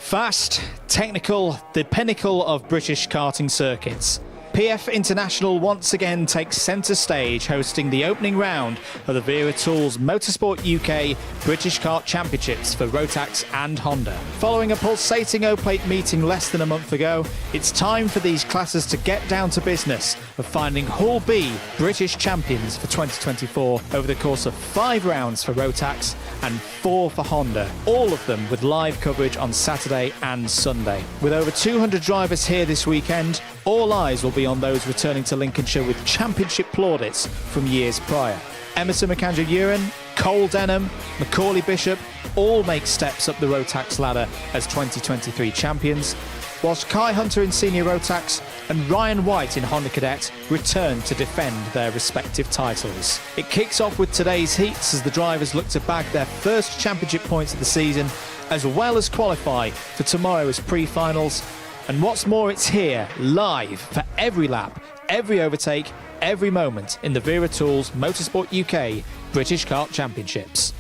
Fast, technical, the pinnacle of British karting circuits. PF International once again takes centre stage, hosting the opening round of the Wera Tools Motorsport UK British Kart Championships for Rotax and Honda. Following a pulsating O-Plate meeting less than a month ago, it's time for these classes to get down to business of finding Hall B British champions for 2024 over the course of 5 rounds for Rotax and 4 for Honda, all of them with live coverage on Saturday and Sunday. With over 200 drivers here this weekend, all eyes will be on those returning to Lincolnshire with championship plaudits from years prior. Emerson McAndrew-Uren, Cole Denham, Macaulay Bishop all make steps up the Rotax ladder as 2023 champions, whilst Kai Hunter in Senior Rotax and Ryan White in Honda Cadet return to defend their respective titles. It kicks off with today's heats as the drivers look to bag their first championship points of the season, as well as qualify for tomorrow's pre-finals. And what's more, it's here, live, for every lap, every overtake, every moment in the Wera Tools Motorsport UK British Kart Championships.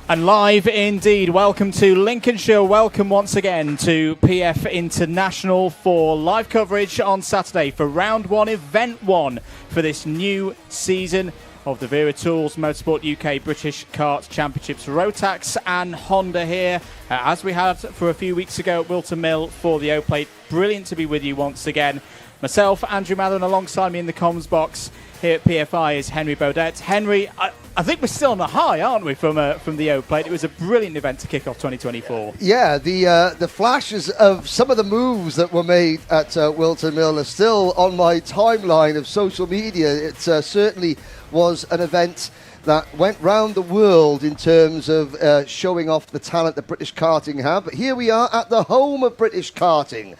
And live indeed, welcome to Lincolnshire, welcome once again to PF International for live coverage on Saturday for round 1, event 1 for this new season of the Wera Tools Motorsport UK British Kart Championships. Rotax and Honda here, as we had for a few weeks ago at Wilton Mill for the O-Plate. Brilliant to be with you once again. Myself, Andrew Mather, and alongside me in the comms box here at PFI is Henry Baudet. Henry, I think we're still on the high, aren't we, from the O-Plate? It was a brilliant event to kick off 2024. Yeah, the flashes of some of the moves that were made at Wilton Mill are still on my timeline of social media. It certainly was an event that went round the world in terms of showing off the talent that British karting have. But here we are at the home of British karting.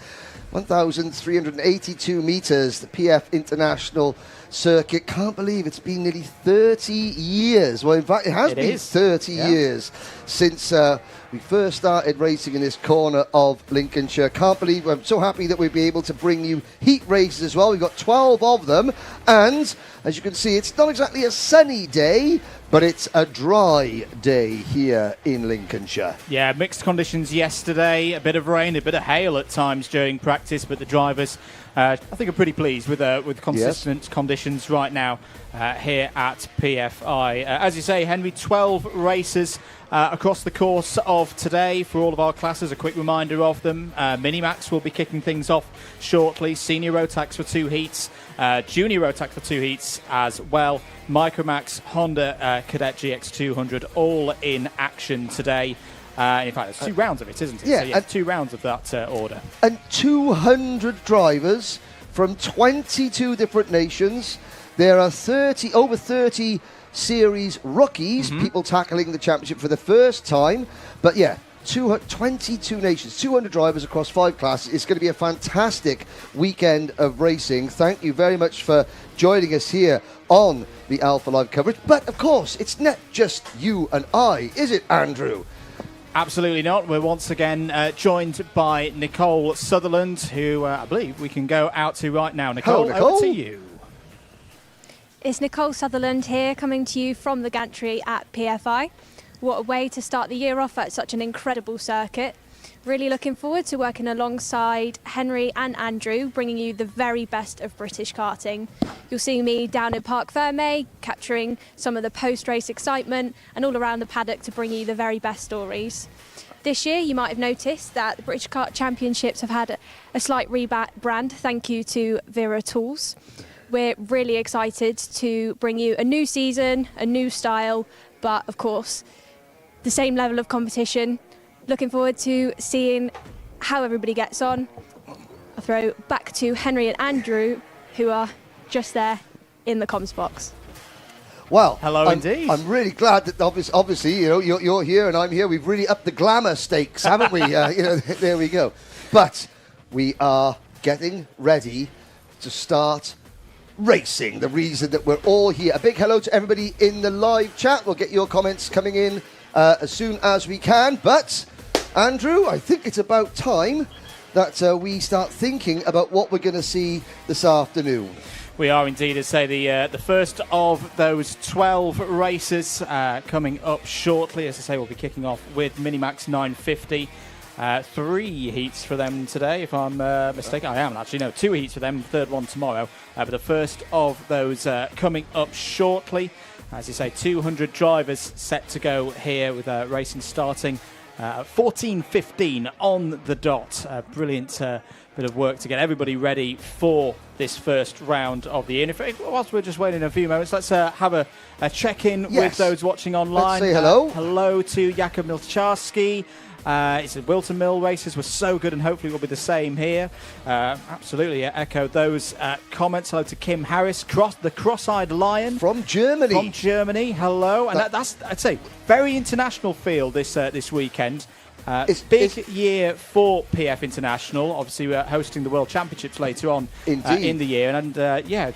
1,382 metres, the PF International circuit. Can't believe it's been nearly 30 years. Well, in fact, it has been 30 years since we first started racing in this corner of Lincolnshire. Can't believe, I'm so happy that we'll be able to bring you heat races as well. We've got 12 of them, and as you can see, it's not exactly a sunny day, but it's a dry day here in Lincolnshire. Yeah, mixed conditions yesterday, a bit of rain, a bit of hail at times during practice, but the drivers, I think, are pretty pleased with consistent conditions right now here at PFI. As you say, Henry, 12 races across the course of today for all of our classes. A quick reminder of them. Minimax will be kicking things off shortly. Senior Rotax for 2 heats. Junior Rotax for 2 heats as well. Micromax, Honda Cadet GX200 all in action today. In fact, there's 2 rounds of it, isn't it? Yeah, so, yeah, 2 rounds of that order. And 200 drivers from 22 different nations. There are over 30 series rookies, people tackling the championship for the first time. But yeah, 22 nations, 200 drivers across 5 classes. It's going to be a fantastic weekend of racing. Thank you very much for joining us here on the Alpha Live coverage. But of course, it's not just you and I, is it, Andrew? Absolutely not. We're once again joined by Nicole Sutherland, who I believe we can go out to right now. Nicole, over to you. It's Nicole Sutherland here, coming to you from the gantry at PFI. What a way to start the year off at such an incredible circuit. Really looking forward to working alongside Henry and Andrew, bringing you the very best of British karting. You'll see me down at Parc Fermé, capturing some of the post-race excitement and all around the paddock to bring you the very best stories. This year, you might have noticed that the British Kart Championships have had a slight rebrand, thank you to Wera Tools. We're really excited to bring you a new season, a new style, but of course, the same level of competition. Looking forward to seeing how everybody gets on. I'll throw back to Henry and Andrew, who are just there in the comms box. Well, hello indeed. I'm really glad that obviously you're here and I'm here. We've really upped the glamour stakes, haven't we? There we go. But we are getting ready to start racing. The reason that we're all here. A big hello to everybody in the live chat. We'll get your comments coming in as soon as we can. But Andrew, I think it's about time that we start thinking about what we're going to see this afternoon. We are indeed, as say, the first of those 12 races coming up shortly. As I say, we'll be kicking off with Minimax 950. 3 heats for them today, if I'm mistaken. I am actually. No, 2 heats for them, third one tomorrow. But the first of those coming up shortly. As you say, 200 drivers set to go here with racing starting 14:15 on the dot. Brilliant bit of work to get everybody ready for this first round of the year. And whilst we're just waiting a few moments, let's have a check-in with those watching online. Let's say hello. Hello to Jakub Milcharski. He said Wilton Mill races were so good and hopefully will be the same here. Absolutely echo those comments. Hello to Kim Harris, the cross-eyed lion. From Germany. From Germany, hello. And that's, I'd say, very international field this weekend. It's big year for PF International. Obviously, we're hosting the World Championships later on in the year. And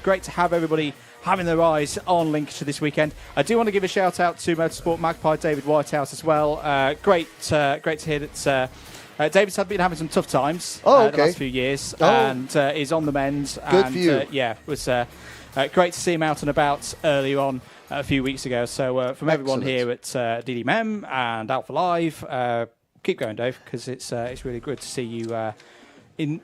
great to have everybody having their eyes on Lincolnshire this weekend. I do want to give a shout out to Motorsport Magpie David Whitehouse as well. Great to hear that David's been having some tough times the last few years and is on the mend. Good and, for you. It was great to see him out and about earlier on a few weeks ago. So from everyone here at DDMM and Alpha Live, keep going, Dave, because it's really good to see you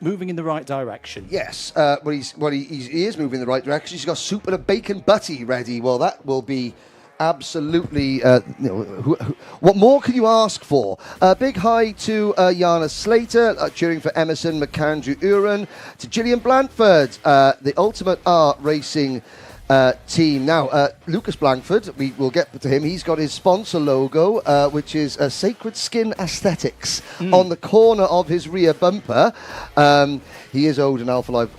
moving in the right direction. Yes, he is moving in the right direction. He's got soup and a bacon butty ready. Well, that will be absolutely... what more can you ask for? Big hi to Jana Slater, cheering for Emerson McAndrew-Uren, to Gillian Blanford, the Ultimate Art Racing team. Now, Lucas Blankford, we will get to him. He's got his sponsor logo, which is Sacred Skin Aesthetics, on the corner of his rear bumper. He is owed an Alpha Life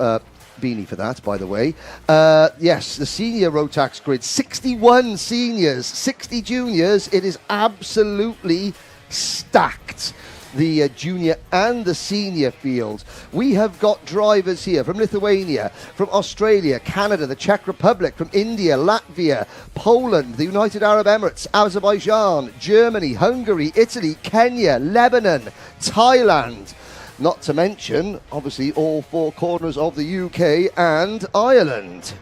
beanie for that, by the way. Yes, the senior rotax grid, 61 seniors, 60 juniors. It is absolutely stacked. The junior and the senior field. We have got drivers here from Lithuania, from Australia, Canada, the Czech Republic, from India, Latvia, Poland, the United Arab Emirates, Azerbaijan, Germany, Hungary, Italy, Kenya, Lebanon, Thailand. Not to mention, obviously, all 4 corners of the UK and Ireland.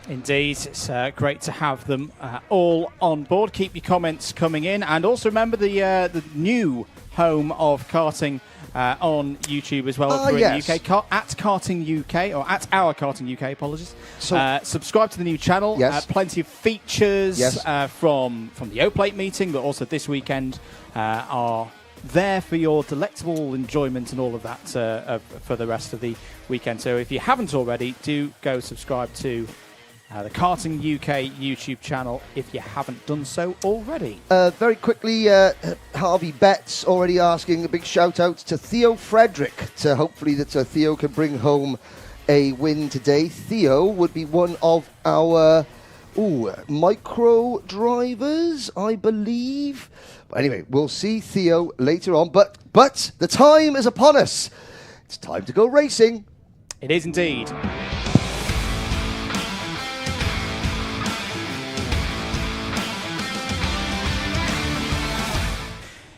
Indeed, it's great to have them all on board. Keep your comments coming in, and also remember the new home of karting on YouTube as well for in the UK, at Karting UK, or at our Karting UK, apologies. So, subscribe to the new channel. Yes. Plenty of features from the O-Plate meeting, but also this weekend are there for your delectable enjoyment and all of that for the rest of the weekend. So if you haven't already, do go subscribe to the Karting UK YouTube channel if you haven't done so already. Very quickly, Harvey Betts already asking a big shout out to Theo Frederick, to hopefully that Theo can bring home a win today. Theo would be one of our micro drivers, I believe. But anyway, we'll see Theo later on. But the time is upon us. It's time to go racing. It is indeed.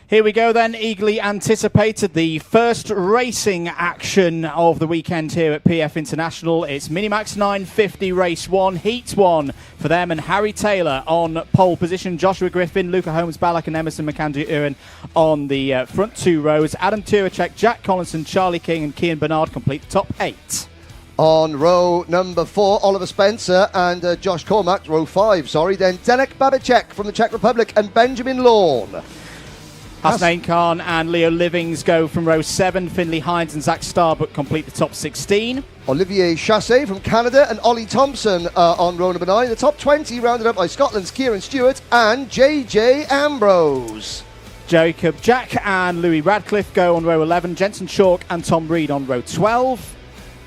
Here we go then, eagerly anticipated, the first racing action of the weekend here at PF International. It's Minimax 950 Race 1, Heat 1 for them, and Harry Taylor on pole position, Joshua Griffin, Luca Holmes-Ballack and Emerson McAndrew-Uren on the front 2 rows. Adam Turacek, Jack Collinson, Charlie King and Cian Bernard complete the top 8. On row number 4, Oliver Spencer and Josh Cormack, row 5, then Denek Babicek from the Czech Republic and Benjamin Lawn. Hasnain Khan and Leo Livings go from row 7. Finley Hines and Zach Starbuck complete the top 16. Olivier Chassé from Canada and Ollie Thompson on row number 9. The top 20 rounded up by Scotland's Kieran Stewart and JJ Ambrose. Jacob Jack and Louis Radcliffe go on row 11. Jensen Chalk and Tom Reed on row 12.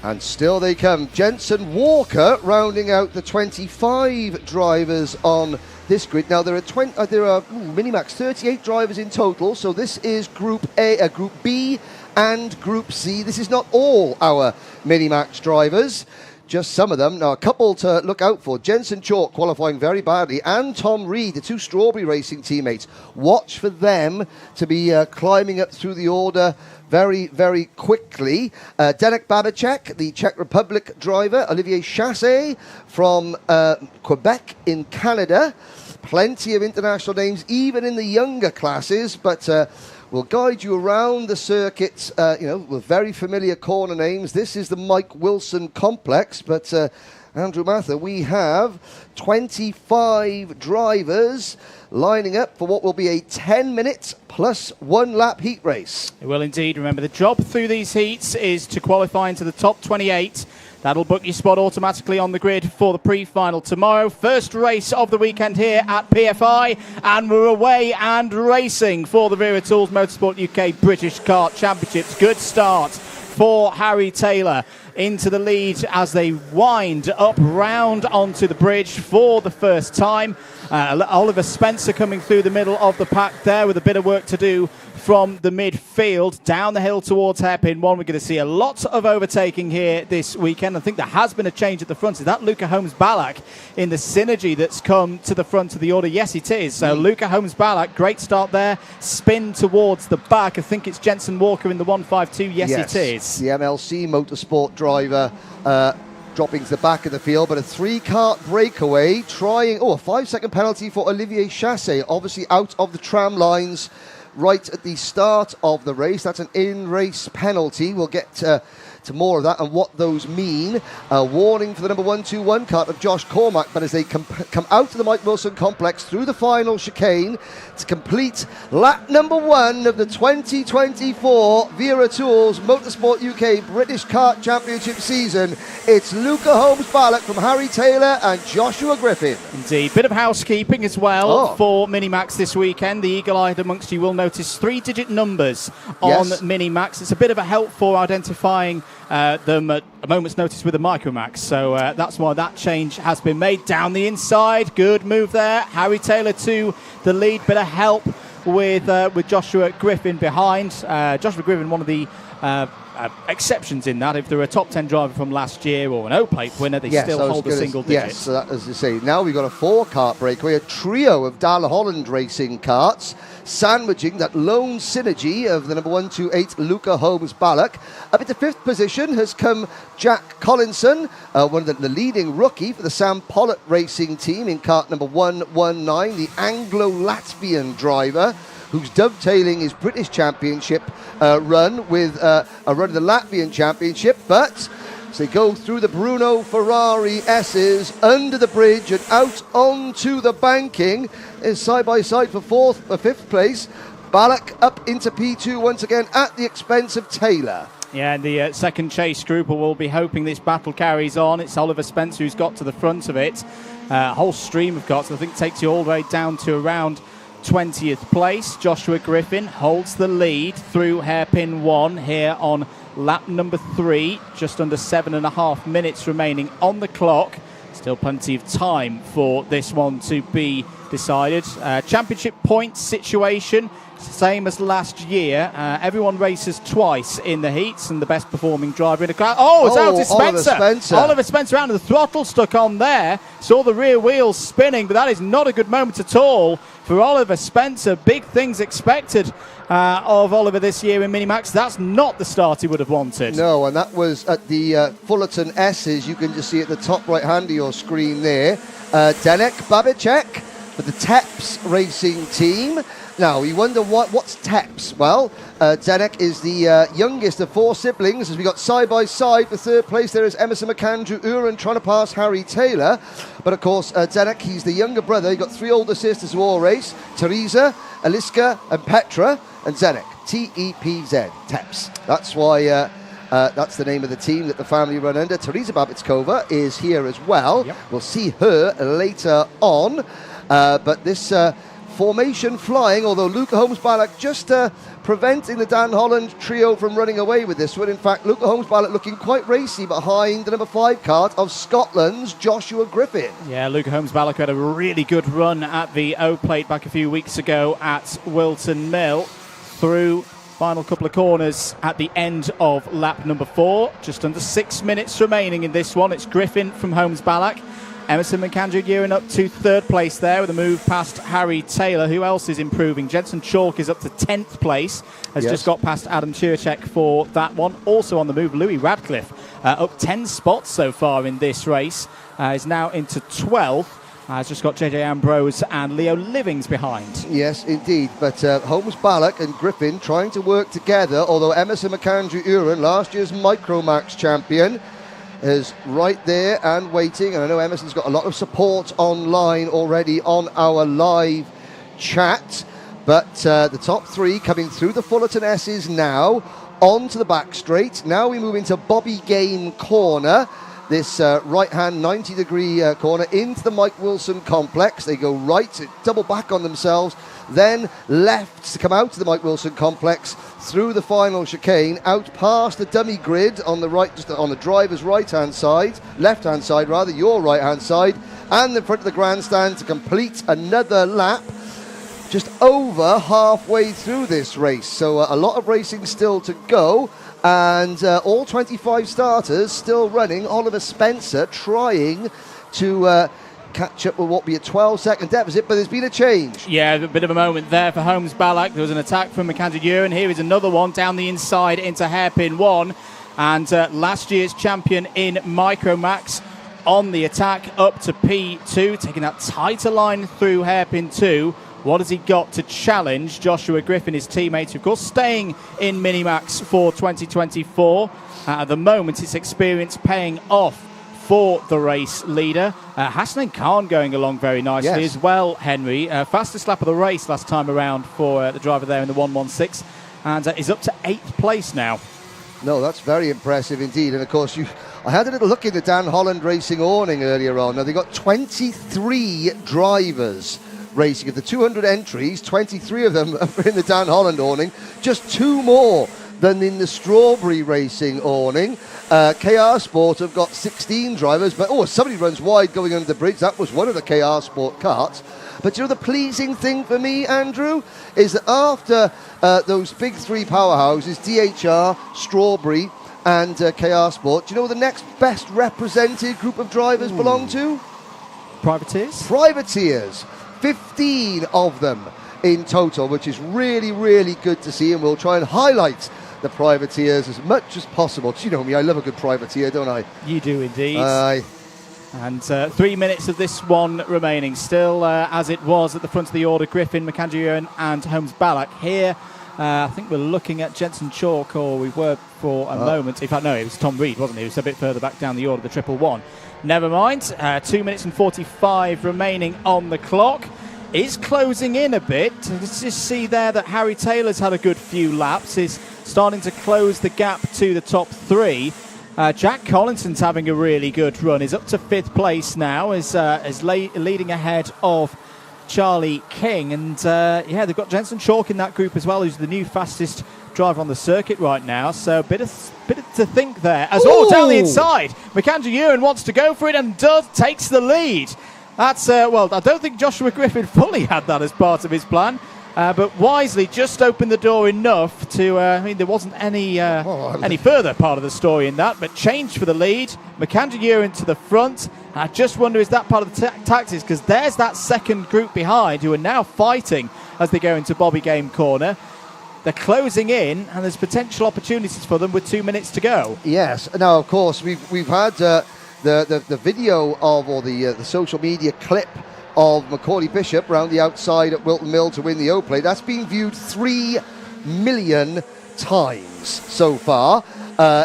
And still they come. Jensen Walker rounding out the 25 drivers on this grid. Now there are Minimax 38 drivers in total, so this is Group A, Group B and Group C. This is not all our Minimax drivers. just some of them. Now, a couple to look out for. Jensen Chalk qualifying very badly, and Tom Reed, the two Strawberry Racing teammates. Watch for them to be climbing up through the order very, very quickly. Denek Babicek, the Czech Republic driver. Olivier Chassé from Quebec in Canada. Plenty of international names, even in the younger classes, but we'll guide you around the circuits, with very familiar corner names. This is the Mike Wilson complex, but Andrew Mather, we have 25 drivers lining up for what will be a 10-minute plus 1 lap heat race. It will indeed. Remember, the job through these heats is to qualify into the top 28. That'll book your spot automatically on the grid for the pre-final tomorrow. First race of the weekend here at PFI, and we're away and racing for the Wera Tools Motorsport UK British Kart Championships. Good start for Harry Taylor into the lead as they wind up round onto the bridge for the first time. Oliver Spencer coming through the middle of the pack there with a bit of work to do from the midfield. Down the hill towards hairpin 1, we're going to see a lot of overtaking here this weekend. I think there has been a change at the front. Is that Luca Holmes-Ballack in the Synergy that's come to the front of the order? Yes, it is. So Luca Holmes-Ballack, great start there. Spin towards the back. I think it's Jensen Walker in the 152. Yes, it is. The MLC Motorsport driver dropping to the back of the field, but a 3-kart breakaway, trying, a 5-second penalty for Olivier Chassé, obviously out of the tram lines right at the start of the race. That's an in-race penalty. We'll get to more of that and what those mean. A warning for the number 121 kart of Josh Cormack, but as they come out of the Mike Wilson complex through the final chicane to complete lap number 1 of the 2024 Wera Tools Motorsport UK British Kart Championship season, it's Luca Holmes-Ballack from Harry Taylor and Joshua Griffin. Indeed. Bit of housekeeping as well for Minimax this weekend. The eagle-eyed amongst you will notice 3-digit numbers on Minimax. It's a bit of a help for identifying them at a moment's notice with a Micromax. So that's why that change has been made. Down the inside, good move there. Harry Taylor to the lead, bit of help with Joshua Griffin behind. Joshua Griffin, one of the exceptions in that. If they're a top 10 driver from last year or an O-plate winner, they still hold the single digit. Yes, so that, as you say, now we've got a 4-kart breakaway, a trio of Dan Holland racing karts, sandwiching that lone Synergy of the number 128 Luca Holmes-Ballack. Up into 5th position has come Jack Collinson, one of the leading rookie for the Sam Pollitt racing team in kart number 119, the Anglo-Latvian driver who's dovetailing his British Championship run with a run of the Latvian Championship, but as they go through the Bruno Ferrari S's under the bridge and out onto the banking, is side by side for 5th place. Ballack up into P2 once again at the expense of Taylor. Yeah, and the second chase group will be hoping this battle carries on. It's Oliver Spencer who's got to the front of it. A whole stream of karts, I think, takes you all the way down to around 20th place. Joshua Griffin holds the lead through hairpin 1 here on lap number 3. Just under 7.5 minutes remaining on the clock. Still plenty of time for this one to be decided. Championship points situation, same as last year. Everyone races twice in the heats, and the best performing driver in the car. It's out to Spencer. Oliver Spencer out of the throttle stuck on there. Saw the rear wheels spinning, but that is not a good moment at all for Oliver Spencer. Big things expected of Oliver this year in Minimax. That's not the start he would have wanted. No, and that was at the Fullerton S's. You can just see at the top right hand of your screen there. Denek Babicek for the Teps racing team. Now, you wonder what's Teps? Well, Denek is the youngest of 4 siblings. As we got side by side for 3rd place, there is Emerson McAndrew Uren trying to pass Harry Taylor. But of course, Denek, he's the younger brother. He's got 3 older sisters who all race: Teresa, Aliska, and Petra. And Zenek, T-E-P-Z, Teps. That's why that's the name of the team that the family run under. Teresa Babitskova is here as well. Yep. We'll see her later on. But this formation flying, although Luca Holmes-Ballack just preventing the Dan Holland trio from running away with this one. In fact, Luca Holmes-Ballack looking quite racy behind the number 5 kart of Scotland's Joshua Griffin. Yeah, Luca Holmes-Ballack had a really good run at the O-Plate back a few weeks ago at Wilton Mill. Through Final couple of corners at the end of lap number 4. Just under 6 minutes remaining in this one. It's Griffin from Holmes Ballack. Emerson McAndrew gearing up to 3rd place there with a move past Harry Taylor. Who else is improving? Jensen Chalk is up to 10th place. Has just got past Adam Chirchek for that one. Also on the move, Louis Radcliffe, up 10 spots so far in this race. Is now into 12th. Has just got JJ Ambrose and Leo Livings behind. Yes, indeed. But Holmes Ballack and Griffin trying to work together, although Emerson McAndrew Uren, last year's Micromax champion, is right there and waiting. And I know Emerson's got a lot of support online already on our live chat. But the top 3 coming through the Fullerton S's now, onto the back straight. Now we move into Bobby Game corner. This right-hand 90-degree corner into the Mike Wilson complex. They go right, double back on themselves, then left to come out to the Mike Wilson complex through the final chicane, out past the dummy grid on the right, just on the driver's right-hand side, left-hand side rather, your right-hand side, and in front of the grandstand to complete another lap. Just over halfway through this race, so a lot of racing still to go. And all 25 starters still running. Oliver Spencer trying to catch up with what will be a 12-second deficit, but there's been a change. Yeah, a bit of a moment there for Holmes Ballack. There was an attack from McAndrew Uren. Here is another one down the inside into hairpin 1. And last year's champion in Micromax on the attack up to P2, taking that tighter line through hairpin 2. What has he got to challenge Joshua Griffin, his teammate, of course, staying in Minimax for 2024. At the moment, it's experience paying off for the race leader. Hassan Khan going along very nicely as well, Henry. Fastest lap of the race last time around for the driver there in the 1:16, and is up to 8th place now. No, that's very impressive indeed. And of course, I had a little look in the Dan Holland Racing awning earlier on. Now, they've got 23 drivers racing. Of the 200 entries, 23 of them are in the Dan Holland awning, just 2 more than in the Strawberry Racing awning. KR Sport have got 16 drivers, but somebody runs wide going under the bridge. That was one of the KR Sport karts. But you know, the pleasing thing for me, Andrew, is that after those big 3 powerhouses, DHR, Strawberry and KR Sport, do you know what the next best represented group of drivers belong to? Privateers? Privateers. 15 of them in total, which is really, really good to see, and we'll try and highlight the privateers as much as possible. You know me, I love a good privateer, don't I? You do indeed. And 3 minutes of this one remaining. Still, as it was at the front of the order, Griffin, McAndrew and Holmes Ballack. Here, I think we're looking at Jensen Chalk, or we were for a moment. In fact, no, it was Tom Reed, wasn't he? He was a bit further back down the order, the 111. Never mind. 2 minutes and 45 remaining on the clock. Is closing in a bit. Let's just see there that Harry Taylor's had a good few laps. Is starting to close the gap to the top 3. Jack Collinson's having a really good run. Is up to 5th place now. Is leading ahead of Charlie King. And they've got Jensen Chalk in that group as well, who's the new fastest driver on the circuit right now. So a bit to think there. As down the inside, McAndrew Uren wants to go for it and takes the lead. That's, I don't think Joshua Griffin fully had that as part of his plan, but wisely just opened the door enough to, there wasn't any further part of the story in that, but changed for the lead. McAndrew Uren to the front. I just wonder, is that part of the tactics? Because there's that second group behind who are now fighting as they go into Bobby Game corner. They're closing in, and there's potential opportunities for them with 2 minutes to go. Yes. Now, of course, we've had the video of, or the social media clip of Macaulay Bishop around the outside at Wilton Mill to win the O-Play. That's been viewed 3 million times so far.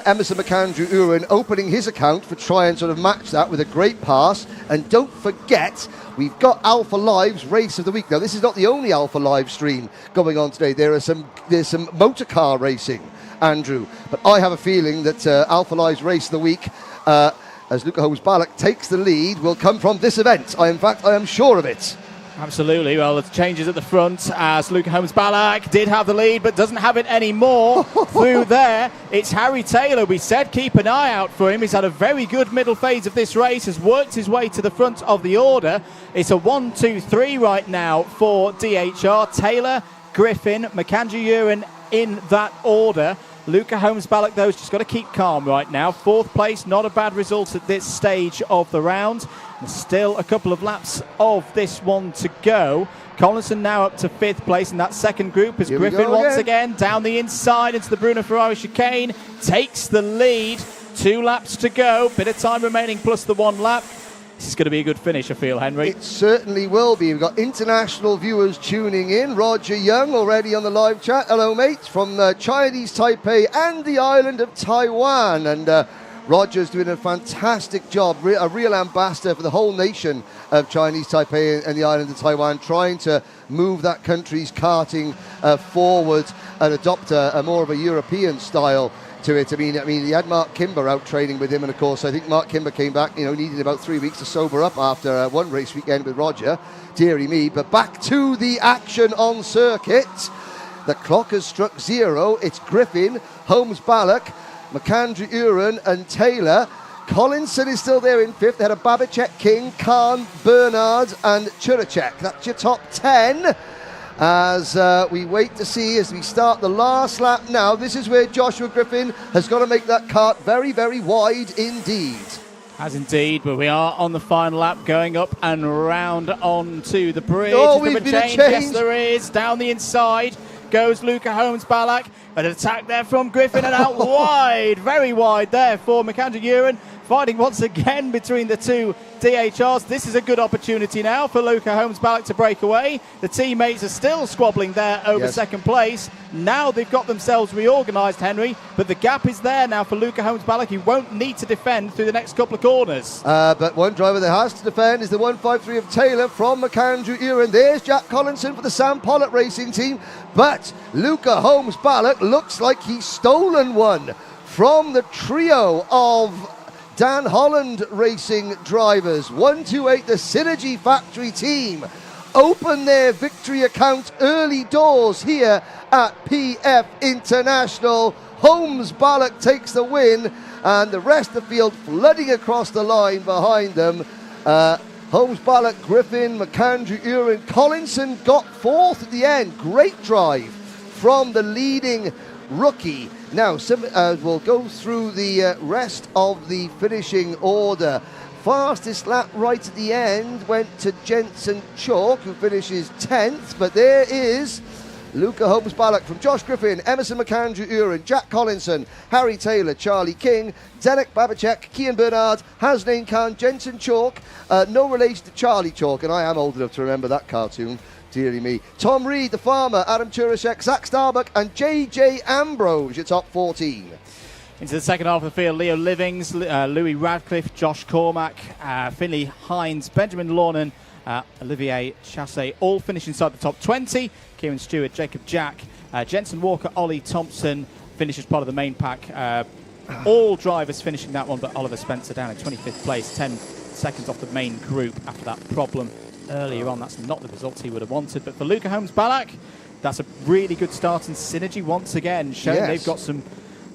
Emerson McAndrew Uren opening his account for try and sort of match that with a great pass. And don't forget, we've got Alpha Live's Race of the Week. Now, this is not the only Alpha Live stream going on today. There's some motor car racing, Andrew. But I have a feeling that Alpha Live's Race of the Week, as Luca Holmes Ballack takes the lead, will come from this event. I am sure of it. Absolutely. Well, the changes at the front as Luca Holmes Ballack did have the lead but doesn't have it anymore. Through there, it's Harry Taylor. We said keep an eye out for him. He's had a very good middle phase of this race, has worked his way to the front of the order. It's a 1-2-3 right now for DHR. Taylor, Griffin, McAndrew Uren in that order. Luca Holmes-Ballock, though, has just got to keep calm right now. 4th place, not a bad result at this stage of the round. There's still a couple of laps of this one to go. Collinson now up to 5th place in that second group as Griffin once again down the inside into the Bruno Ferrari chicane, takes the lead. 2 laps to go, bit of time remaining plus the 1 lap. This is going to be a good finish, I feel, Henry. It certainly will be. We've got international viewers tuning in. Roger Young already on the live chat. Hello, mates, from Chinese Taipei and the island of Taiwan. And Roger's doing a fantastic job, a real ambassador for the whole nation of Chinese Taipei and the island of Taiwan, trying to move that country's karting forward and adopt a more of a European style to it. I mean, he had Mark Kimber out training with him, and of course, I think Mark Kimber came back, needing about 3 weeks to sober up after one race weekend with Roger. Deary me. But back to the action on circuit. The clock has struck 0. It's Griffin, Holmes-Ballock, McAndrew Uren and Taylor. Collinson is still there in 5th. They had a Babicek, King, Khan, Bernard and Churacek. That's your top 10. As we wait to see as we start the last lap now. This is where Joshua Griffin has got to make that kart very, very wide indeed. Has indeed, but we are on the final lap, going up and round onto the bridge. Oh, we've been a change. Yes, there is. Down the inside goes Luca Holmes-Ballock. An attack there from Griffin and out wide, very wide there for McAndrew Uren. Fighting once again between the two DHRs. This is a good opportunity now for Luca Holmes-Ballock to break away. The teammates are still squabbling there over second place. Now they've got themselves reorganised, Henry, but the gap is there now for Luca Holmes-Ballock. He won't need to defend through the next couple of corners. But one driver that has to defend is the 153 of Taylor from McAndrew Uren. There's Jack Collinson for the Sam Pollitt Racing Team, but Luca Holmes-Ballock looks like he's stolen one from the trio of Dan Holland Racing drivers. 128, the Synergy Factory team, open their victory account early doors here at PF International. Holmes-Ballock takes the win, and the rest of the field flooding across the line behind them. Holmes-Ballock, Griffin, McAndrew, Uren, Collinson got 4th at the end. Great drive from the leading rookie. Now, we'll go through the rest of the finishing order. Fastest lap right at the end went to Jensen Chalk, who finishes 10th. But there is Luca Holmes-Ballock from Josh Griffin, Emerson McAndrew Uren, Jack Collinson, Harry Taylor, Charlie King, Zdenek Babicek, Kian Bernard, Hasnain Khan, Jensen Chalk, no relation to Charlie Chalk, and I am old enough to remember that cartoon. Deary me. Tom Reed, the farmer, Adam Churacek, Zach Starbuck and JJ Ambrose, your top 14. Into the second half of the field, Leo Livings, Louis Radcliffe, Josh Cormack, Finley Hines, Benjamin Lornan, Olivier Chassé, all finish inside the top 20. Kieran Stewart, Jacob Jack, Jensen Walker, Ollie Thompson finish as part of the main pack. All drivers finishing that one, but Oliver Spencer down in 25th place, 10 seconds off the main group after that problem earlier on. That's not the result he would have wanted, but for Luca Holmes-Ballock, that's a really good start in Synergy once again, showing they've got some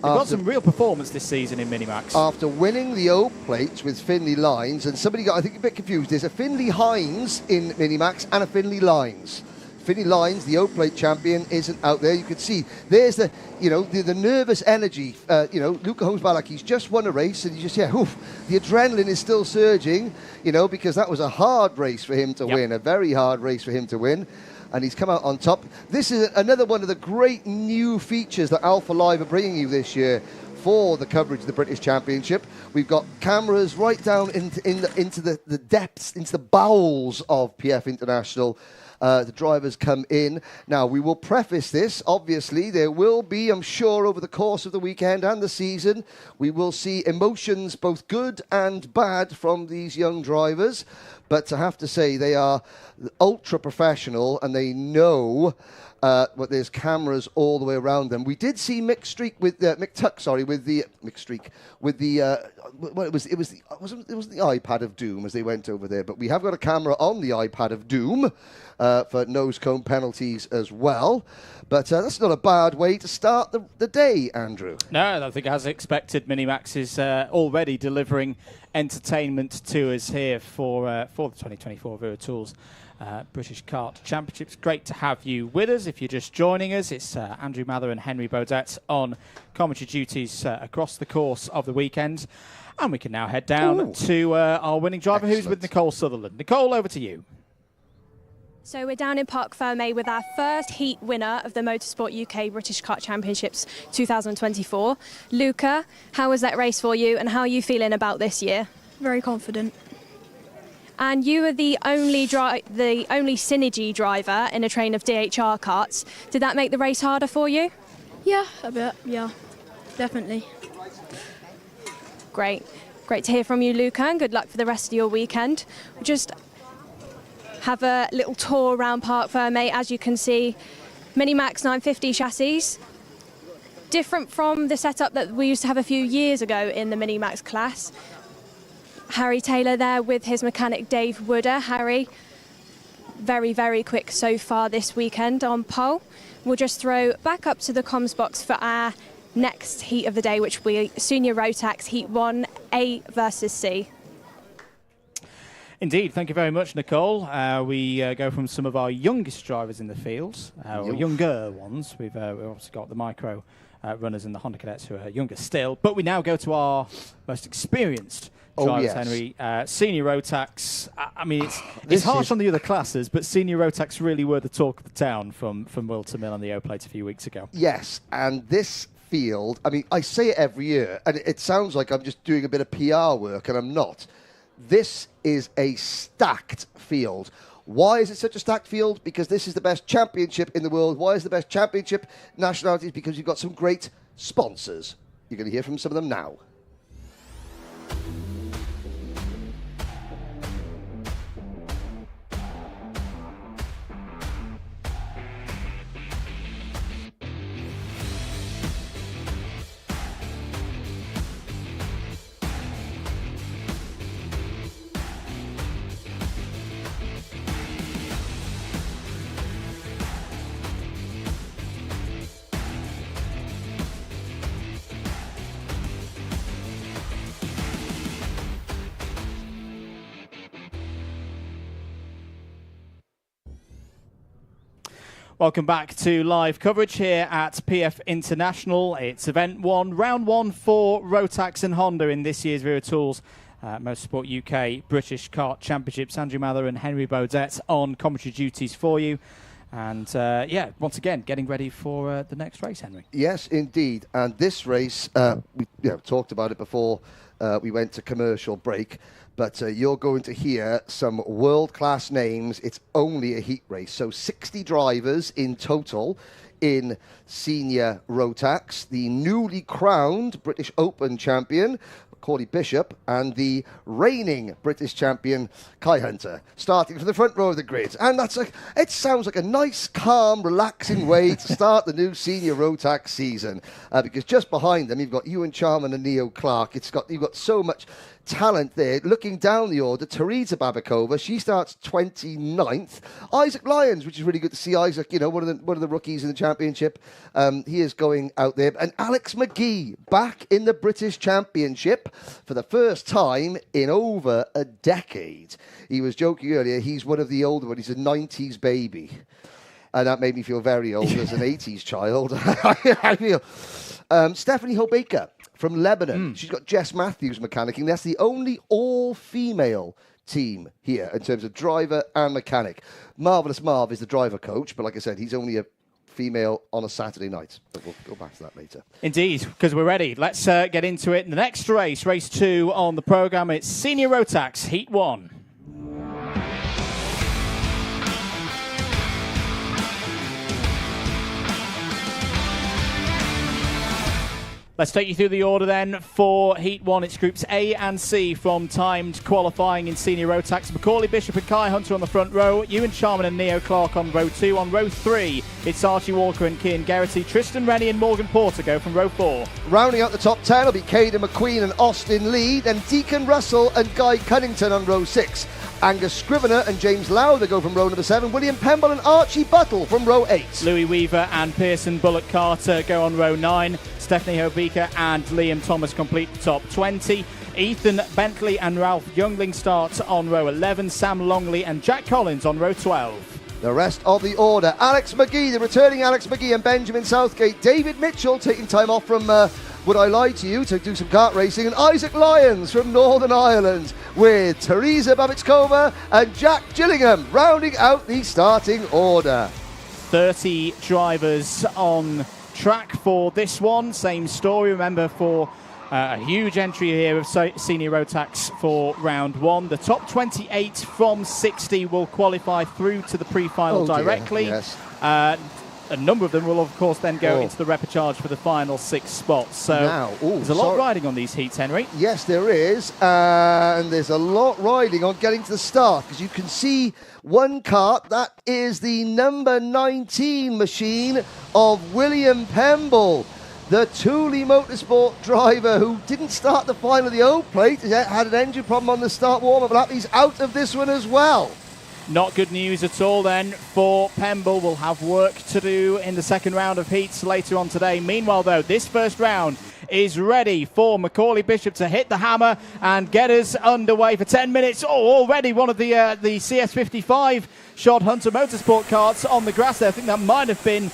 real performance this season in Minimax. After winning the O Plate with Finley Lines, and somebody got, I think, a bit confused. There's a Finley Hines in Minimax and a Finley Lines. Finley Lines, the O Plate champion, isn't out there. You can see there's the nervous energy. Luca Holmes-Ballock, he's just won a race, and the adrenaline is still surging. Because that was a hard race for him to win, a very hard race for him to win, and he's come out on top. This is another one of the great new features that Alpha Live are bringing you this year for the coverage of the British Championship. We've got cameras right down into the depths, into the bowels of PF International. The drivers come in. Now, we will preface this. Obviously, there will be, I'm sure, over the course of the weekend and the season, we will see emotions, both good and bad, from these young drivers. But I have to say, they are ultra professional, and they know there's cameras all the way around them. We did see Mick Tuck with the iPad of Doom as they went over there, but we have got a camera on the iPad of Doom for nose cone penalties as well. But that's not a bad way to start the day, Andrew. No, I think as expected, Minimax is already delivering entertainment to us here for the 2024 Wera Tools British Kart Championships. Great to have you with us. If you're just joining us, it's Andrew Mather and Henry Baudet on commentary duties across the course of the weekend. And we can now head down to our winning driver, who's with Nicole Sutherland. Nicole, over to you. So we're down in Parc Fermé with our first heat winner of the Motorsport UK British Kart Championships 2024. Luca, how was that race for you and how are you feeling about this year? Very confident. And you were the only Synergy driver in a train of DHR karts. Did that make the race harder for you? Yeah, a bit, yeah, definitely. Great. Great to hear from you, Luca, and good luck for the rest of your weekend. Just have a little tour around Parc Fermé. As you can see, Minimax 950 chassis. Different from the setup that we used to have a few years ago in the Minimax class. Harry Taylor there with his mechanic Dave Wooder. Harry, very, very quick so far this weekend on pole. We'll just throw back up to the comms box for our next heat of the day, which will be Senior Rotax Heat 1, A versus C. Indeed, thank you very much, Nicole. We go from some of our youngest drivers in the field, or younger ones. We've obviously got the micro runners and the Honda cadets who are younger still, but we now go to our most experienced drivers, Henry. Senior Rotax. I mean, it's harsh on the other classes, but Senior Rotax really were the talk of the town from Wilton Mill on the O-Plate a few weeks ago. Yes, and this field, I mean, I say it every year, and it sounds like I'm just doing a bit of PR work, and I'm not. This is a stacked field. Why is it such a stacked field? Because this is the best championship in the world. Why is the best championship nationalities? Because you've got some great sponsors. You're going to hear from some of them now. Welcome back to live coverage here at PF International. It's event one, round one for Rotax and Honda in this year's Wera Tools Motorsport UK British Kart Championships. Andrew Mather and Henry Baudet on commentary duties for you. And yeah, once again, getting ready for the next race, Henry. Yes, indeed. And this race, we talked about it before we went to commercial break. But you're going to hear some world-class names. It's only a heat race. So 60 drivers in total in Senior Rotax. The newly crowned British Open champion, Corley Bishop, and the reigning British champion, Kai Hunter, starting from the front row of the grid. And it sounds like a nice, calm, relaxing way to start the new Senior Rotax season. Because just behind them, you've got Ewan Charman and Neo Clark. You've got so much talent there. Looking down the order, Teresa Babakova, she starts 29th. Isaac Lyons, which is really good to see Isaac, one of the rookies in the championship. He is going out there. And Alex McGee back in the British Championship for the first time in over a decade. He was joking earlier, he's one of the older ones. He's a 90s baby. And that made me feel very old as an 80s child. I feel. Stephanie Hobaker from Lebanon. She's got Jess Matthews mechanicking. That's the only all-female team here in terms of driver and mechanic. Marvellous Marv is the driver coach, but like I said, he's only a female on a Saturday night. But we'll go back to that later. Indeed, because we're ready. Let's get into it. The next race, race 2 on the programme, it's Senior Rotax Heat 1. Let's take you through the order then for Heat 1. It's Groups A and C from timed qualifying in Senior Rotax. Macaulay Bishop and Kai Hunter on the front row. Ewan Charman and Neo Clark on row 2. On row 3, it's Archie Walker and Cian Geraghty. Tristan Rennie and Morgan Porter go from row 4. Rounding out the top 10 will be Caden McQueen and Austin Lee. Then Deacon Russell and Guy Cunnington on row 6. Angus Scrivener and James Lowther go from row number 7. William Pemble and Archie Buttle from row 8. Louis Weaver and Pearson Bullock Carter go on row 9. Stephanie Hovika and Liam Thomas complete the top 20. Ethan Bentley and Ralph Youngling start on row 11. Sam Longley and Jack Collins on row 12. The rest of the order: Alex McGee, the returning Alex McGee, and Benjamin Southgate. David Mitchell taking time off from Would I Lie to You to do some kart racing, and Isaac Lyons from Northern Ireland, with Teresa Babitskova and Jack Gillingham rounding out the starting order. 30 drivers on track for this one. Same story, remember, for a huge entry here of senior rotax for round 1. The top 28 from 60 will qualify through to the pre-final directly. Yes. A number of them will, of course, then go into the repechage for the final 6 spots. So there's a lot riding on these heats, Henry. Yes, there is. And there's a lot riding on getting to the start, because you can see one kart. That is the number 19 machine of William Pemble, the Thule Motorsport driver who didn't start the final of the old plate. He had an engine problem on the start warm-up lap. He's out of this one as well. Not good news at all then for Pemble. Will have work to do in the second round of heats later on today. Meanwhile, though, this first round is ready for Macaulay Bishop to hit the hammer and get us underway for 10 minutes. Already one of the CS55 Shod Hunter Motorsport karts on the grass there. I think that might have been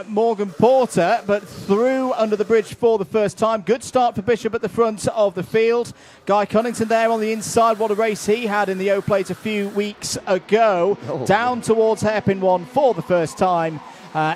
Morgan Porter, but through under the bridge for the first time. Good start for Bishop at the front of the field. Guy Cunnington there on the inside. What a race he had in the O-Plate a few weeks ago. Down towards hairpin 1 for the first time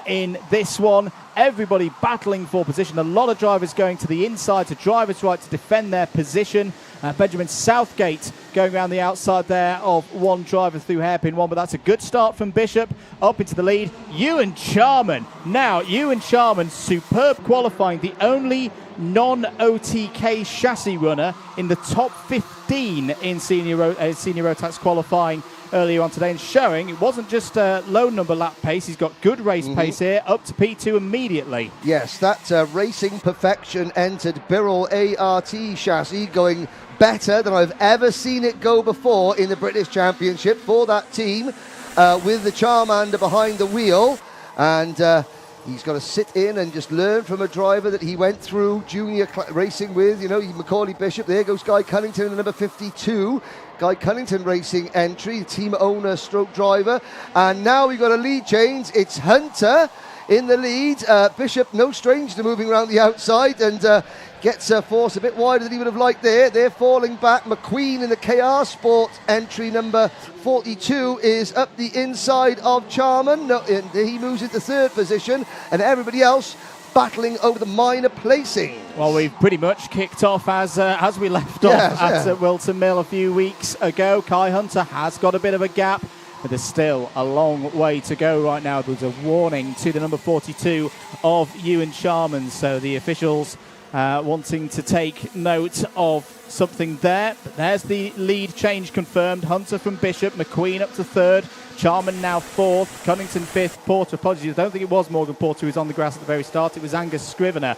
in this one. Everybody battling for position. A lot of drivers going to the inside to drivers' right to defend their position. Benjamin Southgate going around the outside there of one driver through hairpin 1, but that's a good start from Bishop. Up into the lead, Ewan Charman. Now, Ewan Charman, superb qualifying, the only non-OTK chassis runner in the top 15 in senior rotax qualifying earlier on today, and showing it wasn't just a low number lap pace. He's got good race pace here, up to P2 immediately. Yes, that Racing Perfection entered Birrell ART chassis, going better than I've ever seen it go before in the British Championship for that team, with the Charmander behind the wheel. And he's got to sit in and just learn from a driver that he went through junior racing with, Macaulay Bishop. There goes Guy Cunnington in number 52. Guy Cunnington racing entry, team owner stroke driver. And now we've got a lead change. It's Hunter in the lead. Bishop, no stranger to moving around the outside, and gets force a bit wider than he would have liked there. They're falling back. McQueen in the KR Sport entry number 42 is up the inside of Charman. He moves into third position, and everybody else battling over the minor placing. Well, we've pretty much kicked off as we left off at Wilton Mill a few weeks ago. Kai Hunter has got a bit of a gap, but there's still a long way to go right now. There's a warning to the number 42 of Ewan Charman, so the officials wanting to take note of something there. But there's the lead change confirmed. Hunter from Bishop, McQueen up to third, Charman now fourth, Cunnington fifth, Porter, apologies, I don't think it was Morgan Porter who was on the grass at the very start, it was Angus Scrivener.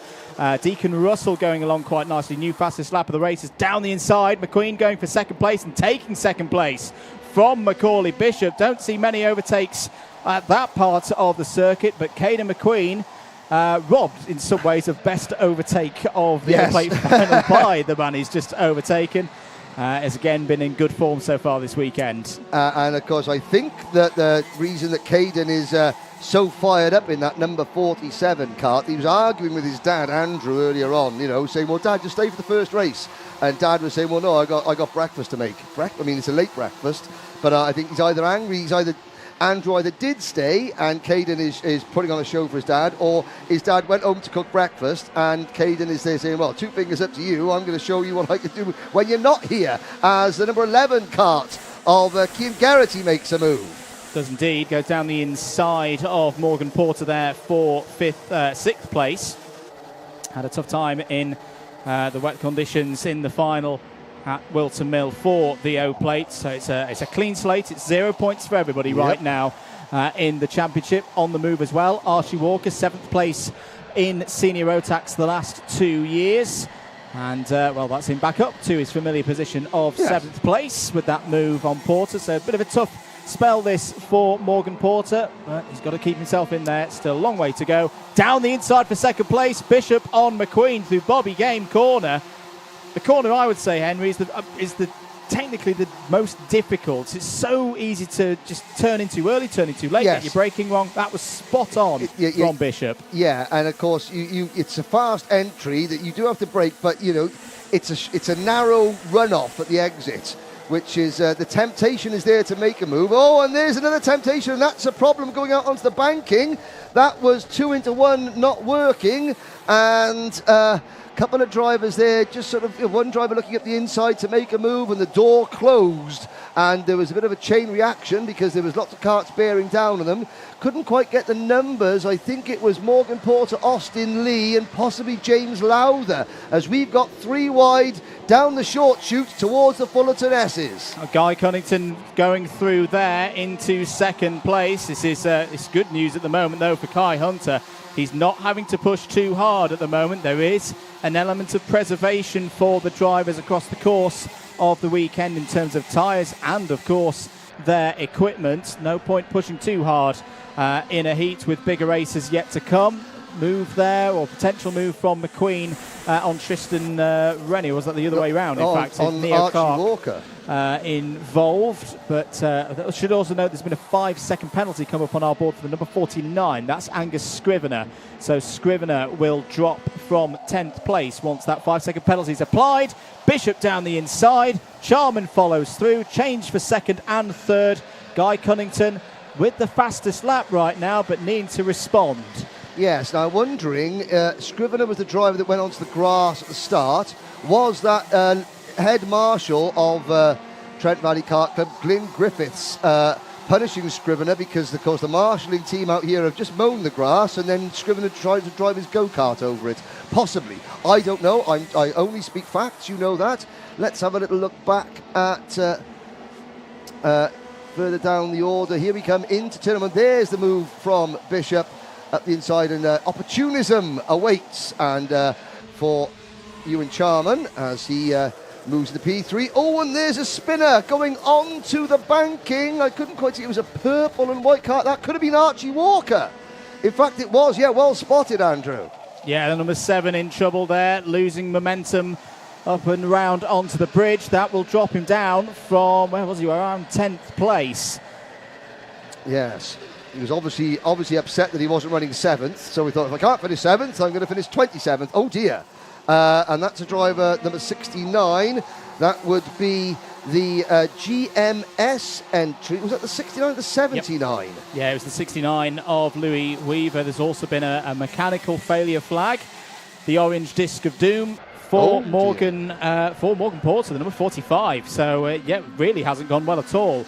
Deacon Russell going along quite nicely, new fastest lap of the race is down the inside. McQueen going for second place and taking second place from Macaulay Bishop. Don't see many overtakes at that part of the circuit, but Caden McQueen robbed in some ways of best overtake of the plate final by the man he's just overtaken. Has again been in good form so far this weekend. And of course, I think that the reason that Caden is so fired up in that number 47 kart, he was arguing with his dad Andrew earlier on, saying, well, Dad, just stay for the first race. And Dad was saying, well, no, I got breakfast to make. It's a late breakfast, but I think he's either angry, Andrew either did stay and Caden is putting on a show for his dad, or his dad went home to cook breakfast and Caden is there saying, well, two fingers up to you, I'm going to show you what I can do when you're not here, as the number 11 kart of Cian Geraghty makes a move. Does indeed, goes down the inside of Morgan Porter there for sixth place. Had a tough time in the wet conditions in the final at Wilton Mill for the O-Plate. So it's a clean slate. It's 0 points for everybody right now in the championship. On the move as well, Archie Walker, 7th place in senior rotax the last 2 years. And, well, that's him back up to his familiar position of 7th place with that move on Porter. So a bit of a tough spell this for Morgan Porter, but he's got to keep himself in there. Still a long way to go. Down the inside for 2nd place, Bishop on McQueen through Bobby Game corner. The corner, I would say, Henry, is the technically the most difficult. It's so easy to just turn in too early, turn in too late, get your braking wrong. That was spot on from Bishop. Yeah, and of course, it's a fast entry that you do have to brake, but you know, it's a narrow runoff at the exit, which is the temptation is there to make a move. Oh, and there's another temptation, and that's a problem going out onto the banking. That was 2 into 1 not working, and couple of drivers there, just sort of one driver looking at the inside to make a move, and the door closed, and there was a bit of a chain reaction because there was lots of karts bearing down on them. Couldn't quite get the numbers. I think it was Morgan Porter, Austin Lee, and possibly James Lowther, as we've got 3 wide down the short chute towards the Fullerton S's. Guy Cunnington going through there into 2nd place. This is it's good news at the moment, though, for Kai Hunter. He's not having to push too hard at the moment. There is an element of preservation for the drivers across the course of the weekend in terms of tyres and, of course, their equipment. No point pushing too hard in a heat with bigger races yet to come. Move there, or potential move from McQueen on Tristan Rennie. Was that the other way around, in fact? On Neo Archie Clark, Walker. Involved, but I should also note there's been a 5-second penalty come up on our board for the number 49. That's Angus Scrivener. So Scrivener will drop from 10th place once that 5-second penalty is applied. Bishop down the inside. Charman follows through. Change for 2nd and 3rd. Guy Cunnington with the fastest lap right now, but needing to respond. Yes, now wondering, Scrivener was the driver that went onto the grass at the start. Was that head marshal of Trent Valley Kart Club, Glyn Griffiths, punishing Scrivener because, of course, the marshalling team out here have just mown the grass, and then Scrivener tried to drive his go-kart over it? Possibly. I don't know. I only speak facts, you know that. Let's have a little look back at further down the order. Here we come into turn 1. There's the move from Bishop at the inside, and opportunism awaits, and for Ewan Charman as he moves to the P3. Oh, and there's a spinner going on to the banking. I couldn't quite see. It was a purple and white car. That could have been Archie Walker. In fact, it was. Yeah, well spotted, Andrew. Yeah, the number 7 in trouble there, losing momentum up and round onto the bridge. That will drop him down from, where was he, around 10th place. Yes. He was obviously upset that he wasn't running 7th, so we thought, if I can't finish 7th, I'm going to finish 27th. Oh dear. And that's a driver number 69. That would be the GMS entry. Was that the 69 or the 79? Yep. Yeah, it was the 69 of Louis Weaver. There's also been a mechanical failure flag. The orange disc of doom for Morgan Porter, the number 45. So, yeah, really hasn't gone well at all.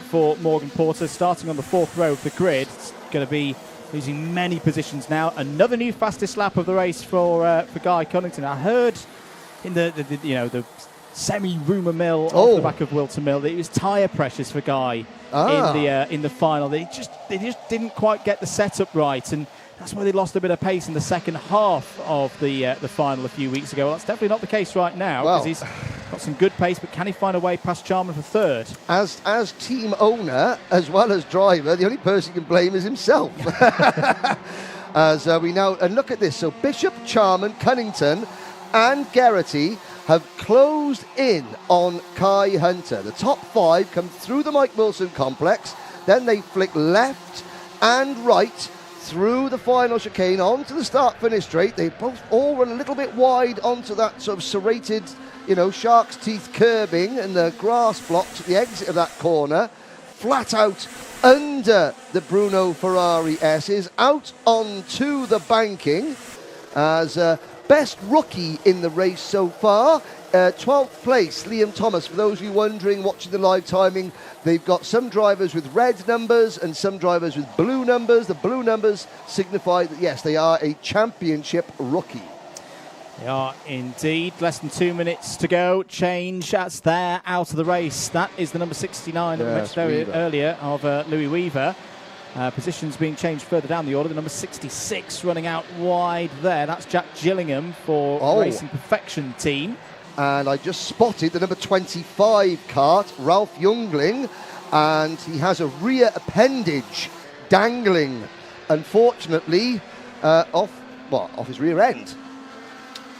For Morgan Porter, starting on the 4th row of the grid. It's going to be losing many positions now. Another new fastest lap of the race for Guy Cunnington. I heard in the semi-rumour mill off the back of Wilton Mill that it was tyre pressures for Guy in the final. They just didn't quite get the setup right, and that's why they lost a bit of pace in the second half of the final a few weeks ago. Well, that's definitely not the case right now, because he's got some good pace, but can he find a way past Charman for 3rd? As team owner, as well as driver, the only person he can blame is himself. As we now, and look at this, so Bishop, Charman, Cunnington and Geraghty have closed in on Kai Hunter. The top 5 come through the Mike Wilson complex, then they flick left and right through the final chicane onto the start-finish straight. They both all run a little bit wide onto that sort of serrated, shark's teeth curbing and the grass blocks at the exit of that corner. Flat out under the Bruno Ferrari S's, out onto the banking as best rookie in the race so far. 12th place, Liam Thomas. For those of you wondering, watching the live timing, they've got some drivers with red numbers and some drivers with blue numbers. The blue numbers signify that, yes, they are a championship rookie. They are indeed. Less than 2 minutes to go. Change. That's there out of the race. That is the number 69 that we mentioned earlier of Louis Weaver. Positions being changed further down the order. The number 66 running out wide there. That's Jack Gillingham for Racing Perfection team. And I just spotted the number 25 Kart, Ralph Youngling, and he has a rear appendage dangling, unfortunately, off his rear end.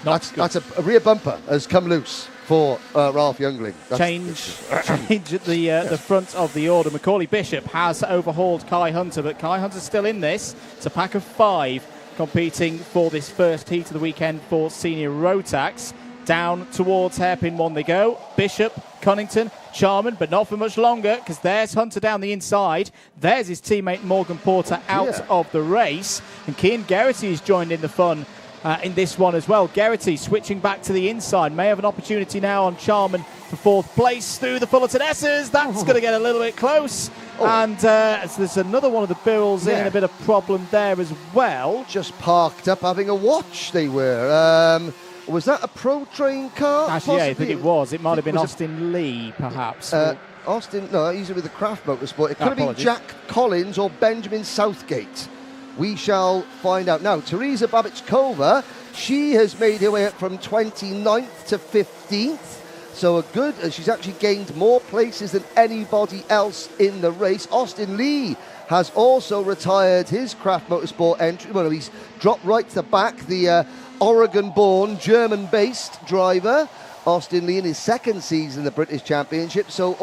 That's a rear bumper has come loose for Ralph Youngling. Change at the front of the order. Macaulay Bishop has overhauled Kai Hunter, but Kai Hunter's still in this. It's a pack of 5 competing for this first heat of the weekend for senior rotax. Down towards hairpin 1 they go. Bishop, Cunnington, Charman, but not for much longer, because there's Hunter down the inside. There's his teammate Morgan Porter out of the race. And Cian Geraghty has joined in the fun in this one as well. Geraghty switching back to the inside. May have an opportunity now on Charman for 4th place through the Fullerton S's. That's going to get a little bit close. And there's another one of the Birrells in a bit of problem there as well. Just parked up having a watch, they were. Was that a Pro Train car? Actually, I think it was. It might have been Austin Lee, perhaps. Austin, no, he's with the Craft Motorsport. It could have been Jack Collins or Benjamin Southgate. We shall find out. Now, Teresa Babichkova, she has made her way up from 29th to 15th. So she's actually gained more places than anybody else in the race. Austin Lee has also retired his Craft Motorsport entry. Well, he's dropped right to the back. The Oregon-born, German-based driver, Austin Lee, in his 2nd season in the British Championship. So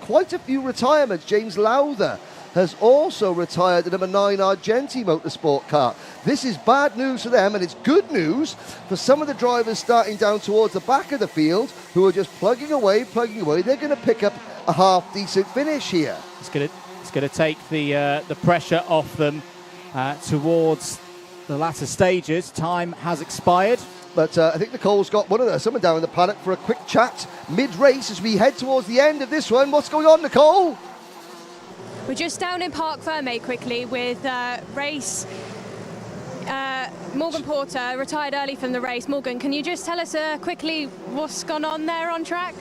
quite a few retirements. James Lowther has also retired the number 9 Argenti Motorsport car. This is bad news for them, and it's good news for some of the drivers starting down towards the back of the field who are just plugging away. They're going to pick up a half-decent finish here. It's going to take the pressure off them towards the latter stages. Time has expired. But I think Nicole's got someone down in the paddock for a quick chat mid-race as we head towards the end of this one. What's going on, Nicole? We're just down in Parc Fermé quickly with race. Morgan Porter retired early from the race. Morgan, can you just tell us quickly what's gone on there on track?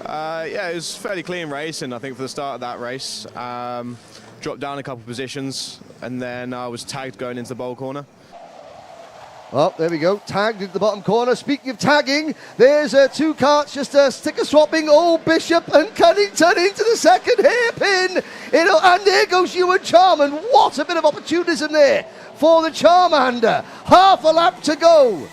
It was a fairly clean race, and I think for the start of that race, dropped down a couple of positions, and then I was tagged going into the bowl corner. Oh, there we go. Tagged into the bottom corner. Speaking of tagging, there's 2 karts just sticker swapping. Oh, Bishop and Cunnington into the 2nd hairpin. And there goes Ewan Charman. What a bit of opportunism there for the Charmander. Half a lap to go.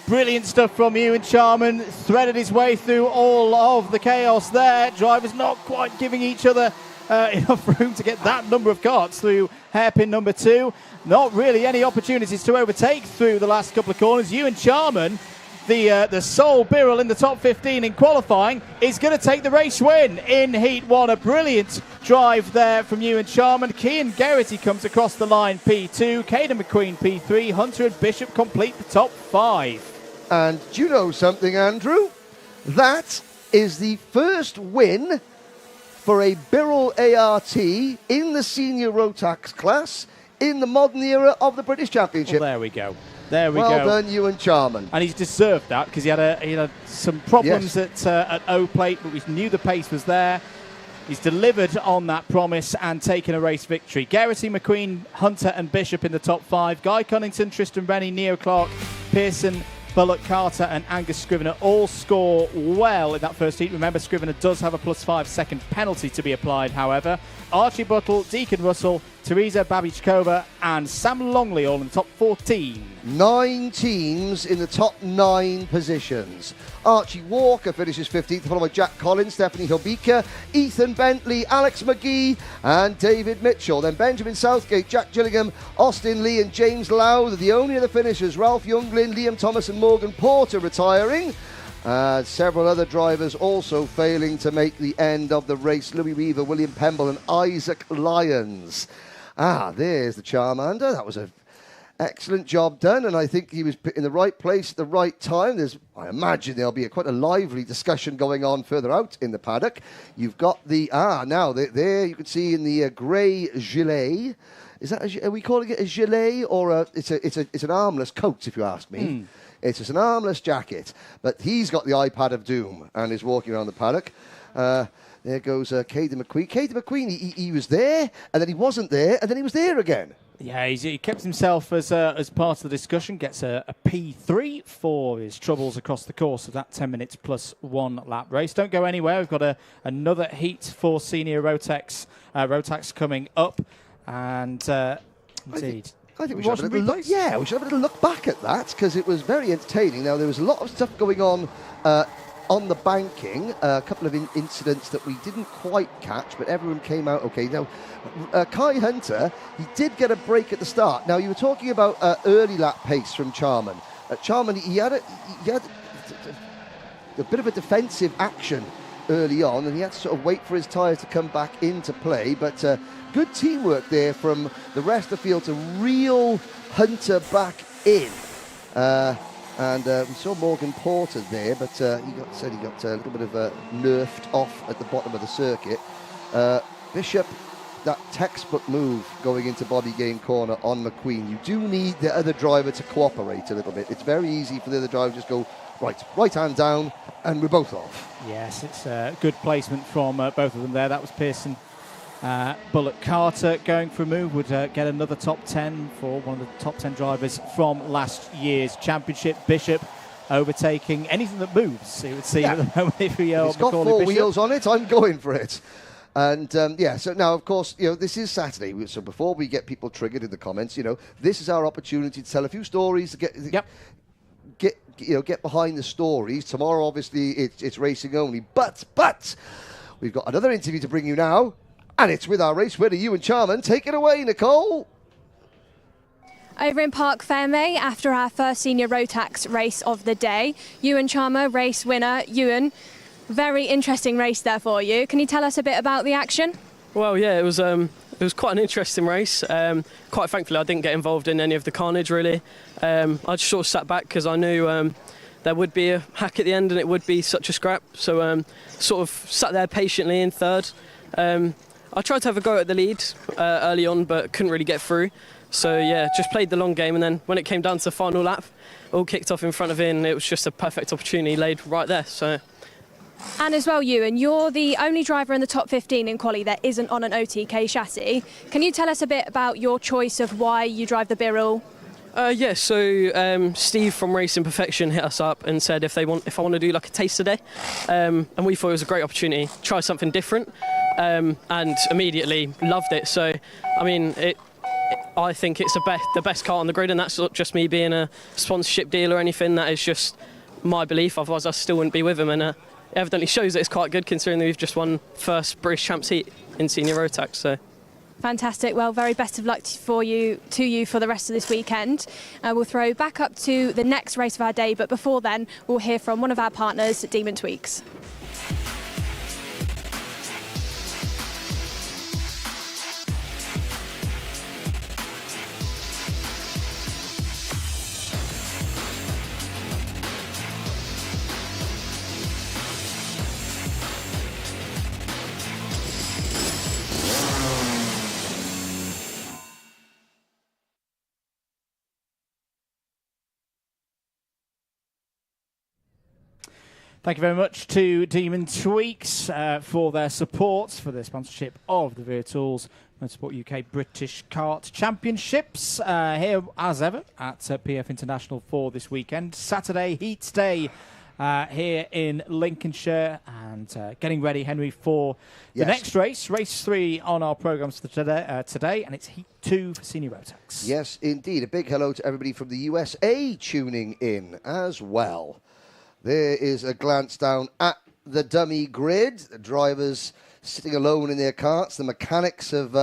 Brilliant stuff from Ewan Charman. Threaded his way through all of the chaos there. Drivers not quite giving each other enough room to get that number of karts through hairpin number 2. Not really any opportunities to overtake through the last couple of corners. Ewan Charman, the sole Birrell in the top 15 in qualifying, is going to take the race win in Heat 1. A brilliant drive there from Ewan Charman. Cian Geraghty comes across the line P2. Caden McQueen P3. Hunter and Bishop complete the top 5. And do you know something, Andrew? That is the first win for a Birrell ART in the senior rotax class in the modern era of the British Championship. Well, there we go. Well done, Ewan Charman. And he's deserved that, because he had some problems at O-plate, but we knew the pace was there. He's delivered on that promise and taken a race victory. Geraghty, McQueen, Hunter and Bishop in the top 5. Guy Cunnington, Tristan Rennie, Neo Clark, Pearson, Bullock, Carter and Angus Scrivener all score well in that first heat. Remember, Scrivener does have a +5 second penalty to be applied, however. Archie Buttle, Deacon Russell, Teresa Babichkova and Sam Longley all in the top 14. 9 teams in the top 9 positions. Archie Walker finishes 15th, followed by Jack Collins, Stephanie Hobika, Ethan Bentley, Alex McGee and David Mitchell. Then Benjamin Southgate, Jack Gillingham, Austin Lee and James Lowther. The only other finishers, Ralph Youngling, Liam Thomas and Morgan Porter retiring. Several other drivers also failing to make the end of the race. Louis Weaver, William Pemble and Isaac Lyons. There's the Charmander. That was an excellent job done, and I think he was in the right place at the right time. I imagine there'll be quite a lively discussion going on further out in the paddock. You've got the, there you can see in the grey gilet. Is that, are we calling it a gilet, or it's an armless coat, if you ask me. It's just an armless jacket, but he's got the iPad of doom and is walking around the paddock. There goes Caden McQueen. Caden McQueen, he was there, and then he wasn't there, and then he was there again. Yeah, he kept himself as part of the discussion, gets a P3 for his troubles across the course of that 10 minutes plus 1 lap race. Don't go anywhere. We've got another heat for senior rotax coming up, and indeed. I think we should have a little look. Yeah, we should have a little look back at that because it was very entertaining. Now there was a lot of stuff going on the banking, a couple of incidents that we didn't quite catch, but everyone came out okay. Now, Kai Hunter, he did get a break at the start. Now, you were talking about early lap pace from Charman. Charman, he had a bit of a defensive action early on, and he had to sort of wait for his tyres to come back into play, but good teamwork there from the rest of the field to reel Hunter back in. And we saw Morgan Porter there, but he got a little bit of nerfed off at the bottom of the circuit. Bishop, that textbook move going into body game corner on McQueen. You do need the other driver to cooperate a little bit. It's very easy for the other driver to just go, right hand down, and we're both off. Yes, it's a good placement from both of them there. That was Pearson. Bullock Carter going for a move would get another top 10 for one of the top 10 drivers from last year's championship. Bishop overtaking anything that moves, it would seem, at the moment. If it's got 4 wheels on it, I'm going for it. And so now, of course, this is Saturday. So before we get people triggered in the comments, this is our opportunity to tell a few stories, to get behind the stories. Tomorrow, obviously, it's racing only. But we've got another interview to bring you now. And it's with our race winner, Ewan Charman. Take it away, Nicole. Over in Park Ferme, after our first senior rotax race of the day, Ewan Charman, race winner. Ewan, very interesting race there for you. Can you tell us a bit about the action? Well, yeah, it was quite an interesting race. Quite thankfully, I didn't get involved in any of the carnage, really. I just sort of sat back because I knew there would be a hack at the end and it would be such a scrap. So sort of sat there patiently in third. I tried to have a go at the lead early on, but couldn't really get through. So, yeah, just played the long game. And then when it came down to the final lap, all kicked off in front of in. It was just a perfect opportunity laid right there. So. And as well, Ewan, you're the only driver in the top 15 in quali that isn't on an OTK chassis. Can you tell us a bit about your choice of why you drive the Birrell? So Steve from Racing Perfection hit us up and said if I want to do like a taster day, and we thought it was a great opportunity, try something different, and immediately loved it. So, I mean, I think it's the best car on the grid, and that's not just me being a sponsorship deal or anything. That is just my belief. Otherwise, I still wouldn't be with him, and it evidently shows that it's quite good considering that we've just won first British Champs heat in senior rotax. So. Fantastic. Well, very best of luck to you for the rest of this weekend. We'll throw back up to the next race of our day, but before then, we'll hear from one of our partners, Demon Tweaks. Thank you very much to Demon Tweaks for their support, for their sponsorship of the Wera Tools Motorsport UK British Kart Championships. Here, as ever, at PF International for this weekend. Saturday, Heat Day here in Lincolnshire. And getting ready, Henry, for the next race. Race 3 on our programmes for today, and it's Heat 2 for Senior Rotax. Yes, indeed. A big hello to everybody from the USA tuning in as well. There is a glance down at the dummy grid. The drivers sitting alone in their karts. The mechanics have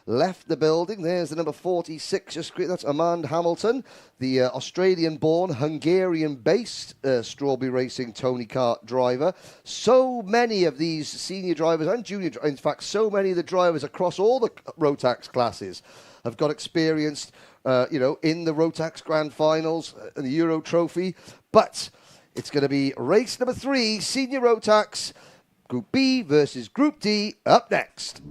left the building. There's the number 46. That's Amand Hamilton, the Australian-born, Hungarian-based Strawberry Racing Tony Kart driver. So many of these senior drivers and junior, in fact, so many of the drivers across all the Rotax classes have got experience, in the Rotax Grand Finals and the Euro Trophy. But it's going to be race number 3, Senior Rotax, Group B versus Group D, up next.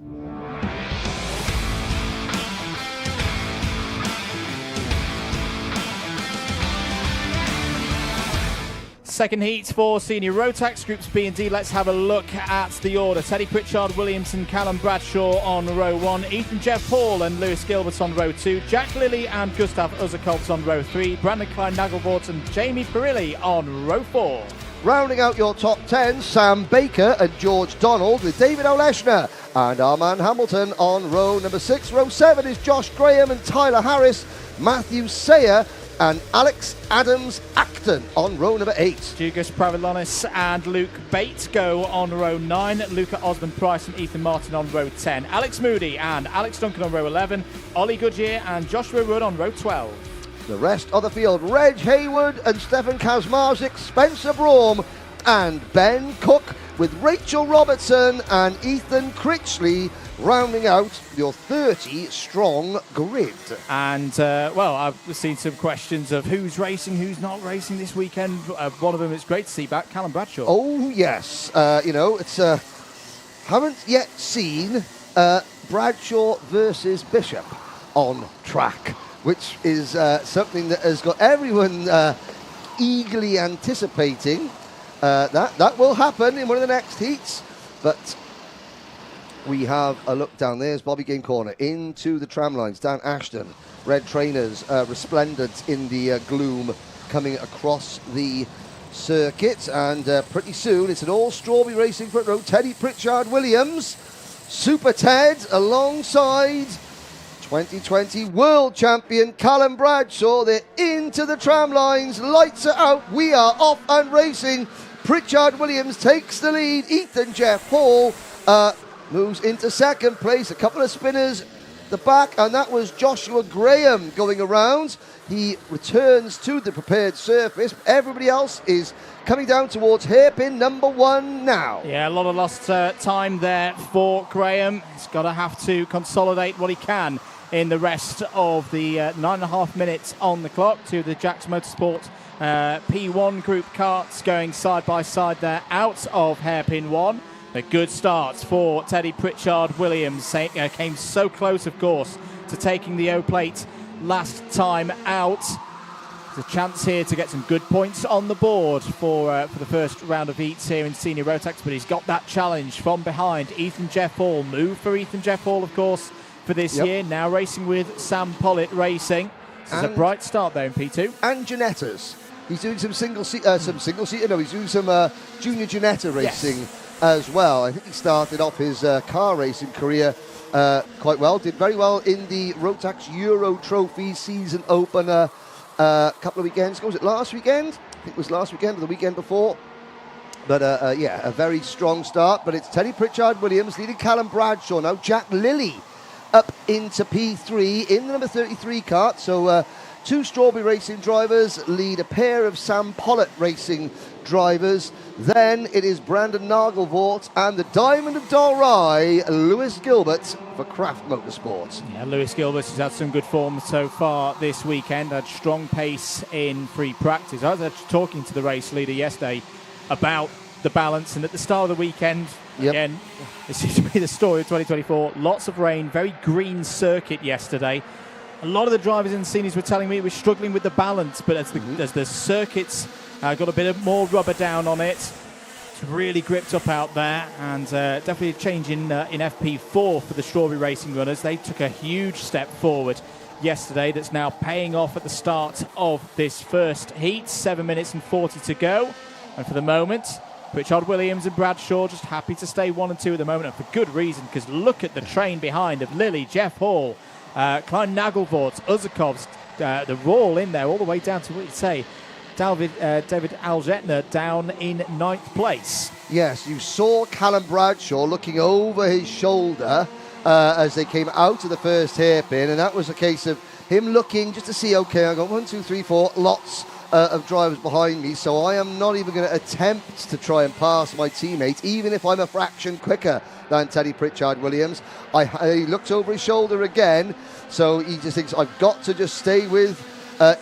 Second heat for senior rotax groups B and D. Let's have a look at the order. Teddy Pritchard Williamson, Callum Bradshaw on row 1, Ethan Jeff Hall and Lewis Gilbert on row 2, Jack Lilly and Gustav Uzakovs on row 3, Brandon Klein Nagelvort and Jamie Perilli on row 4. Rounding out your top 10, Sam Baker and George Donald with David Oleschner and Arman Hamilton on row number 6. Row 7 is Josh Graham and Tyler Harris, Matthew Sayer and Alex Adams Acton on row number 8. Dugas Pravilonis and Luke Bate go on row 9, Luca Osmond Price and Ethan Martin on row 10, Alex Moody and Alex Duncan on row 11, Ollie Goodyear and Joshua Rudd on row 12. The rest of the field, Reg Hayward and Stefan Kazmarzik, Spencer Braum and Ben Cook with Rachel Robertson and Ethan Critchley rounding out your 30-strong grid. And, well, I've seen some questions of who's racing, who's not racing this weekend. One of them is great to see back, Callum Bradshaw. Oh, yes. You know, it's haven't yet seen Bradshaw versus Bishop on track, which is something that has got everyone eagerly anticipating. That will happen in one of the next heats. But we have a look down. There's Bobby Game Corner into the tram lines. Dan Ashton, red trainers, resplendent in the gloom coming across the circuit. And pretty soon it's an all-strawberry racing front row. Teddy Pritchard Williams, Super Ted alongside 2020 world champion Callum Bradshaw. They're into the tram lines. Lights are out. We are off and racing. Pritchard Williams takes the lead. Ethan Jeff Hall moves into second place. A couple of spinners the back, and that was Joshua Graham going around. He returns to the prepared surface. Everybody else is coming down towards hairpin number 1 now. Yeah, a lot of lost time there for Graham. He's got to have to consolidate what he can in the rest of the 9.5 minutes on the clock to the Jax Motorsport P1 group karts going side by side there out of hairpin 1. A good start for Teddy Pritchard Williams. Came so close, of course, to taking the O-plate last time out. There's a chance here to get some good points on the board for the first round of heats here in Senior Rotax, but he's got that challenge from behind. Ethan Jeff Hall, move for Ethan Jeff Hall, of course, for this year. Now racing with Sam Pollitt Racing. This is a bright start there in P2. And Janettas. He's doing some single-seater, he's doing some junior Janetta racing as well. I think he started off his car racing career quite well. Did very well in the Rotax Euro Trophy season opener a couple of weekends ago. Was it last weekend? I think it was last weekend or the weekend before. But yeah, a very strong start. But it's Teddy Pritchard Williams leading Callum Bradshaw. Now Jack Lilly up into P3 in the number 33 kart. So two Strawberry Racing drivers lead a pair of Sam Pollitt Racing drivers. Then it is Brandon Nagelvort and the Diamond of Dalry, Lewis Gilbert for Craft Motorsports. Yeah, Lewis Gilbert has had some good form so far this weekend, had strong pace in free practice. I was actually talking to the race leader yesterday about the balance, and at the start of the weekend, again, it seems to be the story of 2024. Lots of rain, very green circuit yesterday. A lot of the drivers and seniors were telling me it was struggling with the balance, but as the circuits got a bit more rubber down on it, it's really gripped up out there, and definitely a change in FP4 for the Strawberry Racing runners. They took a huge step forward yesterday that's now paying off at the start of this first heat. 7 minutes and 40 to go, and for the moment, Pritchard Williams and Bradshaw just happy to stay 1 and 2 at the moment, and for good reason, because look at the train behind of Lilly, Jeff Hall, Klein Nagelvort, Uzakovs, the roll in there all the way down to what you'd say David Algetner down in 9th place. Yes, you saw Callum Bradshaw looking over his shoulder as they came out of the first hairpin, and that was a case of him looking just to see, okay, I've got 1, 2, 3, 4, lots of drivers behind me, so I am not even going to attempt to try and pass my teammate, even if I'm a fraction quicker than Teddy Pritchard Williams. He looked over his shoulder again, so he just thinks, I've got to just stay with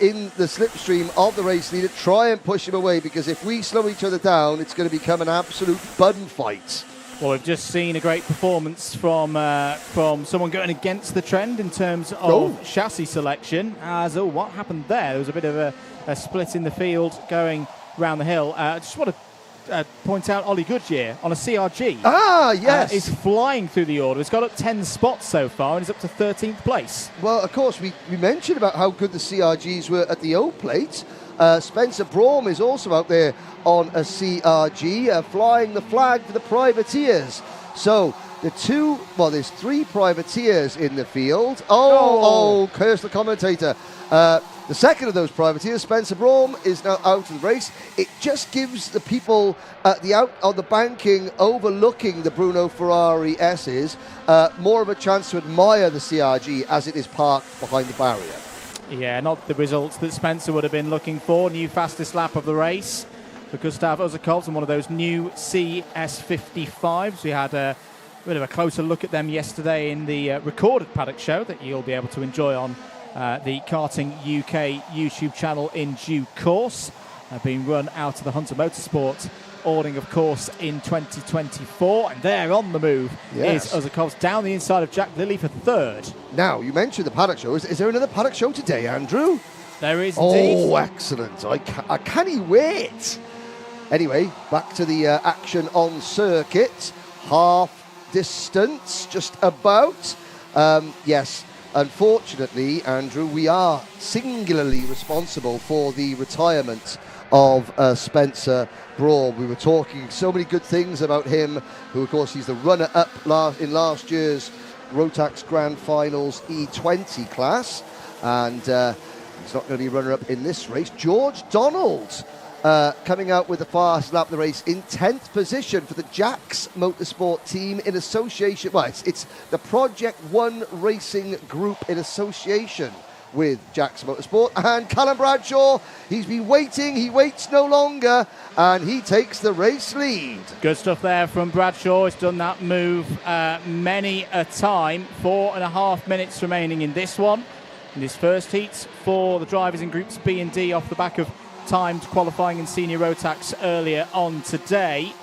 in the slipstream of the race leader, try and push him away, because if we slow each other down, it's going to become an absolute bun fight. Well, we've just seen a great performance from someone going against the trend in terms of chassis selection. What happened there? There was a bit of a split in the field going round the hill. I just want to point out Ollie Goodyear on a CRG. Ah, yes. Is flying through the order. He's got up 10 spots so far and he's up to 13th place. Well, of course, we mentioned about how good the CRGs were at the O plate. Spencer Braum is also out there on a CRG, flying the flag for the privateers. So there's 3 privateers in the field. Oh, curse the commentator. The second of those privateers, Spencer Braum, is now out of the race. It just gives the people out on the banking overlooking the Bruno Ferrari S's more of a chance to admire the CRG as it is parked behind the barrier. Yeah, not the results that Spencer would have been looking for. New fastest lap of the race for Gustav Uzakovs on one of those new CS55s. We had a bit of a closer look at them yesterday in the recorded paddock show that you'll be able to enjoy on the Karting UK YouTube channel in due course. Being run out of the Hunter Motorsport awning, of course, in 2024. And there on the move is Uzakovs down the inside of Jack Lilly for 3rd. Now, you mentioned the paddock show. Is there another paddock show today, Andrew? There is indeed. Oh, excellent. I can't wait. Anyway, back to the action on circuit. Half distance, just about. Yes, unfortunately, Andrew, we are singularly responsible for the retirement of Spencer Braum. We were talking so many good things about him, who, of course, he's the runner-up in last year's Rotax Grand Finals E20 class, and he's not going to be runner-up in this race. George Donald coming out with the fast lap of the race in 10th position for the Jax Motorsport team in association. Well, it's the Project One Racing Group in association with Jax Motorsport. And Callum Bradshaw, he's been waiting, he waits no longer, and he takes the race lead. Good stuff there from Bradshaw. He's done that move many a time. 4.5 minutes remaining in this one. In this first heat for the drivers in groups B and D off the back of timed qualifying in senior Rotax earlier on today.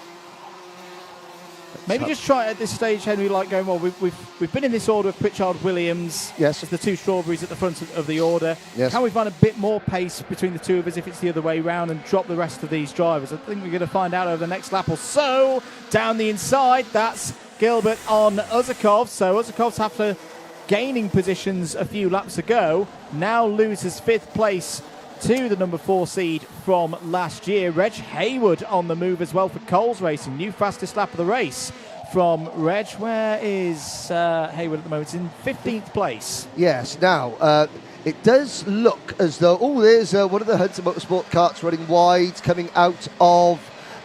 Maybe just try at this stage, Henry, like going, well, we've been in this order of Pritchard Williams. Yes. As the 2 Strawberries at the front of the order. Yes. Can we find a bit more pace between the 2 of us if it's the other way round and drop the rest of these drivers? I think we're going to find out over the next lap or so. Down the inside, that's Gilbert on Uzakovs. So Uzakovs, after gaining positions a few laps ago, now loses 5th place to the number 4 seed from last year. Reg Hayward on the move as well for Coles Racing. New fastest lap of the race from Reg. Where is Hayward at the moment? It's in 15th place. Yes, now it does look as though, there's one of the Hunter Motorsport karts running wide coming out of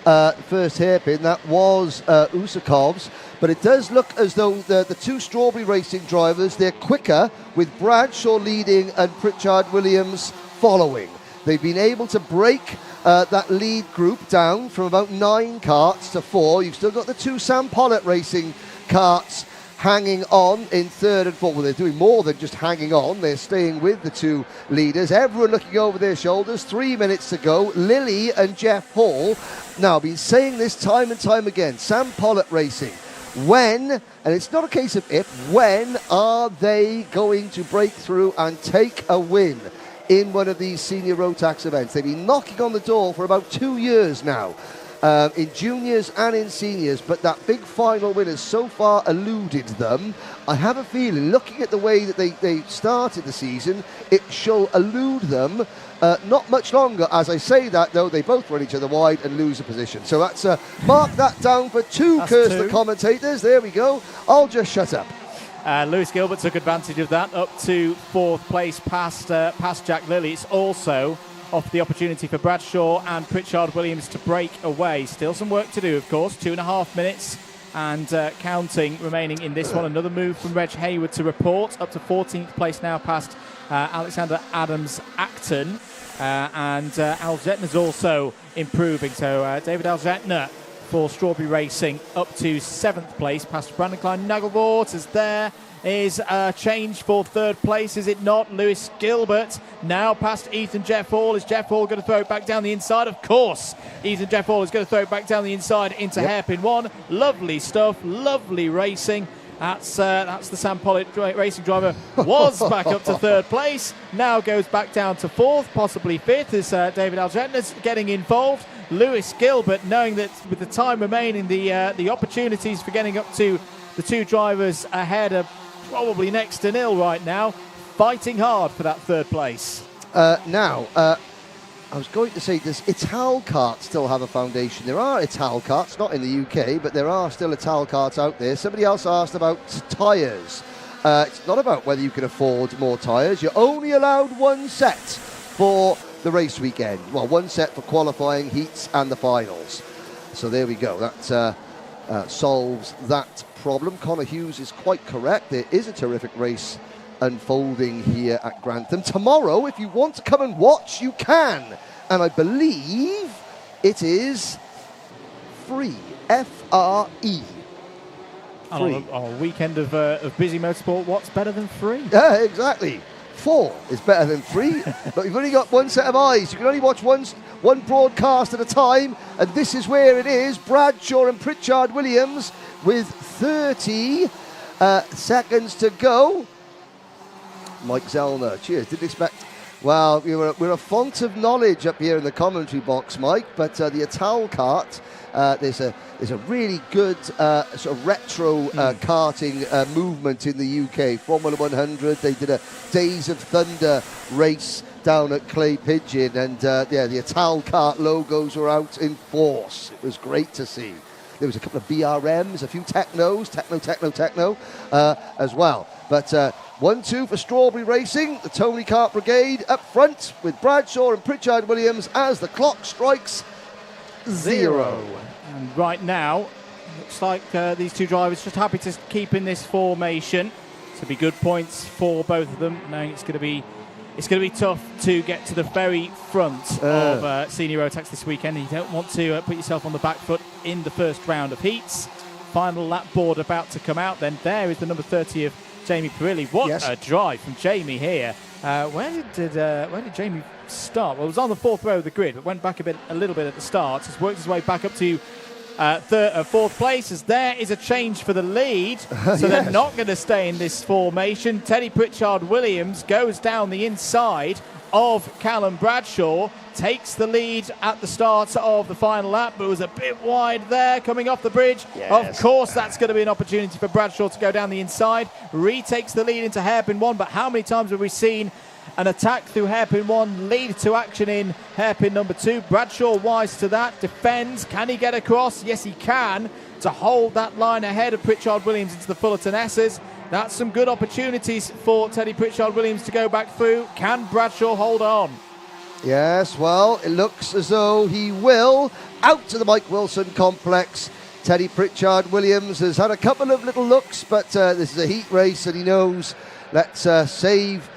the first hairpin. That was Uzakovs. But it does look as though the 2 Strawberry Racing drivers, they're quicker, with Bradshaw leading and Pritchard Williams following. They've been able to break that lead group down from about 9 karts to 4. You've still got the 2 Sam Pollitt Racing karts hanging on in 3rd and 4th. Well, they're doing more than just hanging on. They're staying with the 2 leaders. Everyone looking over their shoulders. 3 minutes to go. Lilly and Jeff Hall. Now, I've been saying this time and time again. Sam Pollitt Racing. When, and it's not a case of if, when are they going to break through and take a win in one of these senior Rotax events? They've been knocking on the door for about 2 years now, in juniors and in seniors, but that big final win has so far eluded them. I have a feeling, looking at the way that they started the season, it shall elude them not much longer. As I say that, though, they both run each other wide and lose a position. So that's mark that down for 2, curse the commentators. There we go. I'll just shut up. Lewis Gilbert took advantage of that, up to 4th place past Jack Lilly. It's also off the opportunity for Bradshaw and Pritchard Williams to break away. Still some work to do, of course. 2.5 minutes and counting remaining in this one. Another move from Reg Hayward to report, up to 14th place now past Alexander Adams-Acton. And Alzetner's also improving. So David Alzetner for Strawberry Racing up to 7th place past Brandon Klein Nagelvort. As there is a change for 3rd place, is it not? Lewis Gilbert now past Ethan Jeff Hall. Is Jeff Hall going to throw it back down the inside? Of course, Ethan Jeff Hall is going to throw it back down the inside into hairpin 1. Lovely stuff, lovely racing. That's the Sam Pollitt racing driver. Was back up to third place. Now goes back down to fourth, possibly fifth, as David Algetner's getting involved. Lewis Gilbert, knowing that with the time remaining, the opportunities for getting up to the two drivers ahead are probably next to nil right now. Fighting hard for that third place. I was going to say, does Italkart still have a foundation? There are Italkarts, not in the UK, but there are still Italkarts out there. Somebody else asked about tyres. It's not about whether you can afford more tyres. You're only allowed one set for the race weekend. Well, one set for qualifying, heats and the finals. So there we go. That solves that problem. Connor Hughes is quite correct. There is a terrific race unfolding here at Grantham. Tomorrow, if you want to come and watch, you can. And I believe it is free. F-R-E. Free. On a weekend of busy motorsport, what's better than free? Yeah, exactly. 4 is better than 3. But you've only got one set of eyes. You can only watch one broadcast at a time. And this is where it is. Bradshaw and Pritchard Williams with 30 seconds to go. Mike Zellner, cheers. Didn't expect. Well, we're a font of knowledge up here in the commentary box, Mike. But the Italkart, there's a really good sort of retro karting movement in the UK. Formula 100, they did a Days of Thunder race down at Clay Pigeon, and the Italkart logos were out in force. It was great to see. There was a couple of BRMs, a few techno as well. But 1-2 for Strawberry Racing, the Tony Kart Brigade up front with Bradshaw and Pritchard Williams as the clock strikes 0. And right now, looks like these two drivers just happy to keep in this formation. To be good points for both of them, knowing it's going to be tough to get to the very front of Senior Rotax this weekend. You don't want to put yourself on the back foot in the first round of heats. Final lap board about to come out. Then there is the number 30 of Jamie Perilli. What a drive from Jamie here. Where did Jamie start? Well, it was on the fourth row of the grid, but went back a little bit at the start. Has worked his way back up to fourth place, as there is a change for the lead. So they're not going to stay in this formation. Teddy Pritchard Williams goes down the inside of Callum Bradshaw, takes the lead at the start of the final lap, but was a bit wide there coming off the bridge. Of course, that's going to be an opportunity for Bradshaw to go down the inside. Retakes the lead into hairpin 1, but how many times have we seen an attack through hairpin 1 lead to action in hairpin number 2? Bradshaw wise to that, defends. Can he get across? Yes, he can, to hold that line ahead of Pritchard Williams into the Fullerton S's. That's some good opportunities for Teddy Pritchard Williams to go back through. Can Bradshaw hold on? Yes, well, it looks as though he will. Out to the Mike Wilson complex. Teddy Pritchard Williams has had a couple of little looks, but this is a heat race and he knows, let's save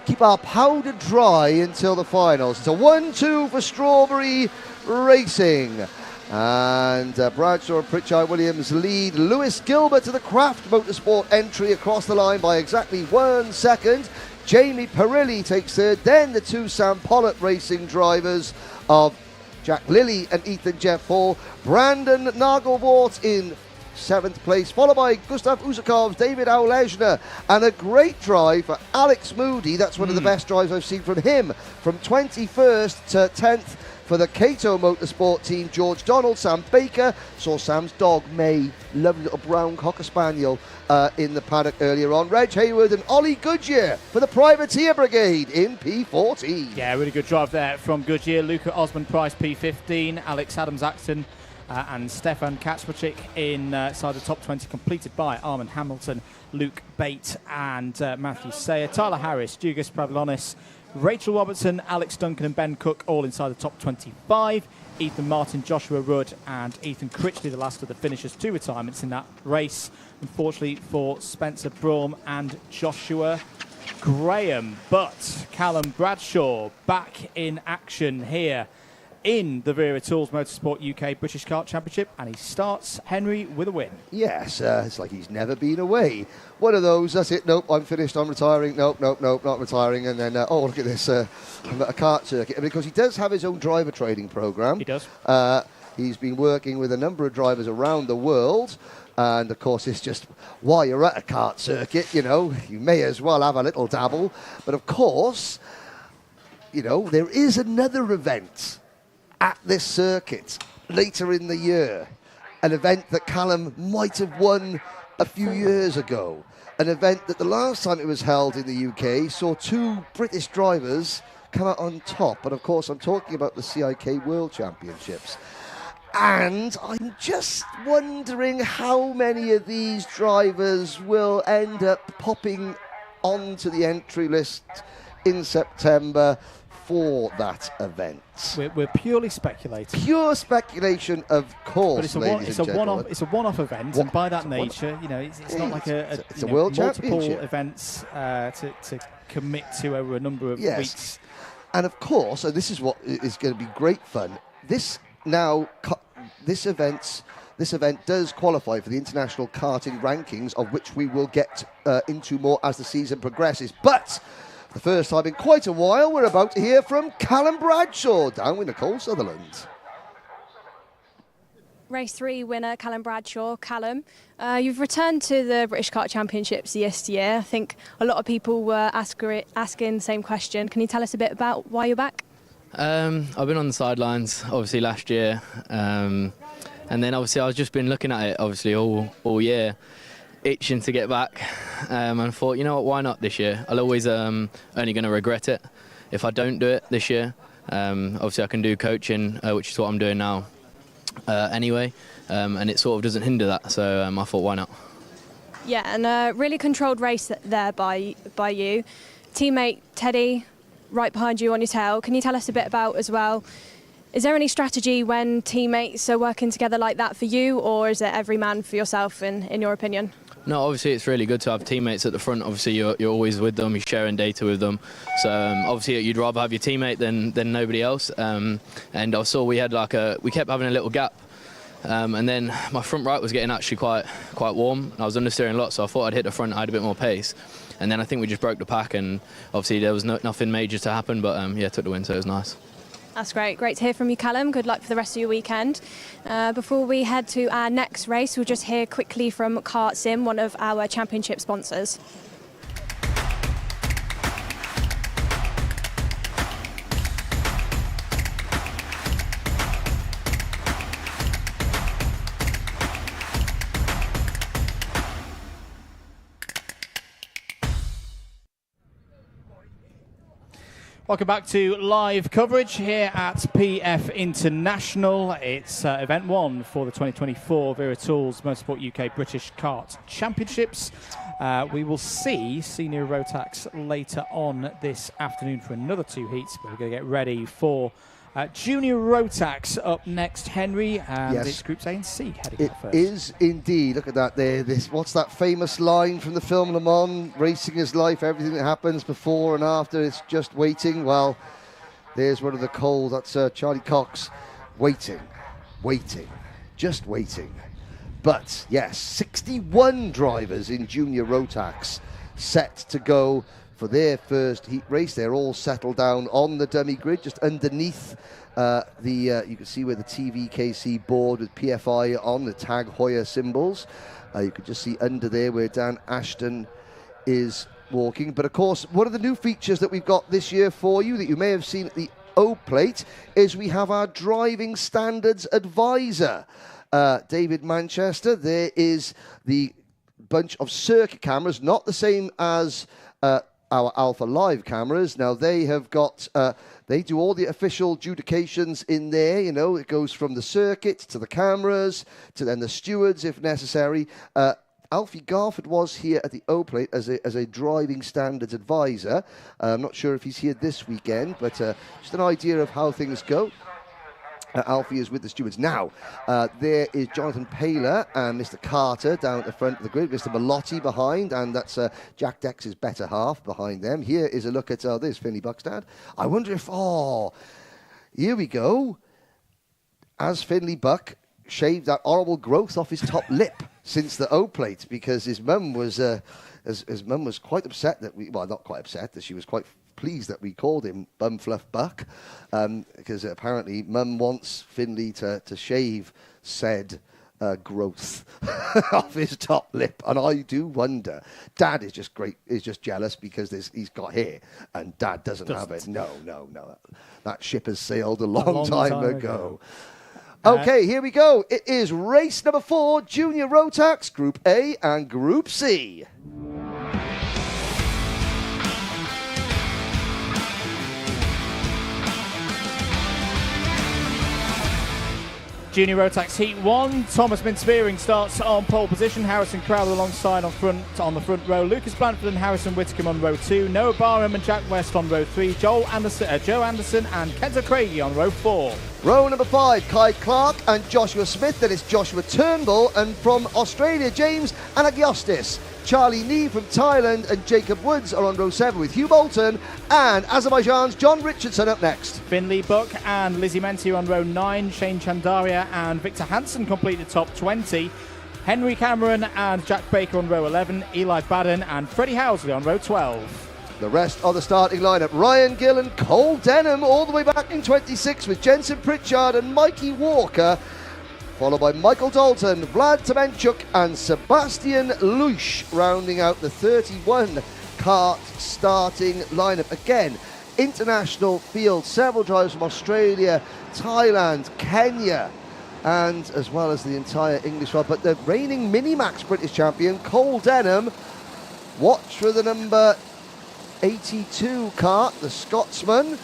keep our powder dry until the finals. It's a 1-2 for Strawberry Racing. And Bradshaw and Pritchard Williams lead. Lewis Gilbert to the Craft Motorsport entry across the line by exactly 1 second. Jamie Perilli takes third. Then the two Sam Pollitt Racing drivers of Jack Lilly and Ethan Jeff Hall. Brandon Nagelwort in 7th place, followed by Gustav Usakov's David Aulejna, and a great drive for Alex Moody. That's one of the best drives I've seen from him, from 21st to 10th for the Cato Motorsport team. George Donald, Sam Baker, saw Sam's dog May, lovely little brown cocker spaniel, in the paddock earlier on. Reg Hayward and Ollie Goodyear for the Privateer Brigade in P14. Yeah, really good drive there from Goodyear. Luca Osmond Price P15, Alex Adams-Axton and Stefan Kaczmarczyk inside the top 20, completed by Armand Hamilton, Luke Bate and Matthew Sayer. Tyler Harris, Dugas Pavlonis, Rachel Robertson, Alex Duncan and Ben Cook all inside the top 25. Ethan Martin, Joshua Rudd and Ethan Critchley, the last of the finishers, 2 retirements in that race, unfortunately for Spencer Braum and Joshua Graham. But Callum Bradshaw back in action here in the Wera Tools Motorsport UK British Kart Championship, and he starts Henry with a win. Yes, it's like he's never been away. One of those, that's it, nope, I'm finished, I'm retiring, nope, not retiring, and then, oh, look at this, I'm at a kart circuit, because he does have his own driver training program. He does. He's been working with a number of drivers around the world, And of course, it's just while you're at a kart circuit, you know, you may as well have a little dabble. But of course, you know, there is another event at this circuit later in the year. An event that Callum might have won a few years ago. An event that the last time it was held in the UK saw 2 British drivers come out on top. And of course, I'm talking about the CIK World Championships. And I'm just wondering how many of these drivers will end up popping onto the entry list in September for that event. We're purely speculating. Pure speculation, of course, But it's a one-off event, and by that nature, you know, it's not like it's a world multiple championship. events to commit to over a number of weeks. And of course, and this is what is going to be great fun. This event does qualify for the international karting rankings, of which we will get into more as the season progresses. But for the first time in quite a while, we're about to hear from Callum Bradshaw down with Nicole Sutherland. Race 3 winner Callum Bradshaw. Callum, you've returned to the British Kart Championships yesteryear. I think a lot of people were asking the same question. Can you tell us a bit about why you're back? I've been on the sidelines, obviously, last year. And then, obviously, I've just been looking at it, obviously, all year, itching to get back. And thought, you know what, why not this year? I'll always only going to regret it if I don't do it this year. Obviously, I can do coaching, which is what I'm doing now anyway. And it sort of doesn't hinder that. So I thought, why not? Yeah, and a really controlled race there by you. Teammate Teddy, right behind you on your tail. Can you tell us a bit about as well, is there any strategy when teammates are working together like that for you, or is it every man for yourself in your opinion? No, obviously it's really good to have teammates at the front. Obviously you're always with them, you're sharing data with them. So obviously you'd rather have your teammate than nobody else. And I saw we kept having a little gap. And then my front right was getting actually quite warm. I was understeering a lot, so I thought I'd hit the front, I had a bit more pace. And then I think we just broke the pack, and obviously there was nothing major to happen, but yeah, took the win, so it was nice. That's great. Great to hear from you, Callum. Good luck for the rest of your weekend. Before we head to our next race, we'll just hear quickly from Kart Sim, one of our championship sponsors. Welcome back to live coverage here at PF International. It's event 1 for the 2024 Wera Tools Motorsport UK British Kart Championships. We will see senior rotax later on this afternoon for another 2 heats, but we're going to get ready for junior rotax up next, Henry, and Yes. it's Groups A and C heading It out first. is indeed. Look at that there. What's that famous line from the film Le Mans? Racing is life. Everything that happens before and after is just waiting. Well, there's one of the Cole. That's Charlie Cox. Waiting. Just waiting. But, yes, 61 drivers in junior rotax set to go for their first heat race. They're all settled down on the dummy grid, just underneath you can see where the TVKC board with PFI on the Tag Heuer symbols. You can just see under there where Dan Ashton is walking. But of course, one of the new features that we've got this year for you that you may have seen at the O plate is we have our driving standards advisor, David Manchester. There is the bunch of circuit cameras, not the same as our Alpha Live cameras. Now they have got, they do all the official adjudications in there. You know, it goes from the circuit to the cameras to then the stewards if necessary. Alfie Garford was here at the O plate as a driving standards advisor. I'm not sure if he's here this weekend, but just an idea of how things go. Alfie is with the stewards. Now, there is Jonathan Paler and Mr. Carter down at the front of the grid, Mr. Malotti behind, and that's Jack Dex's better half behind them. Here is a look at, there's Finley Buckstad. I wonder if, here we go. As Finley Buck shaved that horrible growth off his top lip since the O plate, because his mum was quite upset that not quite upset, that she was quite pleased that we called him Bumfluff Buck, because apparently Mum wants Finley to shave said growth of his top lip, and I do wonder. Dad is just great. Is just jealous because he's got hair, and Dad doesn't have it. No. That ship has sailed a long time ago. Okay, here we go. It is race number 4, Junior Rotax, Group A and Group C. Junior Rotax Heat 1. Thomas Min-Spearing starts on pole position. Harrison Crowther alongside on the front row. Lucas Blanford and Harrison Whitcomb on row 2. Noah Barham and Jack West on row 3. Joe Anderson and Kenzo Craigie on row 4. Row number 5, Kai Clark and Joshua Smith. Then it's Joshua Turnbull, and from Australia, James Anagiostis. Charlie Nee from Thailand and Jacob Woods are on row 7 with Hugh Bolton, and Azerbaijan's John Richardson up next. Finley Buck and Lizzie Menti on row 9. Shane Chandaria and Victor Hansen complete the top 20. Henry Cameron and Jack Baker on row 11. Eli Baden and Freddie Housley on row 12. The rest of the starting lineup: Ryan Gill and Cole Denham all the way back in 26 with Jensen Pritchard and Mikey Walker, followed by Michael Dalton, Vlad Tomenchuk and Sebastian Lush, rounding out the 31 kart starting lineup. Again, international field, several drivers from Australia, Thailand, Kenya, and as well as the entire English squad. But the reigning Minimax British champion, Cole Denham, watch for the number 82 kart, the Scotsman,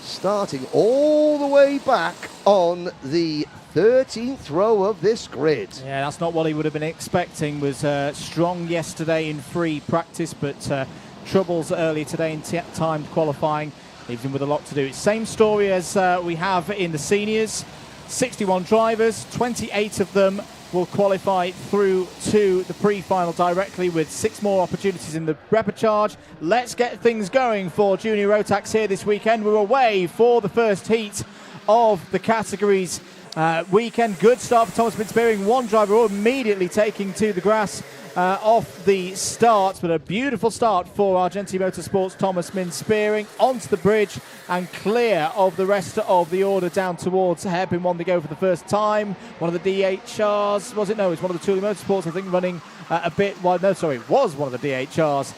starting all the way back on the 13th row of this grid. Yeah, that's not what he would have been expecting. Was strong yesterday in free practice, but troubles early today in timed qualifying. Leaves him with a lot to do. Same story as we have in the seniors. 61 drivers, 28 of them will qualify through to the pre-final directly, with 6 more opportunities in the repechage. Let's get things going for Junior Rotax here this weekend. We're away for the first heat of the categories weekend. Good start for Thomas Min-Spearing. One driver immediately taking to the grass off the start, but a beautiful start for Argenti Motorsports' Thomas Min-Spearing onto the bridge and clear of the rest of the order down towards hairpin 1 to go for the first time. One of the DHRs, was it? No, it's one of the Thule Motorsports, I think, running a bit wide. No, sorry, it was one of the DHRs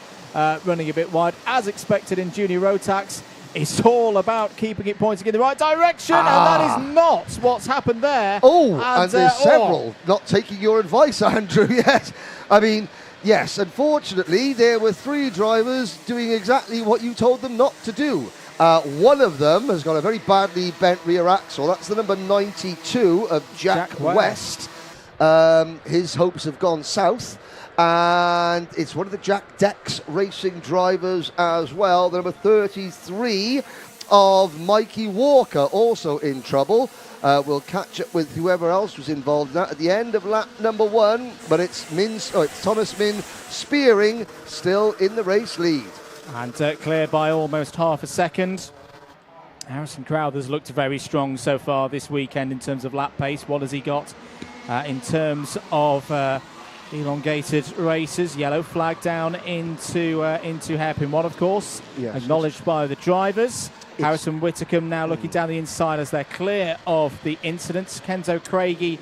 running a bit wide, as expected in Junior Rotax. It's all about keeping it pointing in the right direction, and that is not what's happened there. And there's several not taking your advice, Andrew, yet. I mean, yes, unfortunately, there were 3 drivers doing exactly what you told them not to do. One of them has got a very badly bent rear axle. That's the number 92 of Jack West. His hopes have gone south. And it's one of the Jack Dex racing drivers as well. The number 33 of Mikey Walker, also in trouble. We'll catch up with whoever else was involved in that at the end of lap number 1. But it's Thomas Min-Spearing still in the race lead. And clear by almost half a second. Harrison Crowther's looked very strong so far this weekend in terms of lap pace. What has he got in terms of elongated races? Yellow flag down into hairpin 1, of course. Yes, acknowledged by the drivers. Harrison Whitcomb now looking down the inside as they're clear of the incidents. Kenzo Craigie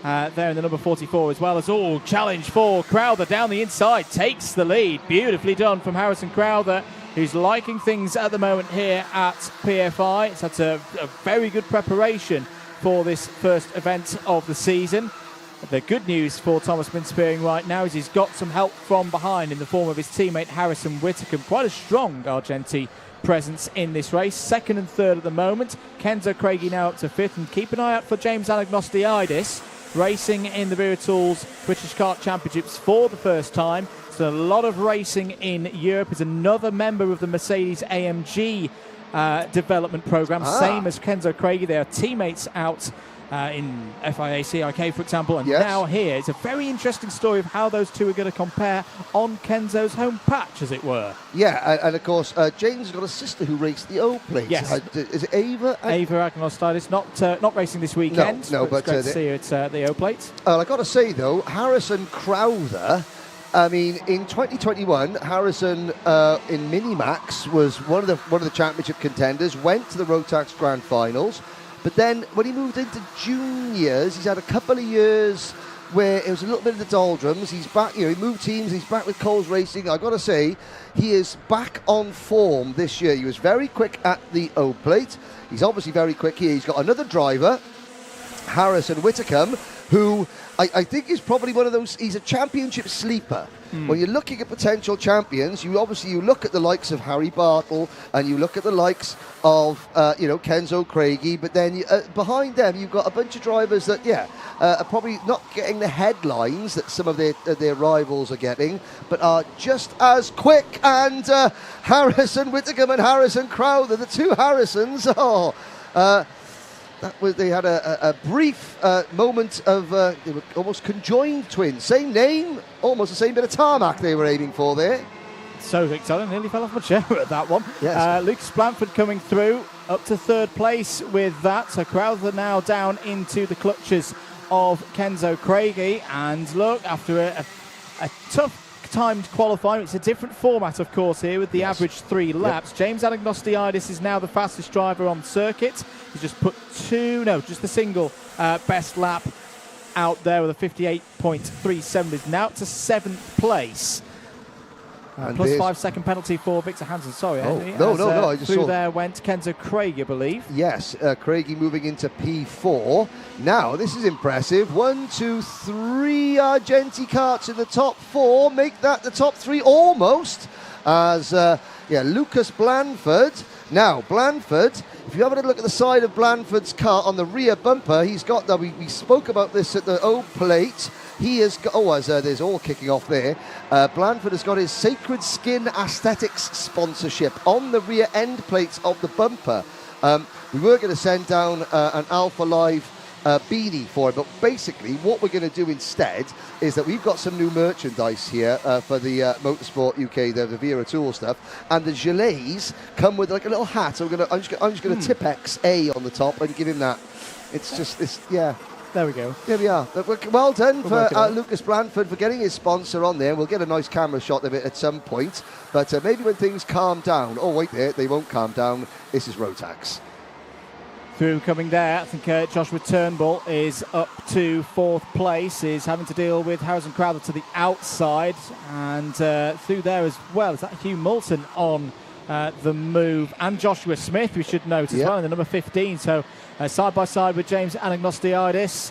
there in the number 44, as well as challenge for Crowther down the inside, takes the lead. Beautifully done from Harrison Crowther, who's liking things at the moment here at PFI. It's had a very good preparation for this first event of the season. The good news for Thomas Min-Spearing right now is he's got some help from behind in the form of his teammate Harrison Whitcomb. Quite a strong Argenti presence in this race. 2nd and 3rd at the moment. Kenzo Craigie now up to 5th, and keep an eye out for James Anagnostiadis racing in the Wera Tools British Kart Championships for the first time. So a lot of racing in Europe. Is another member of the Mercedes AMG development program, same as Kenzo Craigie. They are teammates out in FIA CRK, for example, and now here it's a very interesting story of how those two are going to compare on Kenzo's home patch, as it were. Yeah, and of course, James has got a sister who raced the O-Plate. Yes. Is it Ava? Ava Agnostitis, not racing this weekend. No, but it's great to see her at the O-Plate. I got to say, though, Harrison Crowther, I mean, in 2021, Harrison in Minimax was one of the championship contenders, went to the Rotax Grand Finals, But then when he moved into juniors, he's had a couple of years where it was a little bit of the doldrums. He's back, he moved teams, he's back with Coles Racing. I've got to say, he is back on form this year. He was very quick at the O plate. He's obviously very quick here. He's got another driver, Harrison Whitacombe, who I think is probably one of those, he's a championship sleeper. When you're looking at potential champions, you look at the likes of Harry Bartle and you look at the likes of Kenzo Craigie, but then behind them you've got a bunch of drivers that are probably not getting the headlines that some of their rivals are getting, but are just as quick. And Harrison Whitacombe and Harrison Crowther, the two Harrisons, they had a brief moment of they were almost conjoined twins. Same name, almost the same bit of tarmac they were aiming for there. So exciting, nearly fell off my chair at that one. Yes. Lucas Blanford coming through, up to third place with that. So Crowther now down into the clutches of Kenzo Craigie. And look, after a tough timed qualifying, it's a different format, of course, here with the average 3 laps. James Anagnostiidis is now the fastest driver on circuit. He's just put just the single best lap out there with a 58.37. Is now to 7th place. Plus 5 second penalty for Victor Hansen. Sorry, Henry. No. I just through saw there went Kenzo Craigie, I believe. Yes, Craigie moving into P4. Now, this is impressive. 1, 2, 3 Argenti karts in the top 4. Make that the top 3 almost. As, Lucas Blanford. Now, Blanford, if you have a look at the side of Blanford's car on the rear bumper, he's got that. We spoke about this at the O plate. He has got, there's all kicking off there. Blanford has got his Sacred Skin Aesthetics sponsorship on the rear end plates of the bumper. We were going to send down an Alpha Live beanie for him, but basically what we're going to do instead is that we've got some new merchandise here for the Motorsport UK, the Wera tool stuff, and the gilets come with like a little hat. So I'm just going to Tipex A on the top and give him that. It's just this, There we go. Here we are. Well done for Lucas Blanford for getting his sponsor on there. We'll get a nice camera shot of it at some point. But maybe when things calm down. Oh, wait there. They won't calm down. This is Rotax. Through coming there, I think Joshua Turnbull is up to 4th place, is having to deal with Harrison Crowther to the outside. And through there as well, is that Hugh Moulton on the move. And Joshua Smith, we should note as well, in the number 15. So side by side with James Anagnostiidis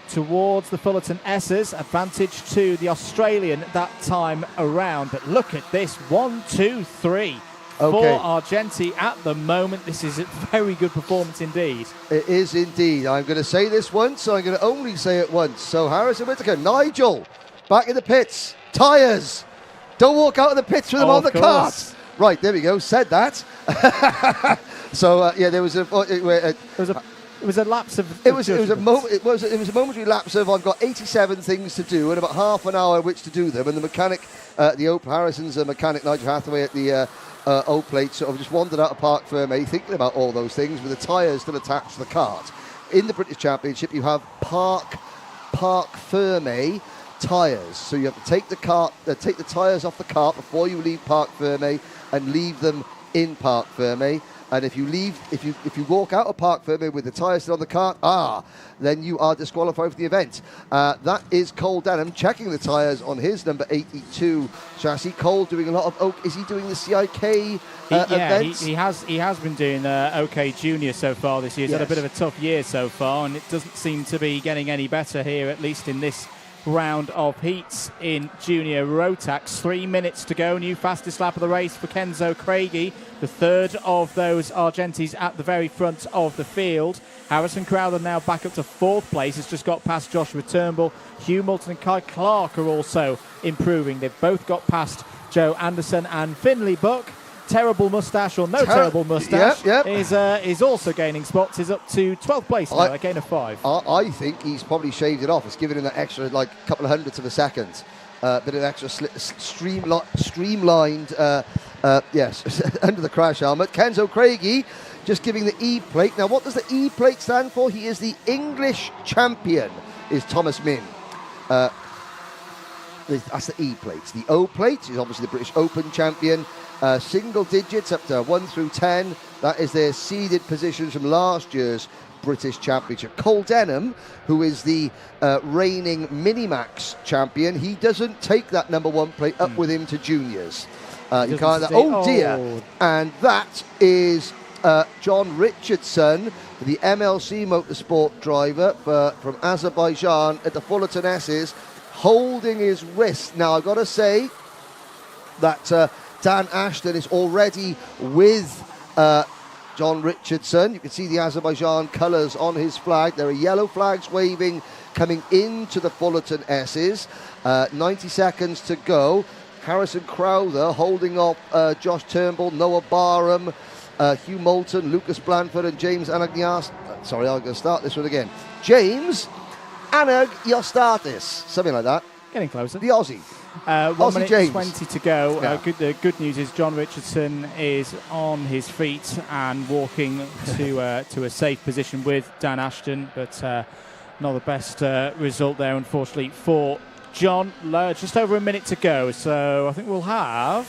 towards the Fullerton S's. Advantage to the Australian that time around. But look at this, 1, 2, 3 for Argenti at the moment. This is a very good performance indeed. It is indeed. I'm going to say this once, so I'm going to only say it once. So Harrison Whitacombe, Nigel, back in the pits. Tyres. Don't walk out of the pits with them on the cart. Right, there we go. Said that. So there was it was a lapse of. It was a momentary lapse of. I've got 87 things to do and about half an hour which to do them. And the mechanic, the Ope Harrison's mechanic Nigel Hathaway at the O plate sort of just wandered out of Parc Fermé thinking about all those things with the tyres still attached to the cart. In the British Championship, you have Parc Fermé tyres, so you have to take the tyres off the cart before you leave Parc Fermé and leave them in Parc Fermé. And if you walk out of Parc Fermé with the tyres still on the cart, then you are disqualified for the event. That is Cole Denham checking the tyres on his number 82 chassis. Cole doing a lot of is he doing the CIK events? He has been doing OK Junior so far this year. He's had a bit of a tough year so far, and it doesn't seem to be getting any better here, at least in this round of heats in Junior Rotax. 3 minutes to go. New fastest lap of the race for Kenzo Craigie, the third of those Argentis at the very front of the field. Harrison Crowther now back up to 4th place. Has just got past Joshua Turnbull. Hugh Moulton and Kai Clark are also improving. They've both got past Joe Anderson, and Finley Buck, terrible moustache or no terrible moustache, is also gaining spots. Is up to 12th place now, a gain of 5. I think he's probably shaved it off. It's given him that extra couple of hundredths of a second. Bit of extra streamlined, under the crash helmet. Kenzo Craigie just giving the E plate. Now, what does the E plate stand for? He is the English champion, is Thomas Min. That's the E plates. The O plate is obviously the British Open champion. Single digits up to 1 through 10. That is their seeded positions from last year's British Championship. Cole Denham, who is the reigning Minimax champion, he doesn't take that number 1 plate up with him to juniors. You can't. Oh dear! And that is John Richardson, the MLC Motorsport driver from Azerbaijan at the Fullerton S's, holding his wrist. Now I've got to say that Dan Ashton is already with John Richardson. You can see the Azerbaijan colours on his flag. There are yellow flags waving coming into the Fullerton S's. 90 seconds to go. Harrison Crowther holding off Josh Turnbull, Noah Barham, Hugh Moulton, Lucas Blanford and James Anagnias. Sorry, I'm going to start this one again. James Anagniastatis, something like that. Getting closer. The Aussie. 1 minute James. 20 to go. Yeah. The good news is John Richardson is on his feet and walking to a safe position with Dan Ashton, but not the best result there, unfortunately, for John. Just over a minute to go, so I think we're going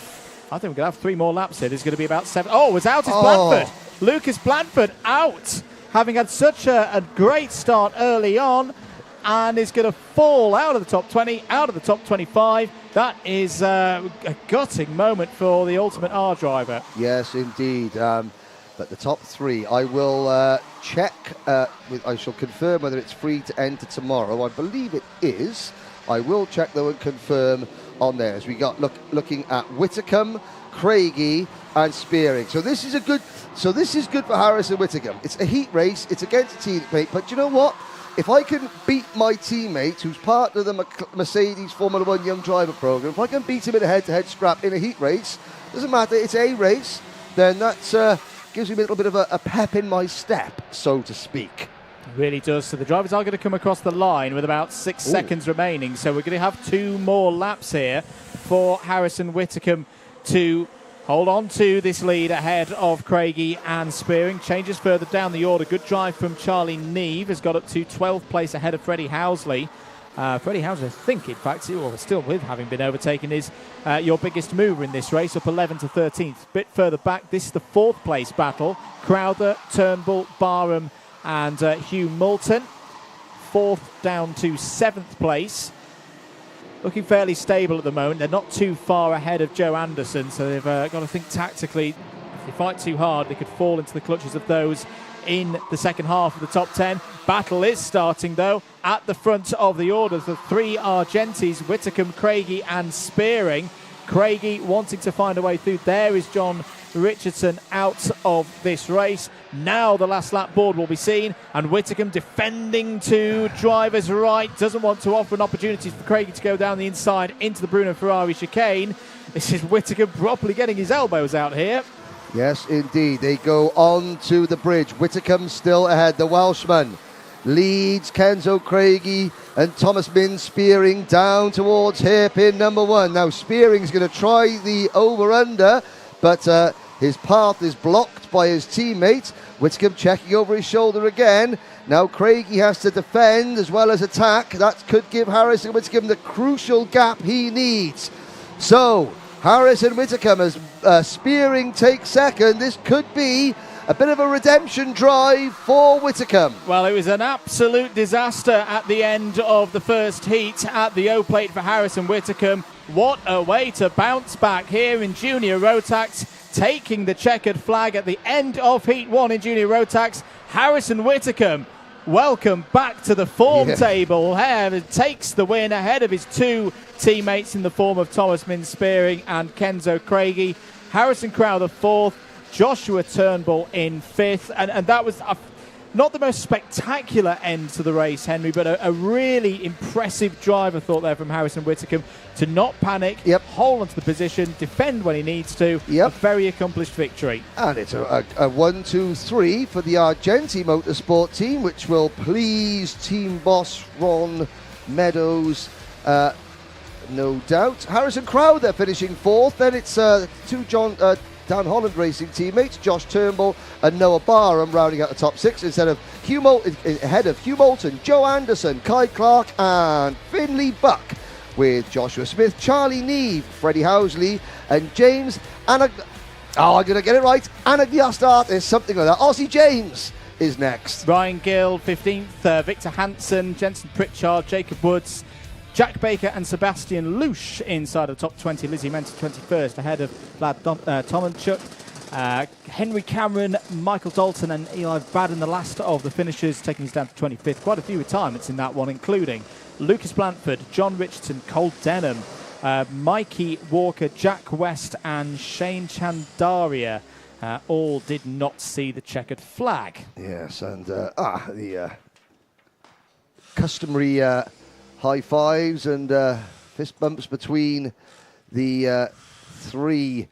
to have 3 more laps here. There's going to be about 7. Oh, it's out is Blanford. Lucas Blanford out, having had such a great start early on, and is going to fall out of the top 20, out of the top 25. That is a gutting moment for the Ultimate R driver. Yes, indeed. But the top 3, I will check. I shall confirm whether it's free to enter tomorrow. I believe it is. I will check though and confirm on there. As we got looking at Whitacombe, Craigie, and Spearing. So this is good for Harrison Whitacombe. It's a heat race. It's against a teammate. But you know what? If I can beat my teammate, who's part of the Mercedes Formula 1 Young Driver Program, if I can beat him in a head-to-head scrap in a heat race, doesn't matter, it's a race, then that gives me a little bit of a pep in my step, so to speak. It really does. So the drivers are going to come across the line with about 6 seconds remaining. So we're going to have 2 more laps here for Harrison Whitacombe to hold on to this lead ahead of Craigie and Spearing. Changes further down the order. Good drive from Charlie Neve. Has got up to 12th place ahead of Freddie Housley. Freddie Housley, I think, in fact, still with having been overtaken, is your biggest mover in this race, up 11 to 13th. A bit further back, this is the 4th place battle. Crowther, Turnbull, Barham and Hugh Moulton. 4th down to 7th place. Looking fairly stable at the moment. They're not too far ahead of Joe Anderson, so they've got to think tactically. If they fight too hard, they could fall into the clutches of those in the second half of the top 10. Battle is starting, though, at the front of the order. The 3 Argentis, Whitacombe, Craigie and Spearing. Craigie wanting to find a way through. There is John Richardson out of this race. Now the last lap board will be seen, and Whitacombe defending to driver's right. Doesn't want to offer an opportunity for Craigie to go down the inside into the Bruno Ferrari chicane. This is Whitacombe properly getting his elbows out here. Yes, indeed. They go on to the bridge. Whitacombe still ahead. The Welshman leads Kenzo Craigie and Thomas Min Spearing down towards hairpin number 1. Now Spearing's going to try the over-under, but his path is blocked by his teammate. Whitacombe checking over his shoulder again. Now Craigie has to defend as well as attack. That could give Harrison Whitacombe the crucial gap he needs. So Harrison Whitacombe as Spearing takes second. This could be a bit of a redemption drive for Whitacombe. Well, it was an absolute disaster at the end of the first heat at the O plate for Harrison Whitacombe. What a way to bounce back here in Junior Rotax, taking the checkered flag at the end of Heat 1 in Junior Rotax. Harrison Whitacombe, welcome back to the form table. Takes the win ahead of his 2 teammates in the form of Thomas Min Spearing and Kenzo Craigie. Harrison Crowther 4th, Joshua Turnbull in 5th, and that was not the most spectacular end to the race, Henry, but a really impressive drive, I thought, there from Harrison Whitacombe to not panic, hold onto the position, defend when he needs to. A very accomplished victory. And it's a 1-2-3 for the Argenti Motorsport team, which will please team boss Ron Meadows, no doubt. Harrison Crowther finishing 4th. Then it's 2 Dan Holland Racing teammates, Josh Turnbull and Noah Barham rounding out the top 6 instead of ahead of Hugh Moulton, Joe Anderson, Kai Clark and Finley Buck, with Joshua Smith, Charlie Neve, Freddie Housley and James Oh, I'm going to get it right. Anna Diastart, something like that. Aussie James is next. Ryan Gill, 15th. Victor Hansen, Jensen Pritchard, Jacob Woods, Jack Baker and Sebastian Lusch inside of the top 20. Lizzie Menta 21st, ahead of Vlad Tomanchuk. Henry Cameron, Michael Dalton and Eli Baden, the last of the finishers, taking us down to 25th. Quite a few retirements in that one, including Lucas Blanford, John Richardson, Cole Denham, Mikey Walker, Jack West and Shane Chandaria. All did not see the checkered flag. Yes, and the customary high fives and fist bumps between the three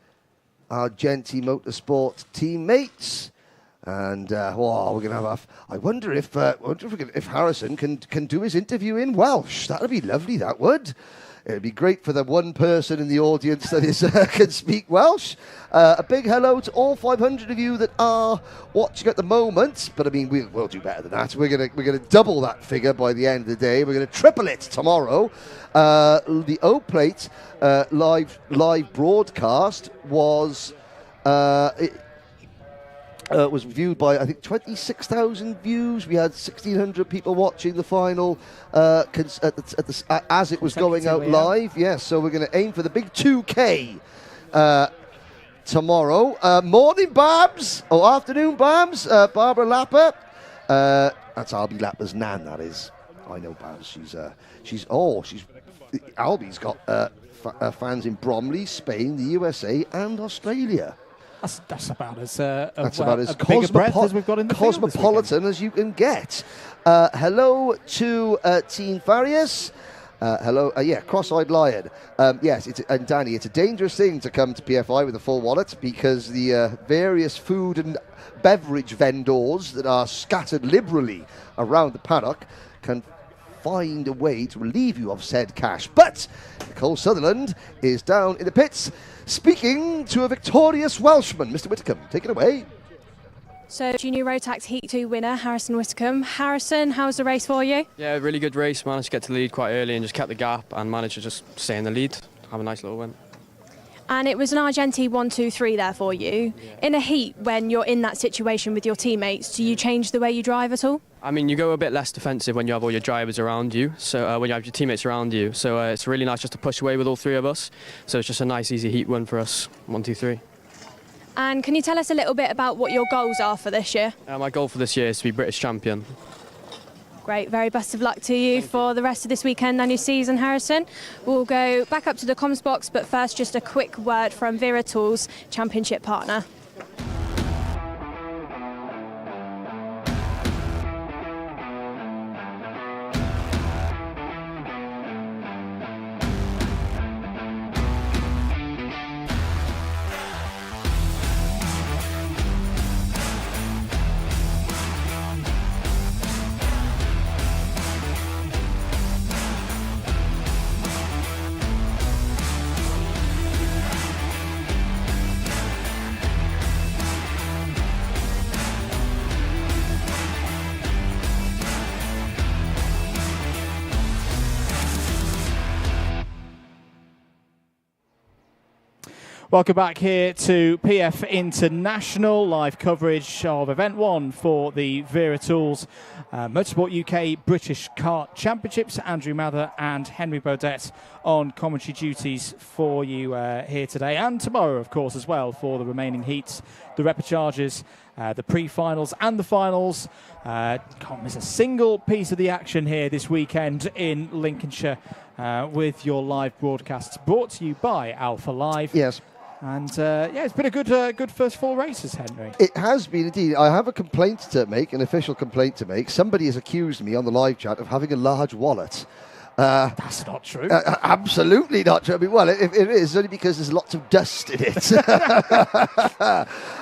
Argenti Motorsport teammates. And we're going to have I wonder if Harrison can do his interview in Welsh. That would be lovely, that would. It would be great for the one person in the audience that is can speak Welsh. A big hello to all 500 of you that are watching at the moment. But I mean, we'll do better than that. We're gonna double that figure by the end of the day. We're gonna triple it tomorrow. The O-Plate live broadcast was viewed by, I think, 26,000 views. We had 1,600 people watching the final as it was going out live. Yes, so we're going to aim for the big 2K tomorrow. Morning, Babs. Oh, afternoon, Babs. Barbara Lapper. That's Albie Lapper's nan, that is. I know Babs. Albie's got fans in Bromley, Spain, the USA, and Australia. That's about as big a breadth as we've got in the cosmopolitan as you can get. Hello to Teen Farias. Hello, Cross-Eyed Lion. Yes, and Danny, it's a dangerous thing to come to PFI with a full wallet because the various food and beverage vendors that are scattered liberally around the paddock can find a way to relieve you of said cash. But Nicole Sutherland is down in the pits speaking to a victorious Welshman. Mr. Whitcomb, take it away. So, Junior Rotax Heat 2 winner, Harrison Whitcomb. Harrison, how was the race for you? Yeah, really good race. Managed to get to the lead quite early and just kept the gap and managed to just stay in the lead. Have a nice little win. And it was an Argenti 1-2-3 there for you. Yeah. In a heat, when you're in that situation with your teammates, do you change the way you drive at all? I mean, you go a bit less defensive when you have all your drivers around you, so when you have your teammates around you. So it's really nice just to push away with all three of us. So it's just a nice, easy heat win for us, 1-2-3. And can you tell us a little bit about what your goals are for this year? My goal for this year is to be British champion. Great, very best of luck to you for the rest of this weekend and your season, Harrison. We'll go back up to the comms box, but first just a quick word from Wera Tools, championship partner. Welcome back here to PF International, live coverage of Event 1 for the Wera Tools Motorsport UK British Kart Championships. Andrew Mather and Henry Baudet on commentary duties for you here today and tomorrow, of course, as well, for the remaining heats, the repecharges, the pre-finals and the finals. Can't miss a single piece of the action here this weekend in Lincolnshire with your live broadcasts brought to you by Alpha Live. Yes. And it's been a good first 4 races, Henry. It has been indeed. I have a complaint to make, an official complaint to make. Somebody has accused me on the live chat of having a large wallet. That's not true. Absolutely not true. I mean, well, it is only because there's lots of dust in it.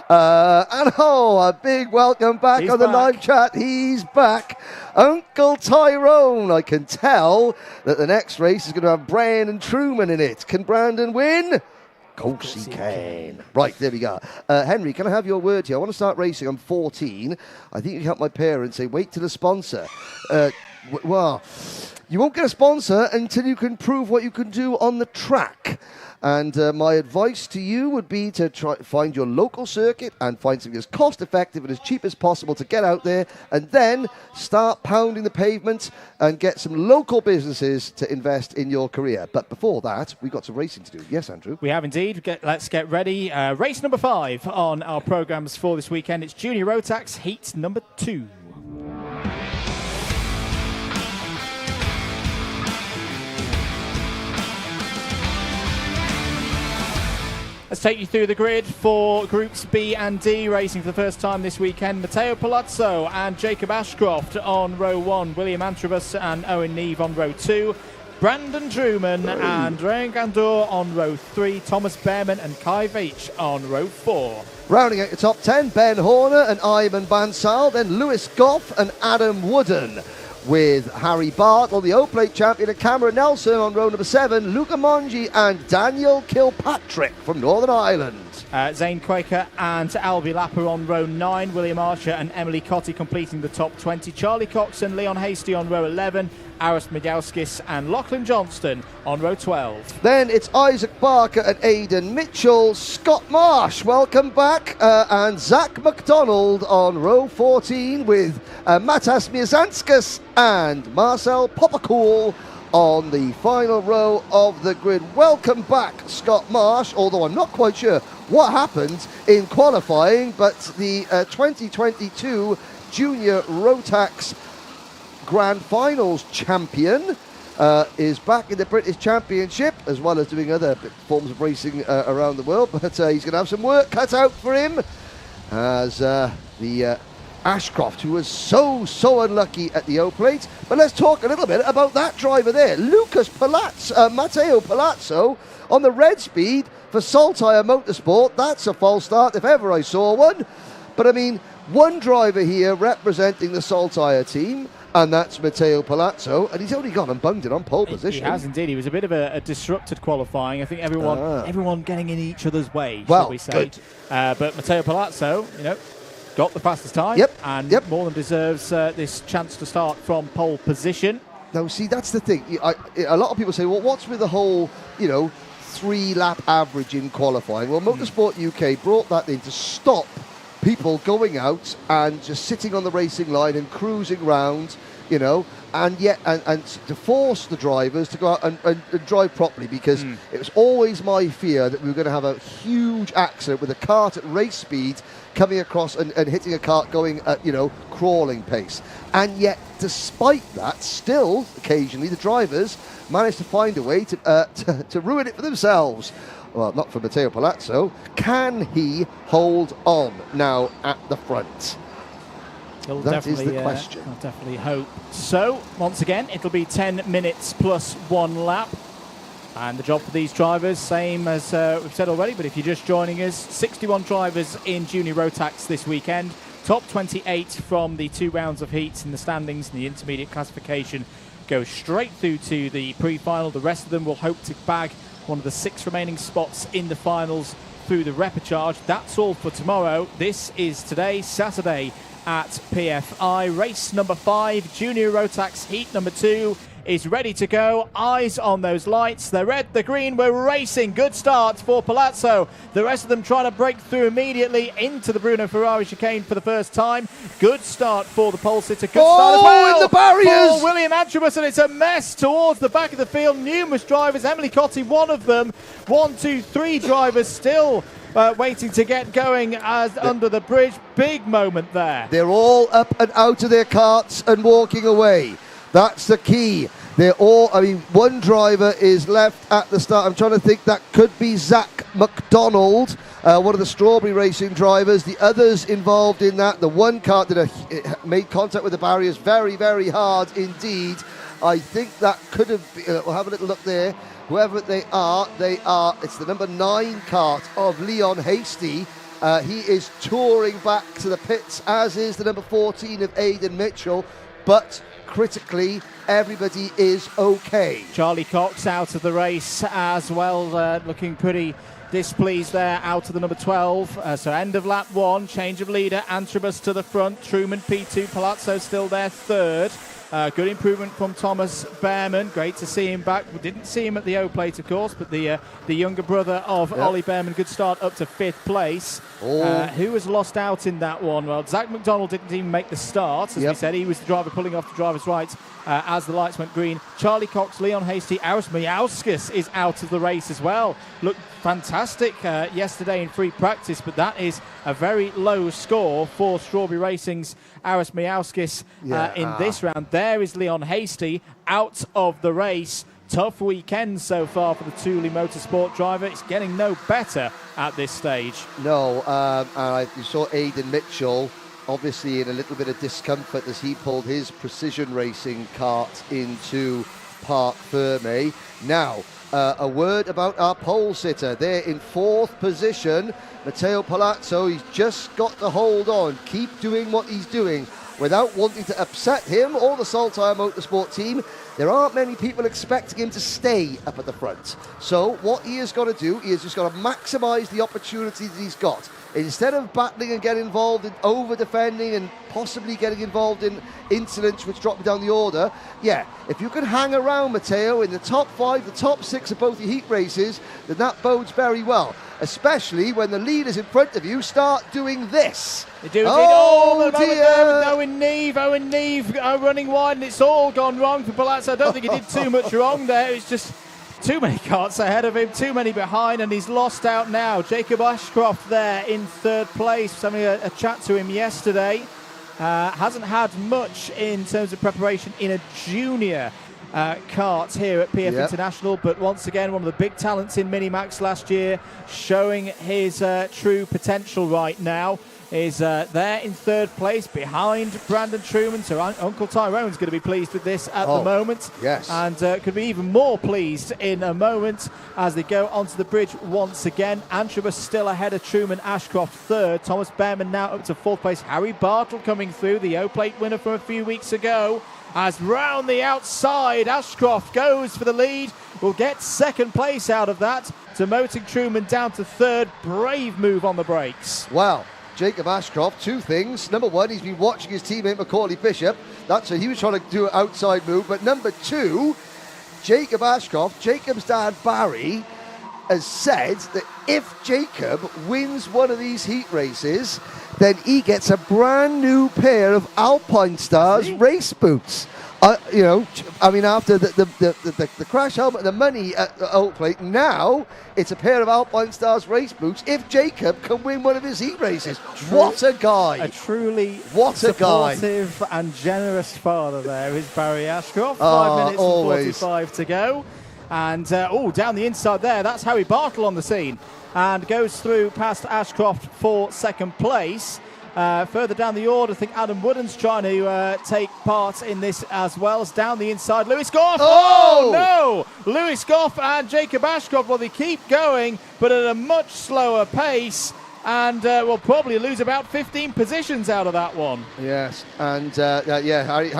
And a big welcome back on the live chat. He's back. Uncle Tyrone. I can tell that the next race is going to have Brian and Truman in it. Can Brandon win? Of course he can. Right, there we go. Henry, can I have your word here? I want to start racing. I'm 14. I think you can help my parents say, wait till a sponsor. Well, you won't get a sponsor until you can prove what you can do on the track. And my advice to you would be to try find your local circuit and find something as cost-effective and as cheap as possible to get out there, and then start pounding the pavement and get some local businesses to invest in your career. But before that, we've got some racing to do. Yes, Andrew? We have indeed. Let's get ready. Race number 5 on our programmes for this weekend. It's Junior Rotax Heat number 2. Let's take you through the grid for Groups B and D, racing for the first time this weekend. Matteo Palazzo and Jacob Ashcroft on row 1, William Antrobus and Owen Neve on row 2, Brandon Truman and Ryan Gandor on row 3, Thomas Behrman and Kai Veitch on row 4. Rounding out the top 10, Ben Horner and Ivan Bansal, then Lewis Goff and Adam Wooden, with Harry Bartle, the O-Plate champion, and Cameron Nelson on row number 7, Luca Mongi and Daniel Kilpatrick from Northern Ireland. Zane Quaker and Albie Lapper on row 9, William Archer and Emily Cotty completing the top 20, Charlie Cox and Leon Hasty on row 11, Aris Midowskis and Lachlan Johnston on row 12. Then it's Isaac Barker and Aidan Mitchell, Scott Marsh, welcome back, and Zach McDonald on row 14 with Matas Miezanskas and Marcel Poppacool on the final row of the grid. Welcome back, Scott Marsh, although I'm not quite sure what happened in qualifying, but the 2022 Junior Rotax Grand Finals champion is back in the British Championship, as well as doing other forms of racing around the world, but he's going to have some work cut out for him, as the Ashcroft, who was so unlucky at the O-Plate. But let's talk a little bit about that driver there, Matteo Palazzo, on the red speed for Saltire Motorsport. That's a false start if ever I saw one. But I mean, one driver here representing the Saltire team, and that's Matteo Palazzo, and he's only gone and bunged it on pole position. He has indeed. He was a bit of a disrupted qualifying. I think everyone getting in each other's way, shall we say. Good. But Matteo Palazzo, got the fastest time, and more than deserves this chance to start from pole position. Now, see, that's the thing. A lot of people say, well, what's with the whole, 3-lap average in qualifying? Well, Motorsport UK brought that in to stop people going out and just sitting on the racing line and cruising round, and to force the drivers to go out and drive properly, because it was always my fear that we were going to have a huge accident with a kart at race speed coming across and hitting a kart going at, crawling pace. And yet, despite that, still, occasionally, the drivers managed to find a way to ruin it for themselves. Well, not for Matteo Palazzo. Can he hold on now at the front? That is the question. I'll definitely hope so. Once again, it'll be 10 minutes plus 1 lap. And the job for these drivers, same as we've said already, but if you're just joining us, 61 drivers in Junior Rotax this weekend. Top 28 from the 2 rounds of heats in the standings and the intermediate classification go straight through to the pre-final. The rest of them will hope to bag one of the 6 remaining spots in the finals through the repechage. That's all for tomorrow. This is today, Saturday, at PFI. Race number 5, Junior Rotax Heat number 2 is ready to go. Eyes on those lights. The red, the green, we're racing. Good start for Palazzo. The rest of them trying to break through immediately into the Bruno Ferrari chicane for the first time. Good start for the pole sitter. Good start as well. In the barriers! For William Antrobus, and it's a mess towards the back of the field. Numerous drivers. Emily Cotty, one of them. 1, 2, 3 drivers still waiting to get going under the bridge. Big moment there. They're all up and out of their carts and walking away. That's the key. They're all, one driver is left at the start. I'm trying to think, that could be Zach McDonald, one of the Strawberry Racing drivers. The others involved in that, the one kart that made contact with the barriers very, very hard indeed. I think that could have been, we'll have a little look there. Whoever they are, it's the number 9 kart of Leon Hasty. He is touring back to the pits, as is the number 14 of Aidan Mitchell, but critically, everybody is okay. Charlie Cox out of the race as well, looking pretty displeased there, out of the number 12. So end of lap 1, change of leader, Antrobus to the front, Truman P2, Palazzo still there third. Good improvement from Thomas Behrman. Great to see him back. We didn't see him at the O-Plate, of course, but the younger brother of Ollie Behrman, good start up to 5th place. Who was lost out in that one? Well, Zach McDonald didn't even make the start. As we said, he was the driver pulling off the driver's right as the lights went green. Charlie Cox, Leon Hasty, Aris Miauskas is out of the race as well. Looked fantastic yesterday in free practice, but that is a very low score for Strawberry Racing's Aris Miauskas in this round. There is Leon Hasty out of the race. Tough weekend so far for the Thule Motorsport driver. It's getting no better at this stage. No, you saw Aidan Mitchell obviously in a little bit of discomfort as he pulled his precision racing kart into Parc Ferme. Now, a word about our pole sitter. They're in 4th position. Matteo Palazzo, he's just got to hold on, keep doing what he's doing without wanting to upset him or the Saltire Motorsport team. There aren't many people expecting him to stay up at the front. So what he has got to do, he has just got to maximise the opportunities that he's got. Instead of battling and getting involved in over-defending and possibly getting involved in incidents which drop down the order, if you can hang around, Matteo, in the top 5, the top 6 of both the heat races, then that bodes very well, especially when the leaders in front of you start doing this. They do dear! Owen Neve running wide, and it's all gone wrong for Palazzo. I don't think he did too much wrong there. It's just too many karts ahead of him, too many behind, and he's lost out now. Jacob Ashcroft there in 3rd place. Was having a chat to him yesterday. Hasn't had much in terms of preparation in a junior kart here at PF International, but once again, one of the big talents in Minimax last year, showing his true potential right now. Is there in 3rd place behind Brandon Truman. So Uncle Tyrone's going to be pleased with this at the moment. Yes. And could be even more pleased in a moment as they go onto the bridge once again. Antrobus still ahead of Truman, Ashcroft 3rd. Thomas Behrman now up to 4th place. Harry Bartle coming through, the O-Plate winner from a few weeks ago. As round the outside, Ashcroft goes for the lead. Will get 2nd place out of that. Demoting Truman down to 3rd. Brave move on the brakes. Wow. Jacob Ashcroft, 2 things. Number 1, he's been watching his teammate Macaulay Bishop. That's what he was trying to do, an outside move. But number 2, Jacob Ashcroft, Jacob's dad Barry, has said that if Jacob wins one of these heat races, then he gets a brand new pair of Alpine Stars race boots. After the crash helmet, the money at the O-Plate, now it's a pair of Alpine Stars race boots if Jacob can win one of his heat races. What a guy. A truly supportive and generous father there is Barry Ashcroft. 5 minutes and 45 to go. And, down the inside there, that's Harry Bartle on the scene. And goes through past Ashcroft for 2nd place. Further down the order, I think Adam Wooden's trying to take part in this as well. As down the inside, Lewis Goff. Oh no! Lewis Goff and Jacob Ashcroft, well, they keep going, but at a much slower pace, and will probably lose about 15 positions out of that one. Yes, and Harry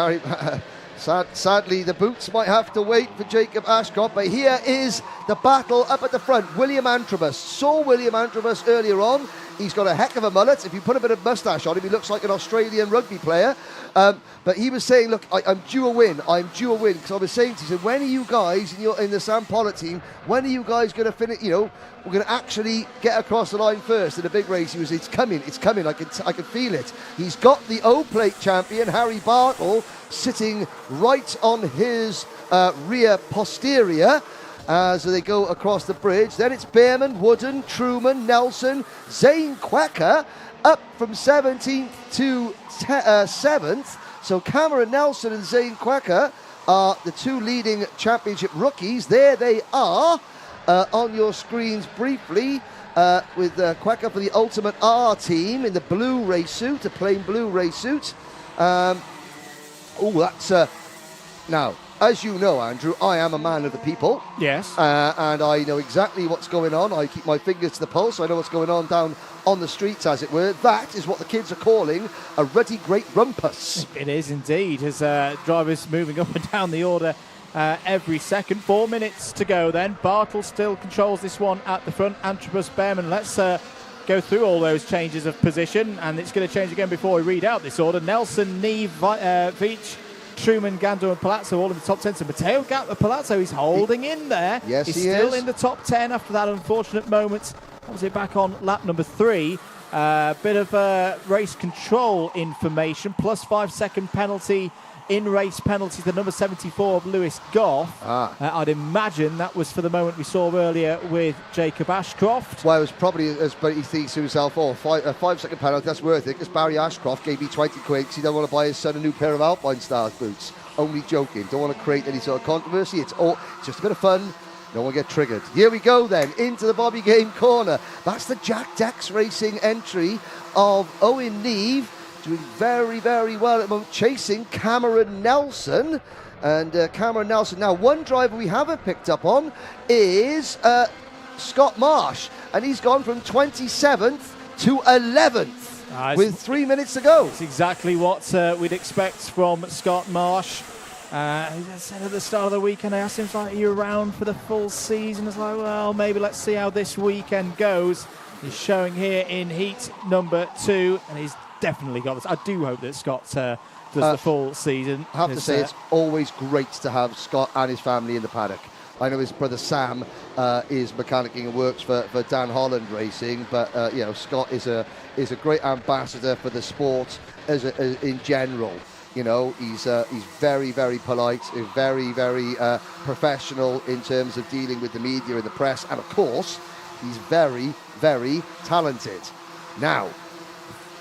sadly, the boots might have to wait for Jacob Ashcroft, but here is the battle up at the front. William Antrobus. Saw William Antrobus earlier on. He's got a heck of a mullet. If you put a bit of moustache on him, he looks like an Australian rugby player. But he was saying, look, I'm due a win. I'm due a win. Because I was saying to him, he said, when are you guys in the Sam Pollitt team, when are you guys going to finish, we're going to actually get across the line first in a big race? He was, it's coming. I can feel it. He's got the O-Plate champion, Harry Bartle, sitting right on his rear posterior as they go across the bridge. Then it's Behrman, Wooden, Truman, Nelson, Zane Quacker up from 17th to 7th. So Cameron Nelson and Zane Quacker are the 2 leading championship rookies. There they are on your screens briefly with Quacker for the Ultimate R team in the blue race suit, a plain blue race suit. Now, as you know, Andrew, I am a man of the people. Yes. And I know exactly what's going on. I keep my fingers to the pulse. So I know what's going on down on the streets, as it were. That is what the kids are calling a ruddy great rumpus. It is indeed, as drivers moving up and down the order every second. 4 minutes to go then. Bartle still controls this one at the front. Antrobus, Behrman. Let's go through all those changes of position, and it's going to change again before we read out this order. Nelson, Neve, Veach, Truman, Gando and Palazzo all in the top 10. So Matteo Palazzo is holding in there. Yes, he's he still is. in the top 10 after that unfortunate moment. Obviously back on lap number 3. Bit of race control information. Plus 5-second penalty. In-race penalty to number 74 of Lewis Goff. I'd imagine that was for the moment we saw earlier with Jacob Ashcroft. Well, it was probably as he thinks to himself, oh, 5-second penalty, that's worth it, because Barry Ashcroft gave me 20 quid because he don't want to buy his son a new pair of Alpine Stars boots. Only joking. Don't want to create any sort of controversy. It's just a bit of fun. Don't want to get triggered. Here we go then, into the Bobby Game corner. That's the Jack Dex Racing entry of Owen Neve. Doing very, very well at the moment, chasing Cameron Nelson. And Cameron Nelson, now one driver we haven't picked up on is Scott Marsh. And he's gone from 27th to 11th with 3 minutes to go. It's exactly what we'd expect from Scott Marsh. I said at the start of the weekend, I asked him, are you around for the full season? It's like, well, maybe let's see how this weekend goes. He's showing here in heat number 2, and he's definitely got this. I do hope that Scott does the full season. I have to say, it's always great to have Scott and his family in the paddock. I know his brother Sam is mechanicking and works for Dan Holland Racing, but Scott is a great ambassador for the sport in general. You know, he's very, very polite, very, very professional in terms of dealing with the media and the press, and of course, he's very, very talented. Now,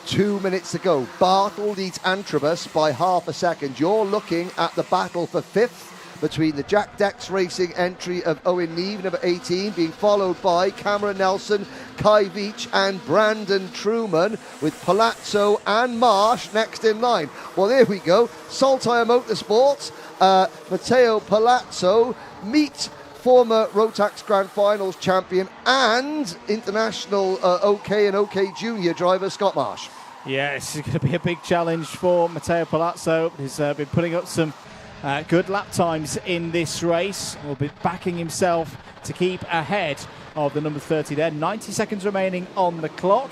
2 minutes to go. Bartle leads Antrobus by half a second. You're looking at the battle for 5th between the Jack Dex Racing entry of Owen Neve, number 18, being followed by Cameron Nelson, Kai Veach and Brandon Truman, with Palazzo and Marsh next in line. Well, there we go. Saltire Motorsports, Matteo Palazzo meet former Rotax Grand Finals champion and international OK and OK Junior driver Scott Marsh. Yeah, it's going to be a big challenge for Matteo Palazzo. He's been putting up some good lap times in this race. Will be backing himself to keep ahead of the number 30 there. 90 seconds remaining on the clock.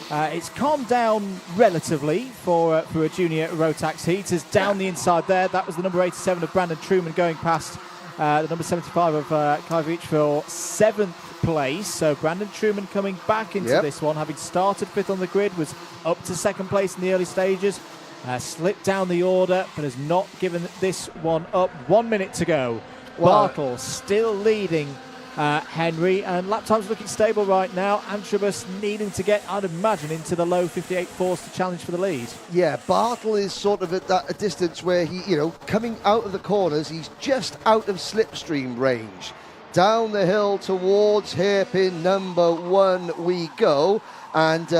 It's calmed down relatively for a junior Rotax heaters. Down the inside there, that was the number 87 of Brandon Truman going past the number 75 of Kai Veach for 7th place. So Brandon Truman coming back into this one, having started 5th on the grid, was up to 2nd place in the early stages, slipped down the order, but has not given this one up. 1 minute to go. Bartle still leading Henry, and lap time's looking stable right now. Antrobus needing to get, I'd imagine, into the low 58.4s to challenge for the lead. Yeah, Bartle is sort of at that distance where he, coming out of the corners, he's just out of slipstream range. Down the hill towards hairpin number 1 we go. And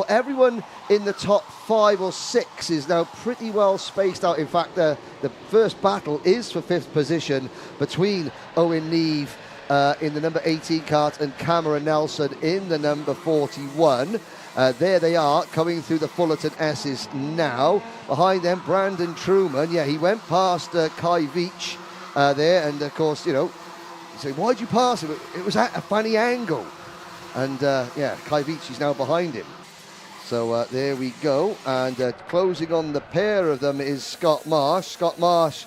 everyone in the top 5 or 6 is now pretty well spaced out. In fact, the first battle is for 5th position between Owen Neve in the number 18 Kart and Cameron Nelson in the number 41. There they are, coming through the Fullerton S's now. Behind them, Brandon Truman. Yeah, he went past Kai Veach there, and of course, you say, why'd you pass him? It was at a funny angle. And Kai Veach is now behind him. So there we go. And closing on the pair of them is Scott Marsh. Scott Marsh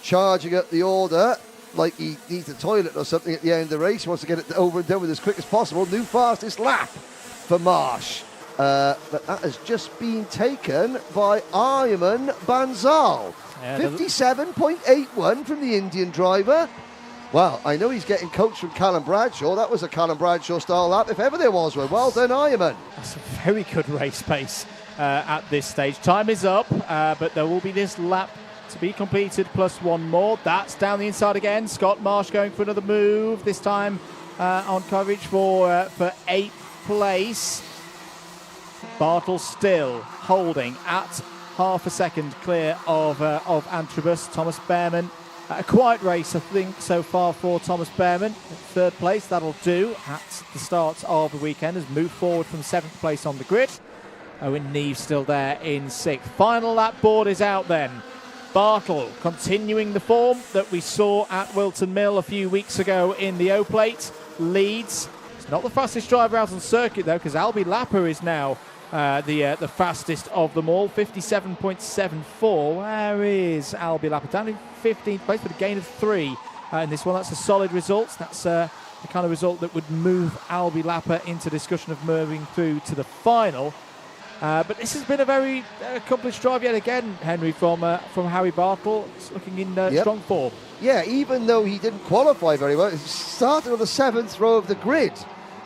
charging up the order like he needs a toilet or something at the end of the race. He wants to get it over and done with as quick as possible. New fastest lap for Marsh. But that has just been taken by Ayman Banzal. 57.81 from the Indian driver. Well, I know he's getting coached from Callum Bradshaw. That was a Callum Bradshaw style lap, if ever there was one. Well done, Ayman. That's a very good race pace at this stage. Time is up, but there will be this lap to be completed, plus one more. That's down the inside again. Scott Marsh going for another move, this time on coverage for 8th place. Bartle still holding at half a second clear of Antrobus. Thomas Behrman, a quiet race, I think, so far for Thomas Behrman. 3rd place, that'll do at the start of the weekend. Has moved forward from 7th place on the grid. Owen Neve still there in 6th. Final lap board is out then. Bartle continuing the form that we saw at Wilton Mill a few weeks ago in the O-Plate. Leads. He's not the fastest driver out on circuit, though, because Albie Lapper is now the fastest of them all, 57.74. Where is Albi Lapper? Down in 15th place, but a gain of 3 in this one. That's a solid result. That's the kind of result that would move Albi Lapper into discussion of moving through to the final. But this has been a very accomplished drive yet again, Henry, from Harry Bartle. It's looking in strong form. Yeah, even though he didn't qualify very well, he started on the 7th row of the grid.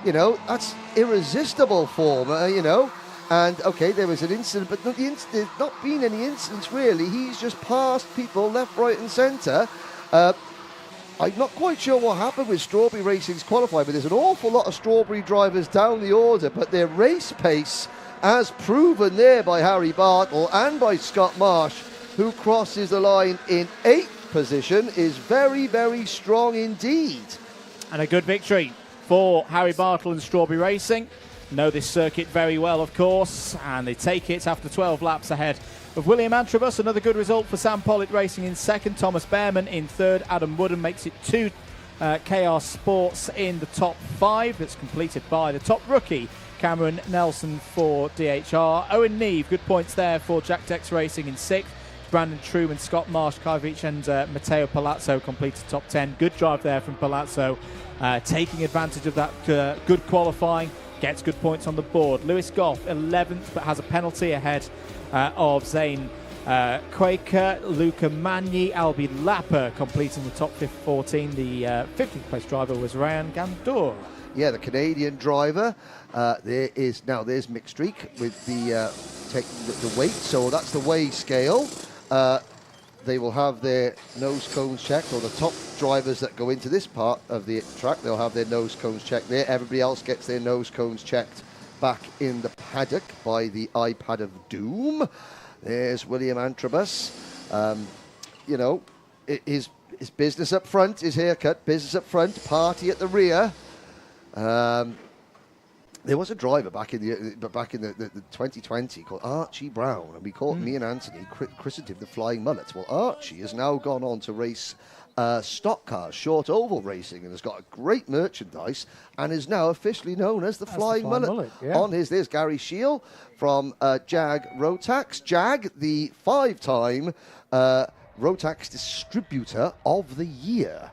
You know, that's irresistible form, you know. And, okay, there was an incident, but there's not been any incidents, really. He's just passed people left, right and centre. I'm not quite sure what happened with Strawberry Racing's qualifying, but there's an awful lot of Strawberry drivers down the order, but their race pace, as proven there by Harry Bartle and by Scott Marsh, who crosses the line in 8th position, is very, very strong indeed. And a good victory for Harry Bartle and Strawberry Racing. Know this circuit very well, of course, and they take it after 12 laps ahead of William Antrobus. Another good result for Sam Pollitt Racing in 2nd, Thomas Behrman in 3rd, Adam Wooden makes it 2 KR Sports in the top 5. That's completed by the top rookie, Cameron Nelson for DHR. Owen Neve, good points there for Jack Dex Racing in 6th. Brandon Truman, Scott Marsh, Kajvic and Matteo Palazzo completed top 10. Good drive there from Palazzo, taking advantage of that good qualifying. Gets good points on the board. Lewis Goff, 11th, but has a penalty ahead of Zane Quaker. Luca Magni, Albi Lapper completing the top 14. The 15th place driver was Ryan Gandour. Yeah, the Canadian driver. There's Mick Streak with the taking the weight. So that's the weigh scale. They will have their nose cones checked, or the top drivers that go into this part of the track, they'll have their nose cones checked there. Everybody else gets their nose cones checked back in the paddock by the iPad of Doom. There's William Antrobus. You know, his business up front, his haircut, business up front, party at the rear. There was a driver back in the 2020 called Archie Brown, and we called me and Anthony christened him the Flying Mullet. Well, Archie has now gone on to race stock cars, short oval racing, and has got a great merchandise, and is now officially known as the Flying Mullet. Yeah. On there's Gary Shield from Jag Rotax. Jag, the 5-time Rotax Distributor of the Year.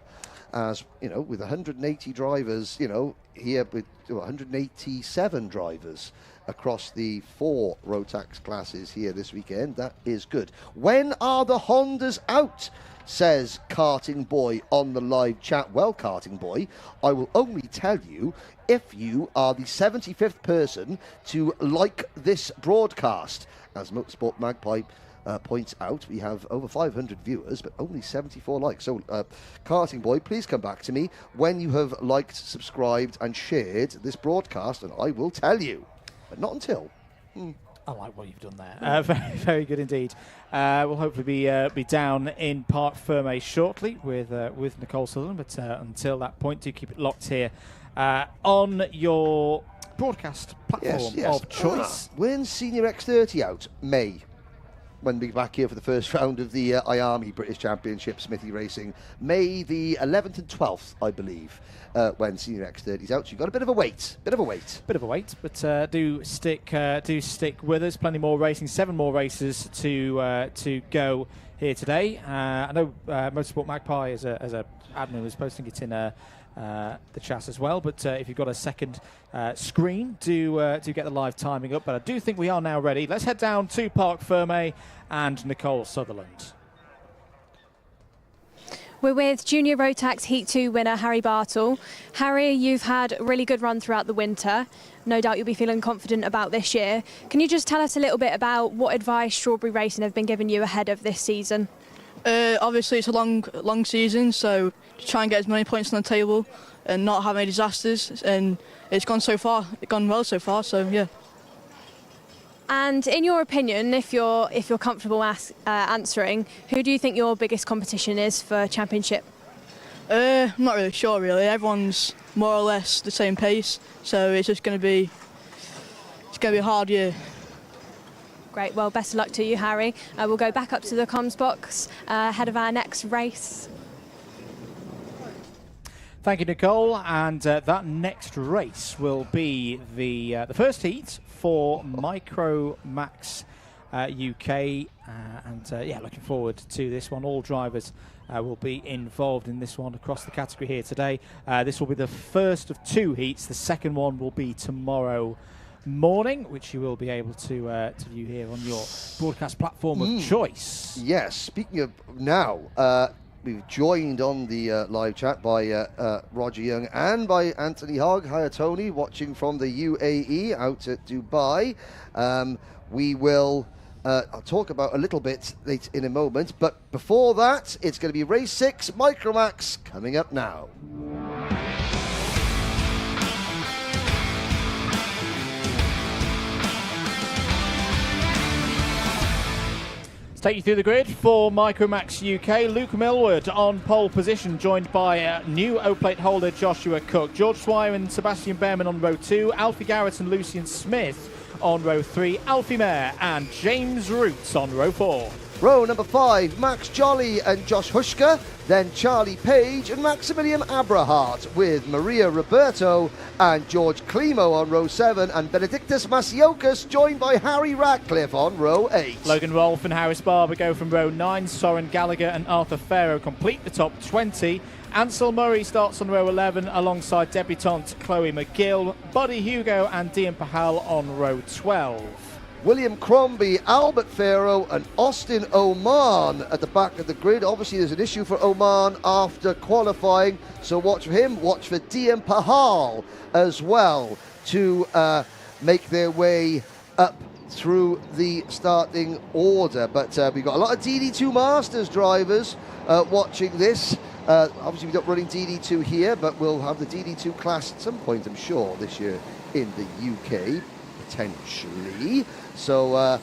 As you know, with 180 drivers, you know, here with 187 drivers across the 4 Rotax classes here this weekend. That is good. When are the Hondas out? Says Karting Boy on the live chat. Well, Karting Boy, I will only tell you if you are the 75th person to like this broadcast. As Motorsport Magpie points out, we have over 500 viewers, but only 74 likes. So, Karting Boy, please come back to me when you have liked, subscribed, and shared this broadcast, and I will tell you. But not until. I like what you've done there. Very, very good indeed. We'll hopefully be down in Parc Ferme shortly with Nicole Sutherland, but until that point, do keep it locked here on your broadcast platform of choice. When's Senior X30 out? May. When we're back here for the first round of the IARMY British Championship Smithy Racing. May the 11th and 12th, I believe, when Senior X30's out. So you've got a bit of a wait. Bit of a wait, but do stick with us. Plenty more racing. 7 more races to go here today. I know Motorsport Magpie as a admin was posting it in the chat as well, but if you've got a second screen, do get the live timing up. But I do think we are now ready. Let's head down to Parc Ferme and Nicole Sutherland. We're with Junior Rotax Heat 2 winner Harry Bartle. Harry, you've had a really good run throughout the winter. No doubt you'll be feeling confident about this year. Can you just tell us a little bit about what advice Strawberry Racing have been giving you ahead of this season? Obviously, it's a long season, so try and get as many points on the table and not have any disasters. And it's gone well so far. So yeah. And in your opinion, if you're comfortable answering, who do you think your biggest competition is for championship? I'm not really sure. Really, everyone's more or less the same pace, so it's going to be a hard year. Great. Well, best of luck to you, Harry. We'll go back up to the comms box ahead of our next race. Thank you, Nicole. And that next race will be the first heat for Micromax UK. Yeah, looking forward to this one. All drivers will be involved in this one across the category here today. This will be the first of 2 heats. The second one will be tomorrow morning, which you will be able to view here on your broadcast platform of choice. Yes, speaking of now, we've joined on the live chat by Roger Young and by Anthony Hogg. Hi, Tony, watching from the UAE out at Dubai. We will I'll talk about a little bit late in a moment, but before that, it's going to be race 6, Micromax, coming up now. Let's take you through the grid for Micromax UK. Luke Millward on pole position, joined by new O-plate holder Joshua Cook. George Swire and Sebastian Behrman on row 2. Alfie Garrett and Lucian Smith on row 3. Alfie Mayer and James Roots on row 4. Row number 5, Max Jolly and Josh Hushka, then Charlie Page and Maximilian Abrahart, with Maria Roberto and George Klimo on row 7, and Benedictus Masiokas joined by Harry Ratcliffe on row 8. Logan Rolfe and Harris Barber go from row 9. Soren Gallagher and Arthur Farrow complete the top 20. Ansel Murray starts on row 11 alongside debutante Chloe McGill, Buddy Hugo and Dian Pahal on row 12. William Crombie, Albert Farrow and Austin Oman at the back of the grid. Obviously there's an issue for Oman after qualifying, so watch for him. Watch for Dian Pahal as well to make their way up through the starting order. But we've got a lot of DD2 Masters drivers watching this. Obviously we're not running DD2 here, but we'll have the DD2 class at some point, I'm sure, this year in the UK, potentially. So, of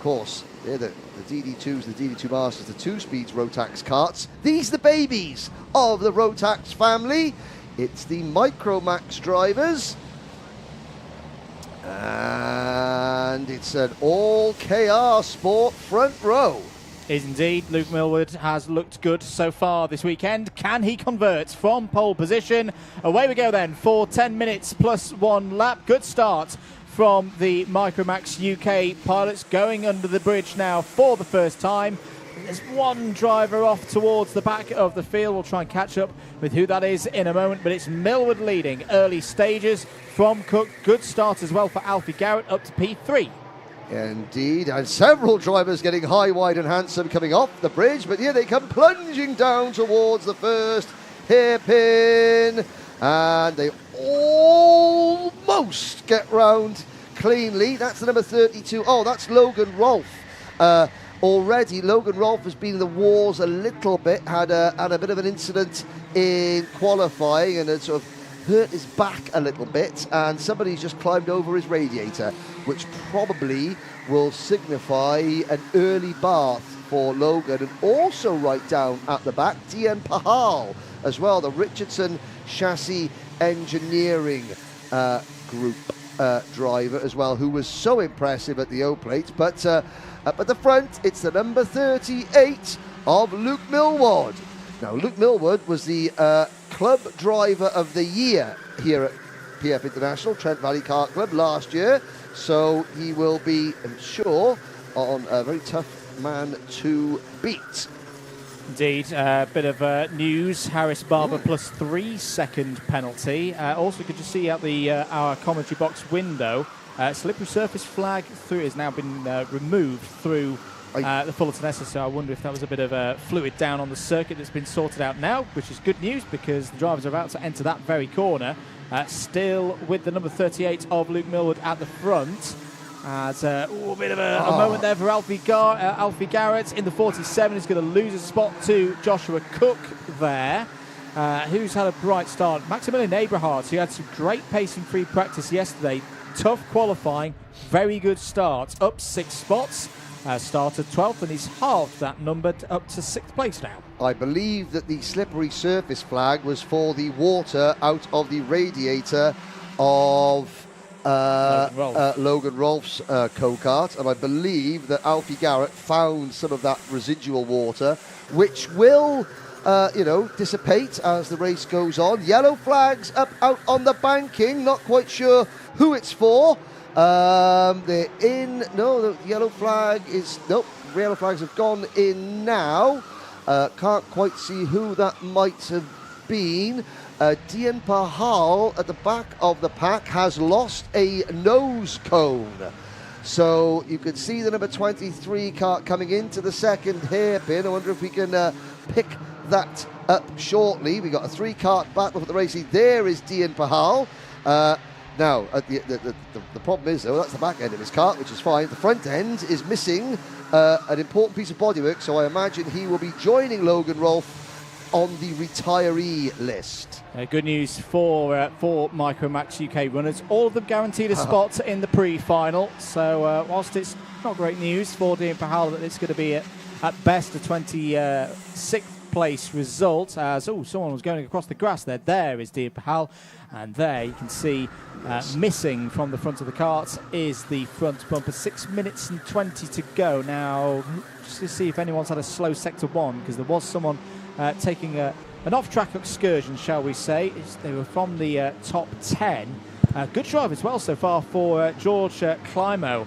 course, they're the DD2s, the DD2 Masters, the 2-speeds rotax karts. These are the babies of the rotax family. It's the Micromax drivers. And it's an all KR Sport front row. Is indeed. Luke Millward has looked good so far this weekend. Can he convert from pole position? Away we go then for 10 minutes plus 1 lap. Good start from the Micromax UK pilots, going under the bridge now for the first time. There's one driver off towards the back of the field. We'll try and catch up with who that is in a moment, but it's Millward leading early stages from Cook. Good start as well for Alfie Garrett up to P3. Indeed, and several drivers getting high, wide and handsome coming off the bridge, but here they come plunging down towards the first hairpin, and they almost get round cleanly. That's the number 32. Oh, that's Logan Rolfe. Already, Logan Rolfe has been in the wars a little bit, had a bit of an incident in qualifying and had sort of hurt his back a little bit, and somebody's just climbed over his radiator, which probably will signify an early bath for Logan. And also right down at the back, Dian Pahal as well, the Richardson Chassis Engineering Group driver as well, who was so impressive at the O-plate. But up at the front, it's the number 38 of Luke Millward. Now, Luke Millward was the Club Driver of the Year here at PF International, Trent Valley Kart Club last year. So he will be, I'm sure, on a very tough man to beat. Indeed, a bit of news. Harris Barber plus 3 second penalty. Also, could you see out the our commentary box window, slippery surface flag through has now been removed through the Fullerton Esser, so I wonder if that was a bit of fluid down on the circuit that's been sorted out now, which is good news because the drivers are about to enter that very corner. Still with the number 38 of Luke Millward at the front. As a bit of a moment there for Alfie Garrett in the 47. He's going to lose a spot to Joshua Cook there, who's had a bright start. Maximilian Abrahart, who had some great pace in free practice yesterday. Tough qualifying, very good start. Up 6 spots. Started 12th, and he's halved that number up to 6th place now. I believe that the slippery surface flag was for the water out of the radiator of Logan Rolfe's go-kart, and I believe that Alfie Garrett found some of that residual water, which will dissipate as the race goes on. Yellow flags up out on the banking. Not quite sure who it's for. They're in. No, the yellow flag is. Nope, the yellow flags have gone in now. Can't quite see who that might have been. Dian Pahal at the back of the pack has lost a nose cone. So you can see the number 23 Kart coming into the second hairpin. I wonder if we can pick that up shortly. We got a 3-kart battle for the racing. There is Dian Pahal. Now, the problem is, though, that's the back end of his kart, which is fine. The front end is missing an important piece of bodywork, so I imagine he will be joining Logan Rolfe on the retiree list. Good news for Micromax UK runners. All of them guaranteed a spot in the pre-final. So whilst it's not great news for Dian Pahal that it's going to be at best a 26th place result, as someone was going across the grass there. There is Dian Pahal, and there you can see missing from the front of the kart is the front bumper. 6 minutes and 20 to go now. Just to see if anyone's had a slow sector 1, because there was someone taking an off-track excursion, shall we say. They were from the top 10. Good drive as well so far for George Climo,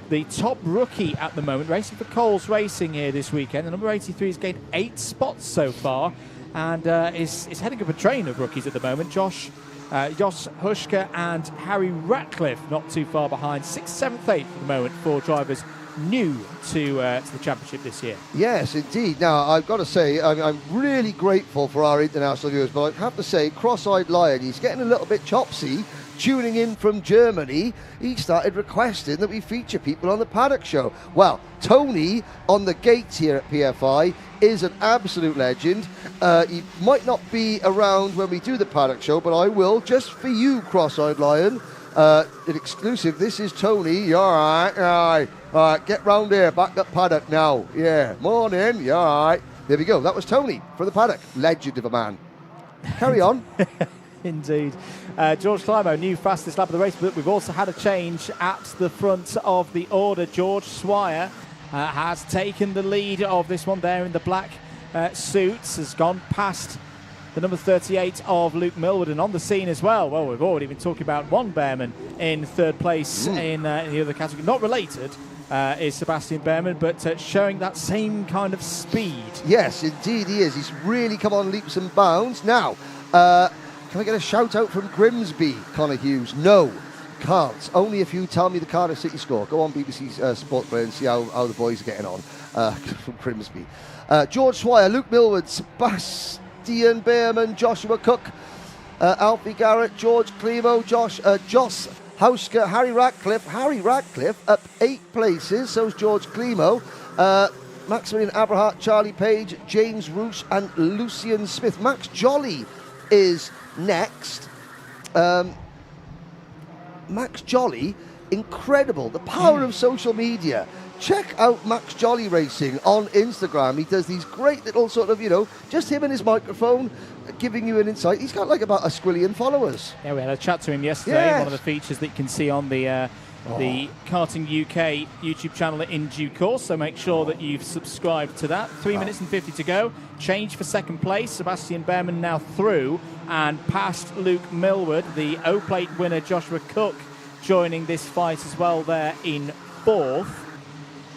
the top rookie at the moment, racing for Coles Racing here this weekend. The number 83 has gained 8 spots so far, and is heading up a train of rookies at the moment. Jos Huschke and Harry Ratcliffe not too far behind. 6th, 7th, 8th at the moment for drivers new to the championship this year. Yes, indeed. Now, I've got to say, I'm really grateful for our international viewers, but I have to say, Cross-Eyed Lion, he's getting a little bit chopsy. Tuning in from Germany, he started requesting that we feature people on the Paddock Show. Well, Tony on the gate here at PFI is an absolute legend. He might not be around when we do the Paddock Show, but I will, just for you, Cross-Eyed Lion. An exclusive. This is Tony. You all right? All right, get round here. Back up paddock now. Yeah, morning. You all right? There we go. That was Tony from the paddock. Legend of a man. Carry on. Indeed. George Climo, new fastest lap of the race, but we've also had a change at the front of the order. George Swire has taken the lead of this one there in the black suits, has gone past the number 38 of Luke Millward, and on the scene as well. Well, we've already been talking about one Behrman in third place in the other category. Not related is Sebastian Behrman, but showing that same kind of speed. Yes, indeed he is. He's really come on leaps and bounds. Now, can I get a shout out from Grimsby, Connor Hughes? No, can't. Only if you tell me the Cardiff City score. Go on BBC Sport Play and see how the boys are getting on from Grimsby. George Swire, Luke Millward, Sebastian Behrman, Joshua Cook, Alfie Garrett, George Climo, Joss Hausker, Harry Ratcliffe up 8 places. So's George Climo. Maximilian Aberhart, Charlie Page, James Roos, and Lucian Smith. Max Jolly is next. Max Jolly, incredible. The power of social media. Check out Max Jolly Racing on Instagram. He does these great little sort of, just him and his microphone giving you an insight. He's got like about 1 squillion followers. Yeah, we had a chat to him yesterday. Yes. One of the features that you can see on the Karting UK YouTube channel in due course, so make sure that you've subscribed to that. 3 minutes and 50 to go. Change for second place. Sebastian Behrman now through and past Luke Millward. The O-Plate winner Joshua Cook joining this fight as well there in 4th.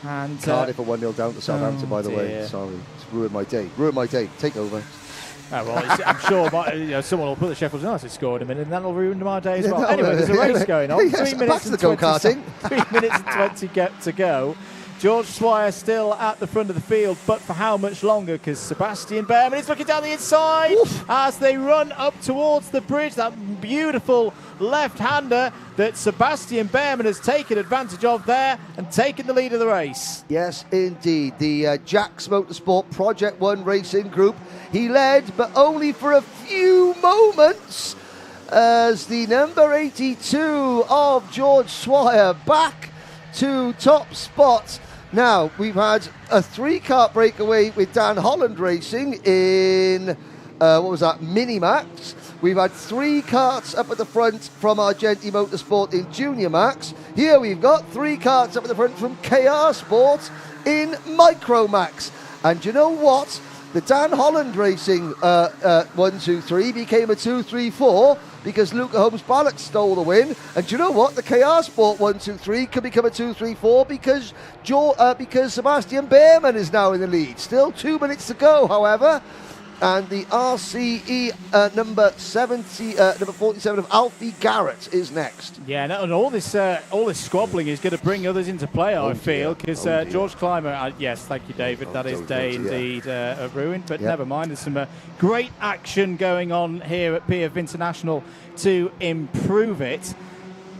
And Cardiff are 1-0 down to Southampton, by the way. Sorry, it's ruined my day. Take over. I'm sure someone will put the Sheffield United score in a minute, and that'll ruin my day as well. Anyway, there's a race going on. Yes, 3 minutes and 20 3 minutes and 20 to go. George Swire still at the front of the field, but for how much longer? Because Sebastian Behrman is looking down the inside as they run up towards the bridge. That beautiful left-hander that Sebastian Behrman has taken advantage of there and taken the lead of the race. Yes, indeed. The Jax Motorsport Project 1 Racing Group. He led, but only for a few moments, as the number 82 of George Swire back to top spot. Now, we've had a 3-kart breakaway with Dan Holland Racing in, Minimax. We've had 3 karts up at the front from Argenti Motorsport in Junior Max. Here we've got 3 karts up at the front from KR Sport in Micromax. And you know what? The Dan Holland Racing 1-2-3 became a 2-3-4 because Luca Holmes-Ballock stole the win. And do you know what? The KR Sport 1-2-3 could become a 2-3-4 because Sebastian Behrman is now in the lead. Still 2 minutes to go, however. And the RCE number 47 of Alfie Garrett is next. Yeah, and all this squabbling is going to bring others into play, I feel, because George Clymer, yes, thank you, David, that is day indeed ruined, but never mind, there's some great action going on here at PF International to improve it.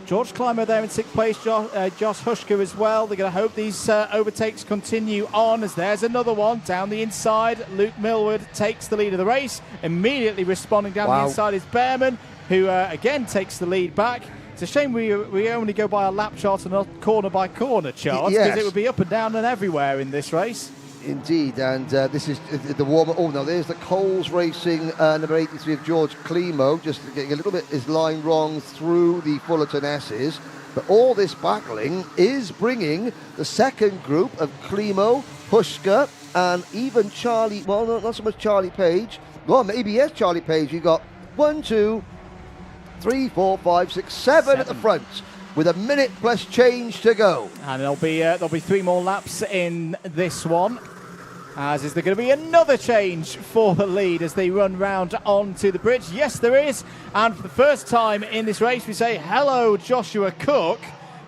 George Clymer there in 6th place, Josh Hushka as well. They're going to hope these overtakes continue on, as there's another one down the inside. Luke Millward takes the lead of the race. Immediately responding down the inside is Behrman, who again takes the lead back. It's a shame we only go by a lap chart and not corner by corner chart, because it would be up and down and everywhere in this race. Indeed, and this is the warm-up. Oh, no, there's the Coles Racing number 83 of George Klimo, just getting a little bit his line wrong through the Fullerton S's. But all this battling is bringing the second group of Klimo, Hushka, and even Charlie, well, not so much Charlie Page. Well, maybe yes, Charlie Page. You've got 1, 2, 3, 4, 5, 6, 7 at the front, with a minute plus change to go. And there'll be 3 more laps in this one. As is there going to be another change for the lead as they run round onto the bridge? Yes, there is. And for the first time in this race, we say hello, Joshua Cook,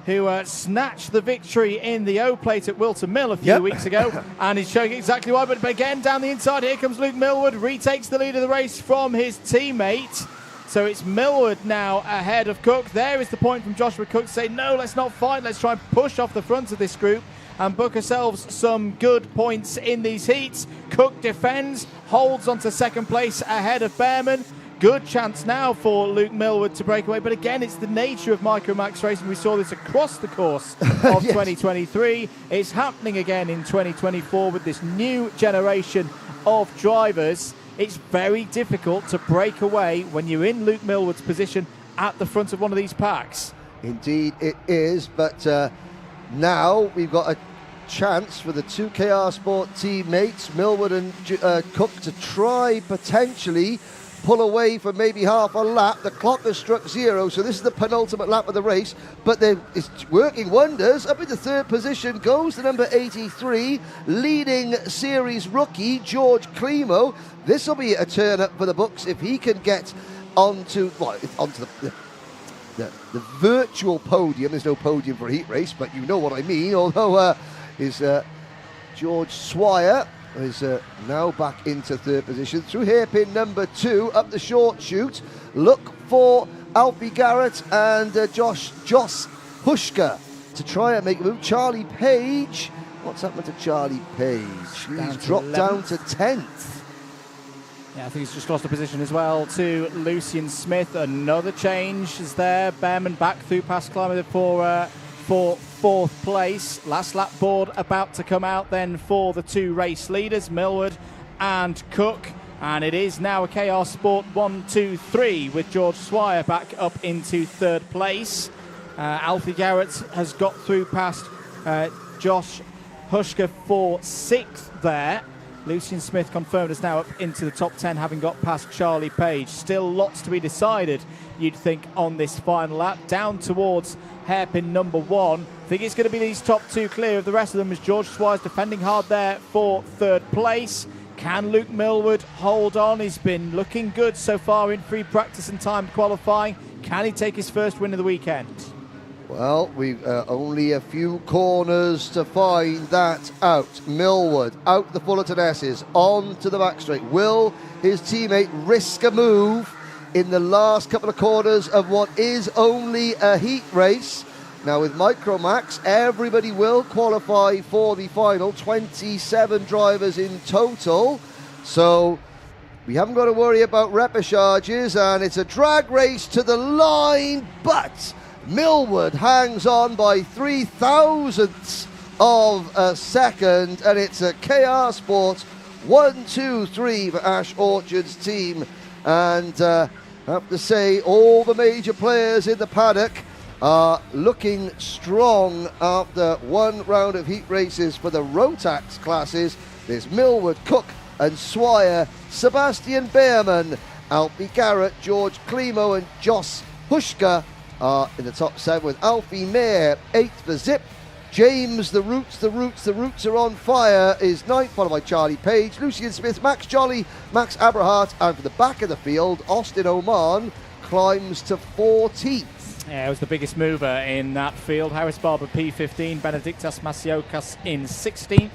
who snatched the victory in the O-Plate at Wilton Mill a few weeks ago. And he's showing exactly why. But again, down the inside, here comes Luke Millward, retakes the lead of the race from his teammate. So it's Millward now ahead of Cook. There is the point from Joshua Cook to say, no, let's not fight. Let's try and push off the front of this group and book ourselves some good points in these heats. Cook defends, holds onto second place ahead of Behrman. Good chance now for Luke Millward to break away. But again, it's the nature of Micromax racing. We saw this across the course of 2023. It's happening again in 2024 with this new generation of drivers. It's very difficult to break away when you're in Luke Millward's position at the front of one of these packs. Indeed it is, but now we've got a chance for the 2 KR Sport teammates, Millward and Cook, to try potentially pull away for maybe half a lap. The clock has struck 0, so this is the penultimate lap of the race, but it's working wonders. Up into 3rd position goes the number 83, leading series rookie George Klimo. This will be a turn up for the books if he can get onto the virtual podium. There's no podium for a heat race, but you know what I mean. Although George Swire is now back into 3rd position through hairpin number 2 up the short chute. Look for Alfie Garrett and Josh Hushka to try and make a move. Charlie Page, what's happened to Charlie Page? He's dropped down to 10th. Yeah, I think he's just lost a position as well to Lucian Smith. Another change is there. Behrman back through past Clymer for 4th place. Last lap board about to come out then for the 2 race leaders, Millward and Cook. And it is now a KR Sport 1-2-3 with George Swire back up into 3rd place. Alfie Garrett has got through past Josh Hushka for 6th there. Lucian Smith confirmed is now up into the top 10, having got past Charlie Page. Still lots to be decided, you'd think, on this final lap. Down towards hairpin number 1. I think it's going to be these top 2 clear of the rest of them, as George Swire's defending hard there for 3rd place. Can Luke Millward hold on? He's been looking good so far in free practice and timed qualifying. Can he take his first win of the weekend? Well, we've only a few corners to find that out. Millward out the Fullerton S's, on to the back straight. Will his teammate risk a move in the last couple of corners of what is only a heat race? Now with Micromax, everybody will qualify for the final, 27 drivers in total. So we haven't got to worry about repêchages, and it's a drag race to the line, but Millward hangs on by 3,000ths of a second, and it's a KR Sports 1-2-3 for Ash Orchard's team. And I have to say, all the major players in the paddock are looking strong after one round of heat races for the rotax classes. There's Millward, Cook, and Swire, Sebastian Behrman, Alfie Garrett, George Klimo and Jos Hushka are in the top 7 with Alfie Mayer 8th for Zip. James, the Roots are on fire, is 9th, followed by Charlie Page, Lucian Smith, Max Jolly, Max Abrahart, and for the back of the field, Austin Oman climbs to 14th. Yeah, it was the biggest mover in that field. Harris Barber P15, Benedictas Masiokas in 16th,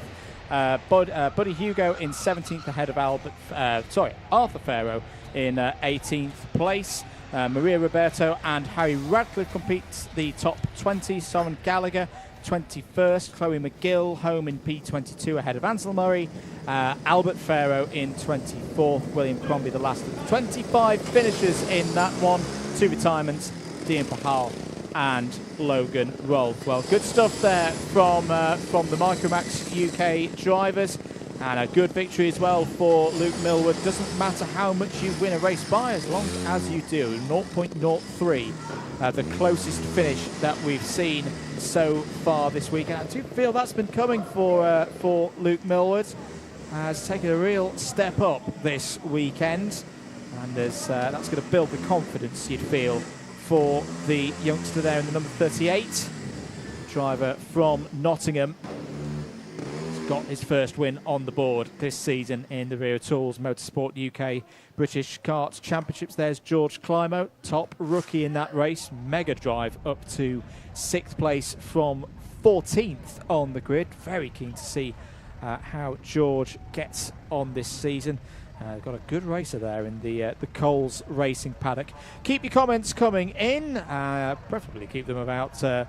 Buddy Hugo in 17th ahead of Arthur Farrow in 18th place. Maria Roberto and Harry Radcliffe completes the top 20. Soren Gallagher 21st, Chloe McGill home in P22 ahead of Ansel Murray, Albert Farrow in 24th, William Crombie the last of the 25 finishers in that one. 2 retirements, Dean Pahal and Logan Rolfe. Well, good stuff there from the Micromax UK drivers, and a good victory as well for Luke Millward. Doesn't matter how much you win a race by, as long as you do. 0.03, the closest finish that we've seen so far this weekend. I do feel that's been coming for Luke Millward. Has taken a real step up this weekend, and that's going to build the confidence, you'd feel, for the youngster there in the number 38, driver from Nottingham. He's got his first win on the board this season in the Wera Tools Motorsport UK British Kart Championships. There's George Climo, top rookie in that race. Mega drive up to 6th place from 14th on the grid. Very keen to see how George gets on this season. Got a good racer there in the Coles Racing paddock. Keep your comments coming in. Preferably keep them about the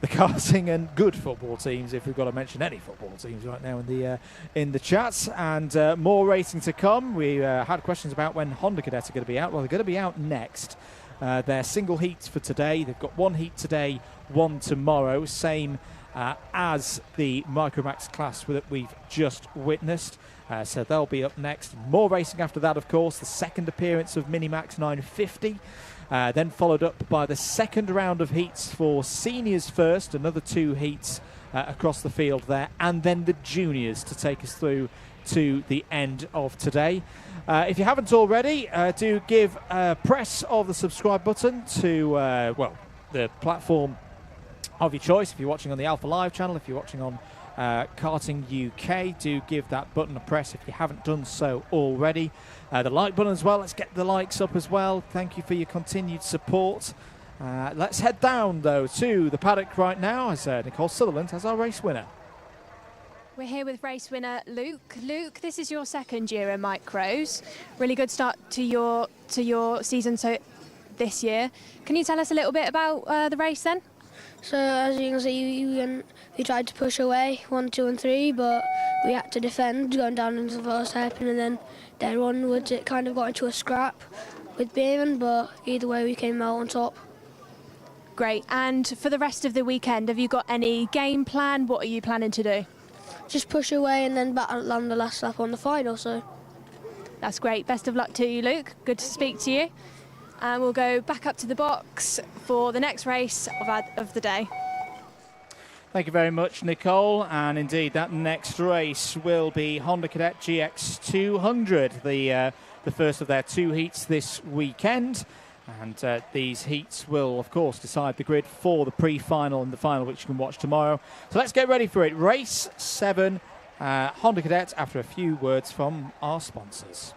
karting and good football teams, if we've got to mention any football teams right now in the chats. And more racing to come. We had questions about when Honda Cadet are going to be out. Well, they're going to be out next. They're single heats for today. They've got 1 heat today, 1 tomorrow. Same as the Micromax class that we've just witnessed. So they'll be up next. More racing after that, of course. The second appearance of Minimax 950. Then followed up by the second round of heats for seniors first. Another 2 heats across the field there. And then the juniors to take us through to the end of today. If you haven't already, do give a press of the subscribe button to, the platform of your choice. If you're watching on the Alpha Live channel, if you're watching on Karting UK, do give that button a press if you haven't done so already. The like button as well, let's get the likes up as well. Thank you for your continued support. Let's head down though to the paddock right now as Nicole Sutherland has our race winner. We're here with race winner Luke. Luke, this is your second year in Micros. Really good start to your season this year. Can you tell us a little bit about the race then? So as you can see, we tried to push away 1, 2 and 3, but we had to defend going down into the first hairpin, and then onwards it kind of got into a scrap with Behrman, but either way we came out on top. Great. And for the rest of the weekend, have you got any game plan? What are you planning to do? Just push away and then land the last lap on the final. So that's great. Best of luck to you, Luke. Good to speak to you. And we'll go back up to the box for the next race of the day. Thank you very much, Nicole. And indeed, that next race will be Honda Cadet GX200, the first of their 2 heats this weekend. And these heats will, of course, decide the grid for the pre-final and the final, which you can watch tomorrow. So let's get ready for it. Race 7, Honda Cadet, after a few words from our sponsors.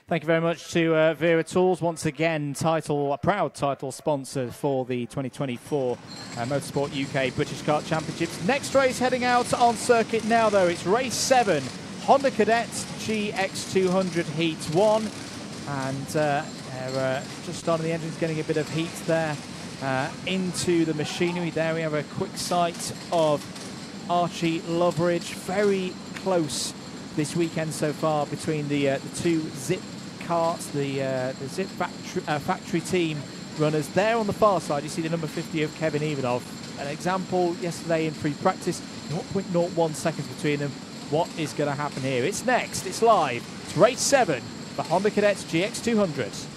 Thank you very much to Wera Tools, once again a proud title sponsor for the 2024 Motorsport UK British Kart Championships. Next race heading out on circuit now though, it's race 7, Honda Cadet GX200 Heat 1. And They're just starting the engines, getting a bit of heat there into the machinery. There we have a quick sight of Archie Loveridge, very close this weekend so far between the two Zip karts, the Zip factory team runners. There on the far side, you see the number 50 of Kevin Ivanov. An example yesterday in free practice, 0.01 seconds between them. What is going to happen here? It's next, it's live. It's race 7 for Honda Cadet's GX200.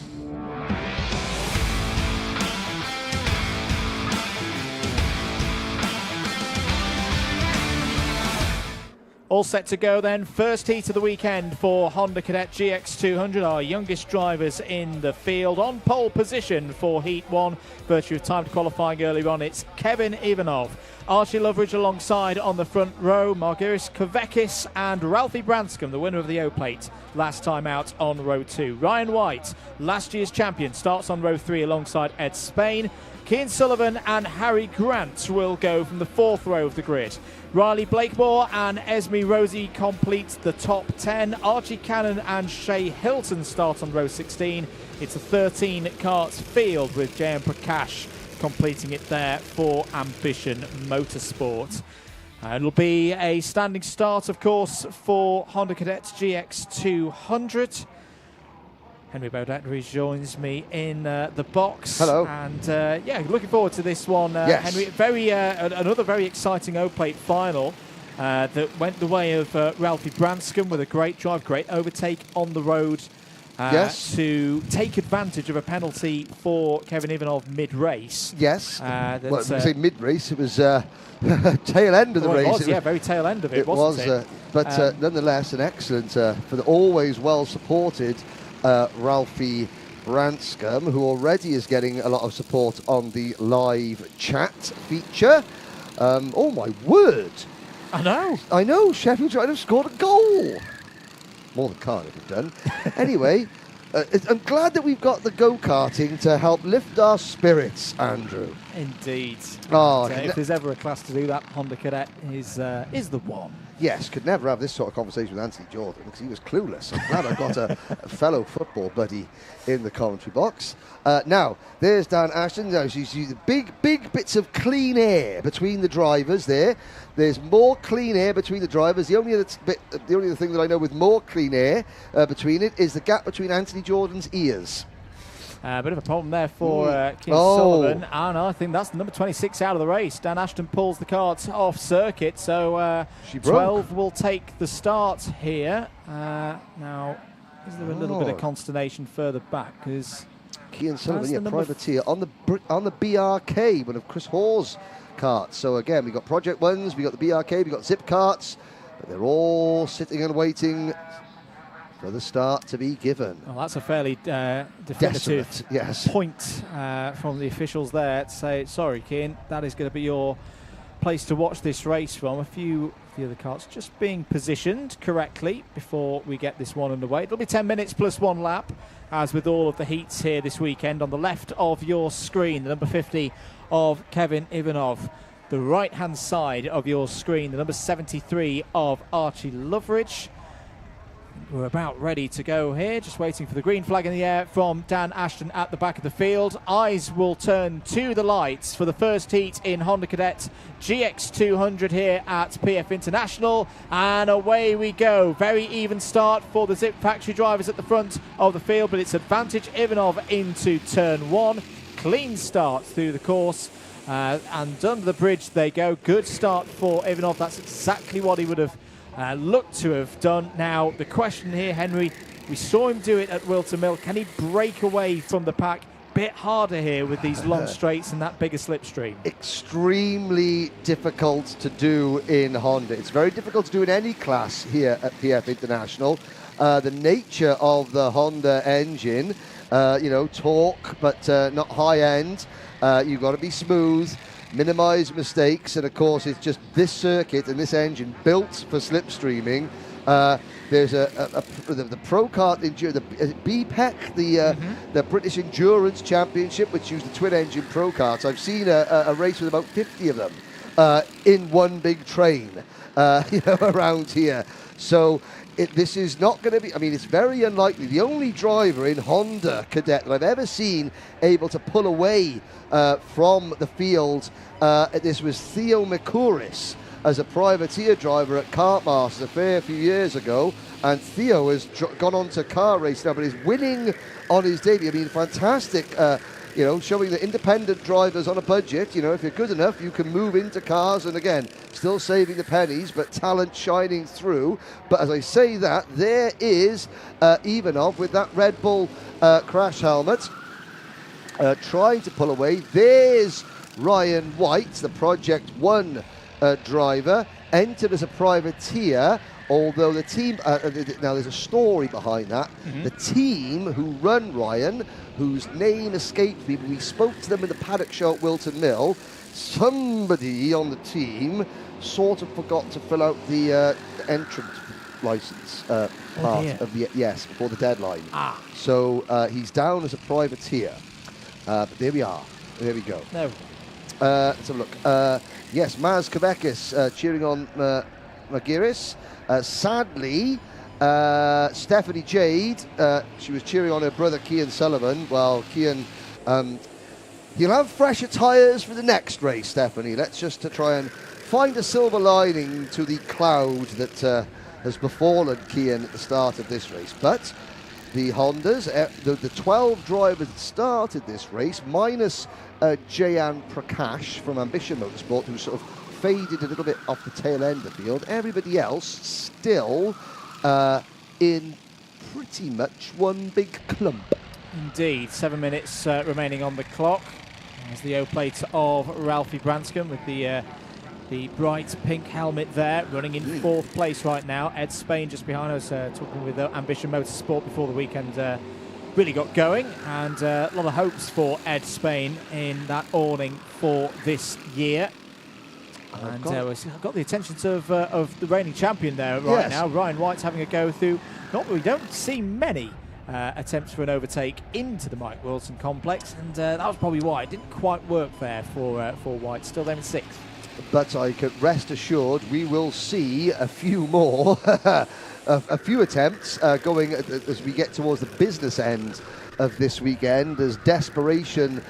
All set to go then. First heat of the weekend for Honda Cadet GX200, our youngest drivers in the field. On pole position for Heat 1, virtue of timed qualifying earlier on, it's Kevin Ivanov. Archie Loveridge alongside on the front row, Margiris Kovekis and Ralphie Branscombe, the winner of the O-Plate last time out on row 2. Ryan White, last year's champion, starts on row 3 alongside Ed Spain. Keane Sullivan and Harry Grant will go from the 4th row of the grid. Riley Blakemore and Esme Rosie complete the top 10. Archie Cannon and Shay Hilton start on row 16. It's a 13 karts field with JM Prakash completing it there for Ambition Motorsport. It'll be a standing start, of course, for Honda Cadets GX200. Henry Baudet rejoins me in the box. Hello. And yeah, looking forward to this one, yes. Henry. Another very exciting O-Plate final that went the way of Ralphie Branscombe with a great drive, great overtake on the road yes. to take advantage of a penalty for Kevin Ivanov mid-race. Yes. Well, when we say mid-race, it was tail end of the race. It was, yeah, very tail end of it, wasn't it? But nonetheless, an excellent, for the always well-supported Ralphie Branscombe, who already is getting a lot of support on the live chat feature. Oh my word! I know. Sheffield United have scored a goal. More than Cardiff have done. Anyway, I'm glad that we've got the go-karting to help lift our spirits, Andrew. Indeed. Oh, if there's ever a class to do that, Honda Cadet is the one. Yes, could never have this sort of conversation with Anthony Jordan because he was clueless. I'm glad I've got a fellow football buddy in the commentary box. Now, there's Dan Ashton. Now, you see the big bits of clean air between the drivers there. There's more clean air between the drivers. The only other thing that I know with more clean air between it is the gap between Anthony Jordan's ears. A bit of a problem there for Keane Sullivan, and I think that's number 26 out of the race. Dan Ashton pulls the kart off circuit, so 12 will take the start here. Now, is there a little bit of consternation further back? Because Keane Sullivan, privateer on the BRK, one of Chris Hawes' karts. So again, we got Project Ones, we got the BRK, we got Zip karts, but they're all sitting and waiting for the start to be given. Well, that's a fairly definitive point from the officials there to say, sorry, Keane, that is going to be your place to watch this race from. A few of the other karts just being positioned correctly before we get this one underway. It'll be 10 minutes plus 1 lap, as with all of the heats here this weekend. On the left of your screen, the number 50 of Kevin Ivanov. The right-hand side of your screen, the number 73 of Archie Loveridge. We're about ready to go here, just waiting for the green flag in the air from Dan Ashton at the back of the field. Eyes will turn to the lights for the first heat in Honda Cadet GX200 here at PF International, and away we go. Very even start for the Zip factory drivers at the front of the field, but it's advantage Ivanov into turn 1. Clean start through the course, and under the bridge they go. Good start for Ivanov. That's exactly what he would have looked to have done. Now, the question here, Henry, we saw him do it at Wilton Mill. Can he break away from the pack? Bit harder here with these long straights and that bigger slipstream. Extremely difficult to do in Honda. It's very difficult to do in any class here at PF International. The nature of the Honda engine, torque, but not high end. You've got to be smooth, minimize mistakes, and of course it's just this circuit and this engine built for slipstreaming. There's the Pro Kart the BPEC, the British Endurance Championship, which used the twin-engine Pro Karts. I've seen a race with about 50 of them in one big train, around here. So this is not going to be, I mean, it's very unlikely. The only driver in Honda Cadet that I've ever seen able to pull away from the field, this was Theo Mikouris as a privateer driver at Kart Masters a fair few years ago. And Theo has gone on to car race now, but is winning on his debut. I mean, fantastic, showing that independent drivers on a budget, if you're good enough, you can move into cars. And again, still saving the pennies, but talent shining through. But as I say that, there is Ivanov with that Red Bull crash helmet, trying to pull away. There's Ryan White, the Project 1 driver, entered as a privateer. Although the team, now there's a story behind that. The team who run Ryan, whose name escaped me, but we spoke to them in the paddock show at Wilton Mill. Somebody on the team sort of forgot to fill out the entrance license part of the before the deadline. So he's down as a privateer. But there we are. There we go. No. Let's have a look. Yes, Maz Kavekis cheering on Magiris. Sadly, Stephanie Jade, she was cheering on her brother Cian Sullivan. Well, Cian, you'll have fresher tyres for the next race, Stephanie. Let's just try and find a silver lining to the cloud that has befallen Cian at the start of this race. But the Hondas, the 12 drivers that started this race, minus Jayan Prakash from Ambition Motorsport, who sort of faded a little bit off the tail end of the field. Everybody else still in pretty much one big clump. Indeed, 7 minutes remaining on the clock. There's the O-plate of Ralphie Branscombe with the bright pink helmet there, running in 4th place right now. Ed Spain just behind us, talking with Ambition Motorsport before the weekend really got going, and a lot of hopes for Ed Spain in that awning for this year. And we've got the attentions of the reigning champion there right now. Ryan White's having a go through. We don't see many attempts for an overtake into the Mike Wilson complex, and that was probably why it didn't quite work there for White. Still there in 6th. But I can rest assured we will see a few more, a few attempts going as we get towards the business end of this weekend, as desperation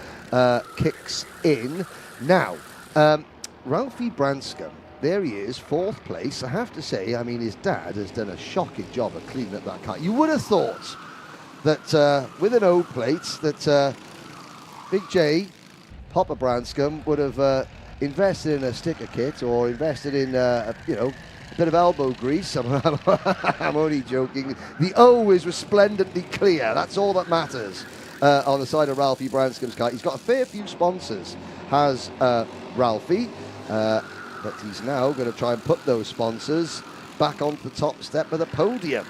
kicks in. Now, Ralphie Branscombe, there he is, 4th place. I have to say, I mean, his dad has done a shocking job of cleaning up that car. You would have thought that with an O plate, that Big J, Papa Branscombe, would have invested in a sticker kit or invested in, a bit of elbow grease. I'm only joking. The O is resplendently clear. That's all that matters on the side of Ralphie Branscombe's car. He's got a fair few sponsors, has Ralphie. But he's now going to try and put those sponsors back onto the top step of the podium.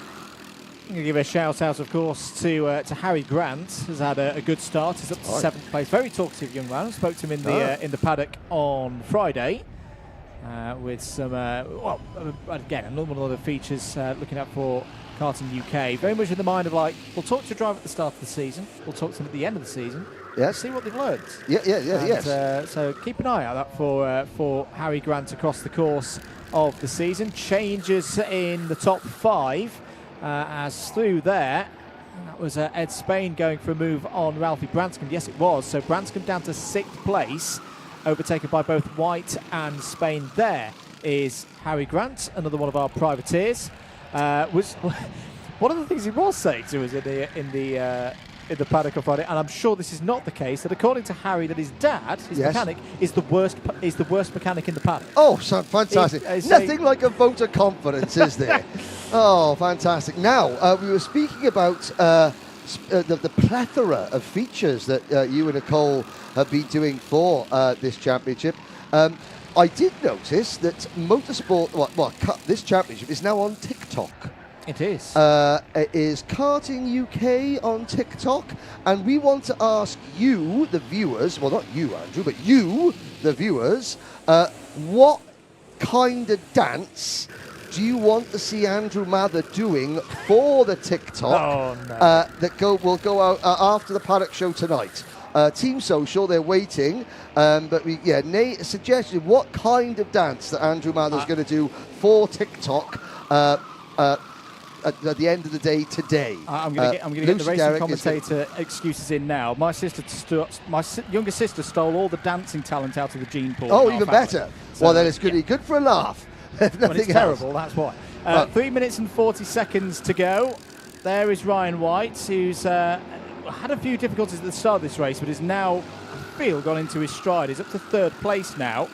I'm going to give a shout out, of course, to Harry Grant, who's had a good start. He's up to 7th place. Very talkative young man. I spoke to him in the paddock on Friday with some, again, another one of the features looking out for Karting UK. Very much in the mind of like, we'll talk to a driver at the start of the season. We'll talk to them at the end of the season. Yes. See what they've learned. Yes. So keep an eye out for Harry Grant across the course of the season. Changes in the top 5 as through there. That was Ed Spain going for a move on Ralphie Branscombe. Yes, it was. So Branscombe down to 6th place, overtaken by both White and Spain. There is Harry Grant, another one of our privateers. Was one of the things he was saying to us in the paddock on Friday, and I'm sure this is not the case, that according to Harry, that his dad, his mechanic, is the worst mechanic in the paddock. Oh, so fantastic! Nothing like a vote of confidence, is there? Oh, fantastic! Now we were speaking about the plethora of features that you and Nicole have been doing for this championship. I did notice that Motorsport, this championship is now on TikTok. It is. It is Karting UK on TikTok, and we want to ask you, the viewers, well, not you, Andrew, but you, the viewers, what kind of dance do you want to see Andrew Mather doing for the TikTok that will go out after the paddock show tonight? Team Social, they're waiting, but Nate suggested what kind of dance that Andrew Mather's going to do for TikTok. at the end of the day today. I'm going to get the racing Derrick commentator excuses in now. My younger sister stole all the dancing talent out of the gene pool. Oh, in our even family. better. So, Well, then it's good for a laugh. If When nothing it's else. terrible, that's why. 3 minutes and 40 seconds to go. There is Ryan White, who's had a few difficulties at the start of this race, but is now, I feel, gone into his stride. He's up to 3rd place now.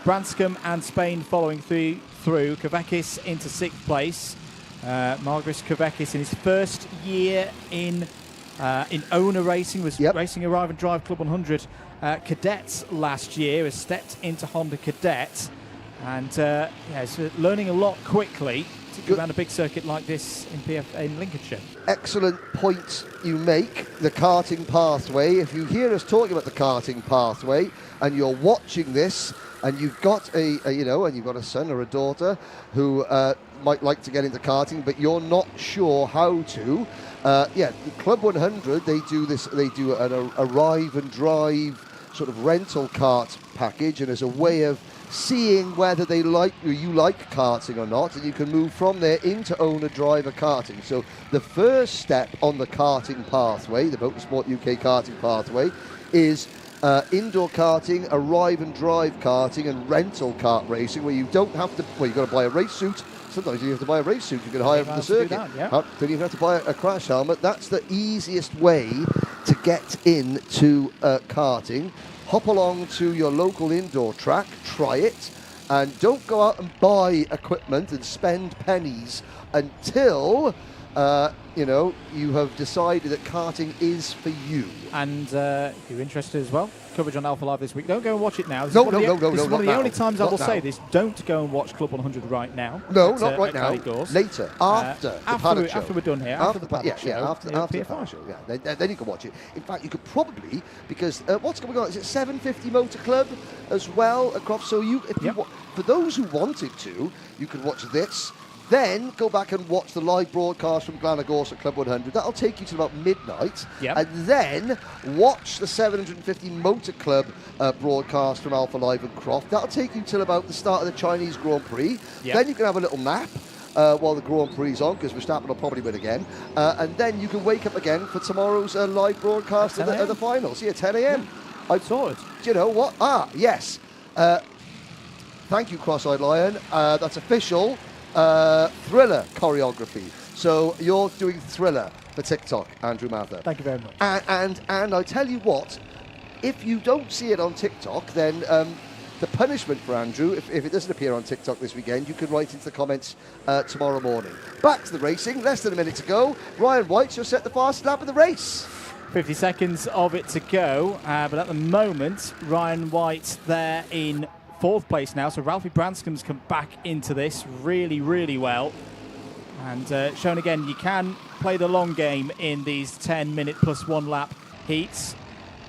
Branscombe and Spain following through. Kavakis into 6th place. Margaris Kavakis in his first year in owner racing was racing Arrive and Drive Club 100 cadets last year. Has stepped into Honda Cadet and is learning a lot quickly to go around a big circuit like this in PF in Lincolnshire. Excellent points you make. The karting pathway. If you hear us talking about the karting pathway and you're watching this and you've got and you've got a son or a daughter who might like to get into karting, but you're not sure how to. The Club 100, they do this. They do an Arrive and Drive sort of rental kart package, and as a way of seeing whether you like karting or not, and you can move from there into owner-driver karting. So the first step on the karting pathway, the Motorsport UK karting pathway, is indoor karting, Arrive and Drive karting, and rental kart racing, where you don't have to. Well, you've got to buy a race suit. Sometimes you have to buy a race suit. You can hire from the circuit. Don't even have to buy a crash helmet. That's the easiest way to get into karting. Hop along to your local indoor track, try it, and don't go out and buy equipment and spend pennies until you have decided that karting is for you. And if you're interested as well, coverage on Alpha Live this week. Don't go and watch it now. This No, is one of the only now. times I Not will now. say this. Don't go and watch Club 100 right now. No, at, not right now. Doors. Later, after the paddock show. After we're done here. After the paddock show. After the paddock show. Yeah, then you can watch it. In fact, you could probably, because what's going on? Is it 750 Motor Club as well across? So for those who wanted to, you could watch this. Then go back and watch the live broadcast from Glenagorse at Club 100. That'll take you to about midnight. Yep. And then watch the 750 Motor Club broadcast from Alpha Live and Croft. That'll take you till about the start of the Chinese Grand Prix. Yep. Then you can have a little nap while the Grand Prix is on, because Verstappen will probably win again. And then you can wake up again for tomorrow's live broadcast of the finals. Yeah, 10 a.m. I saw it. Do you know what? Yes. Thank you, Cross-Eyed Lion. That's official. Thriller choreography. So you're doing Thriller for TikTok, Andrew Mather. Thank you very much. And I tell you what, if you don't see it on TikTok, then the punishment for Andrew, if it doesn't appear on TikTok this weekend, you can write into the comments tomorrow morning. Back to the racing, less than a minute to go. Ryan White just set the fastest lap of the race. 50 seconds of it to go, but at the moment, Ryan White there in 4th place now, so Ralphie Branscombe's come back into this really, really well. And shown again, you can play the long game in these 10-minute plus 1 lap heats.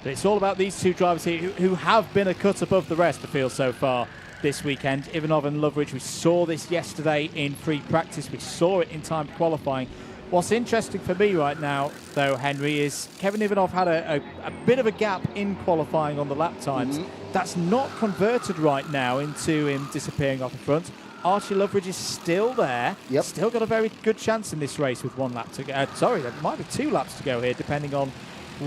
But it's all about these two drivers here who have been a cut above the rest, I feel, so far this weekend. Ivanov and Loveridge, we saw this yesterday in free practice. We saw it in time qualifying. What's interesting for me right now, though, Henry, is Kevin Ivanov had a bit of a gap in qualifying on the lap times. That's not converted right now into him disappearing off the front. Archie Loveridge is still there. Yep. Still got a very good chance in this race with 1 lap to go. There might be 2 laps to go here, depending on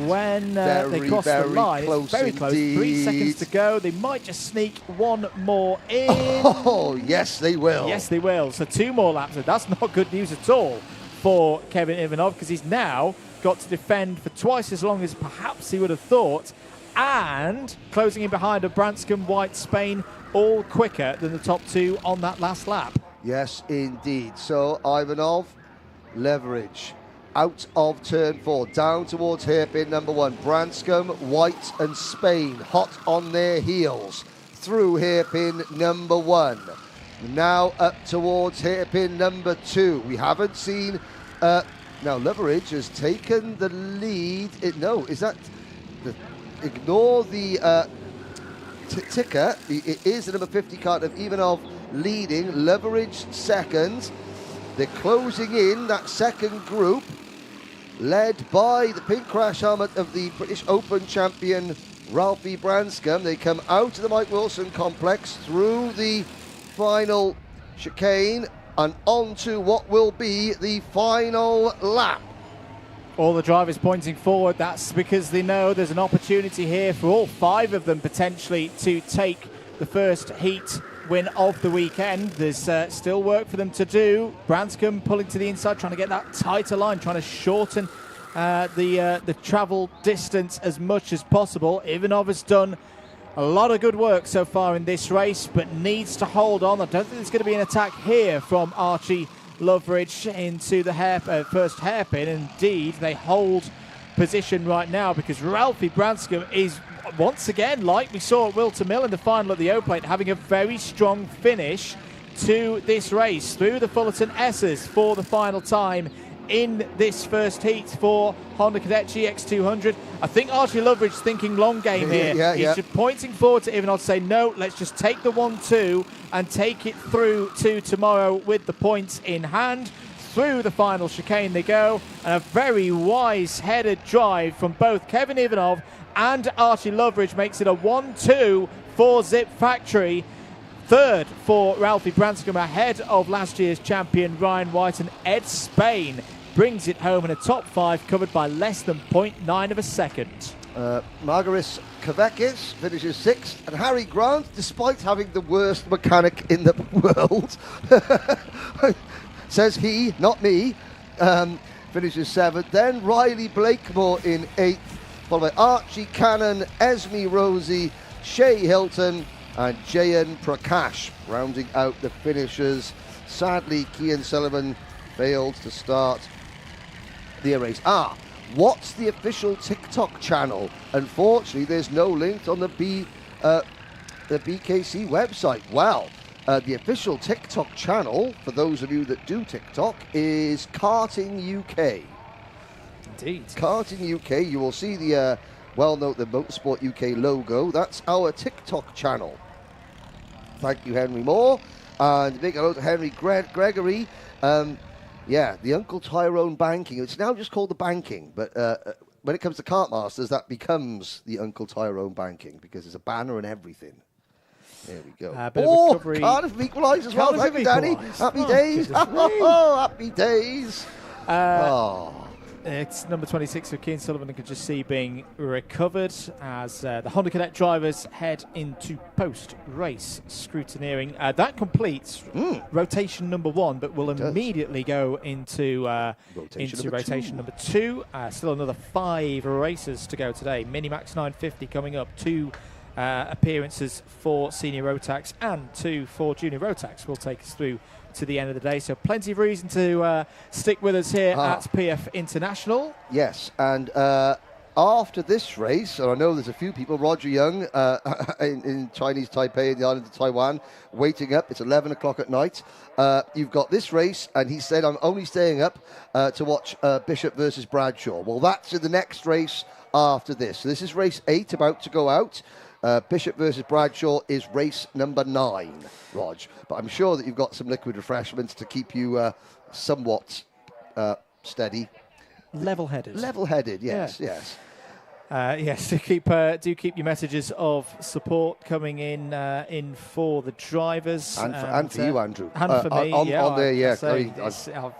when they cross the line. It's very close. 3 seconds to go. They might just sneak 1 more in. Oh, yes, they will. Yes, they will. So 2 more laps. That's not good news at all for Kevin Ivanov, because he's now got to defend for twice as long as perhaps he would have thought, and closing in behind a Branscombe, White, Spain, all quicker than the top 2 on that last lap. Yes, indeed. So Ivanov, Leverage, out of turn 4, down towards hairpin number 1. Branscombe, White and Spain hot on their heels through hairpin number 1. Now up towards hairpin number 2. We haven't seen... now Leverage has taken the lead. Ignore the ticker. It is the number 50 card of Ivanov leading. Leverage second. They're closing in that second group, led by the pink crash helmet of the British Open champion Ralphie Branscombe. They come out of the Mike Wilson complex through the final chicane and on to what will be the final lap. All the drivers pointing forward. That's because they know there's an opportunity here for all 5 of them potentially to take the first heat win of the weekend. There's still work for them to do. Branscombe pulling to the inside, trying to get that tighter line, trying to shorten the travel distance as much as possible. Ivanov has done a lot of good work so far in this race, but needs to hold on. I don't think there's going to be an attack here from Archie Loveridge into the first hairpin. Indeed, they hold position right now because Ralphie Branscombe is once again, like we saw at Wilton Mill in the final at the O-Plate, having a very strong finish to this race through the Fullerton S's for the final time in this first heat for Honda Cadet GX200. I think Archie Loveridge's thinking long game here. He's just pointing forward to Ivanov, saying, no, let's just take the 1-2 and take it through to tomorrow with the points in hand. Through the final chicane they go, and a very wise headed drive from both Kevin Ivanov and Archie Loveridge makes it a 1-2 for Zip Factory. Third for Ralphie Branscombe ahead of last year's champion Ryan White, and Ed Spain brings it home in a top 5 covered by less than 0.9 of a second. Margaris Kavekis finishes 6th, and Harry Grant, despite having the worst mechanic in the world, says he, not me, finishes 7th. Then Riley Blakemore in 8th, followed by Archie Cannon, Esme Rosie, Shay Hilton, and Jayan Prakash rounding out the finishers. Sadly, Kian Sullivan failed to start the race. What's the official TikTok channel? Unfortunately, there's no link on the BKC website. Well, the official TikTok channel, for those of you that do TikTok, is Karting UK. Indeed. Karting UK. You will see the the Motorsport UK logo. That's our TikTok channel. Thank you, Henry Moore. And big hello to Henry Gregory. The Uncle Tyrone Banking. It's now just called the Banking, but when it comes to Kartmasters, that becomes the Uncle Tyrone Banking because there's a banner and everything. There we go. Cardiff equalised as well. Thank you, Danny. Happy days. Happy days. It's number 26 for Kian Sullivan, and could just see being recovered as the Honda Cadet drivers head into post-race scrutineering. That completes rotation number 1, but will immediately go into rotation number 2. Still another 5 races to go today. Minimax 950 coming up. 2 appearances for senior rotax and 2 for junior rotax will take us through to the end of the day. So plenty of reason to stick with us here at PF International. Yes, and after this race, and I know there's a few people, Roger Young in Chinese Taipei in the island of Taiwan, waiting up. It's 11 o'clock at night. You've got this race, and he said, I'm only staying up to watch Bishop versus Bradshaw. Well, that's in the next race after this. So this is race 8 about to go out. Bishop versus Bradshaw is race number 9, Rog. But I'm sure that you've got some liquid refreshments to keep you somewhat steady. Level-headed. Level-headed, yes, yes. Yes, do keep your messages of support coming in for the drivers and for you, Andrew, and for me.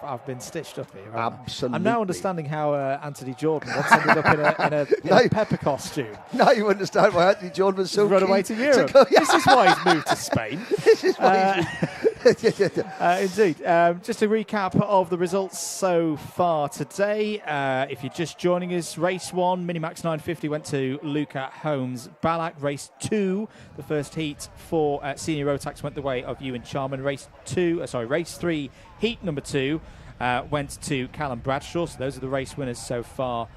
I've been stitched up here. Absolutely. I'm now understanding how Anthony Jordan once ended up in a pepper costume. Now you understand why Anthony Jordan was so run away to Europe. This is why he's moved to Spain. This is why indeed. Just a recap of the results so far today. If you're just joining us, race 1, Minimax 950 went to Luca Holmes Ballack. Race 2, the first heat for senior rotax went the way of Ewan Charman. Race 3, heat number 2 went to Callum Bradshaw. So those are the race winners so far.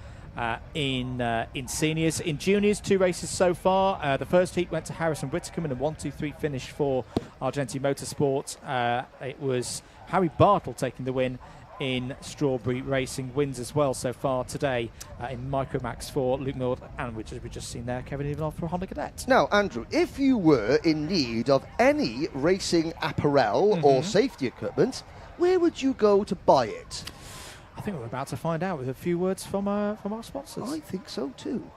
In seniors. In juniors, 2 races so far. The first heat went to Harrison Whittaker in a 1-2-3 finish for Argenti Motorsport. It was Harry Bartle taking the win in Strawberry Racing. Wins as well so far today in Micromax for Luke Nord, and which as we've just seen there, Kevin Ivanov for Honda Cadet. Now, Andrew, if you were in need of any racing apparel or safety equipment, where would you go to buy it? I think we're about to find out with a few words from our sponsors. I think so too.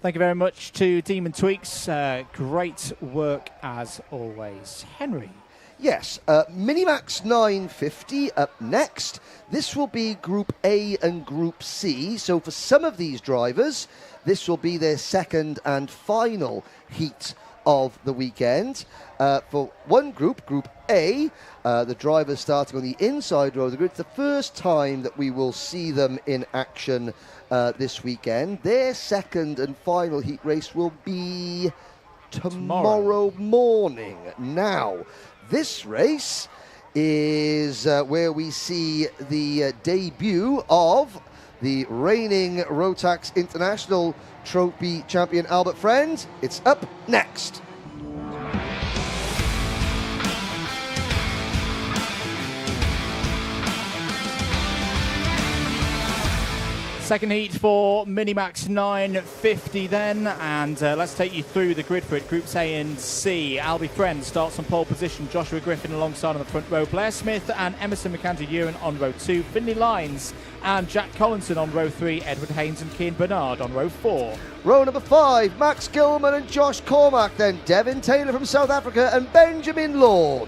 Thank you very much to Demon Tweaks. Great work as always. Henry. Yes, Minimax 950 up next. This will be Group A and Group C. So for some of these drivers, this will be their second and final heat of the weekend. For one group, Group A, the drivers starting on the inside row of the grid. It's the first time that we will see them in action this weekend. Their second and final heat race will be tomorrow morning. Now, this race is where we see the debut of the reigning Rotax International Trophy champion Albert Friend. It's up next. Second heat for Minimax 950 then, and let's take you through the grid for it. Groups A and C. Albie Friend starts on pole position. Joshua Griffin alongside on the front row. Blair Smith and Emerson McAndrew-Ewan on row 2. Finley Lyons and Jack Collinson on row 3. Edward Haynes and Cian Bernard on row 4. Row number 5, Max Gilman and Josh Cormack. Then Devin Taylor from South Africa and Benjamin Lawn.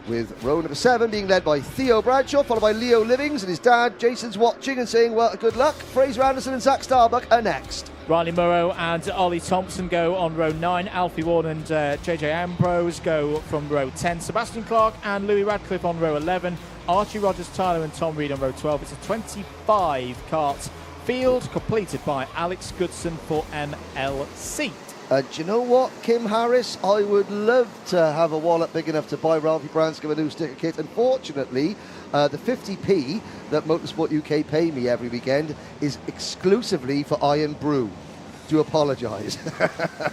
With row number 7 being led by Theo Bradshaw, followed by Leo Livings and his dad. Jason's watching and saying, well, good luck. Fraser Anderson and Zach Starbuck are next. Riley Murrow and Ollie Thompson go on row 9. Alfie Warren and JJ Ambrose go from row 10. Sebastian Clark and Louis Radcliffe on row 11. Archie Rogers, Tyler and Tom Reed on row 12. It's a 25 kart field completed by Alex Goodson for NLC. Do you know what, Kim Harris? I would love to have a wallet big enough to buy Ralphie Branscombe a new sticker kit. Unfortunately, the 50p that Motorsport UK pay me every weekend is exclusively for Iron Brew. Do apologise.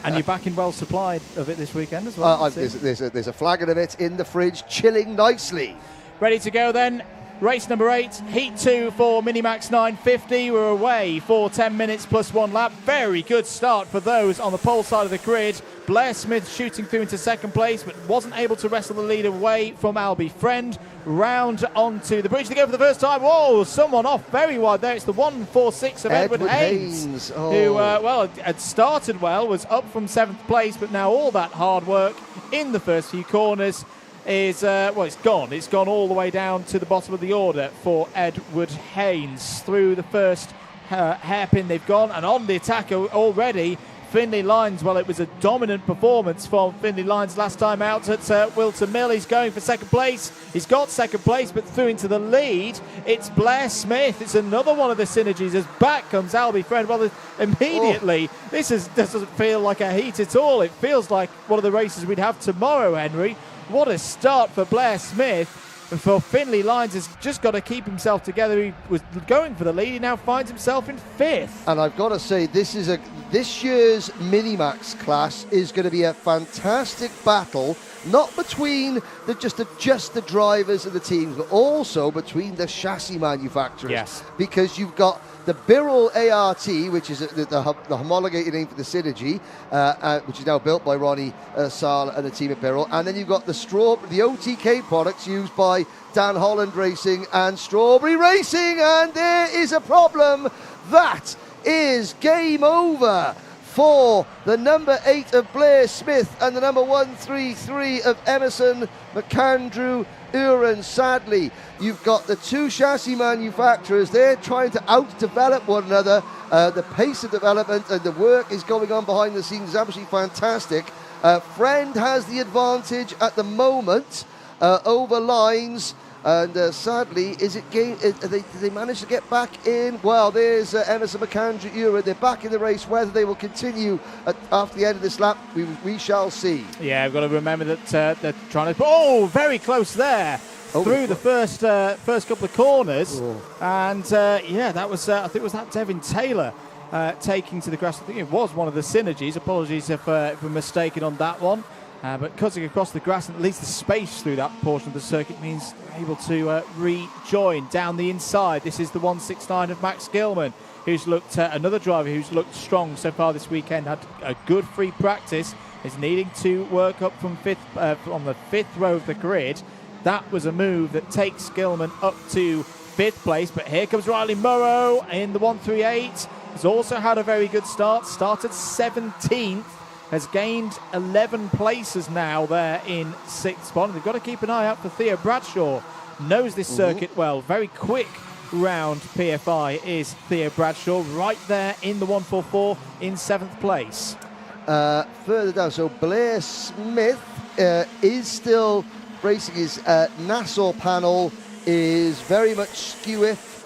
And you're back in well supplied of it this weekend as well. There's a flagon of it in the fridge, chilling nicely. Ready to go then. Race number 8, Heat 2 for Minimax 950. We're away for 10 minutes plus 1 lap. Very good start for those on the pole side of the grid. Blair Smith shooting through into second place, but wasn't able to wrestle the lead away from Albie Friend. Round onto the bridge. They go for the first time. Whoa, someone off very wide there. It's the 146 of Edward Haynes. Who, had started well, was up from 7th place, but now all that hard work in the first few corners is, it's gone. It's gone all the way down to the bottom of the order for Edward Haynes. Through the first hairpin they've gone, and on the attack already, Finley Lyons. Well, it was a dominant performance from Finley Lyons last time out at Wilton Mill. He's going for second place. He's got second place, but through into the lead, it's Blair Smith. It's another one of the synergies as back comes Albie Friend. Well, immediately, this doesn't feel like a heat at all. It feels like one of the races we'd have tomorrow, Henry. What a start for Blair Smith. For Finley Lyons has just got to keep himself together. He was going for the lead. He now finds himself in 5th. And I've got to say, this year's Minimax class is going to be a fantastic battle, not between just the drivers and the teams, but also between the chassis manufacturers. Yes. Because you've got the Birrell ART, which is the homologated name for the Synergy, which is now built by Ronnie Sala and the team at Birrell. And then you've got the OTK products used by Dan Holland Racing and Strawberry Racing. And there is a problem. That is game over for the number 8 of Blair Smith and the number 133 of Emerson McAndrew-Uran. Sadly, you've got the two chassis manufacturers. They're trying to out-develop one another. The pace of development and the work is going on behind the scenes is absolutely fantastic. Friend has the advantage at the moment over Lyons. And sadly, they managed to get back in? Well, there's Emerson McAndrew-Uran. They're back in the race. Whether they will continue after the end of this lap, we shall see. Yeah, we've got to remember that they're trying to... Oh, very close there. Through the first couple of corners. Oh. And, that was, I think it was that Devin Taylor taking to the grass. I think it was one of the Synergies. Apologies if we're mistaken on that one. But cutting across the grass, and at least the space through that portion of the circuit means they're able to rejoin down the inside. This is the 169 of Max Gilman, who's looked another driver who's looked strong so far this weekend. Had a good free practice. Is needing to work up from on the 5th row of the grid. That was a move that takes Gilman up to 5th place. But here comes Riley Murrow in the 138. has also had a very good start. Started 17th, has gained 11 places now there in 6th spot. And they've got to keep an eye out for Theo Bradshaw. Knows this circuit well. Very quick round PFI is Theo Bradshaw, right there in the 144 in 7th place. Further down, so Blair Smith is still racing. His Nassau panel is very much skeweth.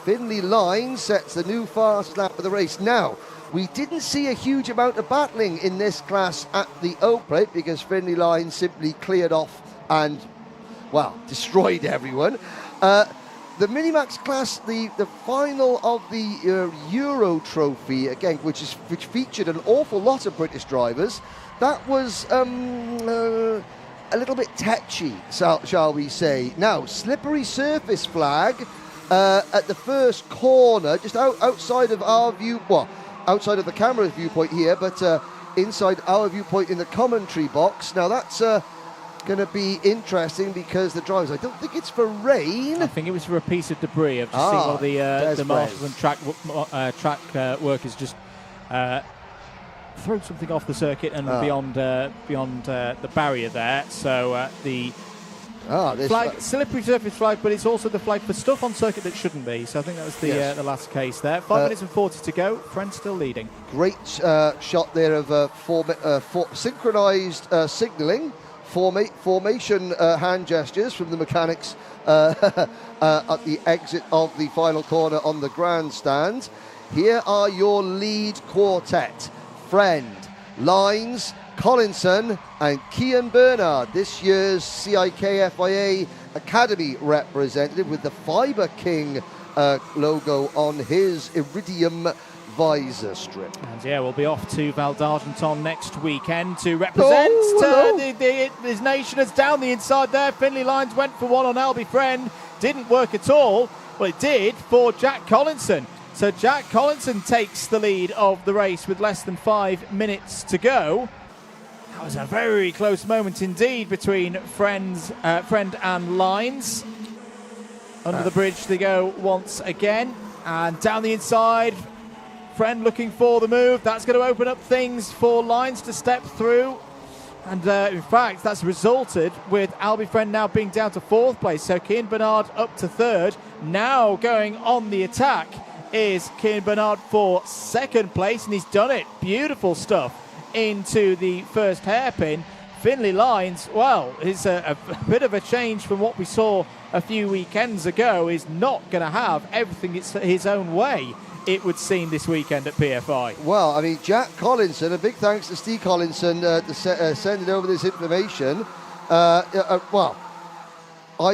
Finlay Line sets the new fastest lap of the race. Now, we didn't see a huge amount of battling in this class at the Oak Plate because Finlay Line simply cleared off and, well, destroyed everyone. The Minimax class, the final of the Euro Trophy, again, which featured an awful lot of British drivers, that was a little bit tetchy, shall we say. Now, slippery surface flag at the first corner, just outside of our view, well, outside of the camera's viewpoint here, but inside our viewpoint in the commentary box. Now, that's going to be interesting because the drivers, I don't think it's for rain. I think it was for a piece of debris. I've just seen one of the marshals and track workers just throw something off the circuit and beyond the barrier there. So the flag, slippery surface flag, but it's also the flag for stuff on circuit that shouldn't be. So I think that was the last case there. 5 minutes and 40 to go. Friend still leading. Great shot there of synchronised signalling. Formation hand gestures from the mechanics at the exit of the final corner on the grandstand. Here are your lead quartet. Friend, Lines, Collinson and Cian Bernard, this year's CIK-FIA Academy representative with the Fibre King logo on his iridium visor strip. And yeah, we'll be off to Val d'Argenton next weekend to represent his nation. As down the inside there, Finlay Lines went for one on Albie Friend, didn't work at all. Well, it did for Jack Collinson. So Jack Collinson takes the lead of the race with less than 5 minutes to go. That was a very close moment indeed between Friend and Lines. Under the bridge they go once again, and down the inside, Friend looking for the move. That's going to open up things for Lines to step through. And in fact, that's resulted with Albie Friend now being down to 4th place. So Cian Bernard up to 3rd. Now going on the attack is Cian Bernard for 2nd place, and he's done it. Beautiful stuff into the first hairpin. Finlay Lines, well, is a bit of a change from what we saw a few weekends ago. Is not going to have everything his own way, it would seem, this weekend at PFI. Well, I mean, Jack Collinson, a big thanks to Steve Collinson to sending over this information.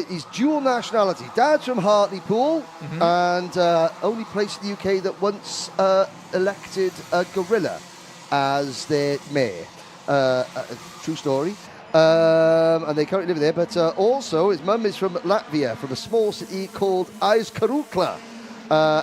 He's dual nationality. Dad's from Hartlepool, and only place in the UK that once elected a gorilla as their mayor. True story. And they currently live there, but also his mum is from Latvia, from a small city called Aizkarukla.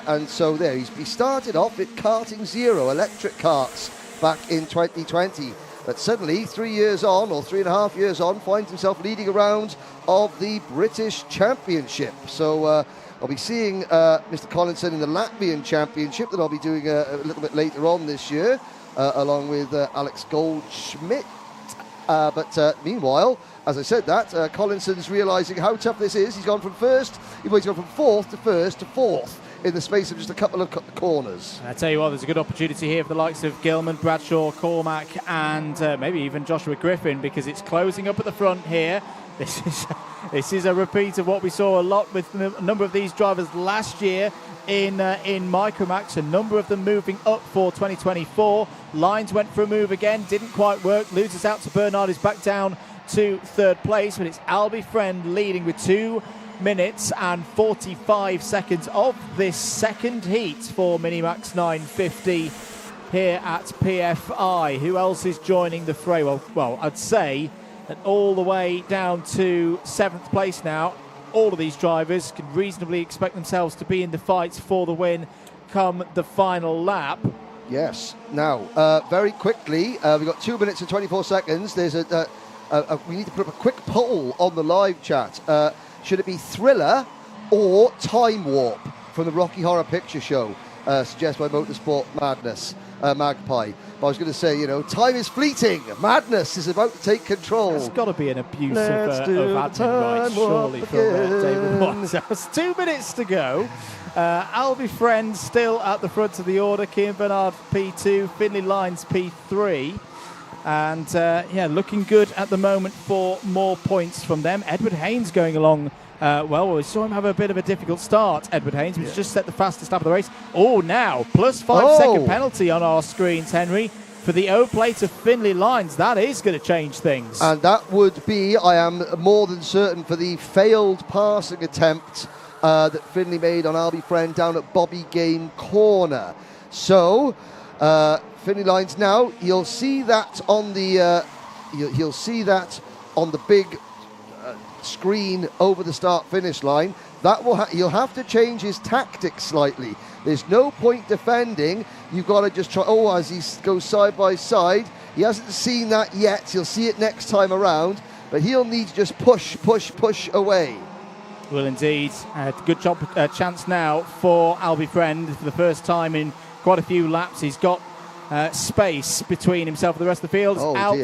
And so there, he started off with Karting Zero, electric karts, back in 2020. But suddenly, 3 years on, or 3.5 years on, finds himself leading a round of the British Championship. So I'll be seeing Mr. Collinson in the Latvian Championship that I'll be doing a little bit later on this year, along with Alex Goldschmidt. But meanwhile, as I said that, Collinson's realising how tough this is. He's gone from 4th to 1st to 4th in the space of just a couple of corners. I tell you what, there's a good opportunity here for the likes of Gilman, Bradshaw, Cormac, and maybe even Joshua Griffin, because it's closing up at the front here. This is a repeat of what we saw a lot with a number of these drivers last year in Micromax. A number of them moving up for 2024. Lines went for a move again, didn't quite work. Loses out to Bernard, who's back down to 3rd place, but it's Albie Friend leading with 2 minutes and 45 seconds of this second heat for Minimax 950 here at PFI. Who else is joining the fray? Well, I'd say that all the way down to 7th place now, all of these drivers can reasonably expect themselves to be in the fights for the win come the final lap. Yes. Now, very quickly, we've got 2 minutes and 24 seconds. There's we need to put up a quick poll on the live chat. Should it be Thriller or Time Warp from the Rocky Horror Picture Show? suggested by Motorsport Magpie. But I was going to say, time is fleeting. Madness is about to take control. It's got to be an abuse of Let's do admin rights, surely, from David again. Watts. There's 2 minutes to go. Albie Friend still at the front of the order. Cian Bernard P2, Finley Lyons P3. And looking good at the moment for more points from them. Edward Haynes going along well. We saw him have a bit of a difficult start, Edward Haynes. He's just set the fastest lap of the race. Oh, now, plus 5 second penalty on our screens, Henry, for the O-plate of Finley Lyons. That is going to change things. And that would be, I am more than certain, for the failed passing attempt that Finley made on Albie Friend down at Bobby Game Corner. So, Finley Lyons now, you'll see that on the you'll see that on the big screen over the start-finish line. That will you'll have to change his tactics slightly. There's no point defending. You've got to just try. Oh, as he goes side by side, he hasn't seen that yet. He'll see it next time around, but he'll need to just push away. Will indeed. Good chance now for Albie Friend for the first time in quite a few laps. He's got space between himself and the rest of the field. Round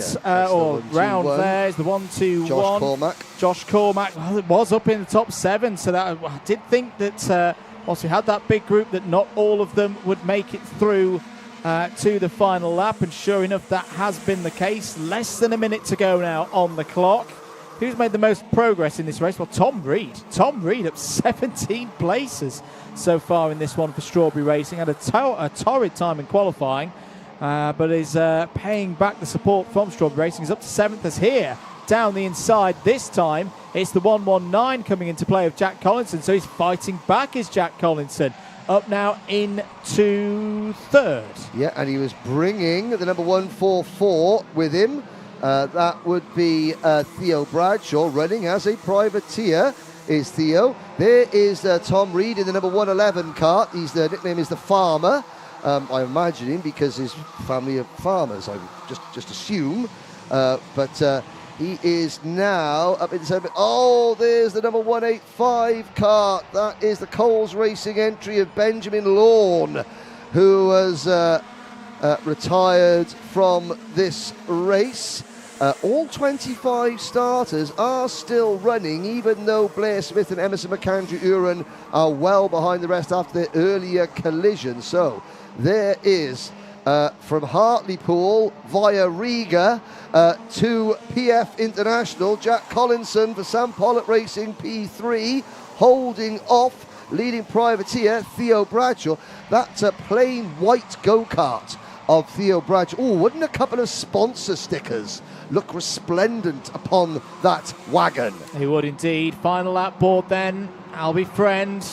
there is the 1-2-1. Josh Cormack. Well, it was up in the top 7, so that I did think that once we had that big group that not all of them would make it through to the final lap, and sure enough that has been the case. Less than a minute to go now on the clock. Who's made the most progress in this race? Well, Tom Reed. Tom Reed up 17 places so far in this one for Strawberry Racing. Had a torrid time in qualifying, but is paying back the support from Strawberry Racing. He's up to 7th as here, down the inside. This time, it's the 119 coming into play of Jack Collinson. So he's fighting back, is Jack Collinson. Up now into 3rd. Yeah, and he was bringing the number 144 with him. That would be Theo Bradshaw, running as a privateer, is Theo. There is Tom Reed in the number 111 cart. The nickname is the Farmer. I imagine him because his family are farmers, I would just assume. But he is now up in the 7th. Oh, there's the number 185 cart. That is the Coles Racing entry of Benjamin Lawn, who has retired from this race. All 25 starters are still running, even though Blair Smith and Emerson McAndrew-Uren are well behind the rest after their earlier collision. So there is, from Hartlepool via Riga to PF International, Jack Collinson for Sam Pollitt Racing P3, holding off leading privateer Theo Bradshaw. That's a plain white go-kart of Theo Bradshaw. Oh, wouldn't a couple of sponsor stickers look resplendent upon that wagon? He would indeed. Final lap board then. Albie Friend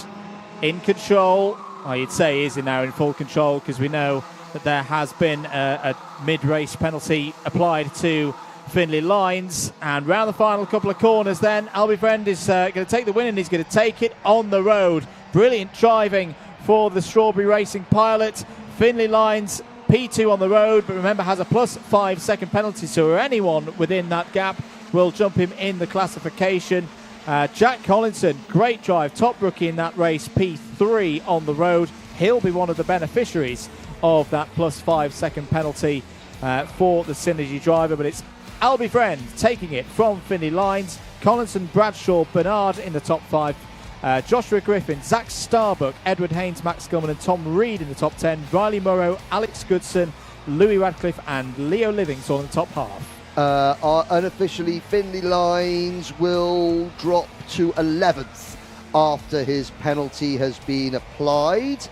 in control. You'd say he is now in full control, because we know that there has been a mid-race penalty applied to Finley Lyons. And round the final couple of corners then, Albie Friend is going to take the win, and he's going to take it on the road. Brilliant driving for the Strawberry Racing pilot. Finley Lyons P2 on the road, but remember has a plus 5 second penalty, so anyone within that gap will jump him in the classification. Jack Collinson, great drive, top rookie in that race, P3 on the road. He'll be one of the beneficiaries of that plus 5 second penalty for the Synergy driver, but it's Albie Friend taking it from Finley Lyons. Collinson, Bradshaw, Bernard in the top 5. Joshua Griffin, Zach Starbuck, Edward Haynes, Max Gilman and Tom Reed in the top 10. Riley Morrow, Alex Goodson, Louis Radcliffe and Leo Livingstone in the top half. Unofficially, Finley Lyons will drop to 11th after his penalty has been applied.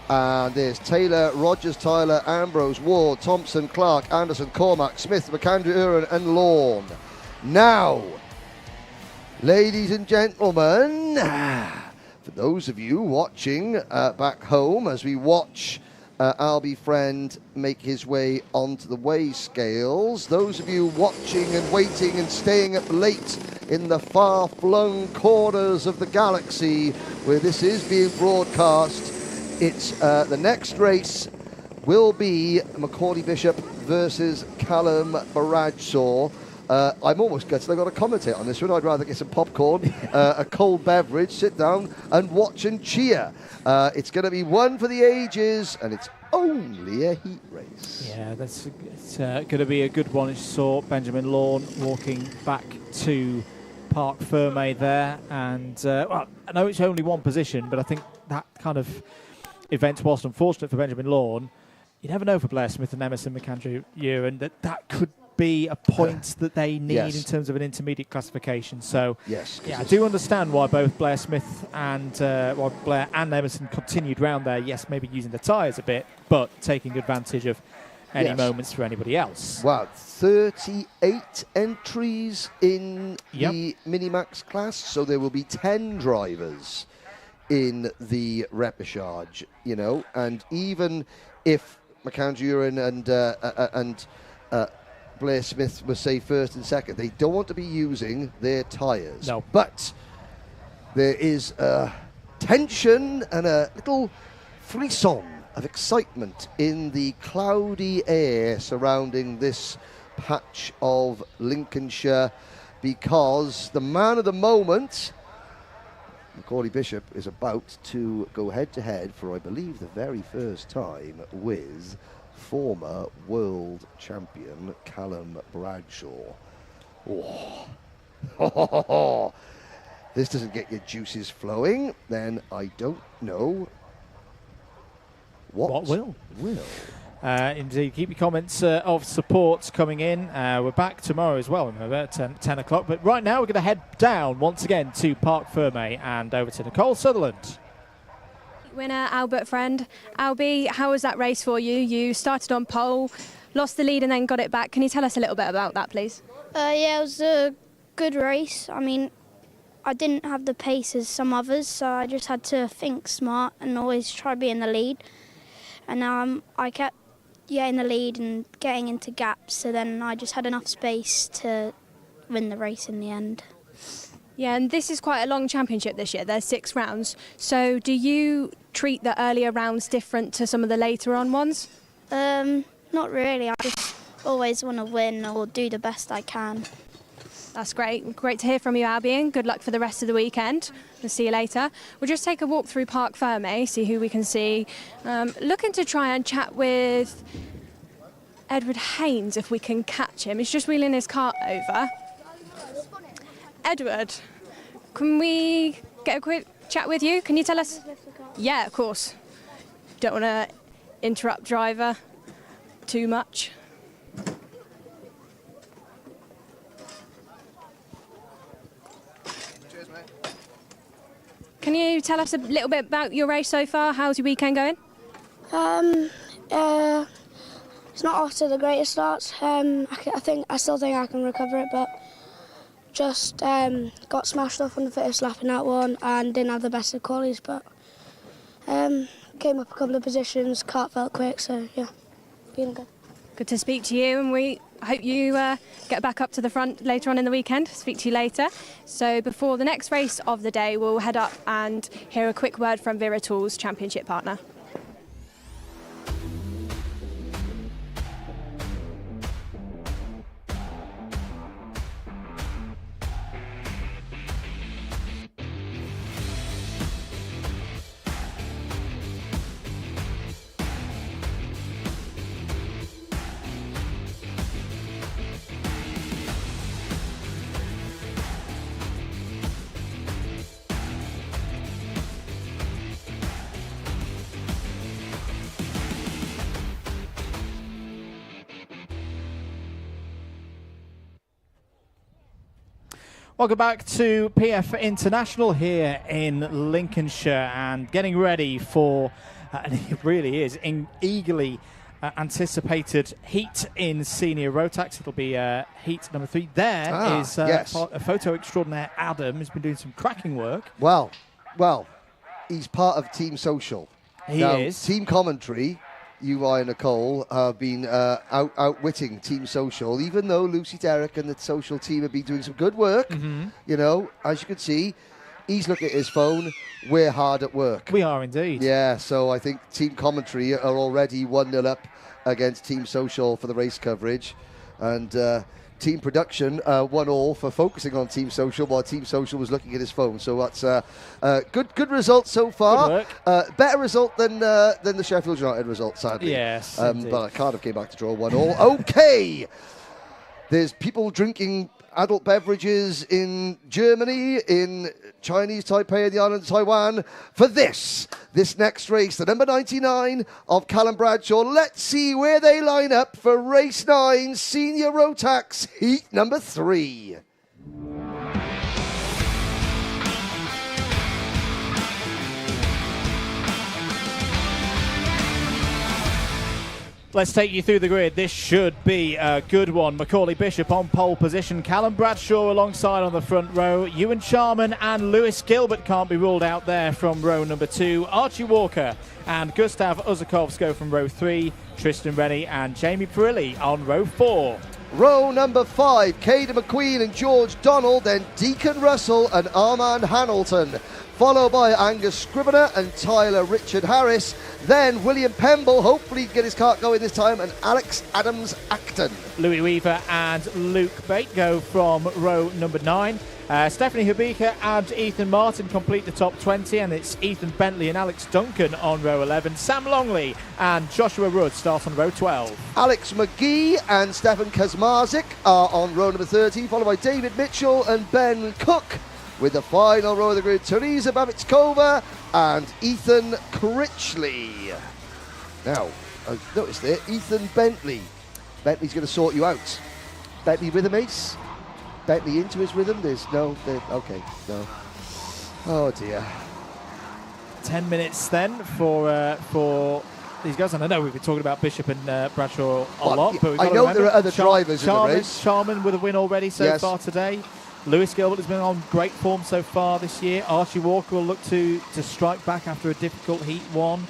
And there's Taylor, Rogers, Tyler, Ambrose, Ward, Thompson, Clark, Anderson, Cormack, Smith, McAndrew-Uren and Lawn. Now, ladies and gentlemen, for those of you watching back home as we watch Albie Friend make his way onto the weigh scales, those of you watching and waiting and staying up late in the far-flung corners of the galaxy where this is being broadcast, it's the next race will be Macaulay Bishop versus Callum Bradshaw I'm almost gutted I've got to commentate on this one. I'd rather get some popcorn, a cold beverage, sit down and watch and cheer. It's going to be one for the ages, and it's only a heat race. Yeah, it's going to be a good one. You saw Benjamin Lawn walking back to Parc Fermé there, and well, I know it's only one position, but I think that kind of event, whilst unfortunate for Benjamin Lawn, you never know for Blair Smith and Emerson McAndrew, and that could be a point that they need in terms of an intermediate classification. So yeah, I do understand why both Blair Smith and Blair and Emerson continued round there. Yes, maybe using the tyres a bit, but taking advantage of any moments for anybody else. Wow, 38 entries in the Minimax class, so there will be 10 drivers in the repechage, you know, and even if McAndrew and Blair Smith were, say, first and second, they don't want to be using their tyres. No. But there is tension and a little frisson of excitement in the cloudy air surrounding this patch of Lincolnshire, because the man of the moment, Macaulay Bishop, is about to go head-to-head for, I believe, the very first time with former world champion Callum Bradshaw. Oh. This doesn't get your juices flowing, then I don't know what will. Indeed, keep your comments of support coming in. We're back tomorrow as well, at 10 o'clock. But right now we're going to head down once again to Parc Fermé and over to Nicole Sutherland. Winner Albert Friend. Albie, how was that race for you? You started on pole, lost the lead and then got it back. Can you tell us a little bit about that, please? Yeah, it was a good race. I mean, I didn't have the pace as some others, so I just had to think smart and always try to be in the lead. And I kept getting the lead and getting into gaps, so then I just had enough space to win the race in the end. Yeah, and this is quite a long championship this year. There's 6 rounds. So do you treat the earlier rounds different to some of the later on ones? Not really. I just always want to win or do the best I can. That's great. Great to hear from you, Albion. Good luck for the rest of the weekend. We'll see you later. We'll just take a walk through Parc Fermé, see who we can see. Looking to try and chat with Edward Haynes if we can catch him. He's just wheeling his cart over. Edward, can we get a quick chat with you? Can you tell us? Yeah, of course. Don't want to interrupt driver too much. Cheers, mate. Can you tell us a little bit about your race so far? How's your weekend going? It's not off to the greatest starts. I still think I can recover it, but just got smashed off on the first lap in that one and didn't have the best of qualies, but came up a couple of positions, kart felt quick, so yeah, feeling good. Good to speak to you, and we hope you get back up to the front later on in the weekend. Speak to you later. So before the next race of the day, we'll head up and hear a quick word from Wera Tools championship partner. Welcome back to PF International here in Lincolnshire and getting ready for, and it really is, eagerly anticipated heat in senior rotax. It'll be heat number 3. There is a photo extraordinaire, Adam, who's been doing some cracking work. Well, he's part of Team Social. He is. Team Commentary, UI and Nicole, have been outwitting Team Social, even though Lucy Derrick and the Social team have been doing some good work. Mm-hmm. You know, as you can see, he's looking at his phone. We're hard at work. We are indeed. Yeah, so I think Team Commentary are already 1-0 up against Team Social for the race coverage. And Team Production 1-1 for focusing on Team Social while Team Social was looking at his phone. So that's good result so far. Good Better result than the Sheffield United result, sadly. Yes, but Cardiff came back to draw 1-1. Okay. There's people drinking adult beverages in Germany, in Chinese Taipei, and the island of Taiwan for this next race, the number 99 of Callum Bradshaw. Let's see where they line up for race 9, Senior Rotax, heat number 3. Let's take you through the grid. This should be a good one. Macaulay Bishop on pole position. Callum Bradshaw alongside on the front row. Ewan Charman and Lewis Gilbert can't be ruled out there from row number 2. Archie Walker and Gustav Uzakovs go from row 3. Tristan Rennie and Jamie Perilli on row 4. Row number 5, Caden McQueen and George Donald, then Deacon Russell and Armand Hamilton, followed by Angus Scrivener and Tyler Richard Harris, then William Pemble, hopefully get his kart going this time, and Alex Adams Acton. Louis Weaver and Luke Bate go from row number 9. Stephanie Hubika and Ethan Martin complete the top 20, and it's Ethan Bentley and Alex Duncan on row 11. Sam Longley and Joshua Rudd start on row 12. Alex McGee and Stefan Kazmarzik are on row number 13, followed by David Mitchell and Ben Cook. With the final row of the grid, Teresa Babitskova and Ethan Critchley. Now, I noticed there, Ethan Bentley. Bentley's going to sort you out. Bentley rhythm ace. Bentley into his rhythm. Okay, no. Oh dear. 10 minutes then for these guys. And I know we've been talking about Bishop and Bradshaw a lot, but we've got I know there are other drivers in the race. Charman with a win already so far today. Lewis Gilbert has been on great form so far this year. Archie Walker will look to strike back after a difficult heat 1.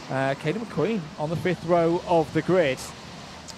Caden McQueen on the 5th row of the grid.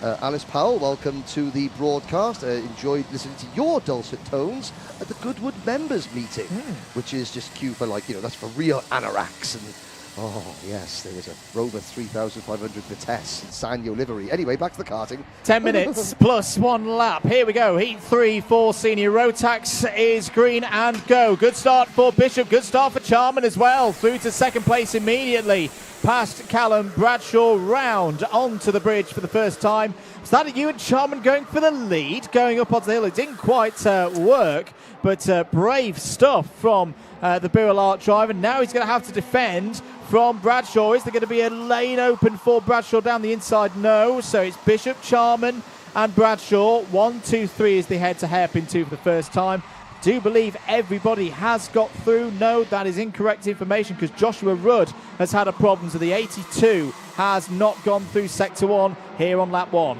Alice Powell, welcome to the broadcast. Enjoyed listening to your dulcet tones at the Goodwood members meeting, which is just cute for that's for real anoraks. And oh yes, there was a Rover 3500 Vitesse and Sanyo livery. Anyway, back to the karting. 10 minutes plus 1 lap. Here we go. Heat 3 for Senior Rotax is green and go. Good start for Bishop. Good start for Charman as well. Through to second place immediately. Past Callum Bradshaw, round onto the bridge for the first time. Started Ewan Charman going for the lead, going up onto the hill. It didn't quite work, but brave stuff from the Birrell Art driver. Now he's going to have to defend from Bradshaw. Is there going to be a lane open for Bradshaw down the inside? No. So it's Bishop, Charman and Bradshaw. 1, 2, 3 as they head to hairpin 2 for the first time. Do believe everybody has got through. No, that is incorrect information because Joshua Rudd has had a problem. So the 82 has not gone through sector 1 here on lap 1.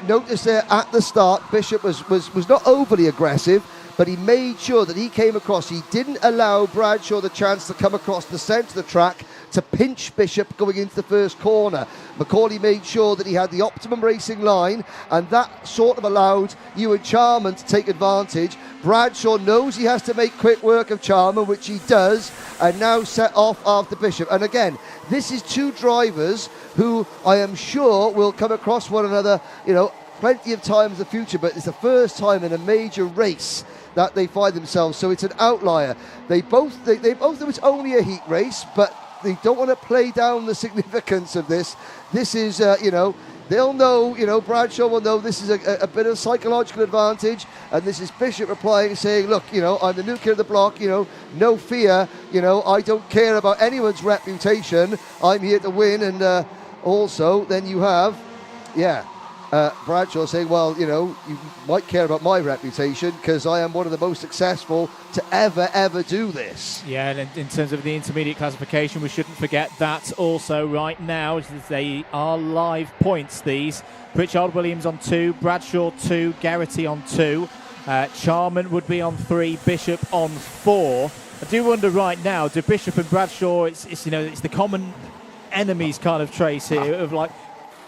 Notice there at the start, Bishop was not overly aggressive, but he made sure that he came across. He didn't allow Bradshaw the chance to come across the centre of the track to pinch Bishop going into the first corner. Macaulay made sure that he had the optimum racing line, and that sort of allowed Ewan Charman to take advantage. Bradshaw knows he has to make quick work of Charman, which he does, and now set off after Bishop. And again, this is 2 drivers who I am sure will come across one another, plenty of times in the future, but it's the first time in a major race that they find themselves. So it's an outlier. They both know it's only a heat race, but they don't want to play down the significance of this. This is, they'll know, Bradshaw will know this is a bit of psychological advantage, and this is Bishop replying, saying, look, I'm the new kid of the block, no fear, I don't care about anyone's reputation, I'm here to win. And also, then you have, Bradshaw saying, well, you might care about my reputation because I am one of the most successful to ever do this. Yeah, and in terms of the intermediate classification, we shouldn't forget that also right now. They are live points, these. Pritchard Williams on 2, Bradshaw 2, Garrity on 2. Charman would be on 3, Bishop on 4. I do wonder right now, do Bishop and Bradshaw, it's the common enemies kind of trace here of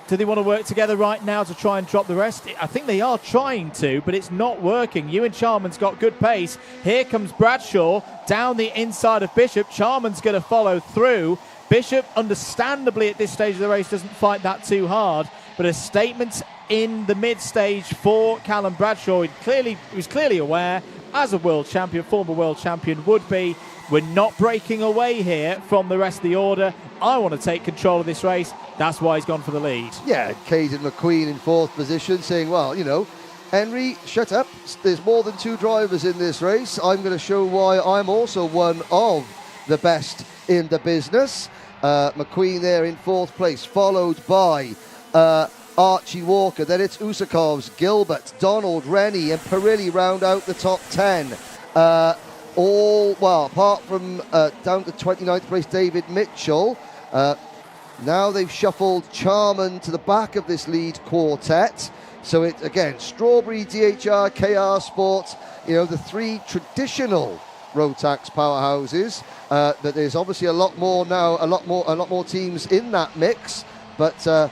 do they want to work together right now to try and drop the rest? I think they are trying to, but it's not working. Ewan Charman's got good pace. Here comes Bradshaw down the inside of Bishop. Charman's going to follow through. Bishop, understandably at this stage of the race, doesn't fight that too hard, but a statement in the mid-stage for Callum Bradshaw. He was clearly aware, as a world champion, former world champion would be, we're not breaking away here from the rest of the order. I want to take control of this race. That's why he's gone for the lead. Yeah, Caden McQueen in 4th position saying, well, you know, Henry, shut up. There's more than 2 drivers in this race. I'm going to show why I'm also one of the best in the business. McQueen there in 4th place, followed by Archie Walker. Then it's Usakovs, Gilbert, Donald, Rennie and Perilli round out the top 10. Apart from down to 29th place, David Mitchell. Now they've shuffled Charman to the back of this lead quartet. So it again, Strawberry, DHR, KR Sports, you know, the 3 traditional rotax powerhouses. But there's obviously a lot more now, a lot more teams in that mix. But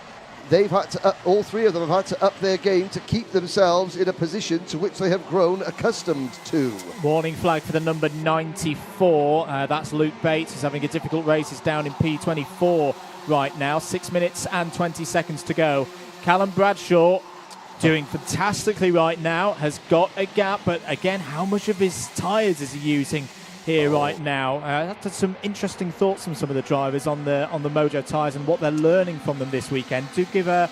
they've had to all 3 of them have had to up their game to keep themselves in a position to which they have grown accustomed to. Warning flag for the number 94. That's Luke Bates. He's having a difficult race. He's down in P24 right now. 6 minutes and 20 seconds to go. Callum Bradshaw doing fantastically right now. Has got a gap, but again, how much of his tyres is he using here right now? That's some interesting thoughts from some of the drivers on the Mojo tyres and what they're learning from them this weekend. Do give the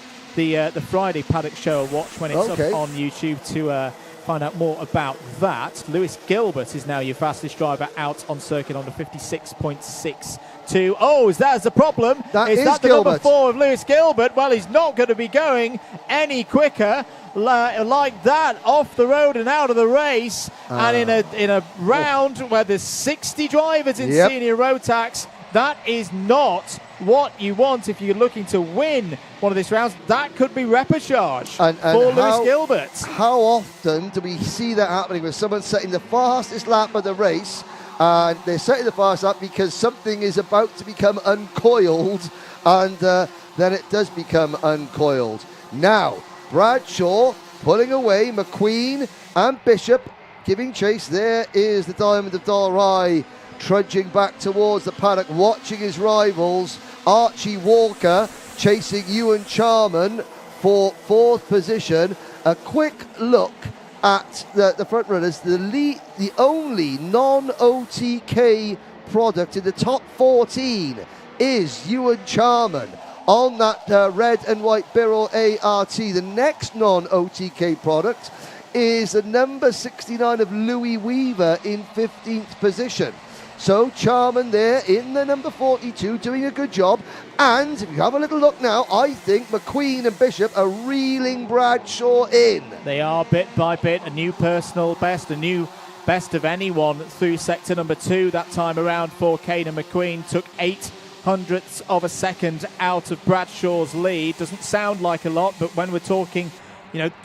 Friday Paddock Show a watch when it's up on YouTube to find out more about that. Lewis Gilbert is now your fastest driver out on circuit on the 56.62. Oh, is that the problem? Is that the Gilbert. number 4 of Lewis Gilbert? Well, he's not going to be going any quicker like that off the road and out of the race. And in a round where there's 60 drivers in senior rotax, that is not what you want if you're looking to win one of these rounds. That could be repechage for Lewis Gilbert. How often do we see that happening with someone setting the fastest lap of the race, and they're setting the fastest lap because something is about to become uncoiled, and then it does become uncoiled. Now, Bradshaw pulling away, McQueen and Bishop giving chase. There is the Diamond of Dalry trudging back towards the paddock, watching his rivals. Archie Walker chasing Ewan Charman for 4th position. A quick look at the front runners. The only non-OTK product in the top 14 is Ewan Charman on that red and white Birrell ART. The next non-OTK product is the number 69 of Louis Weaver in 15th position. So Charman there in the number 42 doing a good job. And if you have a little look now, I think McQueen and Bishop are reeling Bradshaw in. They are bit by bit. A new personal best, a new best of anyone through sector number 2 that time around for Caden McQueen. Took 0.08 of a second out of Bradshaw's lead. Doesn't sound like a lot, but when we're talking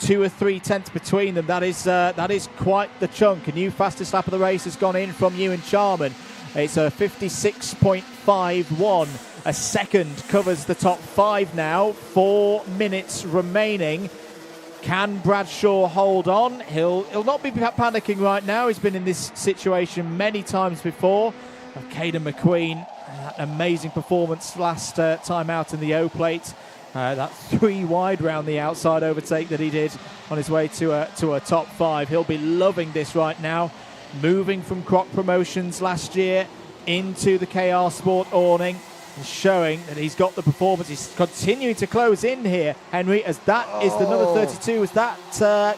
2 or 3 tenths between them, that is quite the chunk. A new fastest lap of the race has gone in from Ewan Charman. It's a 56.51. A second covers the top 5 now. 4 minutes remaining. Can Bradshaw hold on? He'll not be panicking right now. He's been in this situation many times before. Caden McQueen, amazing performance last time out in the O-Plate. That 3 wide round the outside overtake that he did on his way to a top 5. He'll be loving this right now. Moving from Croc Promotions last year into the KR Sport awning and showing that he's got the performance. He's continuing to close in here, Henry, as that is the number 32. Was that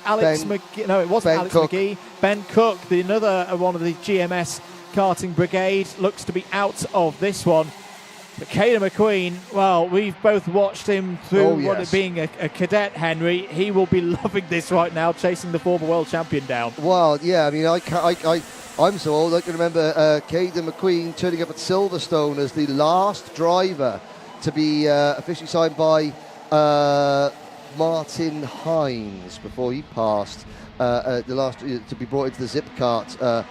Alex McGee? No, it wasn't Alex McGee. Ben Cook, another one of the GMS karting brigade, looks to be out of this one. But Caden McQueen, well, we've both watched him through being a cadet, Henry. He will be loving this right now, chasing the former world champion down. Well, yeah, I mean, I'm so old, I can remember Caden McQueen turning up at Silverstone as the last driver to be officially signed by Martin Hines before he passed, the last to be brought into the Zip Kart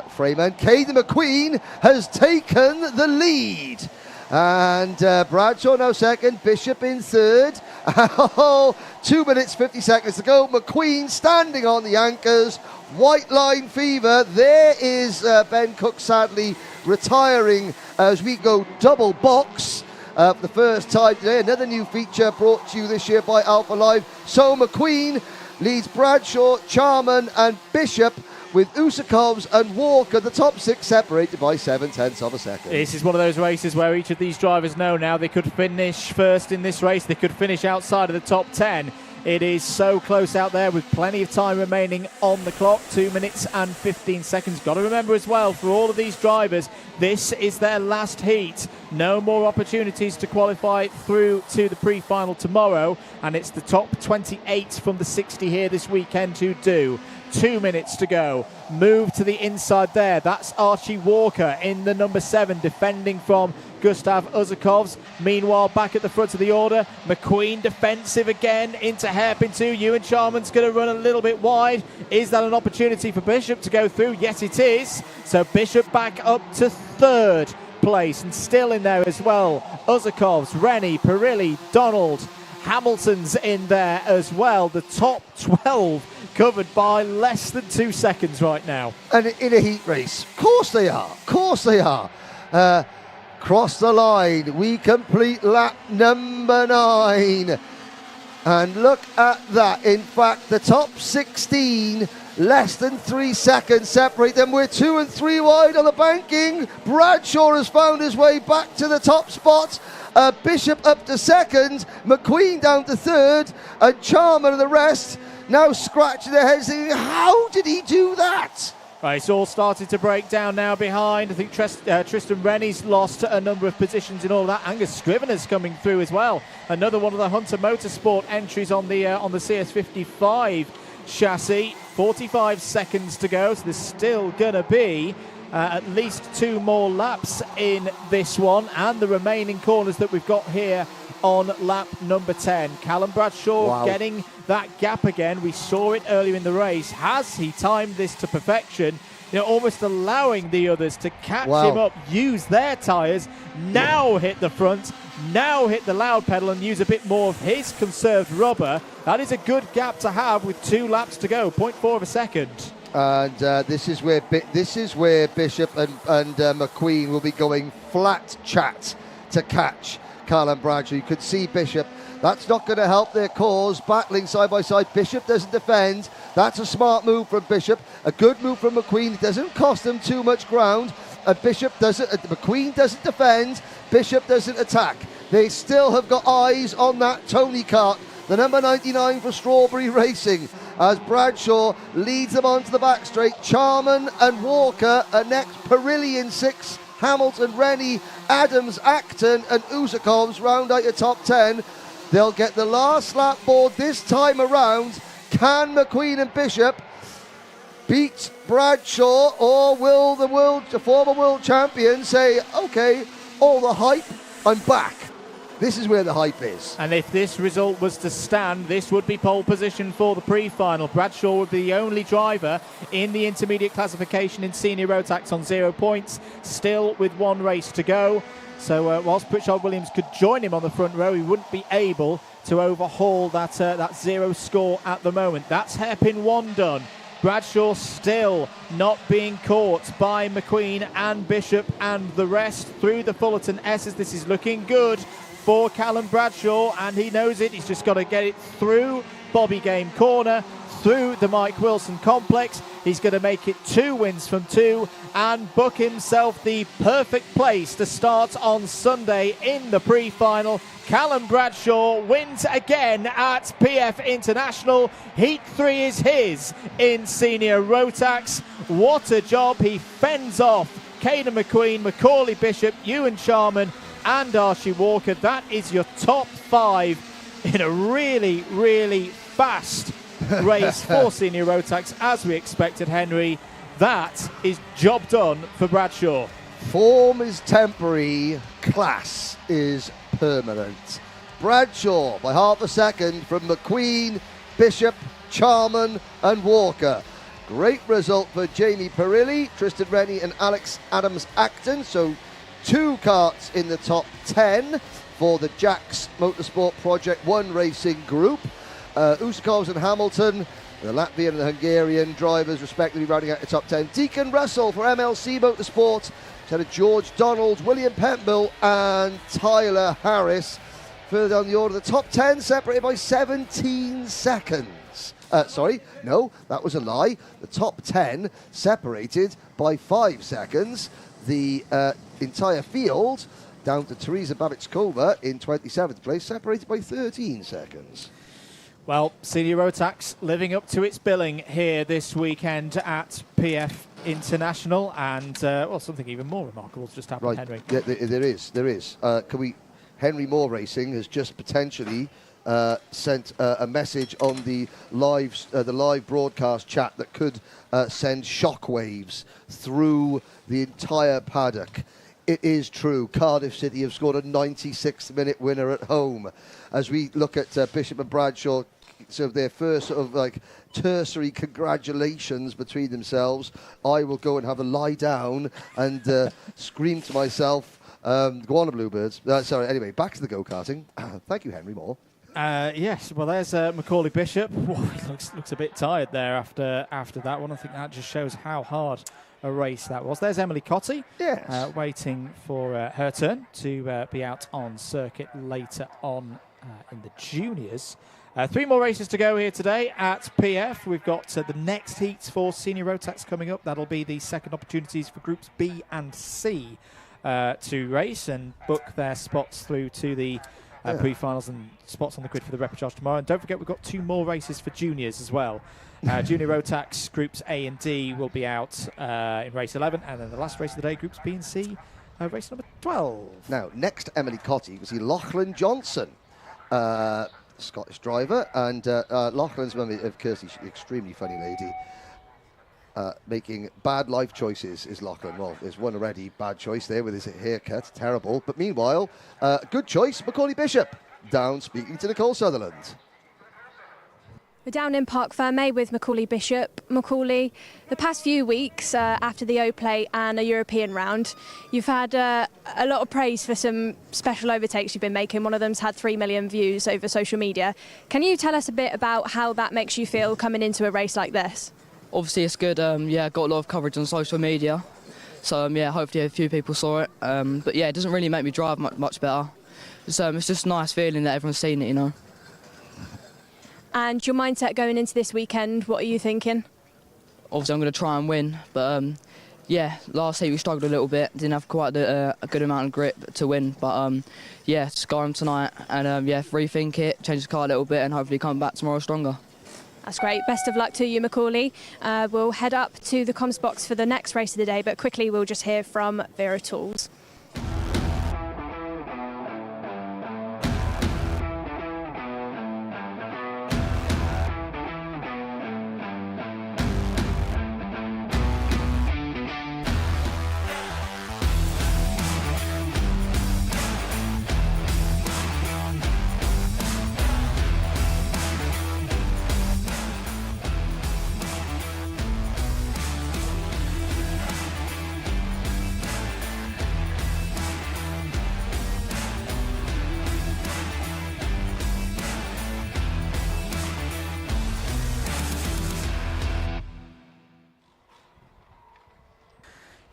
frame. And Caden McQueen has taken the lead. And Bradshaw now second, Bishop in third. 2 minutes 50 seconds to go. McQueen standing on the anchors. White line fever. There is Ben Cook sadly retiring as we go double box. for the first time today. Another new feature brought to you this year by Alpha Live. So McQueen leads Bradshaw, Charman and Bishop, with Usakovs and Walker, the top 6, separated by 0.7 of a second. This is one of those races where each of these drivers know now they could finish first in this race. They could finish outside of the top 10. It is so close out there with plenty of time remaining on the clock, 2 minutes and 15 seconds. Got to remember as well, for all of these drivers, this is their last heat. No more opportunities to qualify through to the pre-final tomorrow, and it's the top 28 from the 60 here this weekend who do. 2 minutes to go. Move to the inside there. That's Archie Walker in the number 7, defending from Gustav Uzakovs. Meanwhile, back at the front of the order, McQueen defensive again into hairpin 2. Ewan Charman's going to run a little bit wide. Is that an opportunity for Bishop to go through? Yes, it is. So Bishop back up to 3rd place, and still in there as well. Uzakovs, Rennie, Perilli, Donald, Hamilton's in there as well. The top 12 covered by less than 2 seconds right now. And in a heat race, of course they are. Of course they are. Cross the line. We complete lap number 9. And look at that. In fact, the top 16, less than 3 seconds separate them. We're 2 and 3 wide on the banking. Bradshaw has found his way back to the top spot. Bishop up to 2nd, McQueen down to 3rd, and Charman and the rest now scratching their heads thinking, how did he do that? Right, it's all started to break down now behind. I think Tristan Rennie's lost a number of positions in all of that. Angus Scrivener's coming through as well. Another one of the Hunter Motorsport entries on the CS55 chassis. 45 seconds to go, so there's still going to be at least 2 more laps in this one, and the remaining corners that we've got here on lap number 10. Callum Bradshaw getting that gap again. We saw it earlier in the race. Has he timed this to perfection? You know, almost allowing the others to catch him up, use their tyres, now hit the front, now hit the loud pedal and use a bit more of his conserved rubber. That is a good gap to have with 2 laps to go, 0.4 of a second. And this is where Bishop and McQueen will be going flat chat to catch Callum Bradshaw. You could see Bishop. That's not going to help their cause. Battling side by side. Bishop doesn't defend. That's a smart move from Bishop. A good move from McQueen. It doesn't cost them too much ground. And McQueen doesn't defend. Bishop doesn't attack. They still have got eyes on that Tony Kart, the number 99 for Strawberry Racing, as Bradshaw leads them onto the back straight. Charman and Walker are next. Perilli in 6. Hamilton, Rennie, Adams, Acton and Usakovs round out your top 10. They'll get the last lap board this time around. Can McQueen and Bishop beat Bradshaw, or will the former world champion say, okay, all the hype, I'm back? This is where the hype is. And if this result was to stand, this would be pole position for the pre-final. Bradshaw would be the only driver in the intermediate classification in senior rotax on 0 points, still with 1 race to go. So whilst Pritchard Williams could join him on the front row, he wouldn't be able to overhaul that 0 score at the moment. That's hairpin 1 done. Bradshaw still not being caught by McQueen and Bishop and the rest through the Fullerton S's. This is looking good for Callum Bradshaw, and he knows it. He's just got to get it through Bobby Game Corner, through the Mike Wilson complex. He's going to make it 2 wins from 2 and book himself the perfect place to start on Sunday in the pre-final. Callum Bradshaw wins again at PF International. Heat 3 is his in senior rotax. What a job. He fends off Caden McQueen, Macaulay Bishop, Ewan Charman and Archie Walker. That is your top 5 in a really, really fast race for senior rotax, as we expected, Henry. That is job done for Bradshaw. Form is temporary, class is permanent. Bradshaw by half a second from McQueen, Bishop, Charman and Walker. Great result for Jamie Perilli, Tristan Rennie and Alex Adams-Acton. So 2 karts in the top 10 for the Jax Motorsport Project 1 Racing Group. Usakovs and Hamilton, the Latvian and the Hungarian drivers respectively rounding out the top 10. Deacon Russell for MLC Motorsport, Instead of George Donald, William Pemble and Tyler Harris. Further down the order, the top 10 separated by 17 seconds. Sorry, no, that was a lie. The top 10 separated by 5 seconds. The entire field, down to Teresa Babich-Kova in 27th place, separated by 13 seconds. Well, Senior Rotax living up to its billing here this weekend at PF International, and well, something even more remarkable has just happened, Henry. Yeah, there is. Henry Moore Racing has just potentially sent a message on the live broadcast chat that could send shockwaves through the entire paddock. It is true. Cardiff City have scored a 96th-minute winner at home. As we look at Bishop and Bradshaw, sort of their first sort of like tertiary congratulations between themselves, I will go and have a lie down and scream to myself, go on, Bluebirds. Sorry, anyway, back to the go-karting. Thank you, Henry Moore. Yes, well, there's Macaulay Bishop. Whoa, he looks a bit tired there after that one. I think that just shows how hard a race that was. There's Emily Cotty, yes, waiting for her turn to be out on circuit later on in the juniors. 3 more races to go here today at PF. We've got the next heats for Senior Rotax coming up. That'll be the second opportunities for groups B and C to race and book their spots through to the pre-finals and spots on the grid for the repechage tomorrow. And don't forget, we've got 2 more races for juniors as well. Junior Rotax groups A and D will be out in race 11, and then the last race of the day, groups B and C, race number 12. Now, next Emily Cotty, you can see Lachlan Johnson, Scottish driver, and Lachlan's mum, of course, she's an extremely funny lady. Making bad life choices is Lachlan. Well, there's one already bad choice there with his haircut, terrible. But meanwhile, good choice, Macaulay Bishop, down speaking to Nicole Sutherland. We're down in Parc Fermé with Macaulay Bishop. Macaulay, the past few weeks after the O-Play and a European round, you've had a lot of praise for some special overtakes you've been making. One of them's had 3 million views over social media. Can you tell us a bit about how that makes you feel coming into a race like this? Obviously it's good, yeah, got a lot of coverage on social media, so yeah, hopefully a few people saw it, but yeah, it doesn't really make me drive much better. It's just a nice feeling that everyone's seen it, you know. And your mindset going into this weekend, what are you thinking? Obviously I'm going to try and win, but yeah, last heat we struggled a little bit, didn't have quite a good amount of grip to win, but yeah, just go home tonight and yeah, rethink it, change the car a little bit and hopefully come back tomorrow stronger. That's great. Best of luck to you, Macaulay. We'll head up to the comms box for the next race of the day, but quickly we'll just hear from Wera Tools.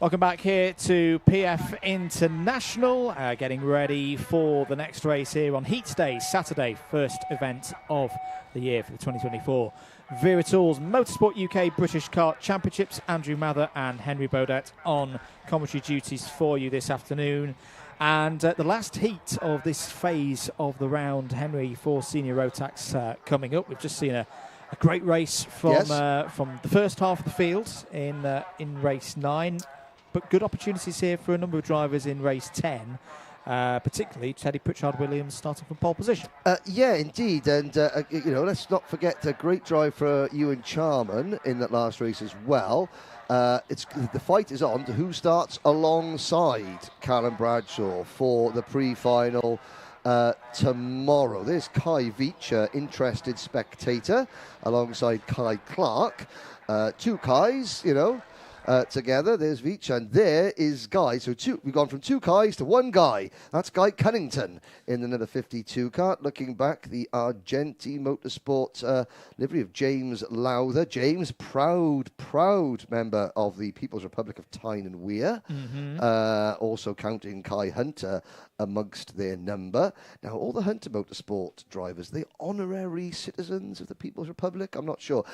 Welcome back here to PF International, getting ready for the next race here on Heat Day, Saturday, first event of the year for the 2024 Wera Tools Motorsport UK British Kart Championships. Andrew Mather and Henry Baudet on commentary duties for you this afternoon. And the last heat of this phase of the round, Henry, for Senior Rotax coming up. We've just seen a great race from the first half of the field in race 9. But good opportunities here for a number of drivers in race 10, particularly Teddy Pritchard-Williams starting from pole position. Yeah, indeed. And, you know, let's not forget a great drive for Ewan Charman in that last race as well. The fight is on to who starts alongside Callum Bradshaw for the pre-final tomorrow. There's Kai Veach, interested spectator, alongside Kai Clark. 2 Kais, you know. together. There's Veach, and there is Guy. So we've gone from 2 Guys to 1 Guy. That's Guy Cunnington in the number 52 Kart. Looking back, the Argenti Motorsport livery of James Lowther. James, proud member of the People's Republic of Tyne and Weir. Also counting Kai Hunter amongst their number. Now, all the Hunter Motorsport drivers, they're honorary citizens of the People's Republic? I'm not sure.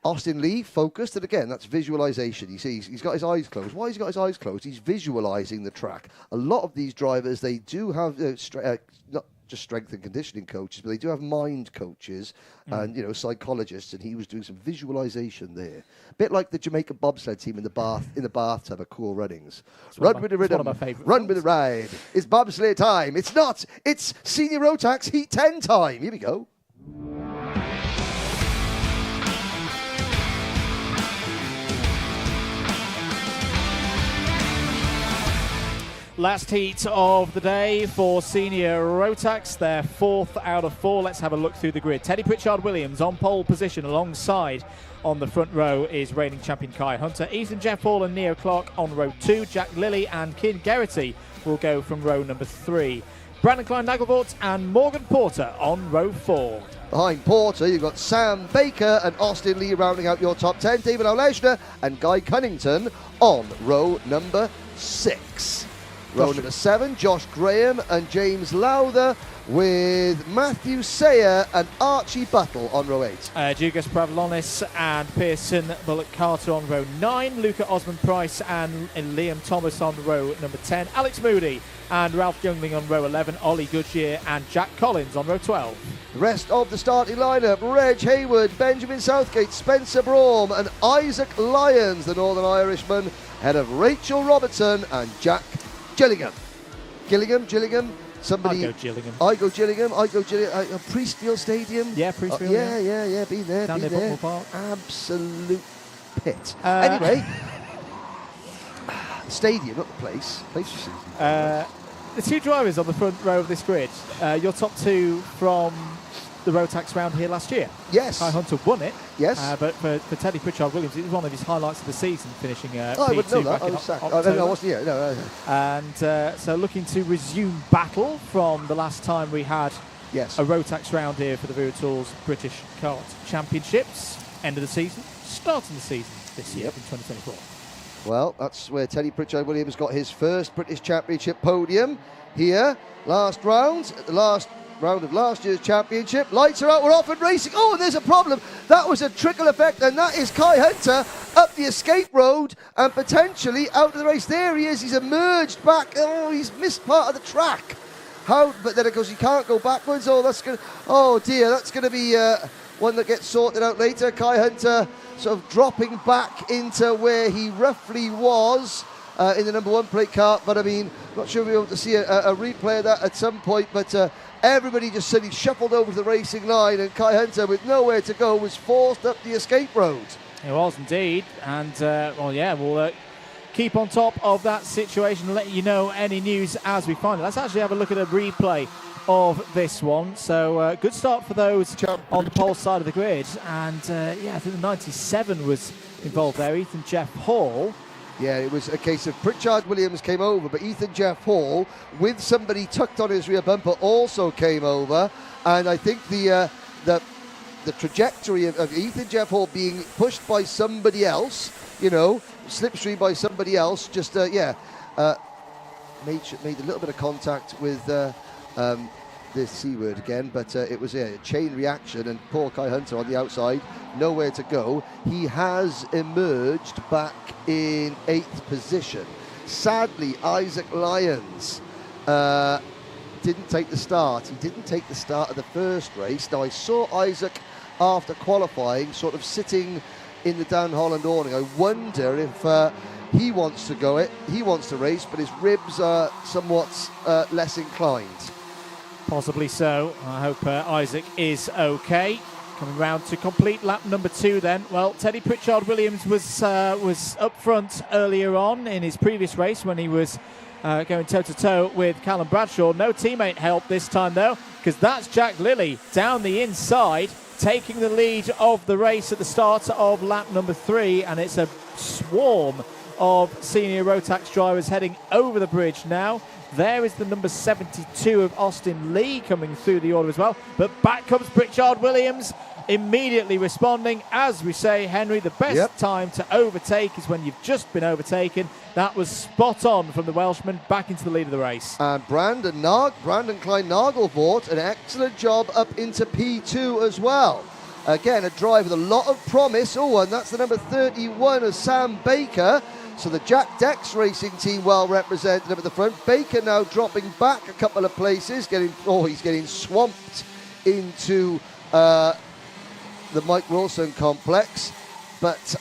Austin Lee focused, and again, that's visualization. You see, he's got his eyes closed. Why has he got his eyes closed? He's visualizing the track. A lot of these drivers, they do have not just strength and conditioning coaches, but they do have mind coaches and psychologists. And he was doing some visualization there, a bit like the Jamaican bobsled team in the bathtub at Cool Runnings. Run with the rhythm, run with the ride. It's bobsleigh time. It's not. It's senior rotax heat 10 time. Here we go. Last heat of the day for senior rotax, their 4th out of 4. Let's have a look through the grid. Teddy Pritchard-Williams on pole position alongside on the front row is reigning champion Kai Hunter. Ethan Jeff Hall and Neo Clark on row 2. Jack Lilly and Kin Geraghty will go from row number 3. Brandon Klein-Nagelvort and Morgan Porter on row 4. Behind Porter, you've got Sam Baker and Austin Lee rounding out your top 10. David O'Leishner and Guy Cunnington on row number 6. Row number 7, Josh Graham and James Lowther, with Matthew Sayer and Archie Buttle on row 8. Dugas Pavlonis and Pearson Bullock Carter on row 9. Luca Osmond Price and Liam Thomas on row number 10. Alex Moody and Ralph Youngling on row 11. Ollie Goodyear and Jack Collins on row 12. The rest of the starting lineup: Reg Hayward, Benjamin Southgate, Spencer Braum and Isaac Lyons, the Northern Irishman, ahead of Rachel Robertson and Jack Gillingham. Gillingham. Somebody. I go Gillingham. Priestfield Stadium. Yeah, Priestfield. Yeah. Been there. Down near Bucknell Park. Absolute pit. Anyway, stadium, not the place. Place you see. The 2 drivers on the front row of this grid. Your top 2 from the Rotax round here last year. Yes. Kai Hunter won it. Yes. But for Teddy Pritchard-Williams, it was one of his highlights of the season, finishing I P2 wouldn't know that. back I in was sacked. October. No, I wasn't here. No. And so looking to resume battle from the last time we had a Rotax round here for the Vera Tools British Kart Championships. End of the season, starting the season this year in 2024. Well, that's where Teddy Pritchard-Williams got his first British Championship podium here. Last round of last year's championship. Lights are out, we're off and racing. Oh, and there's a problem. That was a trickle effect, and that is Kai Hunter up the escape road and potentially out of the race. There he is. He's emerged back. Oh, he's missed part of the track. But then of course he can't go backwards. Oh dear, that's going to be one that gets sorted out later. Kai Hunter sort of dropping back into where he roughly was in the number 1 plate kart. But I mean, not sure we'll be able to see a replay of that at some point. But everybody just suddenly shuffled over to the racing line, and Kai Hunter, with nowhere to go, was forced up the escape road. It was indeed, and we'll keep on top of that situation and let you know any news as we find it. Let's actually have a look at a replay of this one. So good start for those on the pole side of the grid, and I think the 97 was involved there, Ethan Jeff Hall. Yeah, it was a case of Pritchard-Williams came over, but Ethan Jeff Hall, with somebody tucked on his rear bumper, also came over. And I think the trajectory of Ethan Jeff Hall being pushed by somebody else, slipstream by somebody else, just made a little bit of contact with the C word again, but it was a chain reaction, and poor Kai Hunter on the outside, nowhere to go. He has emerged back in 8th position. Sadly, Isaac Lyons didn't take the start. He didn't take the start of the first race. Now, I saw Isaac after qualifying sort of sitting in the Dan Holland awning. I wonder if he wants to go it. He wants to race, but his ribs are somewhat less inclined. Possibly so. I hope Isaac is okay. Coming round to complete lap number 2 then. Well, Teddy Pritchard-Williams was up front earlier on in his previous race when he was going toe-to-toe with Callum Bradshaw. No teammate help this time though, because that's Jack Lilly down the inside, taking the lead of the race at the start of lap number 3, and it's a swarm of senior Rotax drivers heading over the bridge now. There is the number 72 of Austin Lee coming through the order as well. But back comes Pritchard Williams, immediately responding. As we say, Henry, the best time to overtake is when you've just been overtaken. That was spot on from the Welshman, back into the lead of the race. And Brandon Klein-Nagelvoort, an excellent job up into P2 as well. Again, a drive with a lot of promise. Oh, and that's the number 31 of Sam Baker. So the Jack Dex Racing team well represented up at the front. Baker now dropping back a couple of places, he's getting swamped into the Mike Wilson complex. But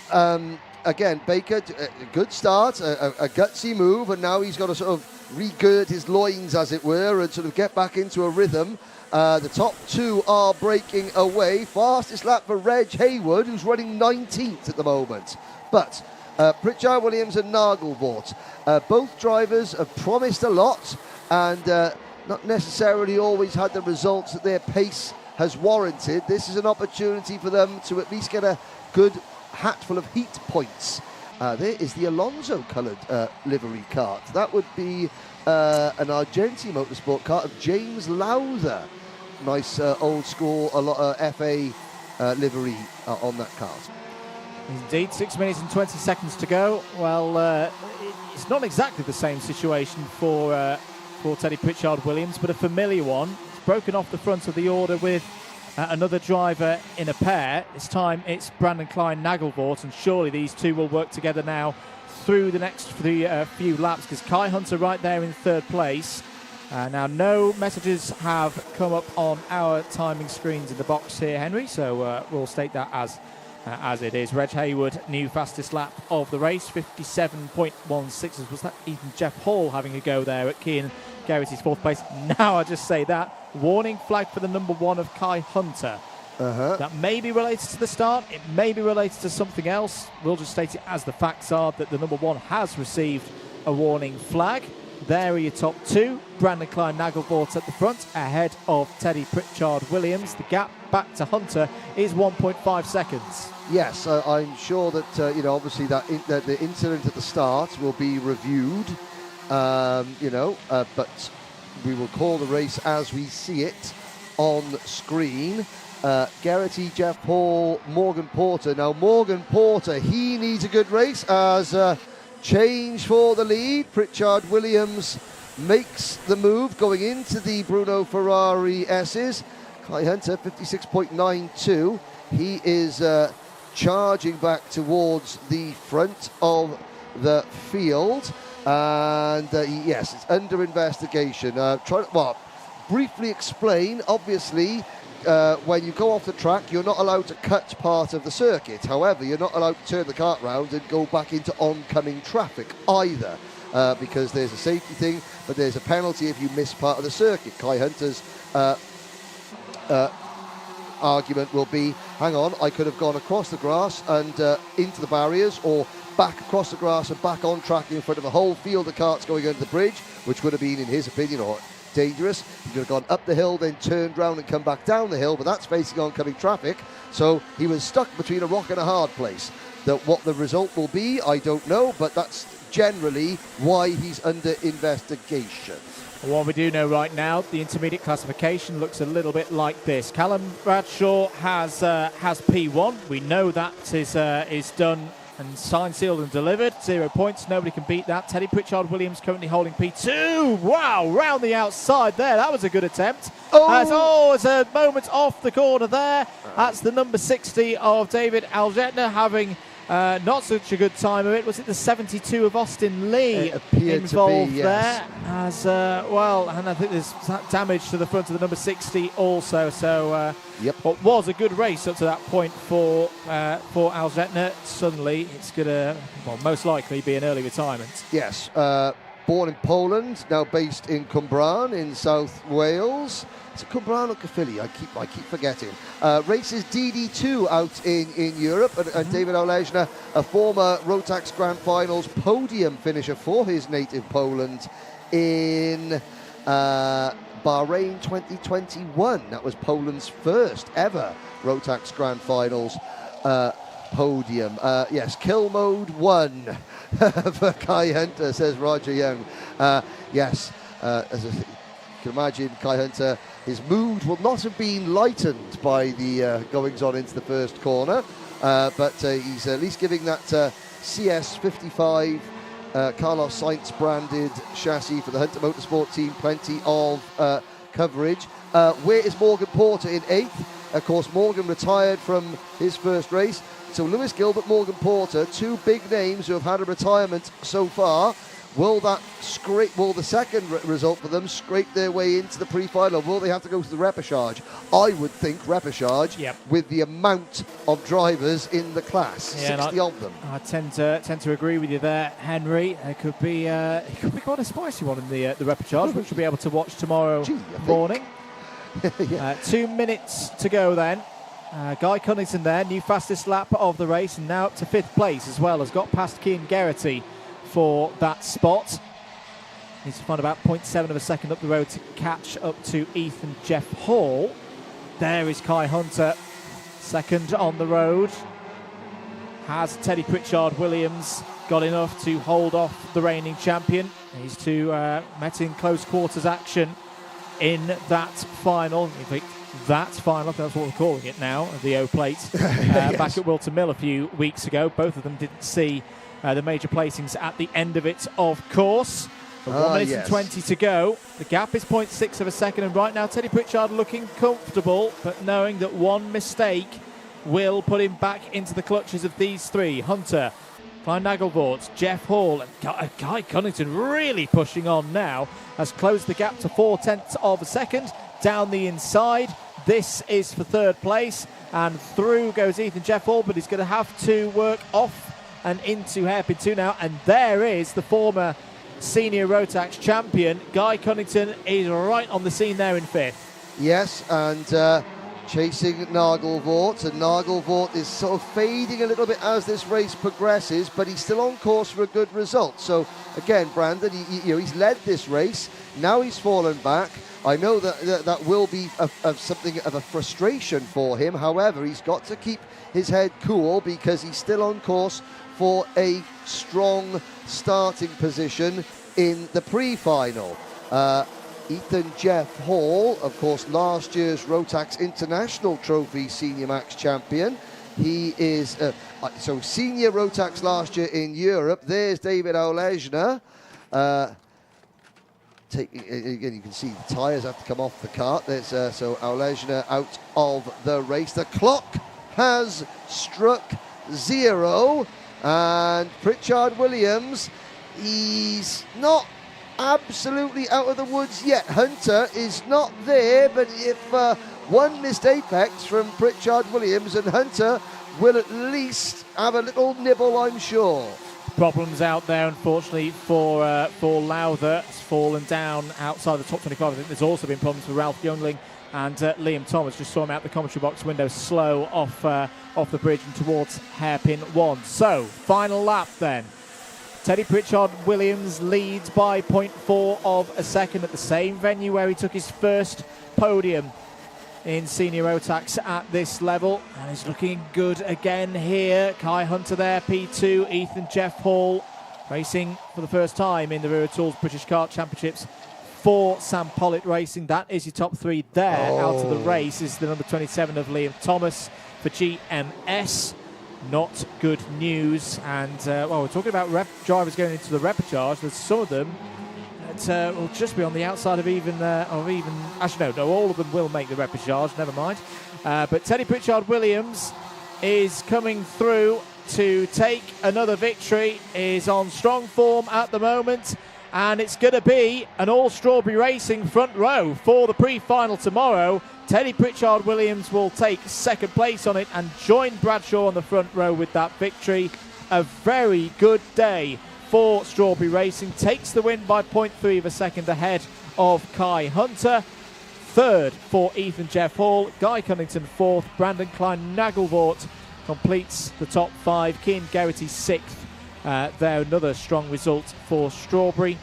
again, Baker, a good start, a gutsy move, and now he's got to sort of regird his loins, as it were, and sort of get back into a rhythm. The top two are breaking away. Fastest lap for Reg Haywood, who's running 19th at the moment. But Pritchard Williams and Nagelvoort, both drivers have promised a lot and not necessarily always had the results that their pace has warranted. This is an opportunity for them to at least get a good hatful of heat points. There is the Alonso coloured livery kart. That would be an Argenti Motorsport kart of James Lowther. Nice old school FA livery on that kart. Indeed, 6 minutes and 20 seconds to go. Well, it's not exactly the same situation for Teddy Pritchard Williams, but a familiar one. It's broken off the front of the order with another driver in a pair. This time it's Brandon Klein-Nagelvoort, and surely these two will work together now through the next few laps, because Kai Hunter right there in third place. Now, no messages have come up on our timing screens in the box here, Henry, so we'll state that as it is. Reg Haywood, new fastest lap of the race, 57.16. Was that even Jeff Hall having a go there at Cian Garrity's fourth place? Now I just say that. Warning flag for the number one of Kai Hunter. That may be related to the start. It may be related to something else. We'll just state it as the facts are, that the number one has received a warning flag. There are your top two. Brandon Klein-Nagelvoort at the front, ahead of Teddy Pritchard Williams. The gap back to Hunter is 1.5 seconds. Yes, I'm sure that obviously that the incident at the start will be reviewed. But we will call the race as we see it on screen. Garrity, Jeff Hall, Morgan Porter. Now Morgan Porter, he needs a good race as change for the lead. Pritchard Williams makes the move going into the Bruno Ferrari S's. Kai Hunter, 56.92. He is charging back towards the front of the field. And yes, it's under investigation. Briefly explain, obviously, when you go off the track, you're not allowed to cut part of the circuit. However, you're not allowed to turn the kart round and go back into oncoming traffic either, because there's a safety thing, but there's a penalty if you miss part of the circuit. Kai Hunter's argument will be, hang on, I could have gone across the grass and into the barriers, or back across the grass and back on track in front of a whole field of karts going under the bridge, which would have been, in his opinion, or dangerous. He could have gone up the hill, then turned round and come back down the hill, but that's facing oncoming traffic. So he was stuck between a rock and a hard place. What the result will be, I don't know, but that's generally why he's under investigation. What we do know right now, the intermediate classification looks a little bit like this. Callum Bradshaw has P1. We know that is done and signed, sealed and delivered. 0 points, nobody can beat that. Teddy Pritchard Williams currently holding P2. Wow, round the outside there. That was a good attempt. It's a moment off the corner there. That's the number 60 of David Algetner having not such a good time of it. Was it the 72 of Austin Lee involved there? As well, and I think there's damage to the front of the number 60 also. So what was a good race up to that point for Algetner, suddenly it's going to most likely be an early retirement. Yes, born in Poland, now based in Cwmbran in South Wales. Is it Cwmbran or Caerphilly? I keep forgetting. Races DD2 out in Europe, and David Algetner, a former Rotax Grand Finals podium finisher for his native Poland in Bahrain 2021. That was Poland's first ever Rotax Grand Finals podium. Yes, kill mode 1 for Kai Hunter, says Roger Young. Yes, as you can imagine, Kai Hunter, his mood will not have been lightened by the goings on into the first corner, but he's at least giving that CS55 Carlos Sainz branded chassis for the Hunter Motorsport team plenty of coverage. Where is Morgan Porter in 8th? Of course, Morgan retired from his first race. So Lewis Gilbert, Morgan Porter, 2 big names who have had a retirement so far. Will that will the second result for them scrape their way into the pre-final, or will they have to go to the repechage? I would think repechage, with the amount of drivers in the class, 60 of them. I tend to agree with you there, Henry. It could be quite a spicy one in the repechage, which we'll be able to watch tomorrow morning. 2 minutes to go then. Guy Cunnington there, new fastest lap of the race, and now up to 5th place as well, has got past Cian Geraghty for that spot. Needs to find about 0.7 of a second up the road to catch up to Ethan Jeff Hall. There is Kai Hunter, second on the road. Has Teddy Pritchard-Williams got enough to hold off the reigning champion? These two met in close quarters action in that final. In fact, that final, that's what we're calling it now, the O-Plate, Yes. back at Wilton Mill a few weeks ago. Both of them didn't see the major placings at the end of it, of course. But 1 minute and 20 to go. The gap is 0.6 of a second, and right now Teddy Pritchard looking comfortable, but knowing that one mistake will put him back into the clutches of these three. Hunter, Klein Nagelvort, Jeff Hall, and Guy Cunnington really pushing on now, has closed the gap to 0.4 of a second down the inside. This is for 3rd place, and through goes Ethan Jeff Hall, but he's going to have to work off and into hairpin 2 now, and there is the former senior Rotax champion. Guy Cunnington is right on the scene there in 5th. Yes, and chasing Nagelvort, and Nagelvort is sort of fading a little bit as this race progresses, but he's still on course for a good result. So again, Brandon, he's led this race, now he's fallen back. I know that will be something of a frustration for him. However, he's got to keep his head cool because he's still on course for a strong starting position in the pre-final. Ethan Jeff Hall, of course, last year's Rotax International Trophy Senior Max champion. He is so senior Rotax last year in Europe. There's David Olejna. Again, you can see the tyres have to come off the kart. There's so Olejna out of the race. The clock has struck 0, and Pritchard-Williams, he's not absolutely out of the woods yet. Hunter is not there, but if one missed apex from Pritchard-Williams, and Hunter will at least have a little nibble, I'm sure. Problems out there, unfortunately, for Lowther. It's fallen down outside the top 25. I think there's also been problems for Ralph Youngling and Liam Thomas. Just saw him out the commentary box window, slow off the bridge and towards hairpin 1. So, final lap then. Teddy Pritchard-Williams leads by 0.4 of a second at the same venue where he took his first podium in senior Rotax at this level, and he's looking good again here. Kai Hunter there, P2, Ethan Jeff Hall racing for the first time in the Wera Tools British Kart Championships for Sam Pollitt Racing. That is your top 3 there. Out of the race is the number 27 of Liam Thomas for GMS. Not good news. And well, we're talking about drivers going into the repechage. There's some of them that will just be on the outside of even actually no, all of them will make the repechage, never mind. But Teddy Pritchard-Williams is coming through to take another victory, is on strong form at the moment, and it's going to be an all-Strawberry Racing front row for the pre-final tomorrow. Teddy Pritchard-Williams will take 2nd place on it and join Bradshaw on the front row with that victory. A very good day for Strawberry Racing. Takes the win by 0.3 of a second ahead of Kai Hunter. 3rd for Ethan Jeff Hall. Guy Cunnington 4th. Brandon Klein Nagelvort completes the top 5. Cian Geraghty 6th. There, another strong result for Strawberry.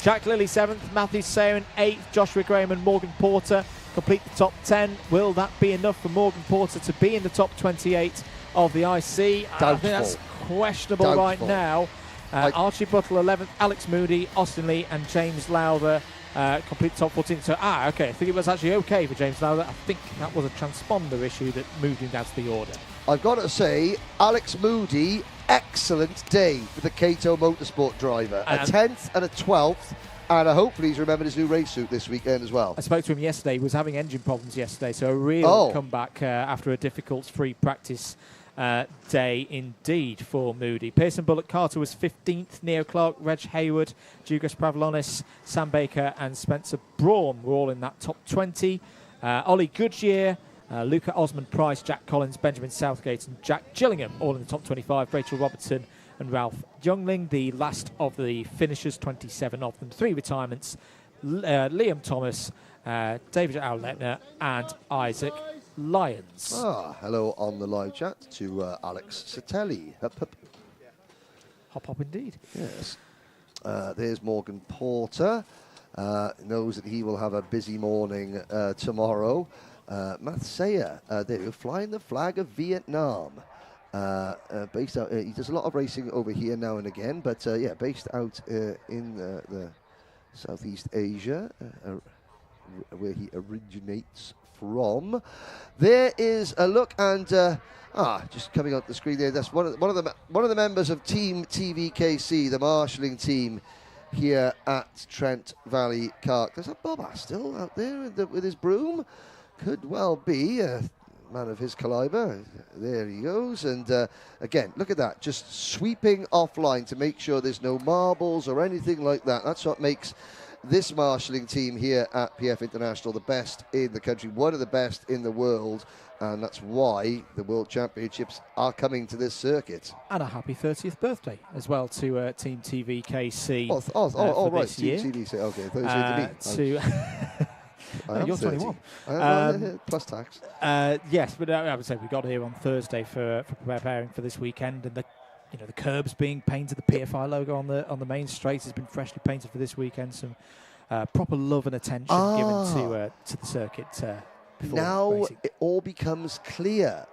Jack Lilly 7th. Matthew Sarin 8th. Joshua Graham and Morgan Porter complete the top 10. Will that be enough for Morgan Porter to be in the top 28 of the IC. I think that's questionable right now. Archie Buttle 11th, Alex Moody, Austin Lee and James Lowther complete top 14. So, okay, I think it was actually okay for James Lowther. I think that was a transponder issue that moved him down to the order. I've got to say, Alex Moody, excellent day for the Cato Motorsport driver. A 10th and a 12th. And hopefully he's remembered his new race suit this weekend as well. I spoke to him yesterday. He was having engine problems yesterday, so a real comeback after a difficult free practice day indeed for Moody. Pearson Bullock Carter was 15th. Neo Clark, Reg Hayward, Dugos Pavlonis, Sam Baker and Spencer Braun were all in that top 20. Ollie Goodyear, Luca Osmond Price, Jack Collins, Benjamin Southgate and Jack Gillingham all in the top 25. Rachel Robertson and Ralph Youngling, the last of the finishers, 27 of them. 3 retirements, Liam Thomas, David Auletner and Isaac Lyons. Hello on the live chat to Alex Satelli. Hop indeed. Yes. There's Morgan Porter. Knows that he will have a busy morning tomorrow. Matt Sayer, there you're flying the flag of Vietnam. Based out, he does a lot of racing over here now and again, but yeah, based out in the Southeast Asia, where he originates from. There is a look, and just coming on the screen there. That's one of the members of Team TVKC, the marshalling team here at Trent Valley Kart. There's a Bob Astill out there with his broom. Could well be a man of his caliber. There he goes, and again, look at that, just sweeping offline to make sure there's no marbles or anything like that. That's what makes this marshalling team here at PF International the best in the country, one of the best in the world, and that's why the World Championships are coming to this circuit. And a happy 30th birthday as well to Team TVKC. Right, this year. Team TVKC, okay. 30th to me. You're 21. Plus tax. Yes, but I would say we got here on Thursday for preparing for this weekend, and the curbs being painted, the PFI logo on the main straight has been freshly painted for this weekend. Some proper love and attention given to the circuit. Now racing. It all becomes clear.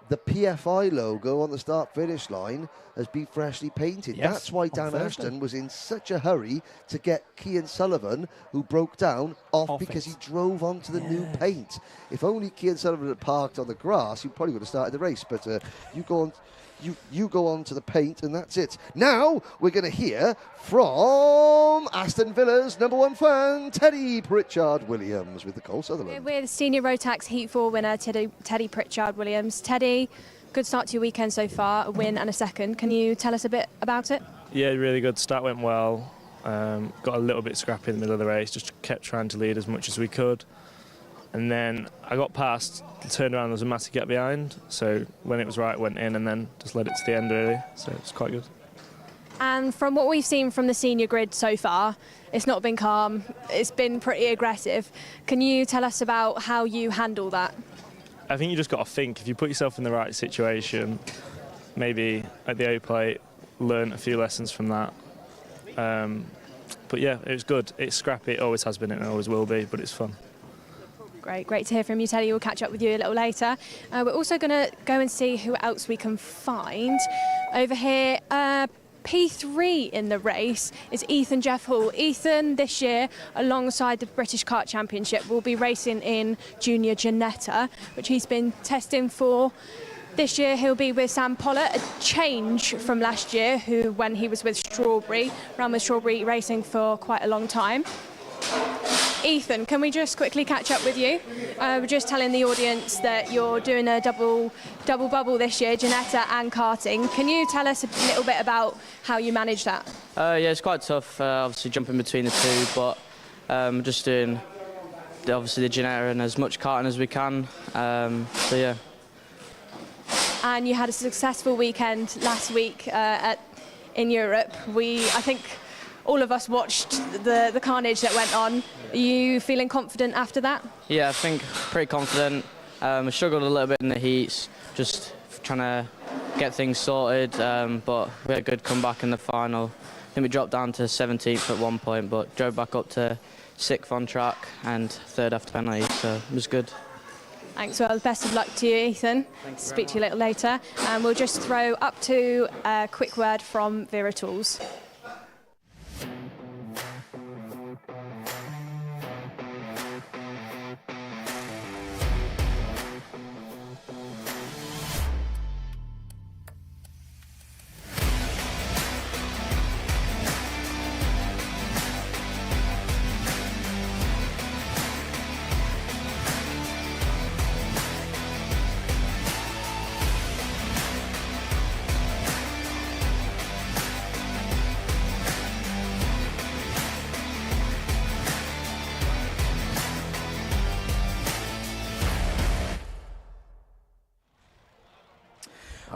The PFI logo on the start-finish line has been freshly painted. Yes, that's why Dan Thursday. Ashton was in such a hurry to get Cian Sullivan, who broke down, off because he drove onto the new paint. If only Cian Sullivan had parked on the grass, he probably would have started the race. But you go on to the paint, and that's it. Now we're going to hear from Aston Villa's #1 fan, Teddy Pritchard-Williams, with the Cole Sutherland. We're the senior Rotax Heat 4 winner, Teddy Pritchard-Williams. Teddy, good start to your weekend so far, a win and a second. Can you tell us a bit about it? Yeah, really good. Start went well. Got a little bit scrappy in the middle of the race, just kept trying to lead as much as we could. And then I got past, turned around, there was a massive gap behind. So when it was right, went in and then just led it to the end, really. So it's quite good. And from what we've seen from the senior grid so far, it's not been calm. It's been pretty aggressive. Can you tell us about how you handle that? I think you just got to think, if you put yourself in the right situation, maybe at the O-plate, learn a few lessons from that. But yeah, it was good. It's scrappy, it always has been, and it always will be, but it's fun. Great to hear from you, Teddy. We'll catch up with you a little later. We're also going to go and see who else we can find. Over here, P3 in the race is Ethan Jeff Hall. Ethan, this year, alongside the British Kart Championship, will be racing in Junior Ginetta, which he's been testing for. This year he'll be with Sam Pollett, a change from last year, who, when he was with Strawberry, ran with Strawberry Racing for quite a long time. Ethan, can we just quickly catch up with you? We're just telling the audience that you're doing a double bubble this year, Ginetta and karting. Can you tell us a little bit about how you manage that? Yeah, it's quite tough, obviously jumping between the two, but just doing obviously the Ginetta and as much karting as we can. So yeah. And you had a successful weekend last week in Europe. I think all of us watched the carnage that went on. Are you feeling confident after that? Yeah, I think pretty confident. I struggled a little bit in the heats, just trying to get things sorted, but we had a good comeback in the final. I think we dropped down to 17th at one point, but drove back up to 6th on track and 3rd after penalty, so it was good. Thanks. Well, best of luck to you, Ethan. Speak to you a little later. And we'll just throw up to a quick word from Wera Tools.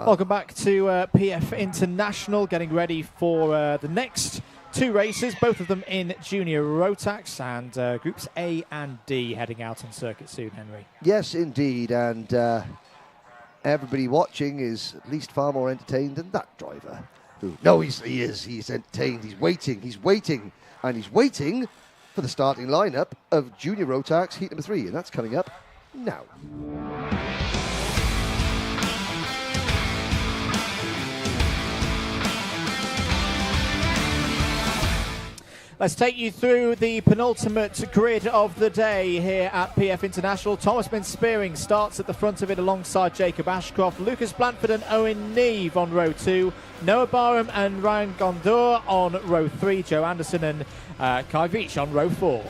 Welcome back to PF International, getting ready for the next two races, both of them in Junior Rotax, and Groups A and D heading out on circuit soon, Henry. Yes, indeed, and everybody watching is at least far more entertained than that driver. No, he is. He's entertained. He's waiting, and he's waiting for the starting lineup of Junior Rotax Heat number 3, and that's coming up now. Let's take you through the penultimate grid of the day here at PF International. Thomas Spearing starts at the front of it alongside Jacob Ashcroft, Lucas Blanford and Owen Neve on row 2, Noah Barham and Ryan Gondor on row 3, Joe Anderson and Kai Veach on row 4.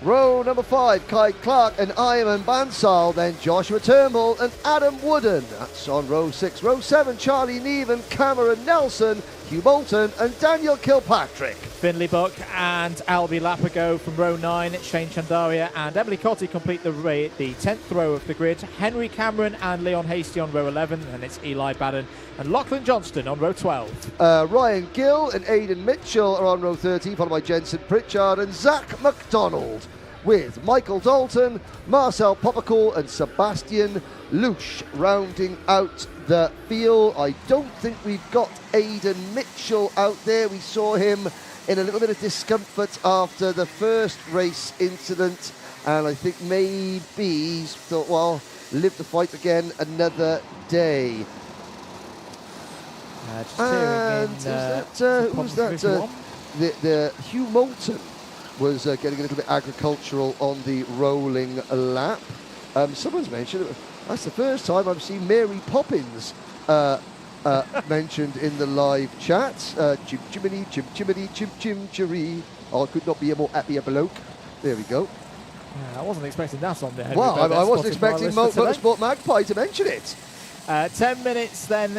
Row number 5, Kai Clark and Iman Bansal, then Joshua Turnbull and Adam Wooden. That's on row 6. Row 7, Charlie Neve and Cameron Nelson, Hugh Bolton and Daniel Kilpatrick. Finley Buck and Albie Lapago from row 9, Shane Chandaria and Emily Cotty complete the 10th row of the grid. Henry Cameron and Leon Hasty on row 11, and it's Eli Bannon and Lachlan Johnston on row 12. Ryan Gill and Aidan Mitchell are on row 13, followed by Jensen Pritchard and Zach McDonald, with Michael Dalton, Marcel Poppercool and Sebastian Lusch rounding out the field. I don't think we've got Aidan Mitchell out there. We saw him in a little bit of discomfort after the first race incident, and I think maybe he's thought, well, live to fight again another day. And who's that? The Hugh Moulton was getting a little bit agricultural on the rolling lap. Someone's mentioned it. That's the first time I've seen Mary Poppins mentioned in the live chat. Chim chimney, chim chimney, chim chim chiree. Oh, I could not be a more happier bloke. There we go. Yeah, I wasn't expecting that on there. Well, I wasn't expecting Motorsport Magpie to mention it. 10 minutes then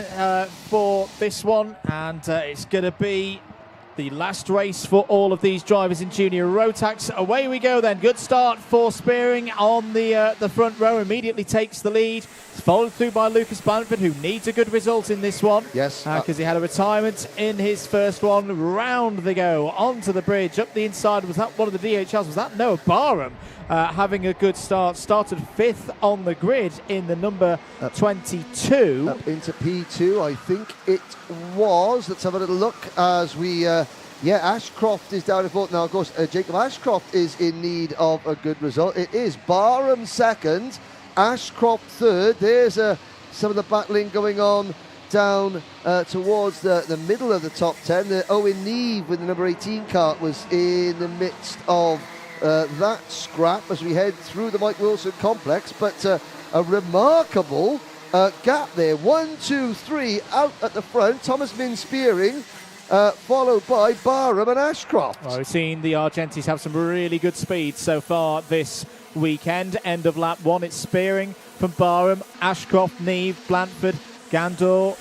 for this one, and it's going to be the last race for all of these drivers in Junior Rotax. Away we go then. Good start for Spearing on the front row. Immediately takes the lead. Followed through by Lucas Blanford, who needs a good result in this one. Yes. Because he had a retirement in his first one. Round they go. Onto the bridge. Up the inside. Was that one of the DHLs? Was that Noah Barham? Having a good start. Started 5th on the grid in the number 22. Up into P2, I think it was. Let's have a little look as we... Ashcroft is down in 4th. Now, of course, Jacob Ashcroft is in need of a good result. It is Barham 2nd, Ashcroft 3rd. There's some of the battling going on down towards the middle of the top 10. Owen Neve with the number 18 kart was in the midst of that scrap as we head through the Mike Wilson complex, but a remarkable gap there. 1, 2, 3 out at the front. Thomas Spearing, followed by Barham and Ashcroft. Well, we've seen the Argentis have some really good speed so far this weekend. End of lap 1, it's Spearing from Barham, Ashcroft, Neve, Blanford, Gandor,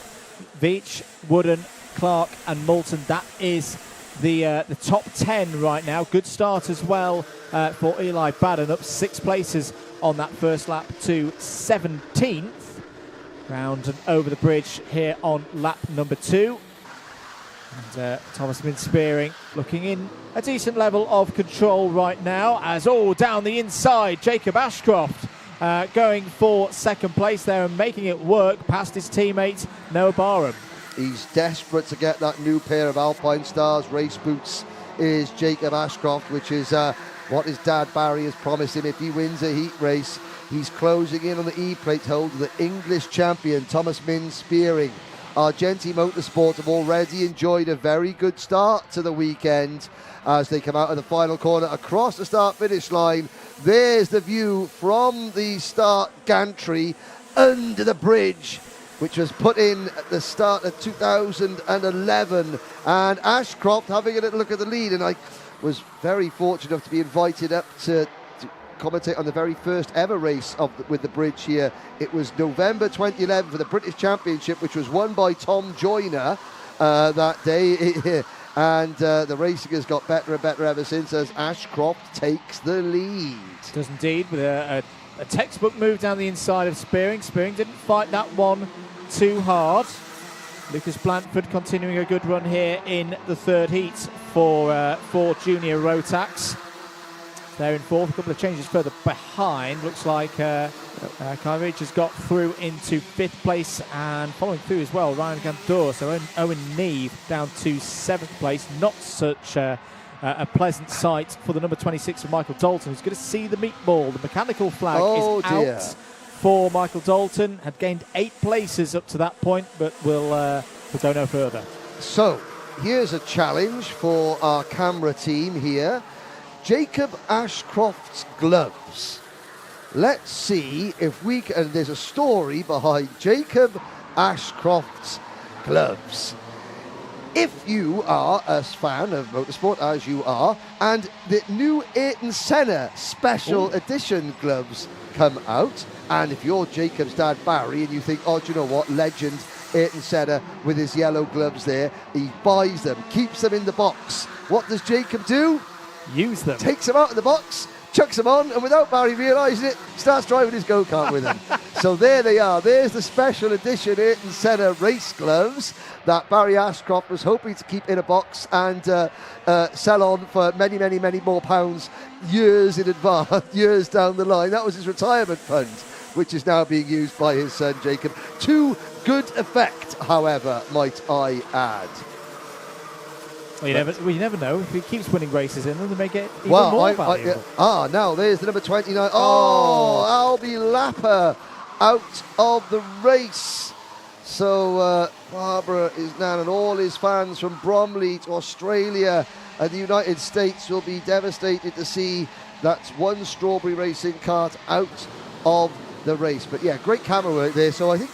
Veach, Wooden, Clark and Moulton. That is the top 10 right now. Good start as well for Eli Bannon, up 6 places on that first lap to 17th. Round and over the bridge here on lap number 2. And Thomas Spearing looking in a decent level of control right now, as all down the inside, Jacob Ashcroft going for second place there and making it work past his teammate Noah Barham. He's desperate to get that new pair of Alpine Stars race boots, is Jacob Ashcroft, which is what his dad Barry has promised him if he wins a heat race. He's closing in on the E-plate holder, the English champion, Thomas Min Spearing. Argenti Motorsport have already enjoyed a very good start to the weekend as they come out of the final corner across the start-finish line. There's the view from the start gantry under the bridge, which was put in at the start of 2011. And Ashcroft having a little look at the lead, and I was very fortunate enough to be invited up to commentate on the very first ever race with the bridge here. It was November 2011 for the British Championship, which was won by Tom Joyner that day. And the racing has got better and better ever since as Ashcroft takes the lead. Does indeed, with a textbook move down the inside of Spearing. Spearing didn't fight that one too hard. Lucas Blanford continuing a good run here in the third heat for Junior Rotax. They're in fourth, a couple of changes further behind. Looks like Kyrich has got through into fifth place, and following through as well, Ryan Gandour. So Owen Neve down to seventh place. Not such a pleasant sight for the number 26 of Michael Dalton, who's going to see the meatball. The mechanical flag is out for Michael Dalton. Had gained 8 places up to that point, but we'll go no further. So here's a challenge for our camera team here. Jacob Ashcroft's gloves. Let's see if we can, and there's a story behind Jacob Ashcroft's gloves. If you are a fan of motorsport, as you are, and the new Ayrton Senna special edition gloves come out, and if you're Jacob's dad Barry and you think, oh, do you know what, legend Ayrton Senna with his yellow gloves there, he buys them, keeps them in the box. What does Jacob do? Use them. Takes them out of the box, chucks them on, and without Barry realising it, starts driving his go-kart with them. So there they are. There's the special edition Ayrton Senna race gloves that Barry Ashcroft was hoping to keep in a box and sell on for many, many, many more pounds years in advance, years down the line. That was his retirement fund, which is now being used by his son Jacob. To good effect, however, might I add. Well, you never know. If he keeps winning races in them, they may get even more valuable. Now there's the number 29. Oh, Albie Lapper out of the race. So Barbara is now, and all his fans from Bromley to Australia and the United States will be devastated to see that one Strawberry Racing kart out of the race. But yeah, great camera work there. So I think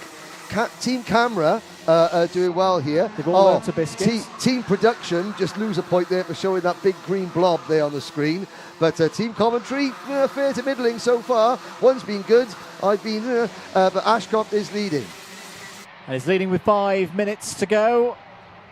Team Camera are doing well here. They've all learned to biscuits. Team Production just lose a point there for showing that big green blob there on the screen. But Team Commentary, fair to middling so far. One's been good, I've been, but Ashcroft is leading. And he's leading with 5 minutes to go.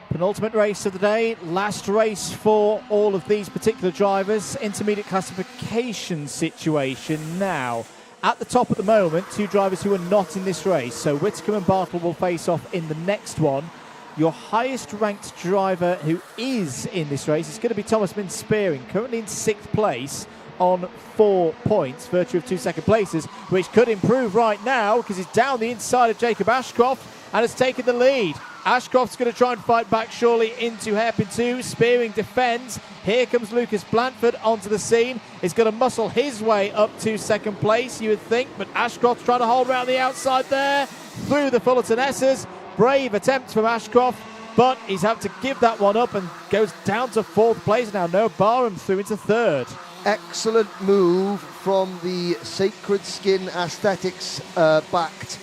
Penultimate race of the day, last race for all of these particular drivers. Intermediate classification situation now. At the top at the moment, 2 drivers who are not in this race. So Whittaker and Bartle will face off in the next one. Your highest ranked driver who is in this race is going to be Thomas Min Spearing, currently in 6th place on 4 points, virtue of 2 second places, which could improve right now because he's down the inside of Jacob Ashcroft and has taken the lead. Ashcroft's going to try and fight back surely into hairpin 2. Spearing defends. Here comes Lucas Blanford onto the scene. He's going to muscle his way up to 2nd place, you would think, but Ashcroft's trying to hold around the outside there through the Fullerton S's. Brave attempt from Ashcroft, but he's had to give that one up and goes down to 4th place now. Noah Barham through into 3rd. Excellent move from the Sacred Skin Aesthetics backed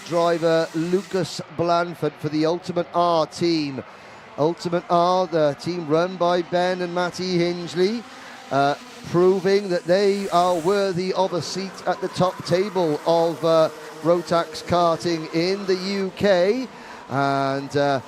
driver Lucas Blanford for the Ultimate R team. Ultimate R, the team run by Ben and Matty Hingley, proving that they are worthy of a seat at the top table of Rotax karting in the UK. And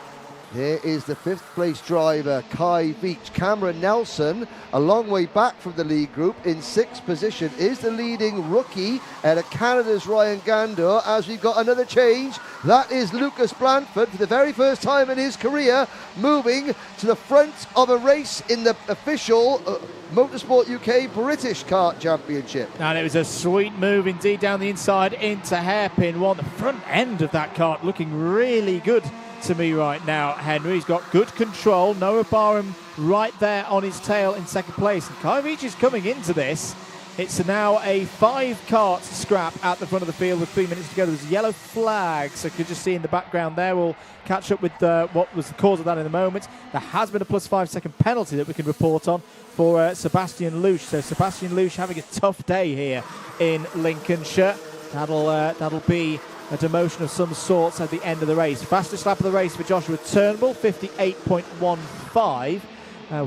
there is the 5th place driver, Kai Veach. Cameron Nelson, a long way back from the lead group, in 6th position, is the leading rookie out of Canada's Ryan Gandour. As we've got another change, that is Lucas Blanford, for the very first time in his career, moving to the front of a race in the official Motorsport UK British Kart Championship. And it was a sweet move indeed down the inside into hairpin 1. The front end of that kart looking really good to me right now. Henry's got good control. Noah Barham right there on his tail in 2nd place. And Kai Veach is coming into this It's now a 5-kart scrap at the front of the field with 3 minutes to go. There's a yellow flag, so you can just see in the background there. We'll catch up with what was the cause of that in a moment. There has been a plus 5 second penalty that we can report on for Sebastian Louche. So Sebastian Louche having a tough day here in Lincolnshire. That'll be a demotion of some sorts at the end of the race. Fastest lap of the race for Joshua Turnbull, 58.15.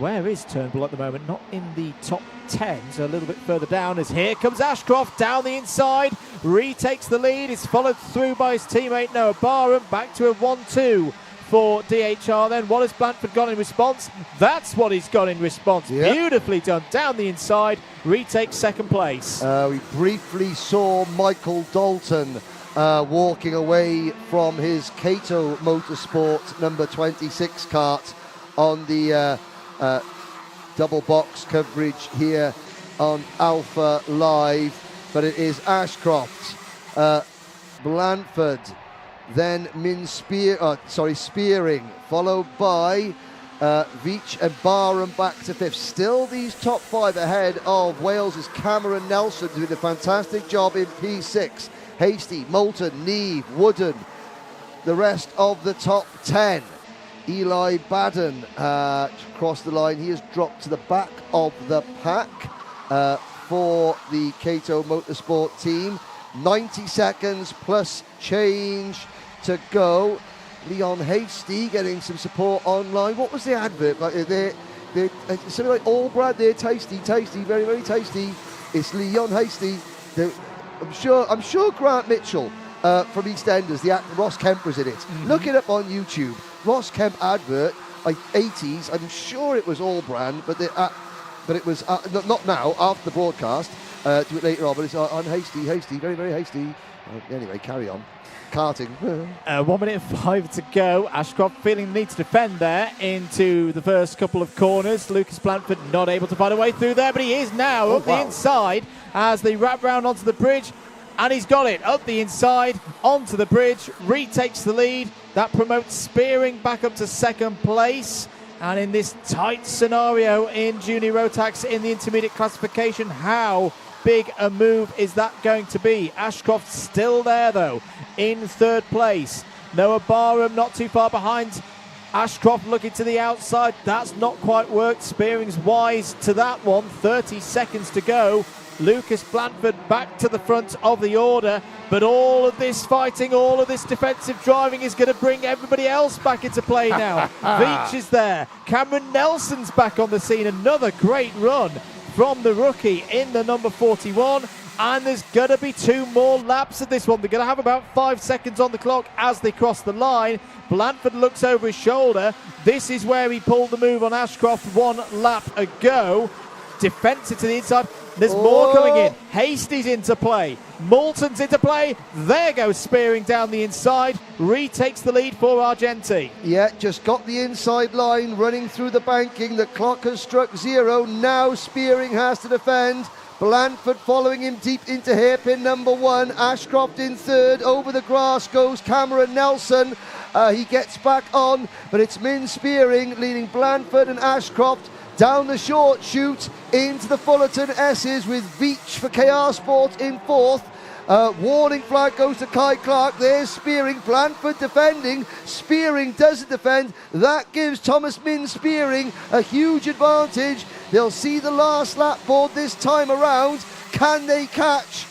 Where is Turnbull at the moment? Not in the top 10, so a little bit further down as here comes Ashcroft down the inside, retakes the lead, is followed through by his teammate Noah Barham, back to a 1-2 for DHR then. What has Blanford got in response? That's what he's got in response. Yep. Beautifully done, down the inside, retakes second place. We briefly saw Michael Dalton walking away from his Cato Motorsport number 26 kart on the double box coverage here on Alpha Live, but it is Ashcroft, Blanford, then Spearing, followed by Veach and Barham back to 5th. Still these top 5 ahead of Wales' Cameron Nelson doing a fantastic job in P6. Hasty, Moulton, Neve, Wooden, the rest of the top 10. Eli Baden crossed the line. He has dropped to the back of the pack for the Cato Motorsport team. 90 seconds plus change to go. Leon Hasty getting some support online. What was the advert? Like they're something like all brand. They're tasty, very, very tasty. It's Leon Hasty. I'm sure Grant Mitchell from EastEnders, the actor Ross Kemper's in it. Mm-hmm. Look it up on YouTube. Ross Kemp advert, like 80s. I'm sure it was all brand, but it was not now after the broadcast. Do it later on, but it's on Hasty, very, very hasty. Anyway, carry on. Karting. 1 minute and 5 to go. Ashcroft feeling the need to defend there into the first couple of corners. Lucas Blanford not able to find a way through there, but he is now up the inside as they wrap round onto the bridge. And he's got it up the inside, onto the bridge, retakes the lead. That promotes Spearing back up to second place. And in this tight scenario in Junior Rotax in the intermediate classification, how big a move is that going to be? Ashcroft still there though, in third place. Noah Barham not too far behind. Ashcroft looking to the outside, that's not quite worked. Spearing's wise to that one, 30 seconds to go. Lucas Blanford back to the front of the order, but all of this fighting, all of this defensive driving is going to bring everybody else back into play now. Veach is there, Cameron Nelson's back on the scene, another great run from the rookie in the number 41, and there's going to be 2 more laps of this one. They're going to have about 5 seconds on the clock as they cross the line. Blanford looks over his shoulder. This is where he pulled the move on Ashcroft 1 lap ago. Defends it to the inside. There's more coming in. Hasty's into play. Moulton's into play. There goes Spearing down the inside. Retakes the lead for Argenti. Yeah, just got the inside line running through the banking. The clock has struck 0. Now Spearing has to defend. Blanford following him deep into hairpin number 1. Ashcroft in third. Over the grass goes Cameron Nelson. He gets back on, but it's Min Spearing leading Blanford and Ashcroft down the short chute into the Fullerton S's with Veach for KR Sport in 4th. Warning flag goes to Kai Clark. There's Spearing. Blanford defending. Spearing doesn't defend. That gives Thomas Min Spearing a huge advantage. They'll see the last lap board this time around. Can they catch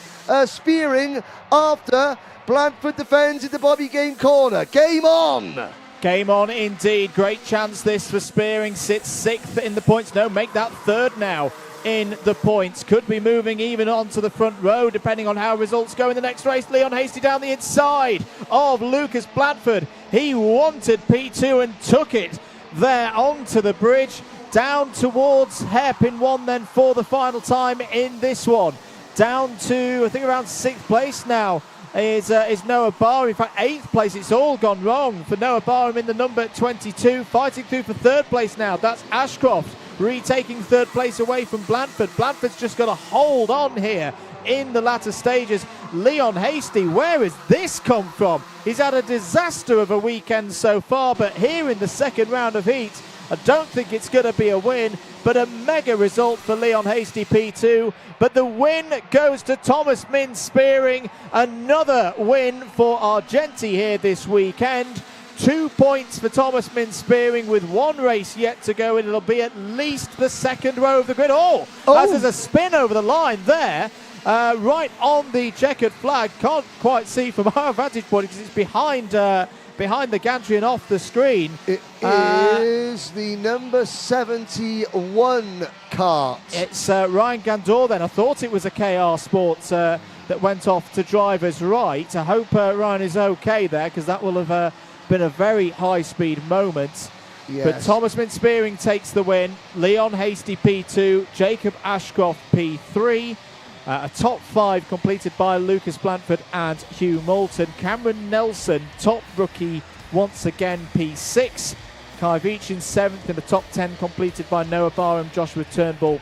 Spearing after Blanford defends into Bobby Game corner? Game on! Game on indeed. Great chance this for Spearing. Sits 6th in the points. No, make that 3rd now in the points. Could be moving even onto the front row depending on how results go in the next race. Leon Hasty down the inside of Lucas Blanford. He wanted P2 and took it there onto the bridge. Down towards hairpin 1 then for the final time in this one. Down to, I think, around 6th place now is Noah Barham. In fact, 8th place. It's all gone wrong for Noah Barham in the number 22. Fighting through for 3rd place now. That's Ashcroft retaking 3rd place away from Blanford. Blanford's just got to hold on here in the latter stages. Leon Hasty, where has this come from? He's had a disaster of a weekend so far, but here in the second round of heat, I don't think it's going to be a win, but a mega result for Leon Hasty P2. But the win goes to Thomas Min Spearing. Another win for Argenti here this weekend. 2 points for Thomas Min Spearing with one race yet to go, and it'll be at least the second row of the grid. As there's a spin over the line there, right on the checkered flag. Can't quite see from our vantage point because it's behind the gantry and off the screen. It is the number 71 Kart. It's Ryan Gandor then. I thought it was a KR Sports that went off to driver's right. I hope Ryan is okay there, because that will have been a very high-speed moment. Yes. But Thomas Min Spearing takes the win. Leon Hasty P2, Jacob Ashcroft P3. A top 5 completed by Lucas Blanford and Hugh Moulton. Cameron Nelson, top rookie, once again P6. Kai Veach in 7th in the top 10, completed by Noah Barham, Joshua Turnbull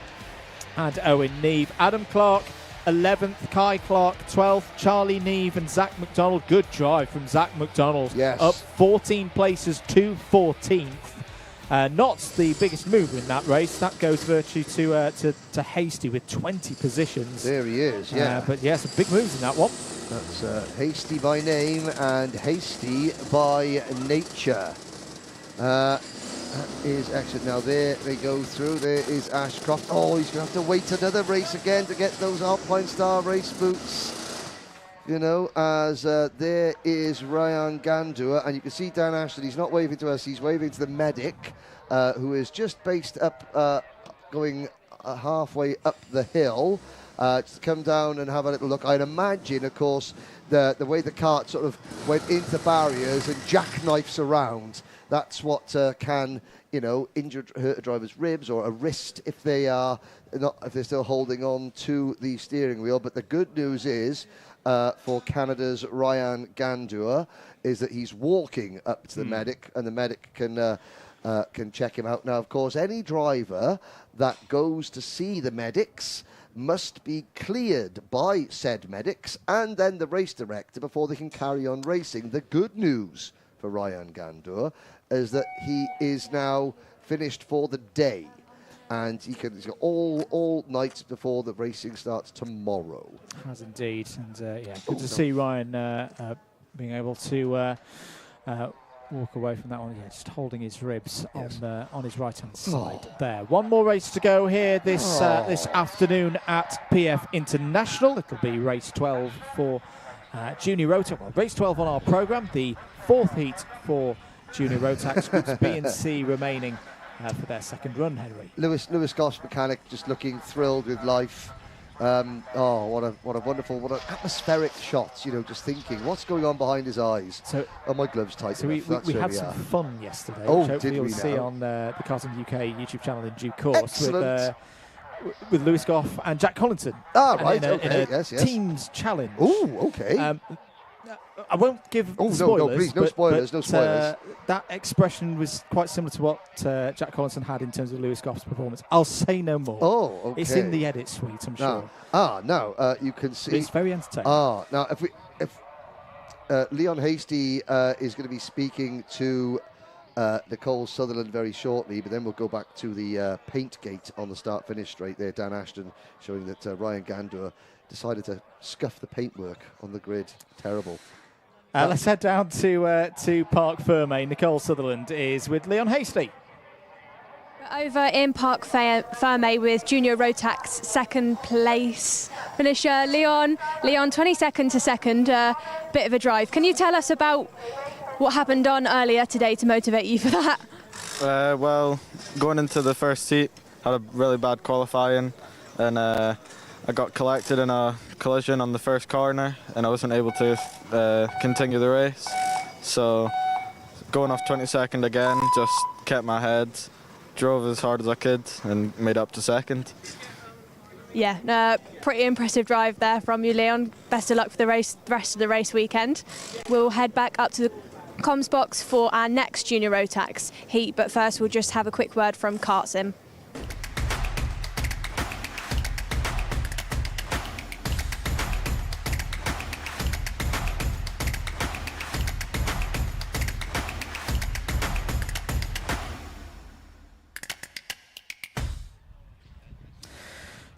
and Owen Neve. Adam Clark 11th, Kai Clark 12th, Charlie Neve and Zach McDonald. Good drive from Zach McDonald. Yes. Up 14 places to 14th. Not the biggest mover in that race. That goes virtue to Hasty with 20 positions. There he is, yeah. But yeah, some big moves in that one. That's Hasty by name and Hasty by nature. That is excellent. Now there they go through. There is Ashcroft. Oh, he's going to have to wait another race again to get those Alpine Star race boots. You know, as there is Ryan Gandua, and you can see Dan Ashton, he's not waving to us, he's waving to the medic, who is just based up, going halfway up the hill, to come down and have a little look. I'd imagine, of course, the way the kart sort of went into barriers and jackknifes around, that's what can, you know, hurt a driver's ribs or a wrist if they are not, if they're still holding on to the steering wheel. But the good news is, for Canada's Ryan Gandua, is that he's walking up to the medic, and the medic can check him out. Now, of course, any driver that goes to see the medics must be cleared by said medics and then the race director before they can carry on racing. The good news for Ryan Gandua is that he is now finished for the day, and he's got all night before the racing starts tomorrow. Has indeed, and yeah, good to see Ryan being able to walk away from that one. Yeah, just holding his ribs on his right hand side there. One more race to go here this afternoon at PF International. It'll be race 12 for Junior Rotax. Well, race 12 on our programme, the 4th heat for Junior Rotax, groups B and C remaining for their second run, Henry. Lewis Goss mechanic just looking thrilled with life. Oh, what a wonderful, what an atmospheric shot, you know, just thinking, what's going on behind his eyes? So, oh, my glove's tight so enough. we had some fun yesterday, oh, which hopefully you'll see on the Karting UK YouTube channel in due course. With Lewis Goff and Jack Collinson. Ah, right, in a team's challenge. Oh, okay. I won't give spoilers. No, please, no spoilers, no spoilers. That expression was quite similar to what Jack Collinson had in terms of Lewis Goff's performance. I'll say no more. Oh, okay. It's in the edit suite, I'm sure. No, you can see. It's very entertaining. Now, if Leon Hasty is going to be speaking to Nicole Sutherland very shortly, but then we'll go back to the paint gate on the start-finish straight there. Dan Ashton showing that Ryan Gandua decided to scuff the paintwork on the grid. Terrible. Let's head down to Parc Ferme. Nicole Sutherland is with Leon Hasty. Over in Parc Ferme with Junior Rotax second place finisher Leon 22nd to second, bit of a drive. Can you tell us about what happened on earlier today to motivate you for that? Well, going into the first heat, had a really bad qualifying, and I got collected in a collision on the first corner, and I wasn't able to continue the race. So going off 22nd again, just kept my head, drove as hard as I could, and made up to second. Yeah, pretty impressive drive there from you, Leon. Best of luck for the rest of the race weekend. We'll head back up to the comms box for our next Junior Rotax heat, but first we'll just have a quick word from Kart Sim.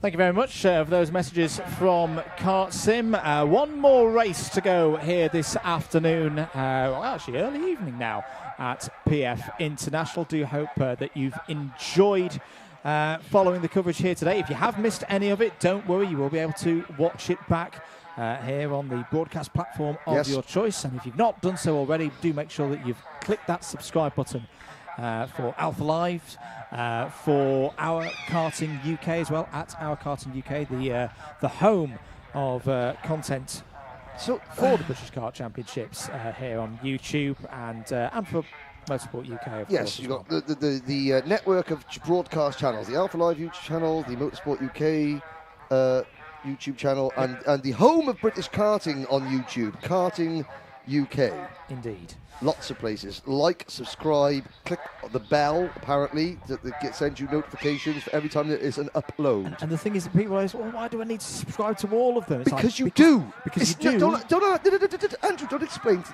Thank you very much for those messages from Kart Sim. One more race to go here this afternoon, well, actually early evening now at PF International. Do hope that you've enjoyed following the coverage here today. If you have missed any of it, don't worry, you will be able to watch it back here on the broadcast platform of your choice. And if you've not done so already, do make sure that you've clicked that subscribe button for Alpha Live, for Our Karting UK as well, at Our Karting UK, the home of content for the British Kart Championships here on YouTube and for Motorsport UK, of course. You've got the network of broadcast channels, the Alpha Live YouTube channel, the Motorsport UK YouTube channel, and the home of British karting on YouTube, Karting UK. Indeed. Lots of places. Like, subscribe, click the bell, apparently, that sends you notifications for every time there is an upload. And the thing is that people always, well, why do I need to subscribe to all of them? It's because like, you do. Because you do. Andrew, don't explain to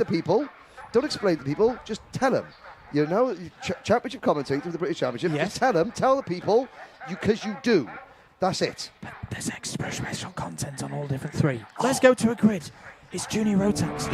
people. Don't explain to people. Just tell them. You know, championship commentator of the British Championship. Yes. Just tell them. Tell the people. Because you do. That's it. But there's extra special content on all different three. Let's go to a grid. It's Junior Rotax.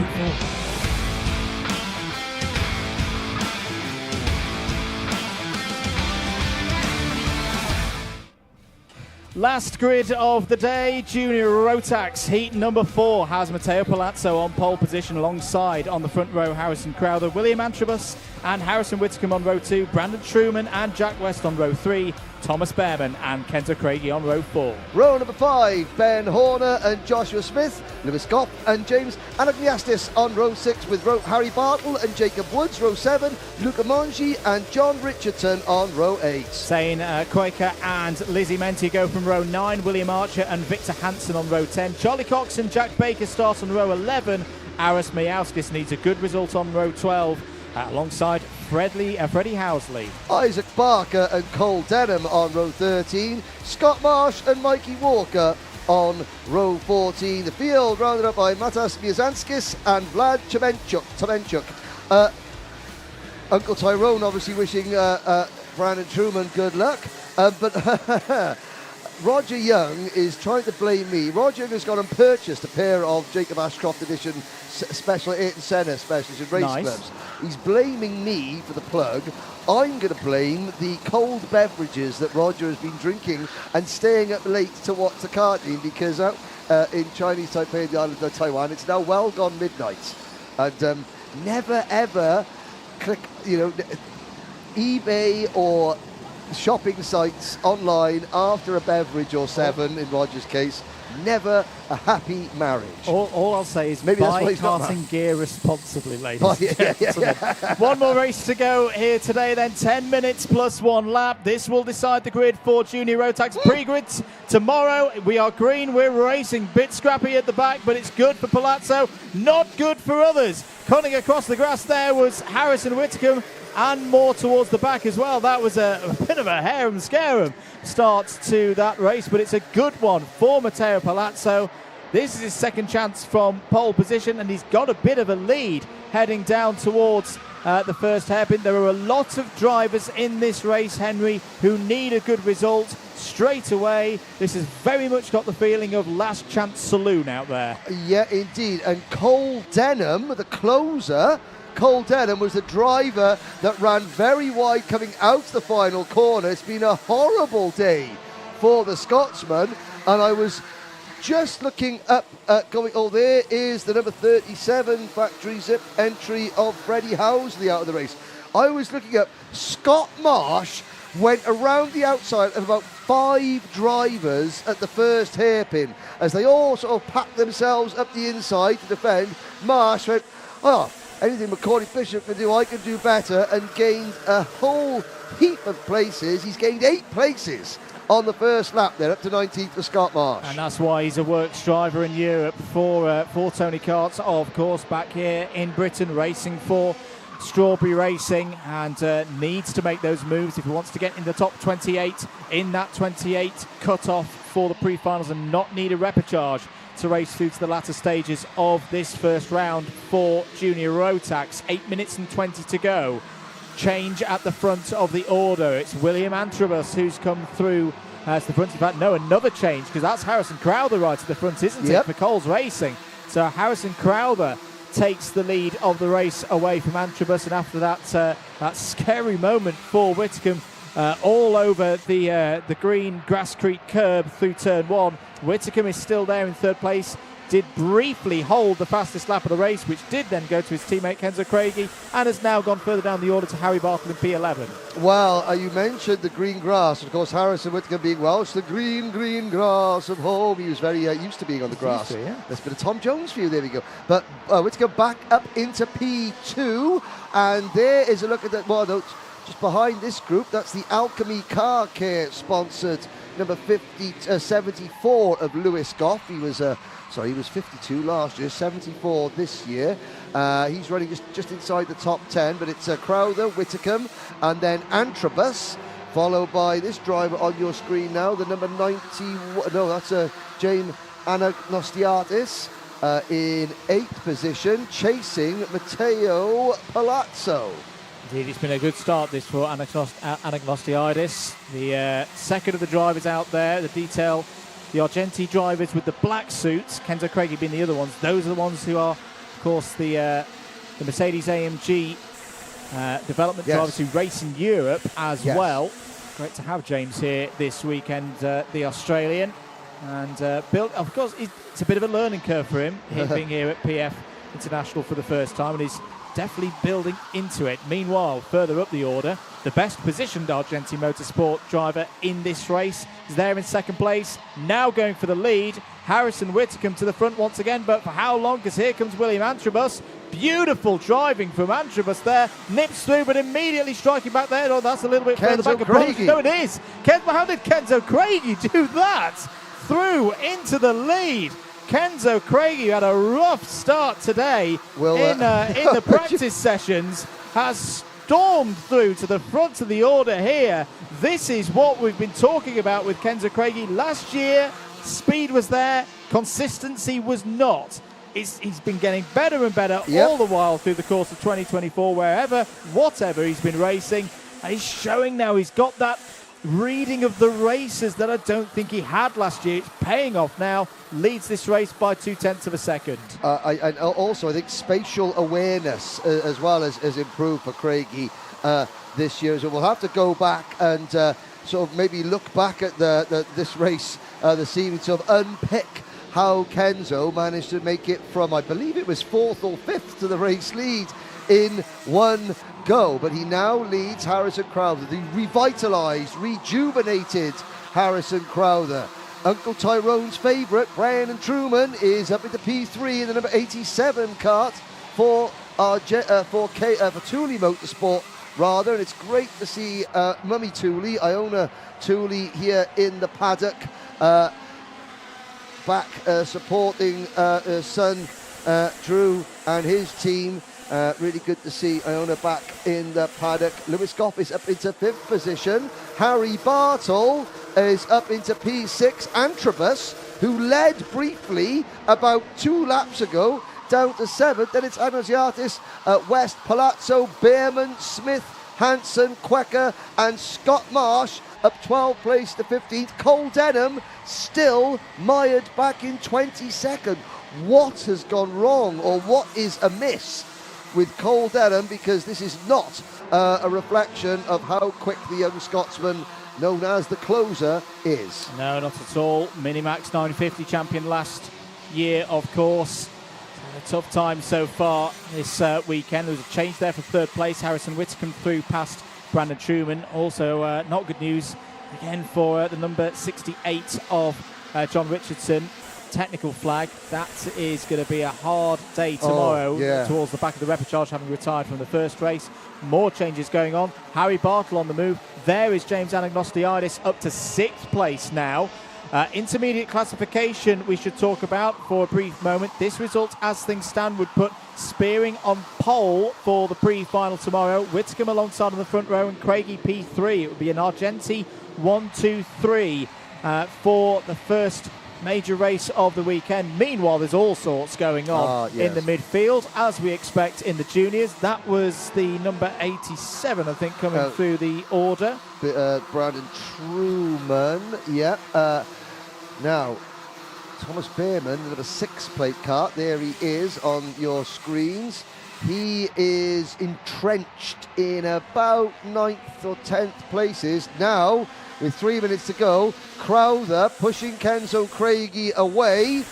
Last grid of the day, Junior Rotax. Heat number 4 has Matteo Palazzo on pole position alongside on the front row Harrison Crowther, William Antrobus and Harrison Whitcomb on row 2, Brandon Truman and Jack West on row 3, Thomas Behrman and Kenta Craigie on row 4. Row number 5, Ben Horner and Joshua Smith, Lewis Goff and James Anagniastis on row 6 with Harry Bartle and Jacob Woods, row 7, Luca Mongi and John Richardson on row 8. Zane Quaker and Lizzie Menti go from row 9, William Archer and Victor Hansen on row 10, Charlie Cox and Jack Baker start on row 11, Aris Miauskis needs a good result on row 12, alongside Freddie Housley. Isaac Barker and Cole Denham on row 13, Scott Marsh and Mikey Walker on row 14. The field rounded up by Matas Miazanskis and Vlad Chemenchuk. Uncle Tyrone obviously wishing Brandon Truman good luck, but Roger Young is trying to blame me. Roger Young has gone and purchased a pair of Jacob Ashcroft edition Special Ayrton Senna Special Edition race clubs. He's blaming me for the plug. I'm going to blame the cold beverages that Roger has been drinking and staying up late to watch the karting, because in Chinese Taipei, the island of Taiwan, it's now well gone midnight. And never ever click, eBay or shopping sites online after a beverage or 7 in Roger's case. Never a happy marriage. All I'll say is maybe buy karting gear responsibly, ladies and gentlemen. Yeah. One more race to go here today then, 10 minutes plus 1 lap. This will decide the grid for Junior Rotax pre-grids tomorrow. We are green, we're racing. Bit scrappy at the back, but it's good for Palazzo, not good for others. Cutting across the grass there was Harrison Whitcomb, and more towards the back as well. That was a bit of a harum-scarum start to that race, but it's a good one for Matteo Palazzo. This is his second chance from pole position, and he's got a bit of a lead heading down towards the first hairpin. There are a lot of drivers in this race, Henry, who need a good result straight away. This has very much got the feeling of last chance saloon out there. Yeah, indeed. And Cole Denham, the closer, Cole Denham was the driver that ran very wide coming out the final corner. It's been a horrible day for the Scotsman, and I was just looking up going, oh, there is the number 37 factory zip entry of Freddie Housley out of the race. I was looking up, Scott Marsh went around the outside of about 5 drivers at the first hairpin as they all sort of packed themselves up the inside to defend. Marsh went, anything McCauley Bishop can do, I can do better, and gained a whole heap of places. He's gained 8 places on the first lap there, up to 19th for Scott Marsh. And that's why he's a works driver in Europe for Tony Kart, of course, back here in Britain, racing for Strawberry Racing, and needs to make those moves if he wants to get in the top 28 in that 28 cut-off for the pre-finals and not need a repechage to race through to the latter stages of this first round for Junior Rotax. 8 minutes and 20 to go. Change at the front of the order. It's William Antrobus who's come through to the front. In fact, no, another change, because that's Harrison Crowther right at the front, isn't it, for Coles Racing? So Harrison Crowther takes the lead of the race away from Antrobus, and after that scary moment for Whitcomb, all over the green Grasscrete curb through turn 1. Whitcomb is still there in third place. Did briefly hold the fastest lap of the race, which did then go to his teammate Kenzo Craigie, and has now gone further down the order to Harry Bartle in P11. Well, you mentioned the green grass. Of course, Harrison Whitcomb being Welsh, the green grass of home. He was very used to being on the grass. That's a bit of Tom Jones for you. There we go. But Whitcomb back up into P2, and there is a look at that. Well, no, just behind this group, that's the Alchemy Car Care sponsored number 74 of Lewis Goff. He was he was 52 last year, 74 this year. He's running just inside the top 10, but it's Crowther, Whitcomb, and then Antrobus, followed by this driver on your screen now, the number 90. No, that's James Anagnostiatis in 8th position, chasing Matteo Palazzo. Indeed, it's been a good start this for Anagnostiatis. The second of the drivers out there, the detail, the Argenti drivers with the black suits, Kenzo Craigie being the other ones. Those are the ones who are, of course, the Mercedes AMG development drivers who race in Europe as well. Great to have James here this weekend, the Australian. And of course, it's a bit of a learning curve for him being here at PF International for the first time, and he's definitely building into it. Meanwhile, further up the order, the best positioned Argenti Motorsport driver in this race is there in second place, now going for the lead. Harrison Whitcomb to the front once again, but for how long? Because here comes William Antrobus. Beautiful driving from Antrobus there. Nips through, but immediately striking back there. Oh, that's a little bit further back. Craigie. No, it is. How did Kenzo Craigie do that? Through into the lead. Kenzo Craigie had a rough start today in the practice sessions, has stormed through to the front of the order here. This is what we've been talking about with Kenzo Craigie. Last year, speed was there, consistency was not. He's been getting better and better all the while through the course of 2024, whatever he's been racing. And he's showing now he's got that reading of the races that I don't think he had last year. It's paying off now. Leads this race by 0.2 of a second. And also, I think spatial awareness as well has improved for Craigie this year. So we'll have to go back and sort of maybe look back at this race this evening to unpick how Kenzo managed to make it from, I believe it was 4th or 5th to the race lead in one go. But he now leads Harrison Crowther, the revitalised, rejuvenated Harrison Crowther. Uncle Tyrone's favourite, Brian and Truman, is up into P3 in the number 87 kart for Thule Motorsport, rather. And it's great to see Mummy Thule, Iona Thule, here in the paddock, back supporting her son Drew and his team. Really good to see Iona back in the paddock. Lewis Goff is up into 5th position. Harry Bartle is up into P6. Antrobus, who led briefly about 2 laps ago, down to 7th. Then it's Anasiatis, West, Palazzo, Behrman, Smith, Hansen, Quecker, and Scott Marsh up 12th place to 15th. Cole Denham still mired back in 22nd. What has gone wrong, or what is amiss with Cole Denham? Because this is not a reflection of how quick the young Scotsman, known as the closer, is. No, not at all. Minimax 950 champion last year, of course. A tough time so far this weekend. There was a change there for 3rd place. Harrison Whitcomb through past Brandon Truman. Also, not good news again for the number 68 of John Richardson. Technical flag. That is going to be a hard day tomorrow towards the back of the repercharge, having retired from the first race. More changes going on. Harry Bartle on the move. There is James Anagnostiatis up to 6th place now. Intermediate classification we should talk about for a brief moment. This result, as things stand, would put Spearing on pole for the pre-final tomorrow. Whitcomb alongside on the front row and Craigie P3. It would be an Argenti 1, 2, 3 for the first major race of the weekend. Meanwhile, there's all sorts going on in the midfield, as we expect in the juniors. That was the number 87, I think, coming through the order. Brandon Truman, yeah. Now, Thomas Behrman, the number 6 plate cart, there he is on your screens. He is entrenched in about 9th or 10th places. Now, with 3 minutes to go, Crowther pushing Kenzo Craigie away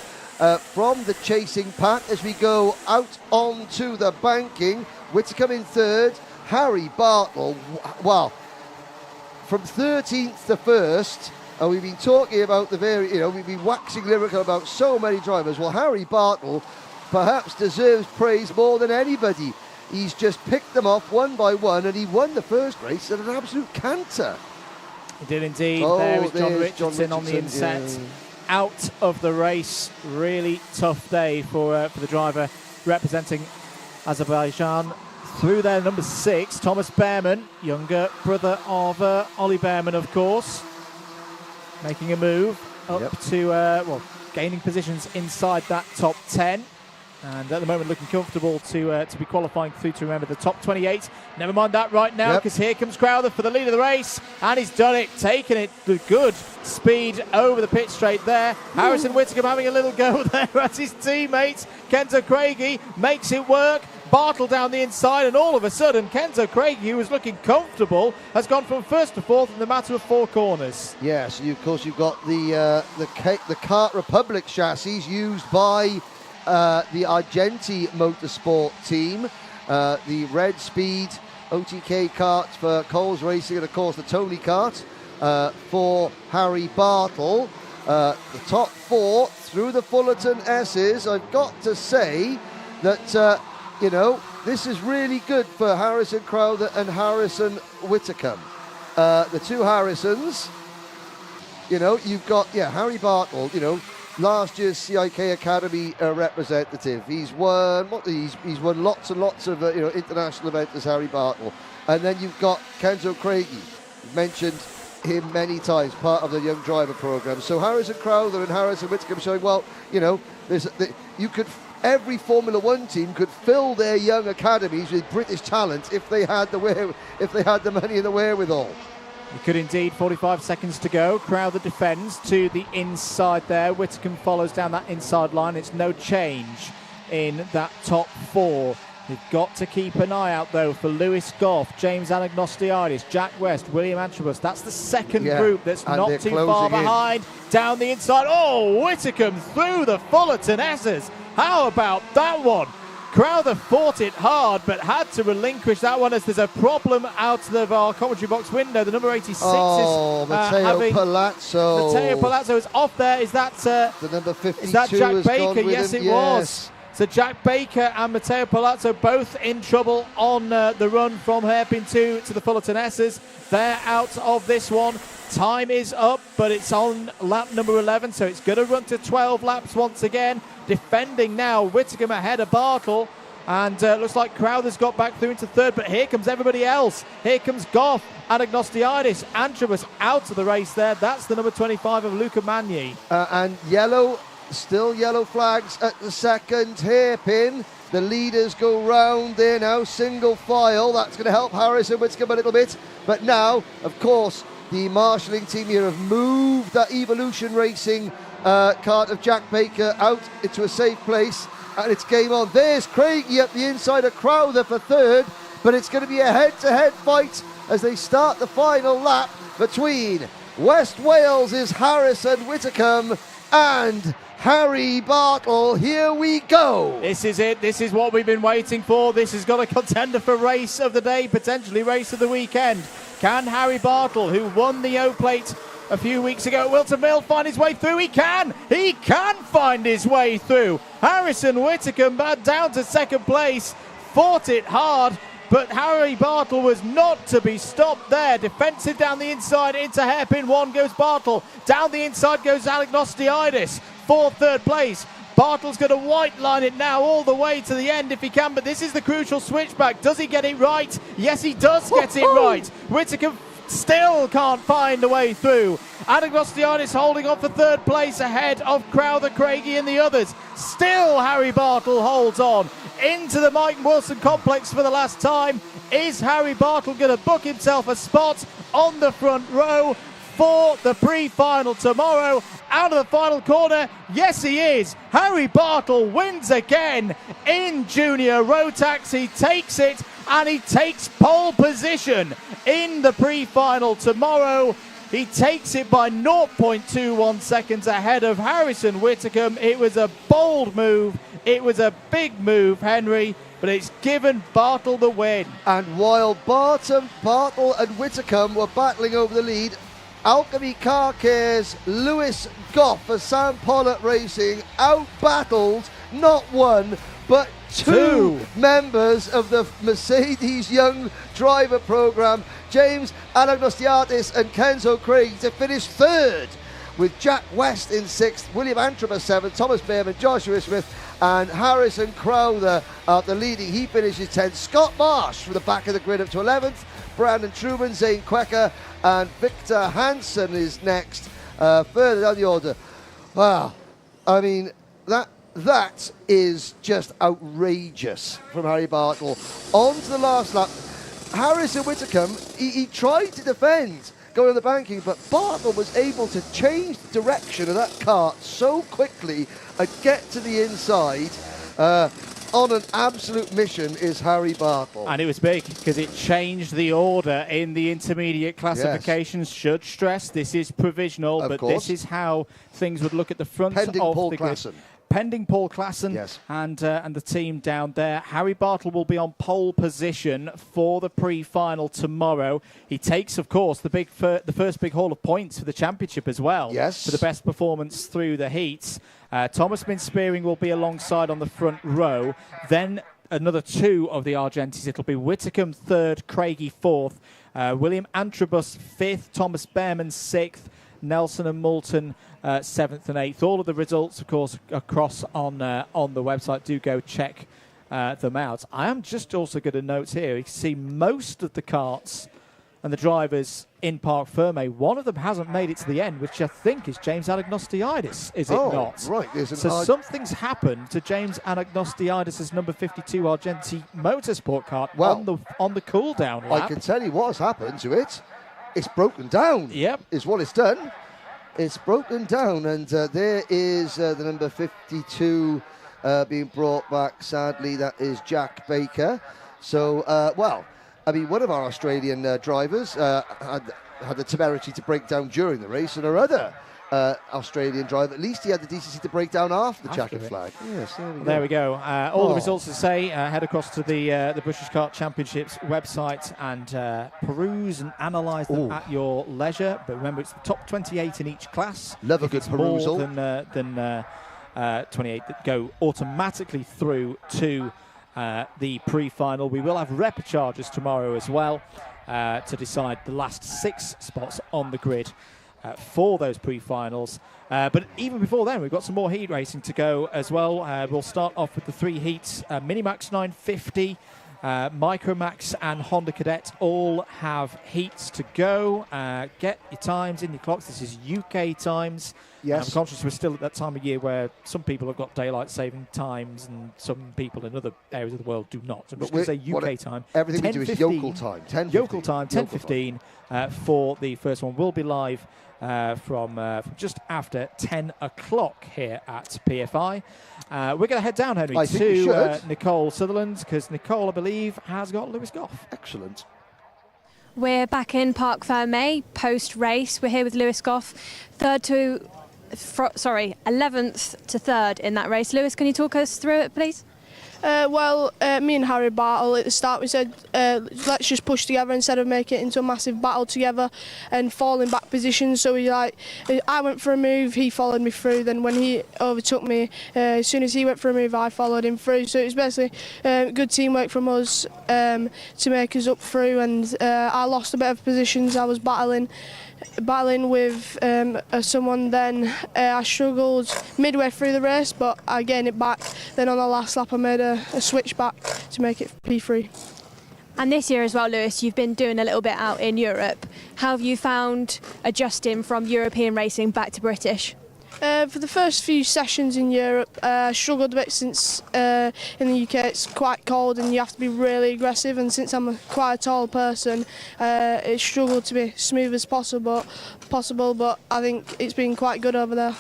from the chasing pack as we go out onto the banking. Whitcomb in 3rd, Harry Bartle, wow, from 13th to 1st, and we've been talking about we've been waxing lyrical about so many drivers. Well, Harry Bartle perhaps deserves praise more than anybody. He's just picked them off one by one, and he won the first race at an absolute canter. He did indeed. There is John Richardson on the inset. Out of the race. Really tough day for the driver representing Azerbaijan. Through there, number 6, Thomas Behrman, younger brother of Ollie Behrman, of course, making a move up to, gaining positions inside that top 10. And at the moment looking comfortable to be qualifying through to remember the top 28. Never mind that right now, because here comes Crowther for the lead of the race, and he's done it, taking it with good speed over the pit straight there. Harrison Whitcomb having a little go there at his teammate. Kenzo Craigie makes it work. Bartle down the inside, and all of a sudden Kenzo Craigie, who was looking comfortable, has gone from 1st to 4th in the matter of 4 corners. Yes, of course you've got the Kart Republic chassis used by the Argenti Motorsport team, the Red Speed OTK kart for Coles Racing, and of course the Tony kart for Harry Bartle. The top 4 through the Fullerton S's. I've got to say that this is really good for Harrison Crowther and Harrison Whitcomb. The two Harrisons, you've got Harry Bartle, last year's CIK Academy representative. He's won lots and lots of international events as Harry Bartle. And then you've got Kenzo Craigie. You've mentioned him many times, part of the young driver program. So Harrison Crowther and Harrison Whitcomb showing, every Formula One team could fill their young academies with British talent if they had the money and the wherewithal. You could indeed. 45 seconds to go. Crowther defends to the inside there. Whitcomb follows down that inside line. It's no change in that top 4. You've got to keep an eye out, though, for Lewis Goff, James Anagnostiadis, Jack West, William Antrobus. That's the second group that's not too far behind. Down the inside. Oh, Whitcomb through the Fullerton S's. How about that one? Crowther fought it hard, but had to relinquish that one as there's a problem out of our commentary box window. The number 86 is Matteo Palazzo. Matteo Palazzo is off there. Is that the number 52? Is that Jack Baker? Yes, it was. So Jack Baker and Matteo Palazzo both in trouble on the run from Hairpin 2 to the Fullerton S's. They're out of this one. Time is up, but it's on lap number 11, so it's going to run to 12 laps once again. Defending now, Whitcomb ahead of Bartle, and looks like Crowther's got back through into 3rd, but here comes everybody else. Here comes Goff, Anagnostiadis, Antrobus out of the race there. That's the number 25 of Luca Magni. And still yellow flags at the second hairpin. The leaders go round there now, single file. That's going to help Harrison Whitcomb a little bit. But now, of course, the marshalling team here have moved that Evolution Racing kart of Jack Baker out into a safe place, and it's game on. There's Craigie up the inside of Crowther for 3rd, but it's going to be a head-to-head fight as they start the final lap between West Wales's Harrison Whitcomb and Harry Bartle. Here we go. This is it. This is what we've been waiting for. This has got a contender for race of the day, potentially race of the weekend. Can Harry Bartle, who won the O-Plate a few weeks ago at Wilton Mill, find his way through? He can find his way through. Harrison Whitcomb down to 2nd place, fought it hard, but Harry Bartle was not to be stopped there. Defensive down the inside into hairpin 1 goes Bartle. Down the inside goes Anagnostiadis for 3rd place. Bartle's going to white line it now all the way to the end if he can, but this is the crucial switchback. Does he get it right? Yes, he does get it right. Whitcomb still can't find a way through. Anagnostiadis holding on for third place ahead of Crowther, Craigie and the others. Still Harry Bartle holds on into the Mike Wilson complex for the last time. Is Harry Bartle going to book himself a spot on the front row for the pre-final tomorrow? Out of the final corner, yes he is. Harry Bartle wins again in Junior Rotax. He takes it and he takes pole position in the pre-final tomorrow. He takes it by 0.21 seconds ahead of Harrison Whitcomb. It was a bold move. It was a big move, Henry, but it's given Bartle the win. And while Bartle and Whitcomb were battling over the lead, Alchemy Car Care's Lewis Goff for Sam Pollitt Racing out-battled not one, but two members of the Mercedes Young Driver Programme, James Anagnostiadis and Kenzo Craig, to finish third, with Jack West in sixth, William Antrobus seventh, Thomas Behrman, Joshua Smith and Harrison Crowther after leading. He finishes 10th. Scott Marsh from the back of the grid up to 11th. Brandon Truman, Zane Quecker and Victor Hansen is next, further down the order. Wow, I mean, that is just outrageous from Harry Bartle. On to the last lap. Harrison Whitcomb, he tried to defend going on the banking, but Bartle was able to change the direction of that kart so quickly and get to the inside. On an absolute mission is Harry Bartle. And it was big because it changed the order in the intermediate classifications. Yes. Should stress, this is provisional, but this is how things would look at the front pending of Paul the Klassen. grid. Pending Paul Klassen, yes. and the team down there. Harry Bartle will be on pole position for the pre-final tomorrow. He takes, of course, the first big haul of points for the championship as well. Yes. For the best performance through the heats. Thomas Min-Spearing will be alongside on the front row. Then another two of the Argentis. It'll be Whitcomb third, Craigie fourth, William Antrobus fifth, Thomas Behrman sixth, Nelson and Moulton 7th and 8th. All of the results, of course, across on the website. Do go check them out. I am just also going to note here, you can see most of the karts and the drivers in Parc Ferme. One of them hasn't made it to the end, which I think is James Anagnostiadis, is it not? Right. So something's happened to James Anagnostiadis' number 52 Argenti Motorsport kart on the cool-down lap. I can tell you what has happened to it. It's broken down. Yep. Is what it's done. It's broken down, and there is the number 52 being brought back. Sadly, that is Jack Baker. So, I mean, one of our Australian drivers had the temerity to break down during the race, and our other Australian driver, at least he had the decency to break down after the checkered flag. Yes, there we go. All the results to say, head across to the British Kart Championships website and peruse and analyse them at your leisure. But remember, it's the top 28 in each class. Love a good perusal. More than 28 that go automatically through to the pre-final. We will have repecharges tomorrow as well to decide the last 6 spots on the grid for those pre-finals. But even before then, we've got some more heat racing to go as well. We'll start off with the 3 heats. Minimax 950, Micromax and Honda Cadet all have heats to go. Get your times in your clocks. This is UK times. Yes. I'm conscious we're still at that time of year where some people have got daylight saving times and some people in other areas of the world do not. So I'm just going to say UK time. Everything we do is yokel time. 10:15 for the first one. We'll be live from just after 10 o'clock here at PFI. We're going to head down, Henry, to Nicole Sutherland, because Nicole, I believe, has got Lewis Goff. Excellent. We're back in Parc Ferme post-race. We're here with Lewis Goff, 11th to 3rd in that race. Lewis, can you talk us through it, please? Me and Harry Bartle at the start, we said let's just push together instead of making it into a massive battle together and fall in back positions. So I went for a move, he followed me through. Then when he overtook me, as soon as he went for a move, I followed him through. So it was basically good teamwork from us to make us up through. And I lost a bit of positions. I was battling with someone. Then I struggled midway through the race, but I gained it back. Then on the last lap I made a switch back to make it P3. And this year as well, Lewis, you've been doing a little bit out in Europe. How have you found adjusting from European racing back to British? For the first few sessions in Europe, I struggled a bit since in the UK it's quite cold and you have to be really aggressive, and since I'm quite a tall person, it struggled to be smooth as possible, but I think it's been quite good over there.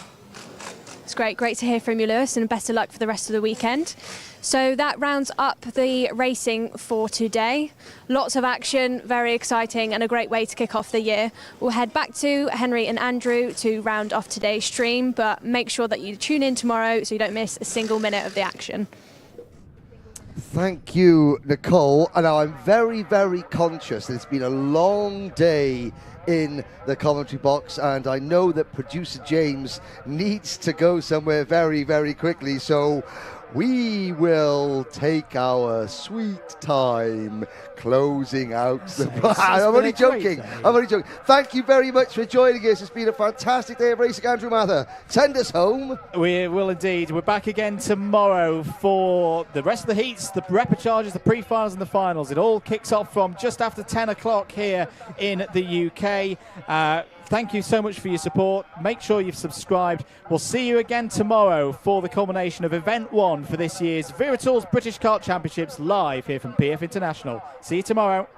It's great to hear from you, Lewis, and best of luck for the rest of the weekend. So that rounds up the racing for today. Lots of action, very exciting, and a great way to kick off the year. We'll head back to Henry and Andrew to round off today's stream, but make sure that you tune in tomorrow so you don't miss a single minute of the action. Thank you, Nicole. And now I'm very, very conscious that it's been a long day in the commentary box, and I know that producer James needs to go somewhere very, very quickly, so we will take our sweet time closing out the... I'm only joking. Thank you very much for joining us. It's been a fantastic day of racing. Andrew Mather, send us home. We will indeed. We're back again tomorrow for the rest of the heats, the repecharges, the pre-finals and the finals. It all kicks off from just after 10 o'clock here in the UK. Thank you so much for your support. Make sure you've subscribed. We'll see you again tomorrow for the culmination of Event 1 for this year's Vera Tools British Kart Championships live here from PF International. See you tomorrow.